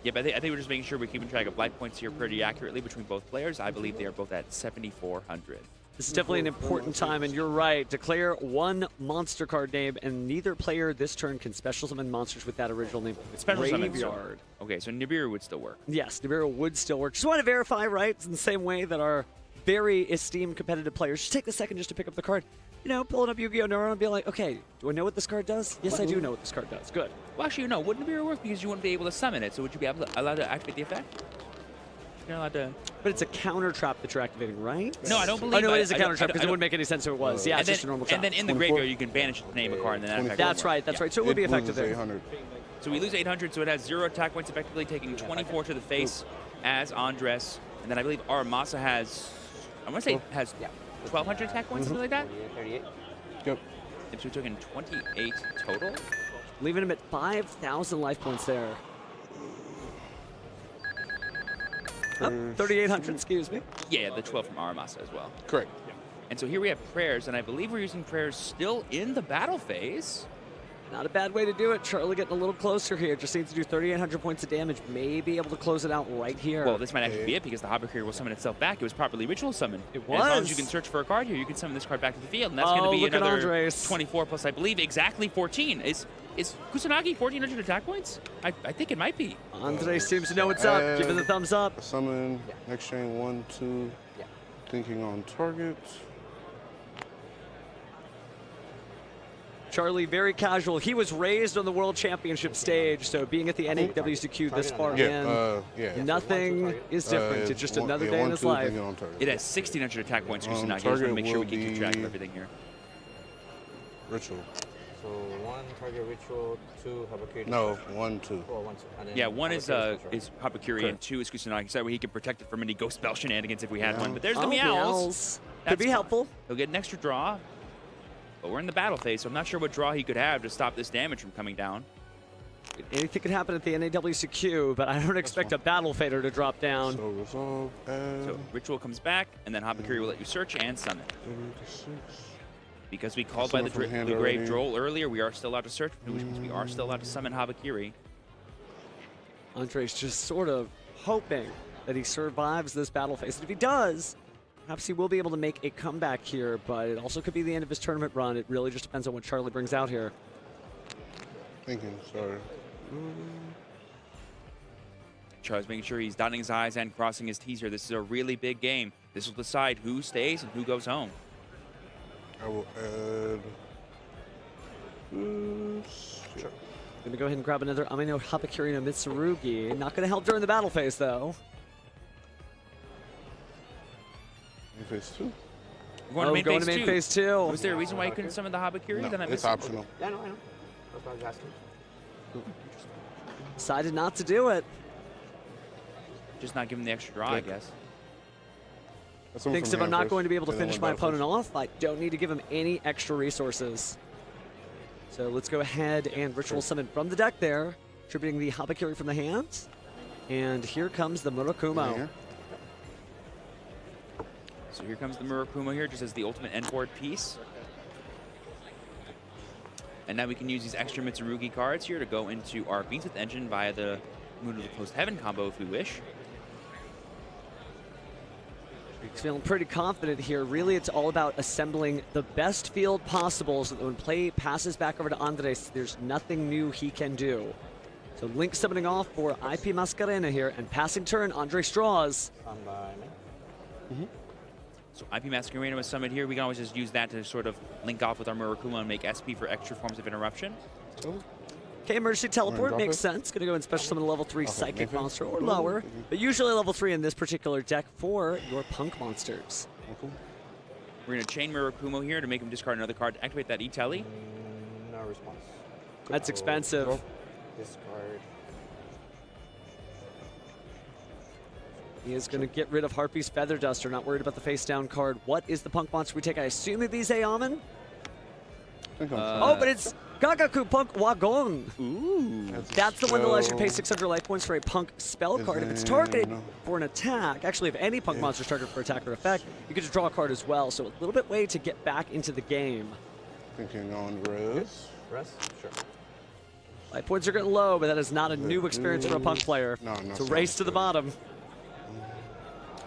Yeah, but I think we're just making sure we're keeping track of life points here pretty accurately between both players. I believe they are both at 7,400. This is definitely an important time, and you're right. Declare one monster card name, and neither player this turn can special summon monsters with that original name. Special summon. Graveyard. Okay, so Nibiru would still work. Yes, Nibiru would still work. Just want to verify, right? It's in the same way that our very esteemed competitive players just take the second just to pick up the card. You know, pulling up Yu-Gi-Oh! Neuro and be like, okay, do I know what this card does? Yes, I do know what this card does. Good. Well, actually, no. Wouldn't it be worth because you wouldn't be able to summon it? So would you be allowed to activate the effect? You're allowed to. But it's a counter trap that you're activating, right? No, I don't believe. Oh no, it is a counter trap because it wouldn't make any sense if it was. Yeah, it's just a normal trap. And then in the graveyard, you can banish the name of a card and then that effect. That's right. That's right. So it would be effective there. So we lose 800, so it has 0 attack points, effectively taking 24 to the face as Andres. And then I believe Aramasa has, I want to say, has 1,200 attack points, something like that? 38. Yep. So we took in 28 total. Leaving him at 5,000 life points there. 3,800, excuse me. Yeah, the 12 from Aramasa as well. Correct. And so here we have prayers, and I believe we're using prayers still in the battle phase. Not a bad way to do it. Charlie getting a little closer here. Just needs to do 3,800 points of damage. May be able to close it out right here. Well, this might actually be it because the Habakiri will summon itself back. It was properly ritual summoned. It And as long was. as you can search for a card here, you can summon this card back to the field. And that's going to be look at another Andres. 24 plus, I believe, exactly 14. Is Kusanagi 1,400 attack points? I think it might be. Andre seems to know what's up. Give it the thumbs up. Summon, next chain 1, 2. Thinking on target. Charlie, very casual. He was raised on the World Championship stage, so being at the NAWCQ this far in, nothing is different. It's just another day in his life. It has 1,600 attack points, Kusanagi. I just want to make sure we can keep track of everything here. Ritual. So 1 target ritual, 2 Habakiri. No, 1, 2. Oh, 1, 2. And then Yeah, 1 is Habakiri, Okay. and 2 is Kusanagi. So that way he can protect it from any ghost spell shenanigans if we had Yeah. one. But there's the Oh, meows. Could be helpful. He'll get an extra draw. But we're in the battle phase, so I'm not sure what draw he could have to stop this damage from coming down. Anything could happen at the NAWCQ, but I don't expect a battle fader to drop down. So resolve and So ritual comes back, and then Habakiri will let you search and summon. Because we called by the Summon from hand grave already. droll earlier, we are still allowed to search, which means we are still allowed to summon Habakiri. Andre's just sort of hoping that he survives this battle phase. And if he does, perhaps he will be able to make a comeback here, but it also could be the end of his tournament run. It really just depends on what Charlie brings out here. thinking, sorry. Charles making sure he's dotting his I's and crossing his T's here. This is a really big game. This will decide who stays and who goes home. I will add. Sure. Gonna go ahead and grab another Amino Habakiri no Mitsurugi. Not gonna help during the battle phase though. In phase 2. We're going to main phase main 2. phase 2. Was there a reason why you couldn't summon the Habakiri? No, Then I it's missed it. optional. Yeah, I know. That's what I was asking. Decided not to do it. Just not give him the extra draw, I guess. Thinks if I'm not going to be able to finish my opponent off, I don't need to give him any extra resources. So let's go ahead and ritual summon from the deck there, tributing the Habakiri from the hands. And here comes the Murakumo. So here comes the Murakumo here, just as the ultimate end board piece. And now we can use these extra Mitsurugi cards here to go into our Beans with Engine via the Moon of the Closed Heaven combo if we wish. He's feeling pretty confident here. Really, it's all about assembling the best field possible so that when play passes back over to Andres, there's nothing new he can do. So Link summoning off for IP Mascarena here, and passing turn, Andres draws. So IP Masquerena was summoned here. We can always just use that to sort of link off with our Murakumo and make SP for extra forms of interruption. Okay, Emergency Teleport drop makes it? sense. Gonna go and special summon a level 3 Psychic okay. monster or lower, but usually level 3 in this particular deck for your Punk monsters. We're going to chain Murakumo here to make him discard another card to activate that E-Tele. No response. That's expensive. Discard. He is going to get rid of Harpy's Feather Duster, not worried about the face down card. What is the Punk monster we take? I assume it is Aomon? Oh, but it's Gagaku Punk Wagon. Ooh. That's the one that allows you to pay 600 life points for a Punk spell card. If it's targeted for an attack, actually if any Punk monster is targeted for attack or effect, you can just draw a card as well. So a little bit way to get back into the game. Thinking on res. Res? Sure. Life points are getting low, but that is not a new experience for a Punk player. No, It's a race to the bottom.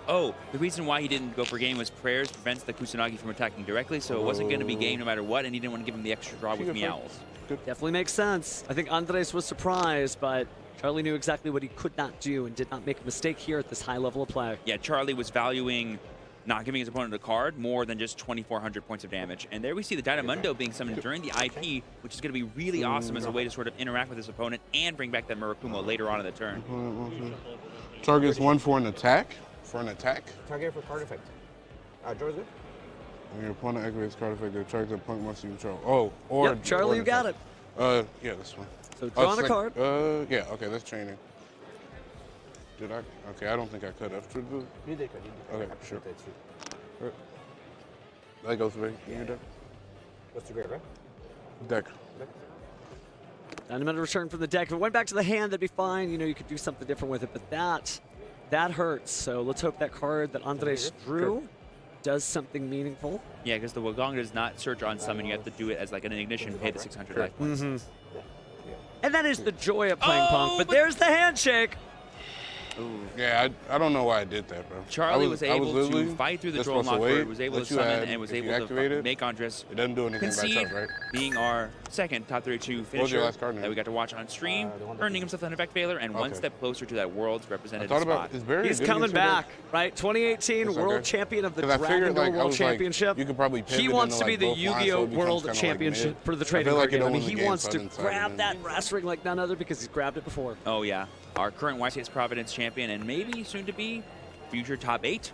Oh, the reason why he didn't go for game was prayers prevents the Kusanagi from attacking directly, so it wasn't going to be game no matter what, and he didn't want to give him the extra draw with meows. Definitely makes sense. I think Andres was surprised, but Charlie knew exactly what he could not do and did not make a mistake here at this high level of play. Yeah, Charlie was valuing not giving his opponent a card more than just 2,400 points of damage. And there we see the Dynamundo being summoned during the IP, which is going to be really awesome as a way to sort of interact with his opponent and bring back that Murakumo later on in the turn. Target's 1 for an attack. Target for card effect. George, good? When your opponent activates card effect, the target the opponent must control. Oh, or Yep, Charlie, you got it. Yeah, this one. So drawing a card. Yeah, okay, that's chaining. Did I? Okay, I don't think I could have. You did. Okay, sure. That goes away. Yeah. Your deck. What's the grade, right? Deck. Dynamundo return from the deck. If it went back to the hand, that'd be fine. You know, you could do something different with it, but that hurts. So let's hope that card that Andres drew does something meaningful. Yeah, because the Wagong does not search on summon. You have to do it as like an ignition, pay the 600 life points. And that is the joy of playing Punk, but there's the handshake. Ooh. Yeah, I don't know why I did that, bro. Charlie was able to fight through the draw lock board, was able to summon, and was able to make Andres concede, being our second top 32 finisher that we got to watch on stream, earning himself an effect failure, and one step closer to that world's representative spot. He's coming back, right? 2018 world champion of the Dragon Ball World Championship. You could probably he wants to be the Yu-Gi-Oh! World Championship for the trading card game. I mean, he wants to grab that brass ring like none other because he's grabbed it before. Oh, yeah. Our current YCS Providence champion and maybe soon to be future top 8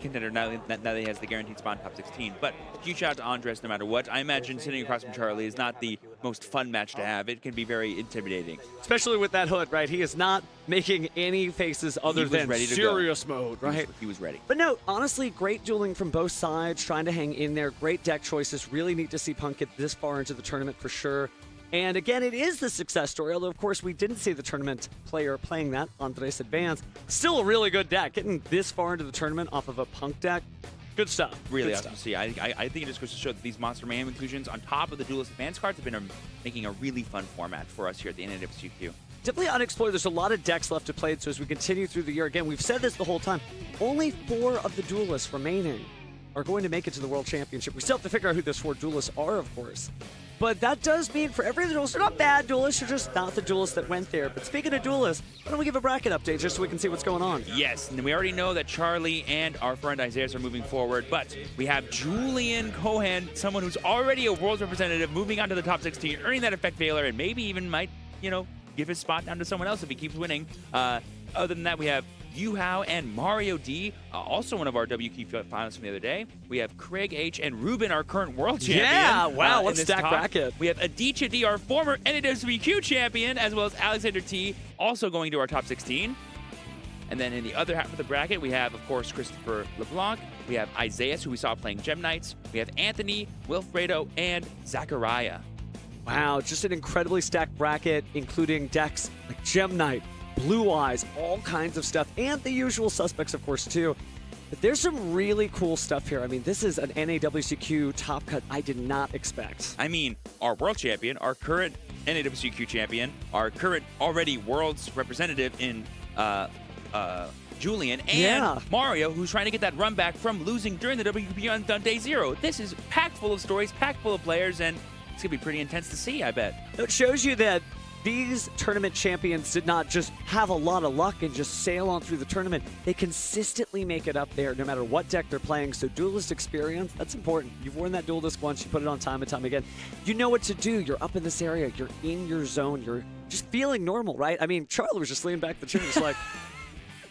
contender now that he has the guaranteed spot in top 16. But huge shout out to Andres no matter what. I imagine sitting across from Charlie is not the most fun match to have. It can be very intimidating. Especially with that hood, right? He is not making any faces other than serious mode, right? He was ready. But no, honestly, great dueling from both sides, trying to hang in there. Great deck choices. Really neat to see Punk get this far into the tournament for sure. And again, it is the success story, although, of course, we didn't see the tournament player playing that, Andres Advance. Still a really good deck. Getting this far into the tournament off of a Punk deck, good stuff. Really awesome to see. I think it just goes to show that these Monster Mayhem inclusions on top of the Duelist Advance cards have been making a really fun format for us here at the NAWCQ. Definitely unexplored. There's a lot of decks left to play, so as we continue through the year, again, we've said this the whole time, only 4 of the duelists remaining are going to make it to the World Championship. We still have to figure out who those 4 duelists are, of course. But that does mean for every duelist, they're not bad duelists, they're just not the duelists that went there. But speaking of duelists, why don't we give a bracket update just so we can see what's going on? Yes, and we already know that Charlie and our friend Isaiah are moving forward, but we have Julian Cohen, someone who's already a world representative, moving on to the top 16, earning that effect failure, and maybe even might, give his spot down to someone else if he keeps winning. Other than that, we have Yuhao and Mario D, also one of our WQ finalists from the other day. We have Craig H and Ruben, our current world champion. Yeah, wow, what stack bracket. We have Aditya D, our former NAWCQ champion, as well as Alexander T, also going to our top 16. And then in the other half of the bracket, we have, of course, Christopher LeBlanc. We have Isaiah, who we saw playing Gem Knights. We have Anthony, Wilfredo, and Zachariah. Wow, just an incredibly stacked bracket, including decks like Gem Knight, Blue Eyes, all kinds of stuff, and the usual suspects, of course, too. But there's some really cool stuff here. I mean, this is an NAWCQ top cut I did not expect. I mean, our world champion, our current NAWCQ champion, our current already world's representative in Julian, and Mario, who's trying to get that run back from losing during the WP on day 0. This is packed full of stories, packed full of players, and it's going to be pretty intense to see, I bet. It shows you that these tournament champions did not just have a lot of luck and just sail on through the tournament. They consistently make it up there no matter what deck they're playing. So duelist experience, that's important. You've worn that duel disc once, you put it on time and time again. You know what to do. You're up in this area. You're in your zone. You're just feeling normal, right? I mean, Charlie was just leaning back in the chair just like,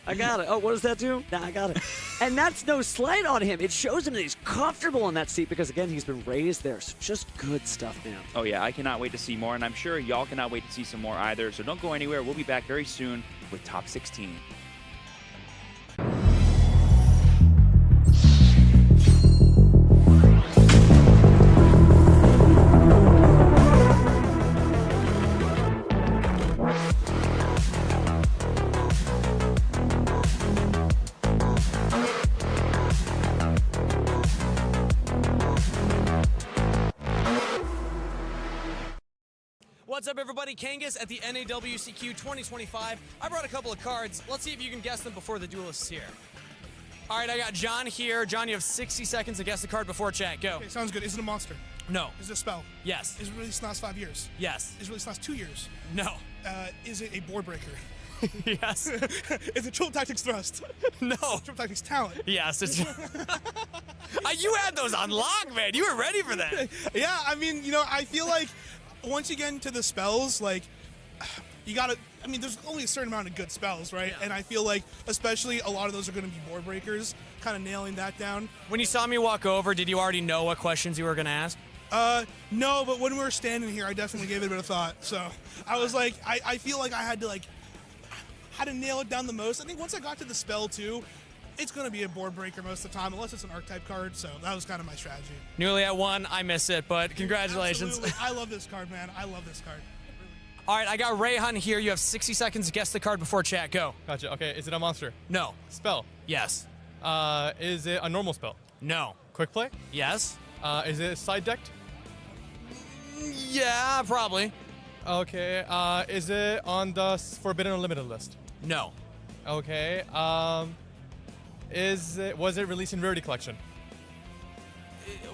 I got it. Oh, what does that do? Nah, I got it. And that's no slight on him. It shows him that he's comfortable in that seat because, again, he's been raised there. So just good stuff, man. Oh, yeah. I cannot wait to see more, and I'm sure y'all cannot wait to see some more either. So don't go anywhere. We'll be back very soon with Top 16. What's up, everybody? Kangas at the NAWCQ 2025. I brought a couple of cards. Let's see if you can guess them before the duelists here. All right, I got John here. John, you have 60 seconds to guess the card before chat. Go. Okay, sounds good. Is it a monster? No. Is it a spell? Yes. Is it released last 5 years? Yes. Is it released last 2 years? No. Is it a board breaker? Yes. Is it Triple Tactics Thrust? No. Triple Tactics Talent. Yes. It's you had those on lock, man. You were ready for that. Yeah, I mean, I feel like once you get into the spells, like, you gotta, there's only a certain amount of good spells, right? Yeah. And I feel like, especially, a lot of those are gonna be board breakers, kind of nailing that down. When you saw me walk over, did you already know what questions you were gonna ask? No, but when we were standing here, I definitely gave it a bit of thought. So I was like, I feel like I had to nail it down the most. I think once I got to the spell too, it's going to be a board breaker most of the time, unless it's an archetype card. So that was kind of my strategy. Nearly at 1, I miss it, but congratulations. Absolutely. I love this card, man. I love this card. All right, I got Rayhan here. You have 60 seconds to guess the card before chat. Go. Gotcha. Okay, is it a monster? No. Spell? Yes. Is it a normal spell? No. Quick play? Yes. Is it side decked? Yeah, probably. Okay. Is it on the Forbidden Unlimited list? No. Okay. Was it released in Rarity Collection?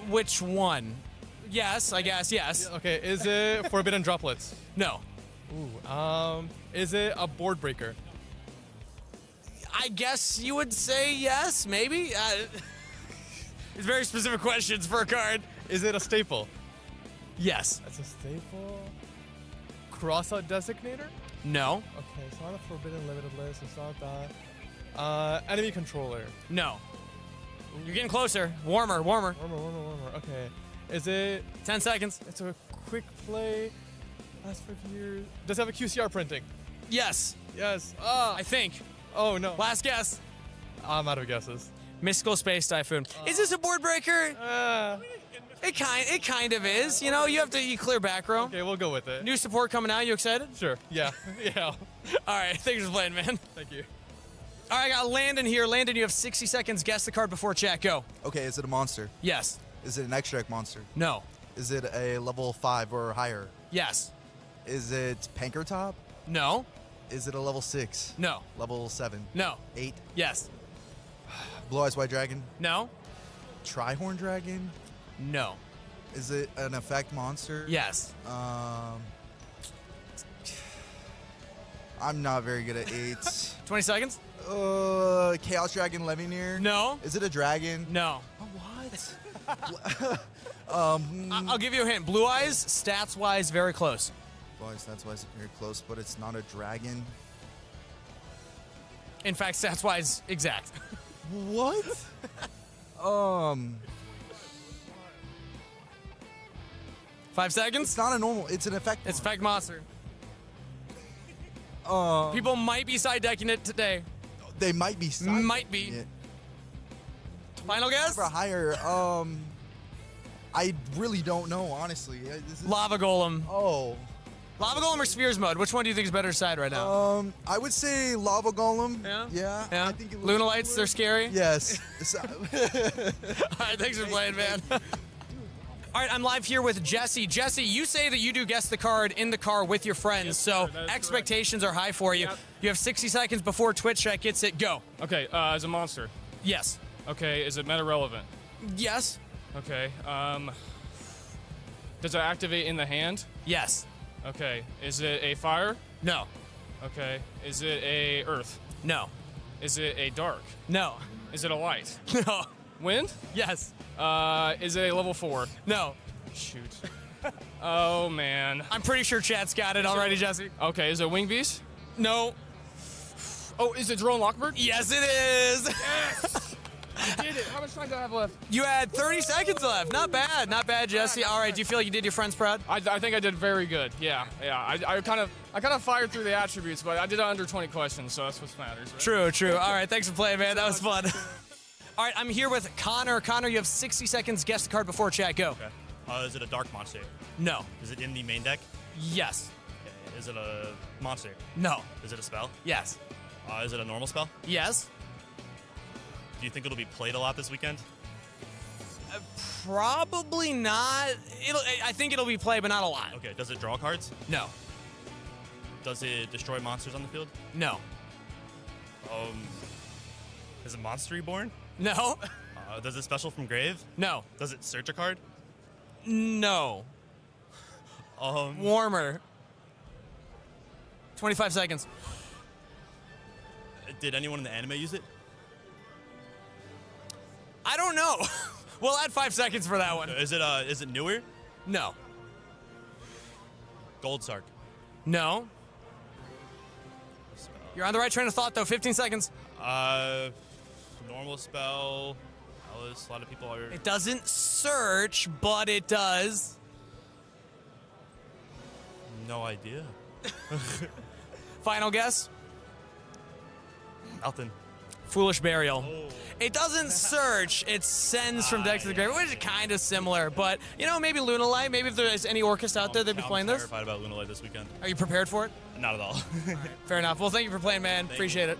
Which one? Yes, I guess. Yes. Okay. Is it Forbidden Droplets? No. Ooh. Is it a board breaker? I guess you would say yes, maybe. It's very specific questions for a card. Is it a staple? Yes. It's a staple. Crossout Designator? No. Okay, it's not a Forbidden Limited list. It's not that. Enemy Controller? No. You're getting closer. Warmer. Warmer. Okay. Is it 10 seconds? It's a quick play. Last 5 years. Does it have a QCR printing? Yes. Yes. I think. Oh no. Last guess. I'm out of guesses. Mystical Space Typhoon. Is this a board breaker? It kind of is. You have to clear back row. Okay, we'll go with it. New support coming out. You excited? Sure. Yeah. Yeah. All right. Thanks for playing, man. Thank you. All right, I got Landon here. Landon, you have 60 seconds. Guess the card before chat. Go. Okay, is it a monster? Yes. Is it an extract monster? No. Is it a level 5 or higher? Yes. Is it Pankertop? No. Is it a level 6? No. Level 7? No. 8? Yes. Blue Eyes White Dragon? No. Trihorn Dragon? No. Is it an effect monster? Yes. I'm not very good at 8s. 20 seconds? Chaos Dragon Levineer? No. Is it a dragon? No. What? I'll give you a hint. Blue Eyes, stats-wise, very close. Blue Eyes, that's why it's very close, but it's not a dragon. In fact, stats-wise, exact. What? 5 seconds? It's not a normal. It's an effect. It's effect monster. People might be side decking it today. They might be. Might be. It. Final guess? For higher. I really don't know, honestly. Lava Golem. Oh. Lava Golem or Spheres mode? Which one do you think is better side right now? I would say Lava Golem. Yeah? Yeah. I think it Luna Lights, they're scary? Yes. All right, thanks for playing, man. All right, I'm live here with Jesse. Jesse, you say that you do guess the card in the car with your friends, Yes, so sir, expectations are high for you. Yep. You have 60 seconds before Twitch chat gets it. Go. Okay, is it a monster? Yes. Okay, is it meta relevant? Yes. Okay, does it activate in the hand? Yes. Okay, is it a fire? No. Okay, is it a earth? No. Is it a dark? No. Is it a light? No. Wind? Yes. Is it a level 4? No. Shoot. Oh, man. I'm pretty sure chat's got it already, Jesse. Okay, is it Wing Beast? No. Oh, is it Drone Lockbird? Yes, it is. Yes! I did it. How much time do I have left? You had 30 seconds left. Not bad. Not bad, Jesse. All right, do you feel like you did your friends proud? I think I did very good. Yeah. I kind of fired through the attributes, but I did it under 20 questions, so that's what matters. Right? True. All right, thanks for playing, man. That was fun. All right, I'm here with Connor. Connor, you have 60 seconds. Guess the card before chat. Go. Okay. Is it a dark monster? No. Is it in the main deck? Yes. Okay. Is it a monster? No. Is it a spell? Yes. Is it a normal spell? Yes. Do you think it'll be played a lot this weekend? Probably not. I think it'll be played, but not a lot. Okay. Does it draw cards? No. Does it destroy monsters on the field? No. Is it Monster Reborn? No. Does it special from grave? No. Does it search a card? No. Um. Warmer. 25 seconds. Did anyone in the anime use it? I don't know. We'll add 5 seconds for that one. Is it newer? No. Gold Sark. No. You're on the right train of thought, though. 15 seconds. Normal spell. Alice, a lot of people are. It doesn't search, but it does. No idea. Final guess? Nothing. Foolish Burial. It doesn't search, it sends from deck to the graveyard, which is kind of similar. But, you know, maybe Lunalight, maybe if there's any Orcust out there that'd be playing this. I'm terrified about Lunalight this weekend. Are you prepared for it? Not at all. Fair enough. Well, thank you for playing, man. Appreciate it.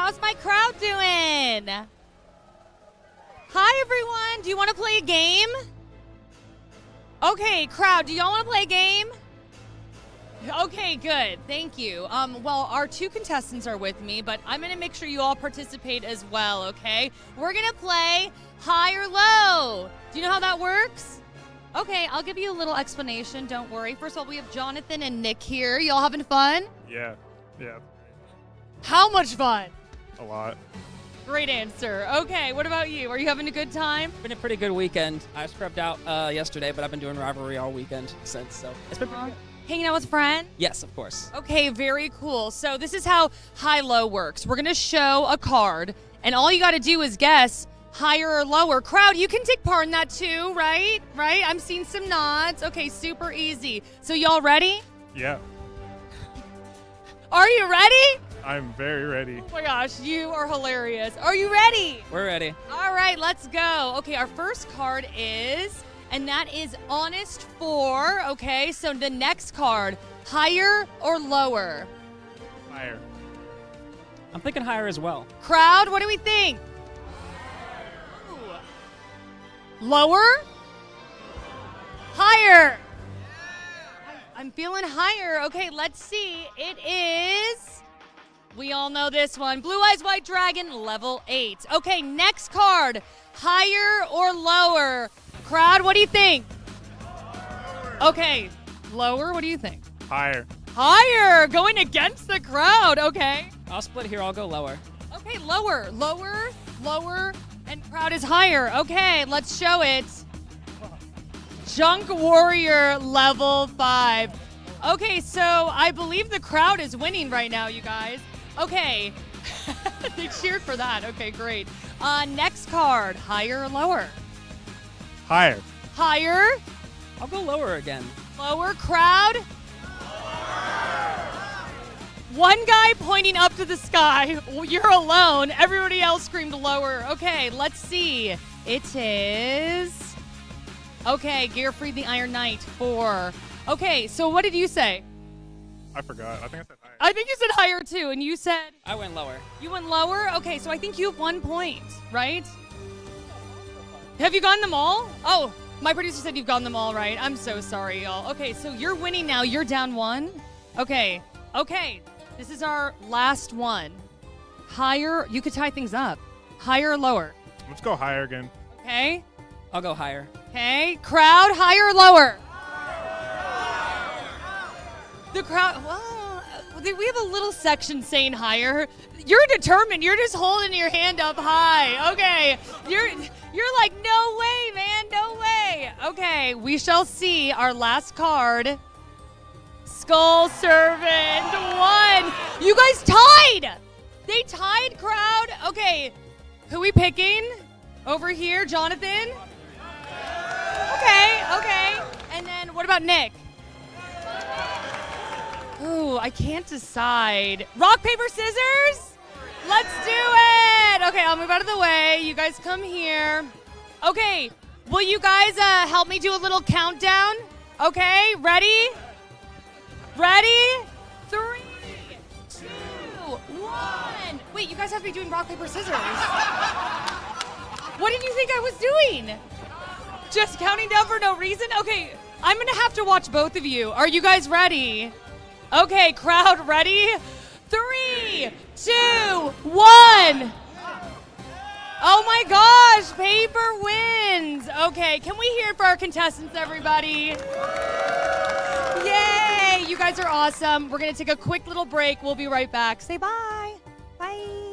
How's my crowd doing? Hi, everyone. Do you want to play a game? Okay, crowd, do y'all want to play a game? Okay, good. Thank you. Well, our 2 contestants are with me, but I'm going to make sure you all participate as well, okay? We're going to play high or low. Do you know how that works? Okay, I'll give you a little explanation. Don't worry. First of all, we have Jonathan and Nick here. Y'all having fun? Yeah. How much fun? A lot. Great answer. Okay, what about you? Are you having a good time? Been a pretty good weekend. I scrubbed out yesterday, but I've been doing rivalry all weekend since, so it's been pretty good. Hanging out with friends? Yes, of course. Okay, very cool. So this is how high-low works. We're going to show a card, and all you got to do is guess higher or lower. Crowd, you can take part in that too, right? Right? I'm seeing some nods. Okay, super easy. So y'all ready? Yeah. Are you ready? I'm very ready. Oh my gosh, you are hilarious. Are you ready? We're ready. All right, let's go. Okay, our first card is, and that is Honest 4. Okay, so the next card, higher or lower? Higher. I'm thinking higher as well. Crowd, what do we think? Lower? Higher. I'm feeling higher. Okay, let's see. It is, we all know this one, Blue Eyes White Dragon, level 8. Okay, next card, higher or lower? Crowd, what do you think? Okay, lower, what do you think? Higher. Higher, going against the crowd. Okay. I'll split here. I'll go lower. Okay, lower, and crowd is higher. Okay, let's show it. Junk Warrior level 5. Okay, so I believe the crowd is winning right now, you guys. Okay, they cheered for that. Okay, great. Next card, higher or lower? Higher. Higher. I'll go lower again. Lower, crowd. One guy pointing up to the sky. You're alone. Everybody else screamed lower. Okay, let's see. It is... Okay, Gearfried the Iron Knight, 4. Okay, so what did you say? I forgot. I think I said higher. I think you said higher too, and you said? I went lower. You went lower? Okay, so I think you have 1 point, right? Have you gotten them all? Oh, my producer said you've gotten them all right. I'm so sorry, y'all. Okay, so you're winning now. You're down 1. Okay. This is our last one. Higher, you could tie things up. Higher or lower? Let's go higher again. Okay. I'll go higher. Okay. Crowd, higher or lower? The crowd, well, we have a little section saying higher. You're determined. You're just holding your hand up high. Okay. You're like, no way, man, no way. Okay, we shall see our last card. Skull Servant 1. You guys tied. They tied, crowd. Okay, who we picking? Over here, Jonathan? Okay. And then what about Nick? Ooh, I can't decide. Rock, paper, scissors? Let's do it. Okay, I'll move out of the way. You guys come here. Okay, will you guys help me do a little countdown? Okay, ready? Ready? 3, 2, 1. Wait, you guys have to be doing rock, paper, scissors. What did you think I was doing? Just counting down for no reason? Okay, I'm gonna have to watch both of you. Are you guys ready? Okay, crowd, ready? 3, 2, 1. Oh my gosh, paper wins. Okay, can we hear it for our contestants, everybody? Yay, you guys are awesome. We're gonna take a quick little break. We'll be right back. Say bye. Bye.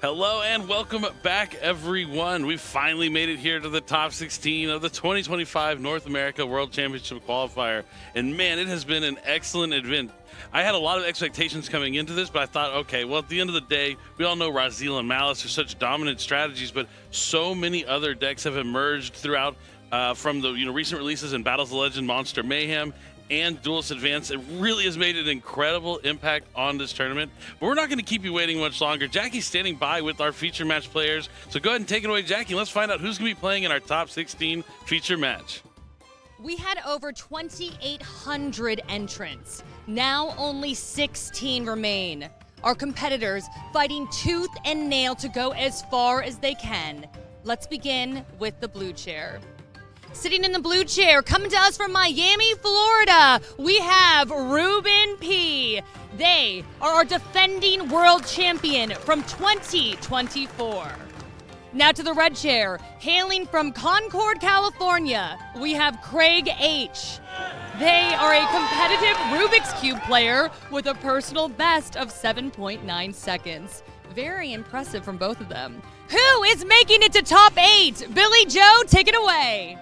Hello and welcome back, everyone. We finally made it here to the top 16 of the 2025 North America World Championship qualifier. And man, it has been an excellent event. I had a lot of expectations coming into this, but I thought, okay, well, at the end of the day, we all know Raziel and Malice are such dominant strategies, but so many other decks have emerged throughout from the recent releases in Battles of Legend, Monster Mayhem, and Duelist Advance. It really has made an incredible impact on this tournament. But we're not going to keep you waiting much longer. Jackie's standing by with our feature match players. So go ahead and take it away, Jackie. Let's find out who's going to be playing in our top 16 feature match. We had over 2,800 entrants. Now only 16 remain. Our competitors fighting tooth and nail to go as far as they can. Let's begin with the blue chair. Sitting in the blue chair, coming to us from Miami, Florida, we have Ruben P. They are our defending world champion from 2024. Now to the red chair, hailing from Concord, California, we have Craig H. They are a competitive Rubik's Cube player with a personal best of 7.9 seconds. Very impressive from both of them. Who is making it to top 8? Billy Joe, take it away.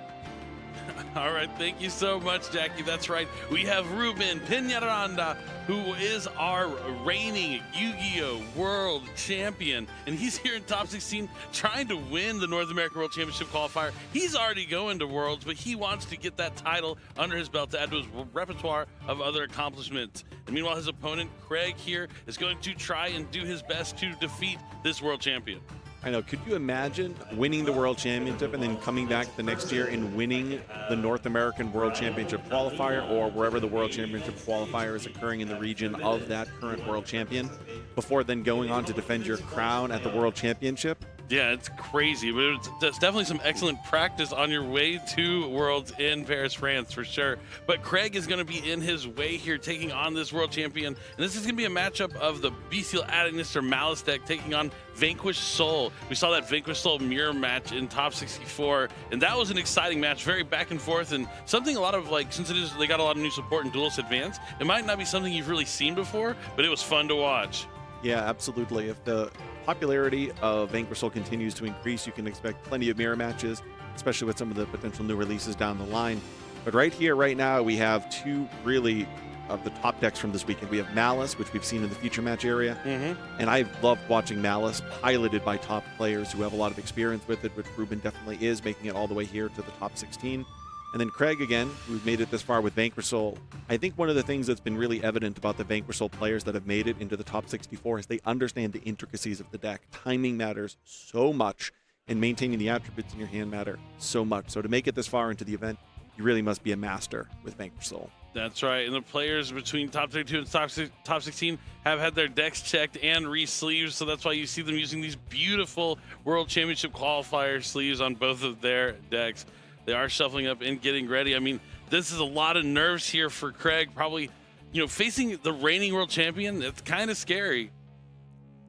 All right, thank you so much, Jackie. That's right. We have Ruben Peñaranda, who is our reigning Yu-Gi-Oh! World Champion. And he's here in top 16 trying to win the North American World Championship qualifier. He's already going to Worlds, but he wants to get that title under his belt to add to his repertoire of other accomplishments. And meanwhile, his opponent, Craig, here is going to try and do his best to defeat this world champion. I know. Could you imagine winning the World Championship and then coming back the next year and winning the North American World Championship qualifier or wherever the World Championship qualifier is occurring in the region of that current World Champion before then going on to defend your crown at the World Championship? Yeah, it's crazy, but it's definitely some excellent practice on your way to Worlds in Paris, France, for sure. But Craig is going to be in his way here, taking on this world champion. And this is going to be a matchup of the Bestial Adagnister Malice deck taking on Vanquished Soul. We saw that Vanquished Soul mirror match in top 64, and that was an exciting match, very back and forth, and something a lot of, since they got a lot of new support in Duelist Advance, it might not be something you've really seen before, but it was fun to watch. Yeah, absolutely. If the popularity of Vanquished Soul continues to increase, you can expect plenty of mirror matches, especially with some of the potential new releases down the line. But right here, right now, we have two really of the top decks from this weekend. We have Malice, which we've seen in the feature match area. And I've loved watching Malice piloted by top players who have a lot of experience with it, which Ruben definitely is, making it all the way here to the top 16. And then Craig, again, who's made it this far with Vanquished Soul. I think one of the things that's been really evident about the Vanquished Soul players that have made it into the top 64 is they understand the intricacies of the deck. Timing matters so much, and maintaining the attributes in your hand matter so much. So to make it this far into the event, you really must be a master with Vanquished Soul. That's right, and the players between top 32 and top 16 have had their decks checked and re-sleeved, so that's why you see them using these beautiful World Championship qualifier sleeves on both of their decks. They are shuffling up and getting ready. I mean, this is a lot of nerves here for Craig. Probably, facing the reigning world champion, it's kind of scary.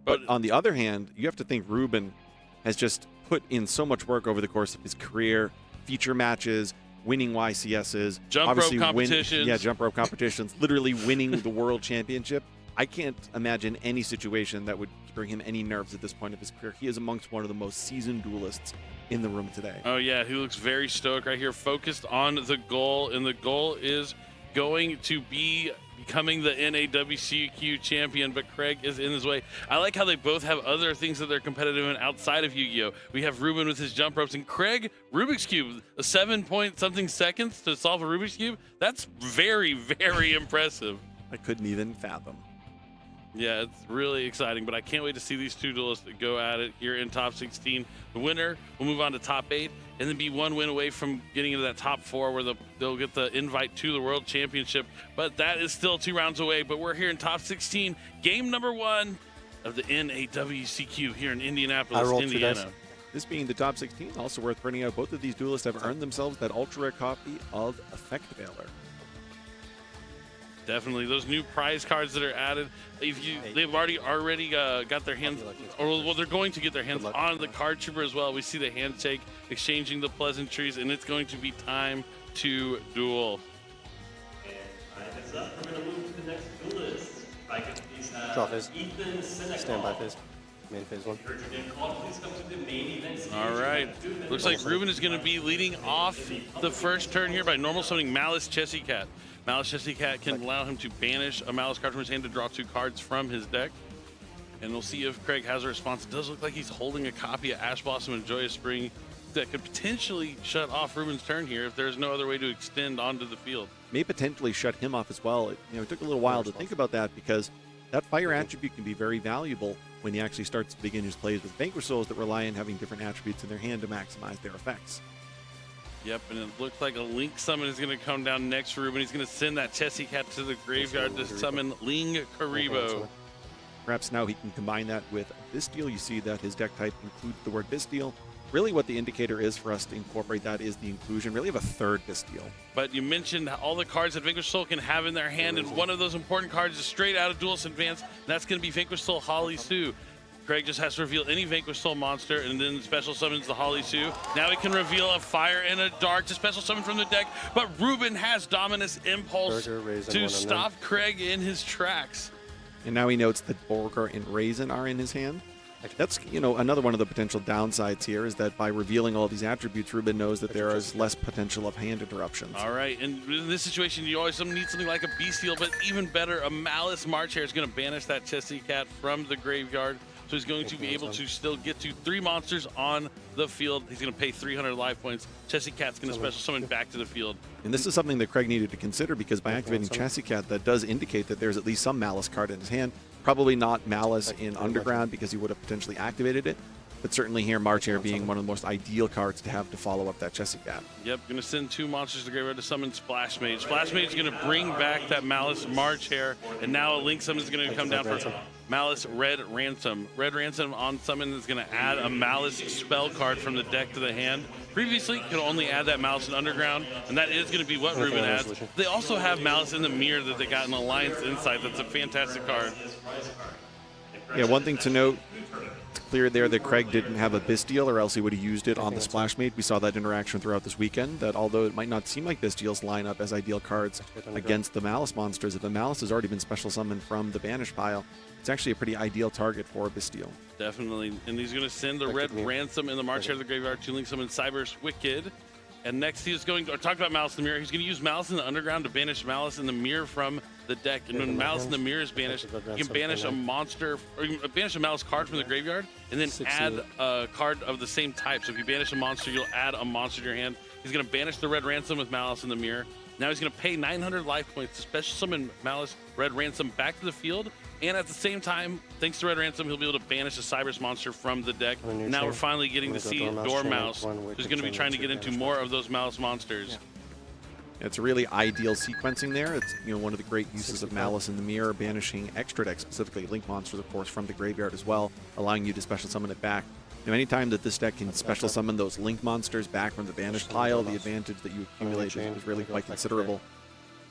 But on the other hand, you have to think Ruben has just put in so much work over the course of his career, feature matches, winning YCSs, jump rope competitions. Jump rope competitions, literally winning the world championship. I can't imagine any situation that would bring him any nerves at this point of his career. He is amongst one of the most seasoned duelists in the room today. Oh, yeah, he looks very stoic right here, focused on the goal, and the goal is going to be becoming the NAWCQ champion, but Craig is in his way. I like how they both have other things that they're competitive in outside of Yu-Gi-Oh! We have Ruben with his jump ropes, and Craig, Rubik's Cube, a 7-point-something seconds to solve a Rubik's Cube. That's very, very impressive. I couldn't even fathom. Yeah, it's really exciting, but I can't wait to see these two duelists go at it here in top 16. The winner will move on to top 8 and then be one win away from getting into that top 4 where they'll get the invite to the World Championship. But that is still 2 rounds away, but we're here in top 16. Game number 1 of the NAWCQ here in Indianapolis, Indiana. This being the top 16, also worth pointing out, both of these duelists have earned themselves that ultra-rare copy of Effect Veiler. Definitely, those new prize cards that are added. They've already got their hands, or they're going to get their hands on the card trooper as well. We see the handshake, exchanging the pleasantries, and it's going to be time to duel. And time is up. We're going to move to the next duelist. If I could please have Draw phase. Ethan Senecal. Stand by phase. Main phase 1. All right. Looks like Ruben is going to be leading off the first turn here by normal summoning Malice Chessy Cat. Malice Chessy Cat can allow him to banish a Malice card from his hand to draw 2 cards from his deck. And we'll see if Craig has a response. It does look like he's holding a copy of Ash Blossom and Joyous Spring that could potentially shut off Ruben's turn here if there's no other way to extend onto the field. May potentially shut him off as well. It took a little while to think about that because that fire attribute can be very valuable when he actually starts to begin his plays with Vanquish Souls that rely on having different attributes in their hand to maximize their effects. Yep, and it looks like a Link summon is going to come down next for Ruben. He's going to send that Chessy Cat to the graveyard to summon Ling Karibo. Perhaps now he can combine that with Bestial. You see that his deck type includes the word Bestial. Really what the indicator is for us to incorporate that is the inclusion, really, of a third Bestial. But you mentioned all the cards that Vanquish Soul can have in their hand, and one of those important cards is straight out of Duelist Advance, and that's going to be Vanquish Soul Holly Sue. Craig just has to reveal any Vanquish Soul monster and then special summons the Holly Sue. Now he can reveal a Fire and a Dark to special summon from the deck, but Ruben has Dominus Impulse to stop Craig in his tracks. And now he notes that Borger and Raisin are in his hand. That's, another one of the potential downsides here is that by revealing all these attributes, Ruben knows that there is less potential of hand interruptions. All right, and in this situation, you always need something like a Bestial, but even better, a Malice March Hare is going to banish that Chessy Cat from the graveyard. So he's going to be able to still get to 3 monsters on the field. He's going to pay 300 life points. Chessy Cat's going to special summon back to the field. And this is something that Craig needed to consider because by activating Chessy Cat, that does indicate that there's at least some Malice card in his hand. Probably not Malice in Underground because he would have potentially activated it. But certainly here, March Hare being one of the most ideal cards to have to follow up that Chessy Cat. Yep, going to send 2 monsters to the graveyard to summon Splash Mage. Splash Mage is going to bring back that Malice March Hare, and now a Link summon is going to come down for Malice Red Ransom. Red Ransom on summon is going to add a Malice spell card from the deck to the hand. Previously, could only add that Malice in Underground, and that is going to be what Ruben adds. They also have Malice in the Mirror that they got in Alliance Insight. That's a fantastic card. Yeah, one thing to note, it's clear there that Craig didn't have a Bestial, or else he would have used it on the Splash Mage. We saw that interaction throughout this weekend, that although it might not seem like Bestials line up as ideal cards against the Malice monsters, if the Malice has already been special summoned from the Banish pile, it's actually a pretty ideal target for a Bestial. Definitely. And he's going to send the Red Ransom in the March Hare to the graveyard to Link summon Cyber's Wicked. And next he's going to talk about Malice in the Mirror. He's going to use Malice in the Underground to banish Malice in the Mirror from the deck. And when Malice in the Mirror is banished, you can banish a monster, or you can banish a Malice card from the graveyard, and then add a card of the same type. So if you banish a monster, you'll add a monster to your hand. He's going to banish the Red Ransom with Malice in the Mirror. Now he's going to pay 900 life points to special summon Malice Red Ransom back to the field. And at the same time, thanks to Red Ransom, he'll be able to banish a Cyberus monster from the deck. And now we're finally getting to see Dormouse, who's going to be trying to get into more of those Malice monsters. Yeah. It's a really ideal sequencing there. It's one of the great uses of Malice in the Mirror, banishing extra decks, specifically Link monsters, of course, from the graveyard as well, allowing you to special summon it back. Anytime that this deck can special summon those Link monsters back from the banished pile, the advantage that you accumulate is really quite considerable.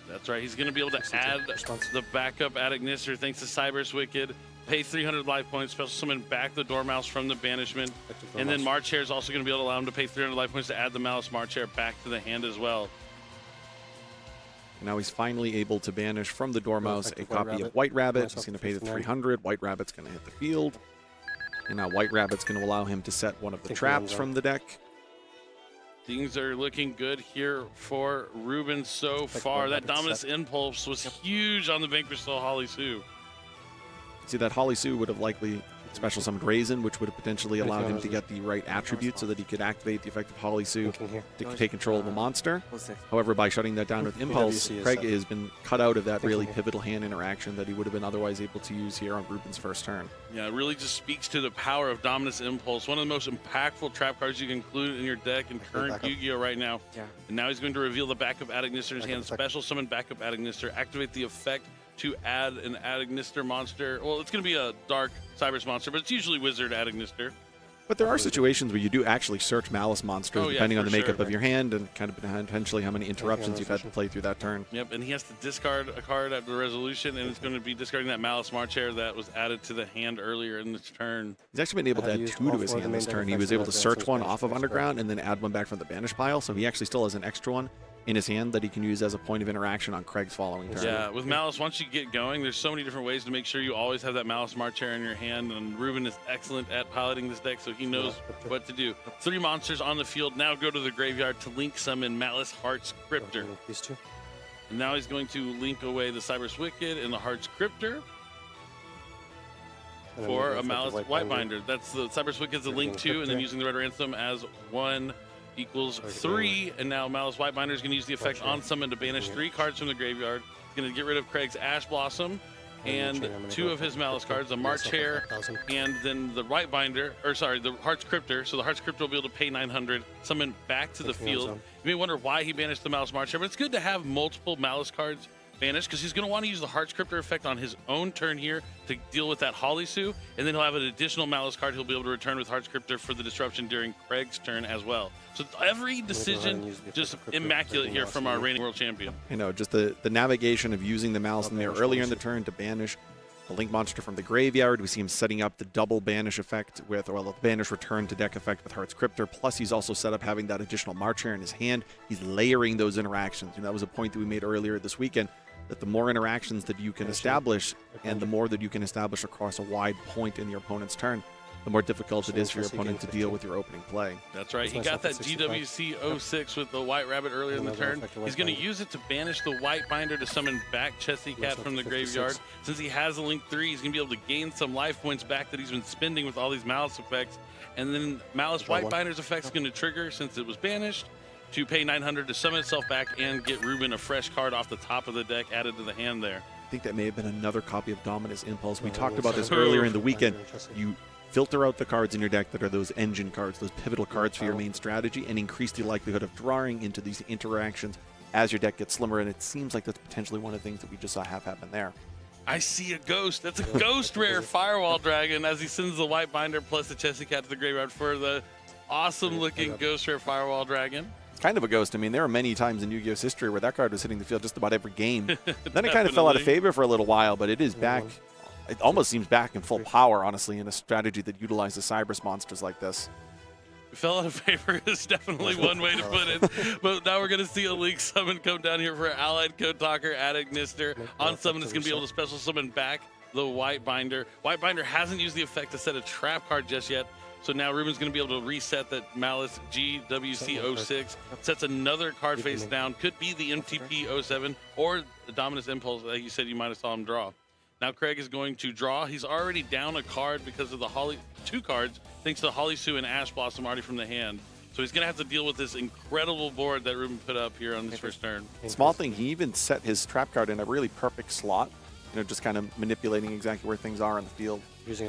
That's right. He's going to be able to add the backup at Ignister thanks to Cyber's Wicked. Pay 300 life points, special summon back the Dormouse from the banishment. And then March Hare is also going to be able to allow him to pay 300 life points to add the Malice March Hare back to the hand as well. Now he's finally able to banish from the Dormouse a copy of White Rabbit. He's going to pay the 300. White Rabbit's going to hit the field. And now White Rabbit's going to allow him to set one of the traps from the deck. Things are looking good here for Ruben so far. That Dominus Impulse was huge on the Vanquish Soul Holly Sue. See, that Holly Sue would have likely special summoned Raisin, which would have potentially allowed him to get the right attribute so that he could activate the effect of Holly Sue to take control of a monster. However, by shutting that down with Impulse, Craig has been cut out of that really pivotal hand interaction that he would have been otherwise able to use here on Ruben's first turn. Yeah, it really just speaks to the power of Dominus Impulse, one of the most impactful trap cards you can include in your deck in current Yu-Gi-Oh! Right now. And now he's going to reveal the backup Ad Ignister in his hand, special summon backup Ad Ignister, activate the effect to add an Ad Ignister monster. Well, it's going to be a dark Cyberus monster, but it's usually Wizard Ad Ignister. But there are situations where you do actually search Malice monsters, depending on the makeup of your hand and kind of potentially how many interruptions you've had to play through that turn. Yep, and he has to discard a card after the resolution, and it's going to be discarding that Malice March Hare that was added to the hand earlier in this turn. He's actually been able to add 2 to his hand this turn. He was able to search one off of Underground and then add one back from the Banish pile, so he actually still has an extra one. in his hand that he can use as a point of interaction on Craig's following turn. Yeah, with Malice, once you get going, there's so many different ways to make sure you always have that Malice March Hare in your hand, and Ruben is excellent at piloting this deck, so he knows what to do. 3 monsters on the field now go to the graveyard to link summon Malice Heart's Cryptor. These 2. And now he's going to link away the Cyber's Wicked and the Heart's Cryptor for a Malice Whitebinder. That's the Cyber's Wicked's a link 2, and then using the Red Ransom as 1 equals 3. And now Malice Whitebinder is going to use the effect on summon to banish 3 cards from the graveyard. He's going to get rid of Craig's Ash Blossom and 2 of his Malice cards, the March Hare, and then the Whitebinder, or sorry, the Heart's Cryptor. So the Heart's Cryptor will be able to pay 900, summon back to the field. You may wonder why he banished the Malice March Hare, but it's good to have multiple Malice cards banished because he's going to want to use the Heart's Cryptor effect on his own turn here to deal with that Holisu, and then he'll have an additional Malice card he'll be able to return with Heart's Cryptor for the disruption during Craig's turn as well. So every decision just immaculate here from our reigning world champion. You know, just the navigation of using the Malice in there earlier in the turn to banish a link monster from the graveyard. We see him setting up the double banish effect with, well, the banish return to deck effect with Heart's Cryptor. Plus, he's also set up having that additional March Hare in his hand. He's layering those interactions. And that was a point that we made earlier this weekend, that the more interactions that you can establish and the more that you can establish across a wide point in your opponent's turn, the more difficult it is for your opponent to deal with your opening play. That's right. He got that GWC 06 with the White Rabbit earlier in the turn. He's going to use it to banish the White Binder to summon back Chessie Cat from the graveyard. Since he has a Link 3, he's going to be able to gain some life points back that he's been spending with all these Malice effects. And then Malice White Binder's effect is going to trigger, since it was banished, to pay 900 to summon itself back and get Ruben a fresh card off the top of the deck added to the hand there. I think that may have been another copy of Dominus Impulse. We talked about this earlier in the weekend. You filter out the cards in your deck that are those engine cards, those pivotal cards for your main strategy, and increase the likelihood of drawing into these interactions as your deck gets slimmer, and it seems like that's potentially one of the things that we just saw have happen there. I see a ghost. That's a ghost rare Firewall Dragon as he sends the White Binder plus the Chessie Cat to the graveyard for the awesome-looking ghost rare Firewall Dragon. Kind of a ghost. I mean, there are many times in Yu-Gi-Oh's history where that card was hitting the field just about every game. Then it kind of fell out of favor for a little while, but it is back. It almost seems back in full power, honestly, in a strategy that utilizes Cyberus monsters like this. Fell out of favor is definitely one way to put it. But now we're going to see a Link summon come down here for Allied Code Talker at Ignister. On summon, it's going to be able to special summon back the White Binder. White Binder hasn't used the effect to set a trap card just yet. So now Ruben's going to be able to reset that Malice GWC 06. Sets another card face down. Could be the MTP 07 or the Dominus Impulse that you said you might have saw him draw. Now Craig is going to draw. He's already down a card because of the 2 cards, thanks to Holisu and Ash Blossom already from the hand. So he's going to have to deal with this incredible board that Ruben put up here on this first turn. Small thing, he even set his trap card in a really perfect slot. You know, just kind of manipulating exactly where things are on the field.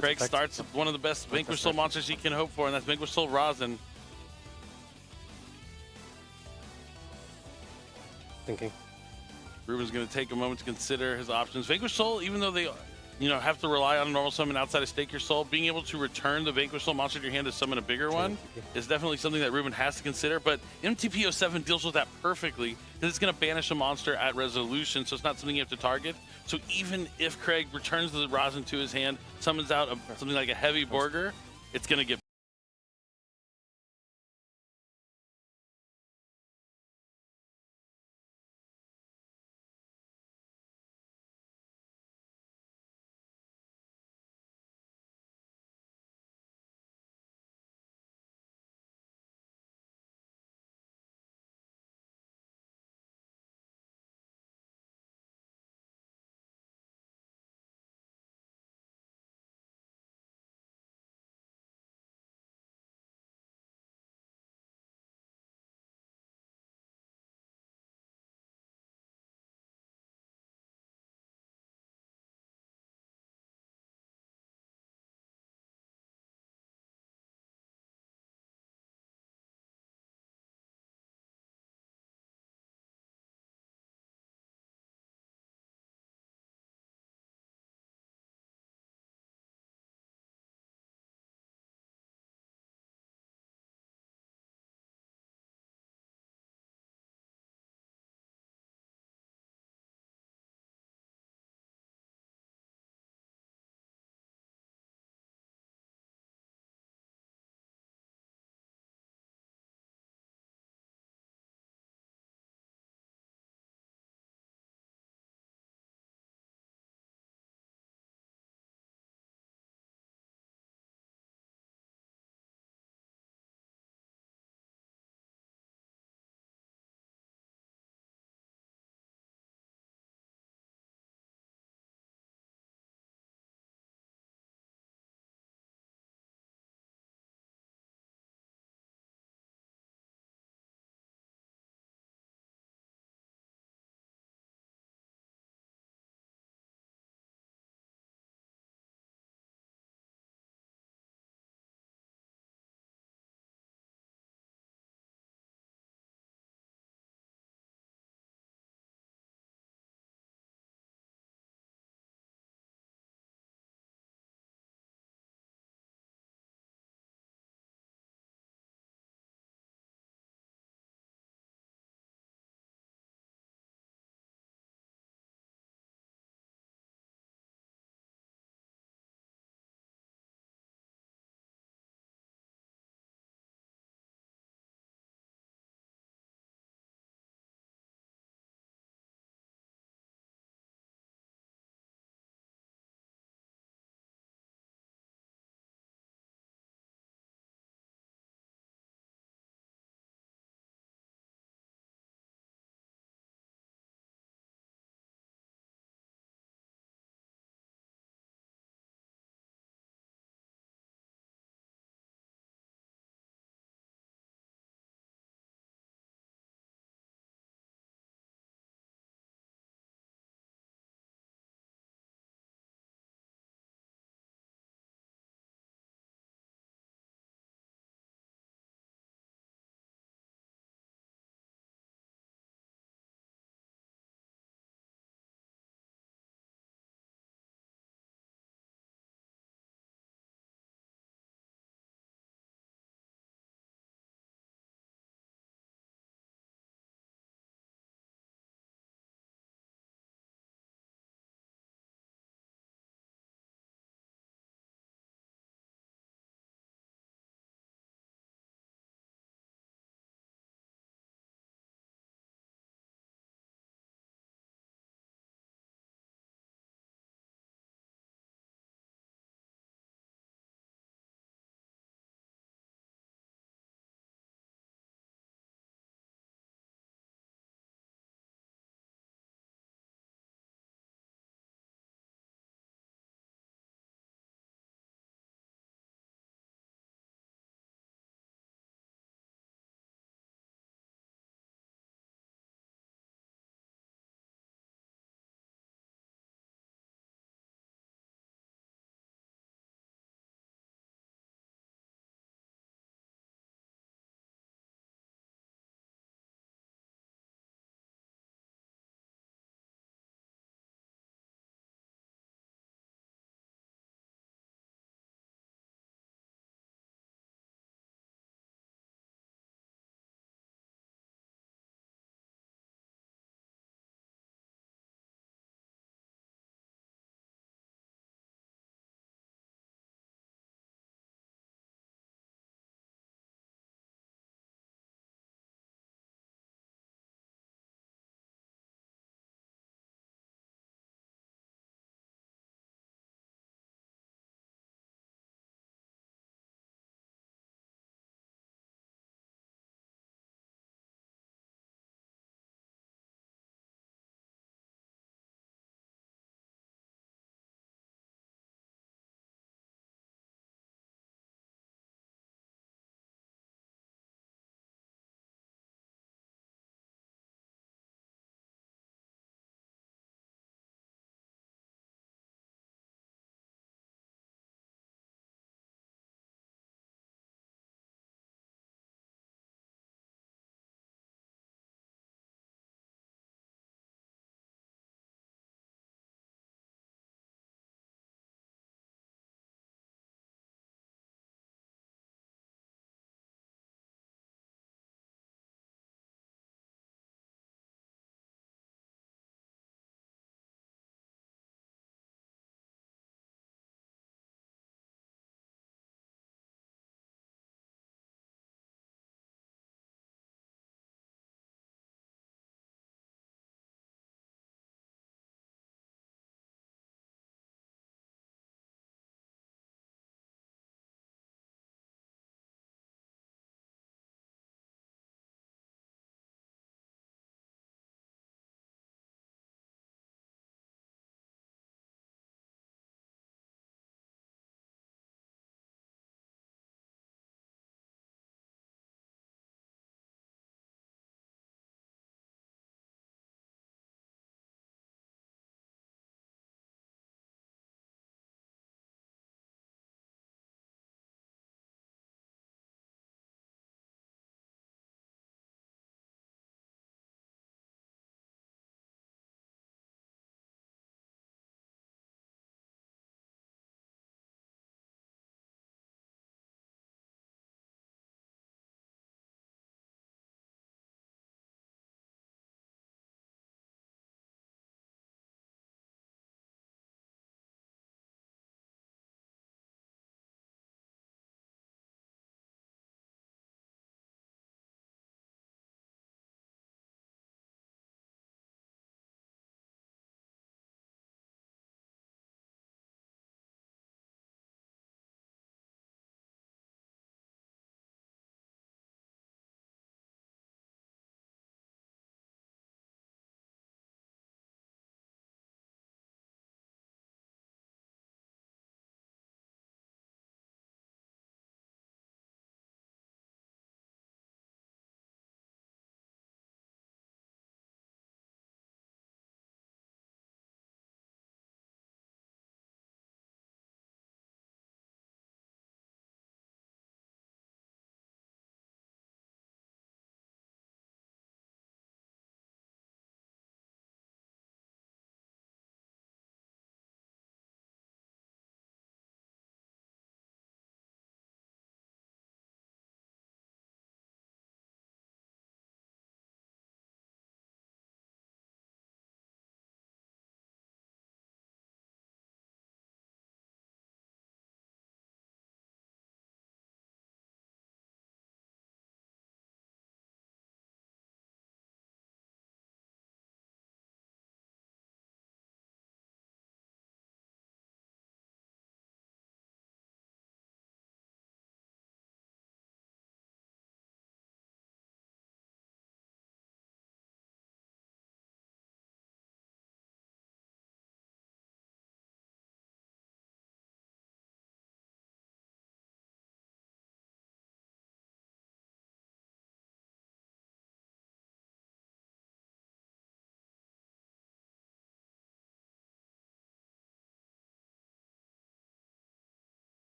Craig starts with one of the best Vanquish Soul monsters he can hope for, and that's Vanquish Soul Rosin. Thinking. Ruben's going to take a moment to consider his options. Vanquish Soul, even though they have to rely on a normal summon outside of Stake Your Soul, being able to return the Vanquish Soul monster to your hand to summon a bigger one is definitely something that Ruben has to consider. But MTP 07 deals with that perfectly because it's going to banish a monster at resolution, so it's not something you have to target. So even if Craig returns the Rosin to his hand, summons out something like a Heavy Borger, it's going to get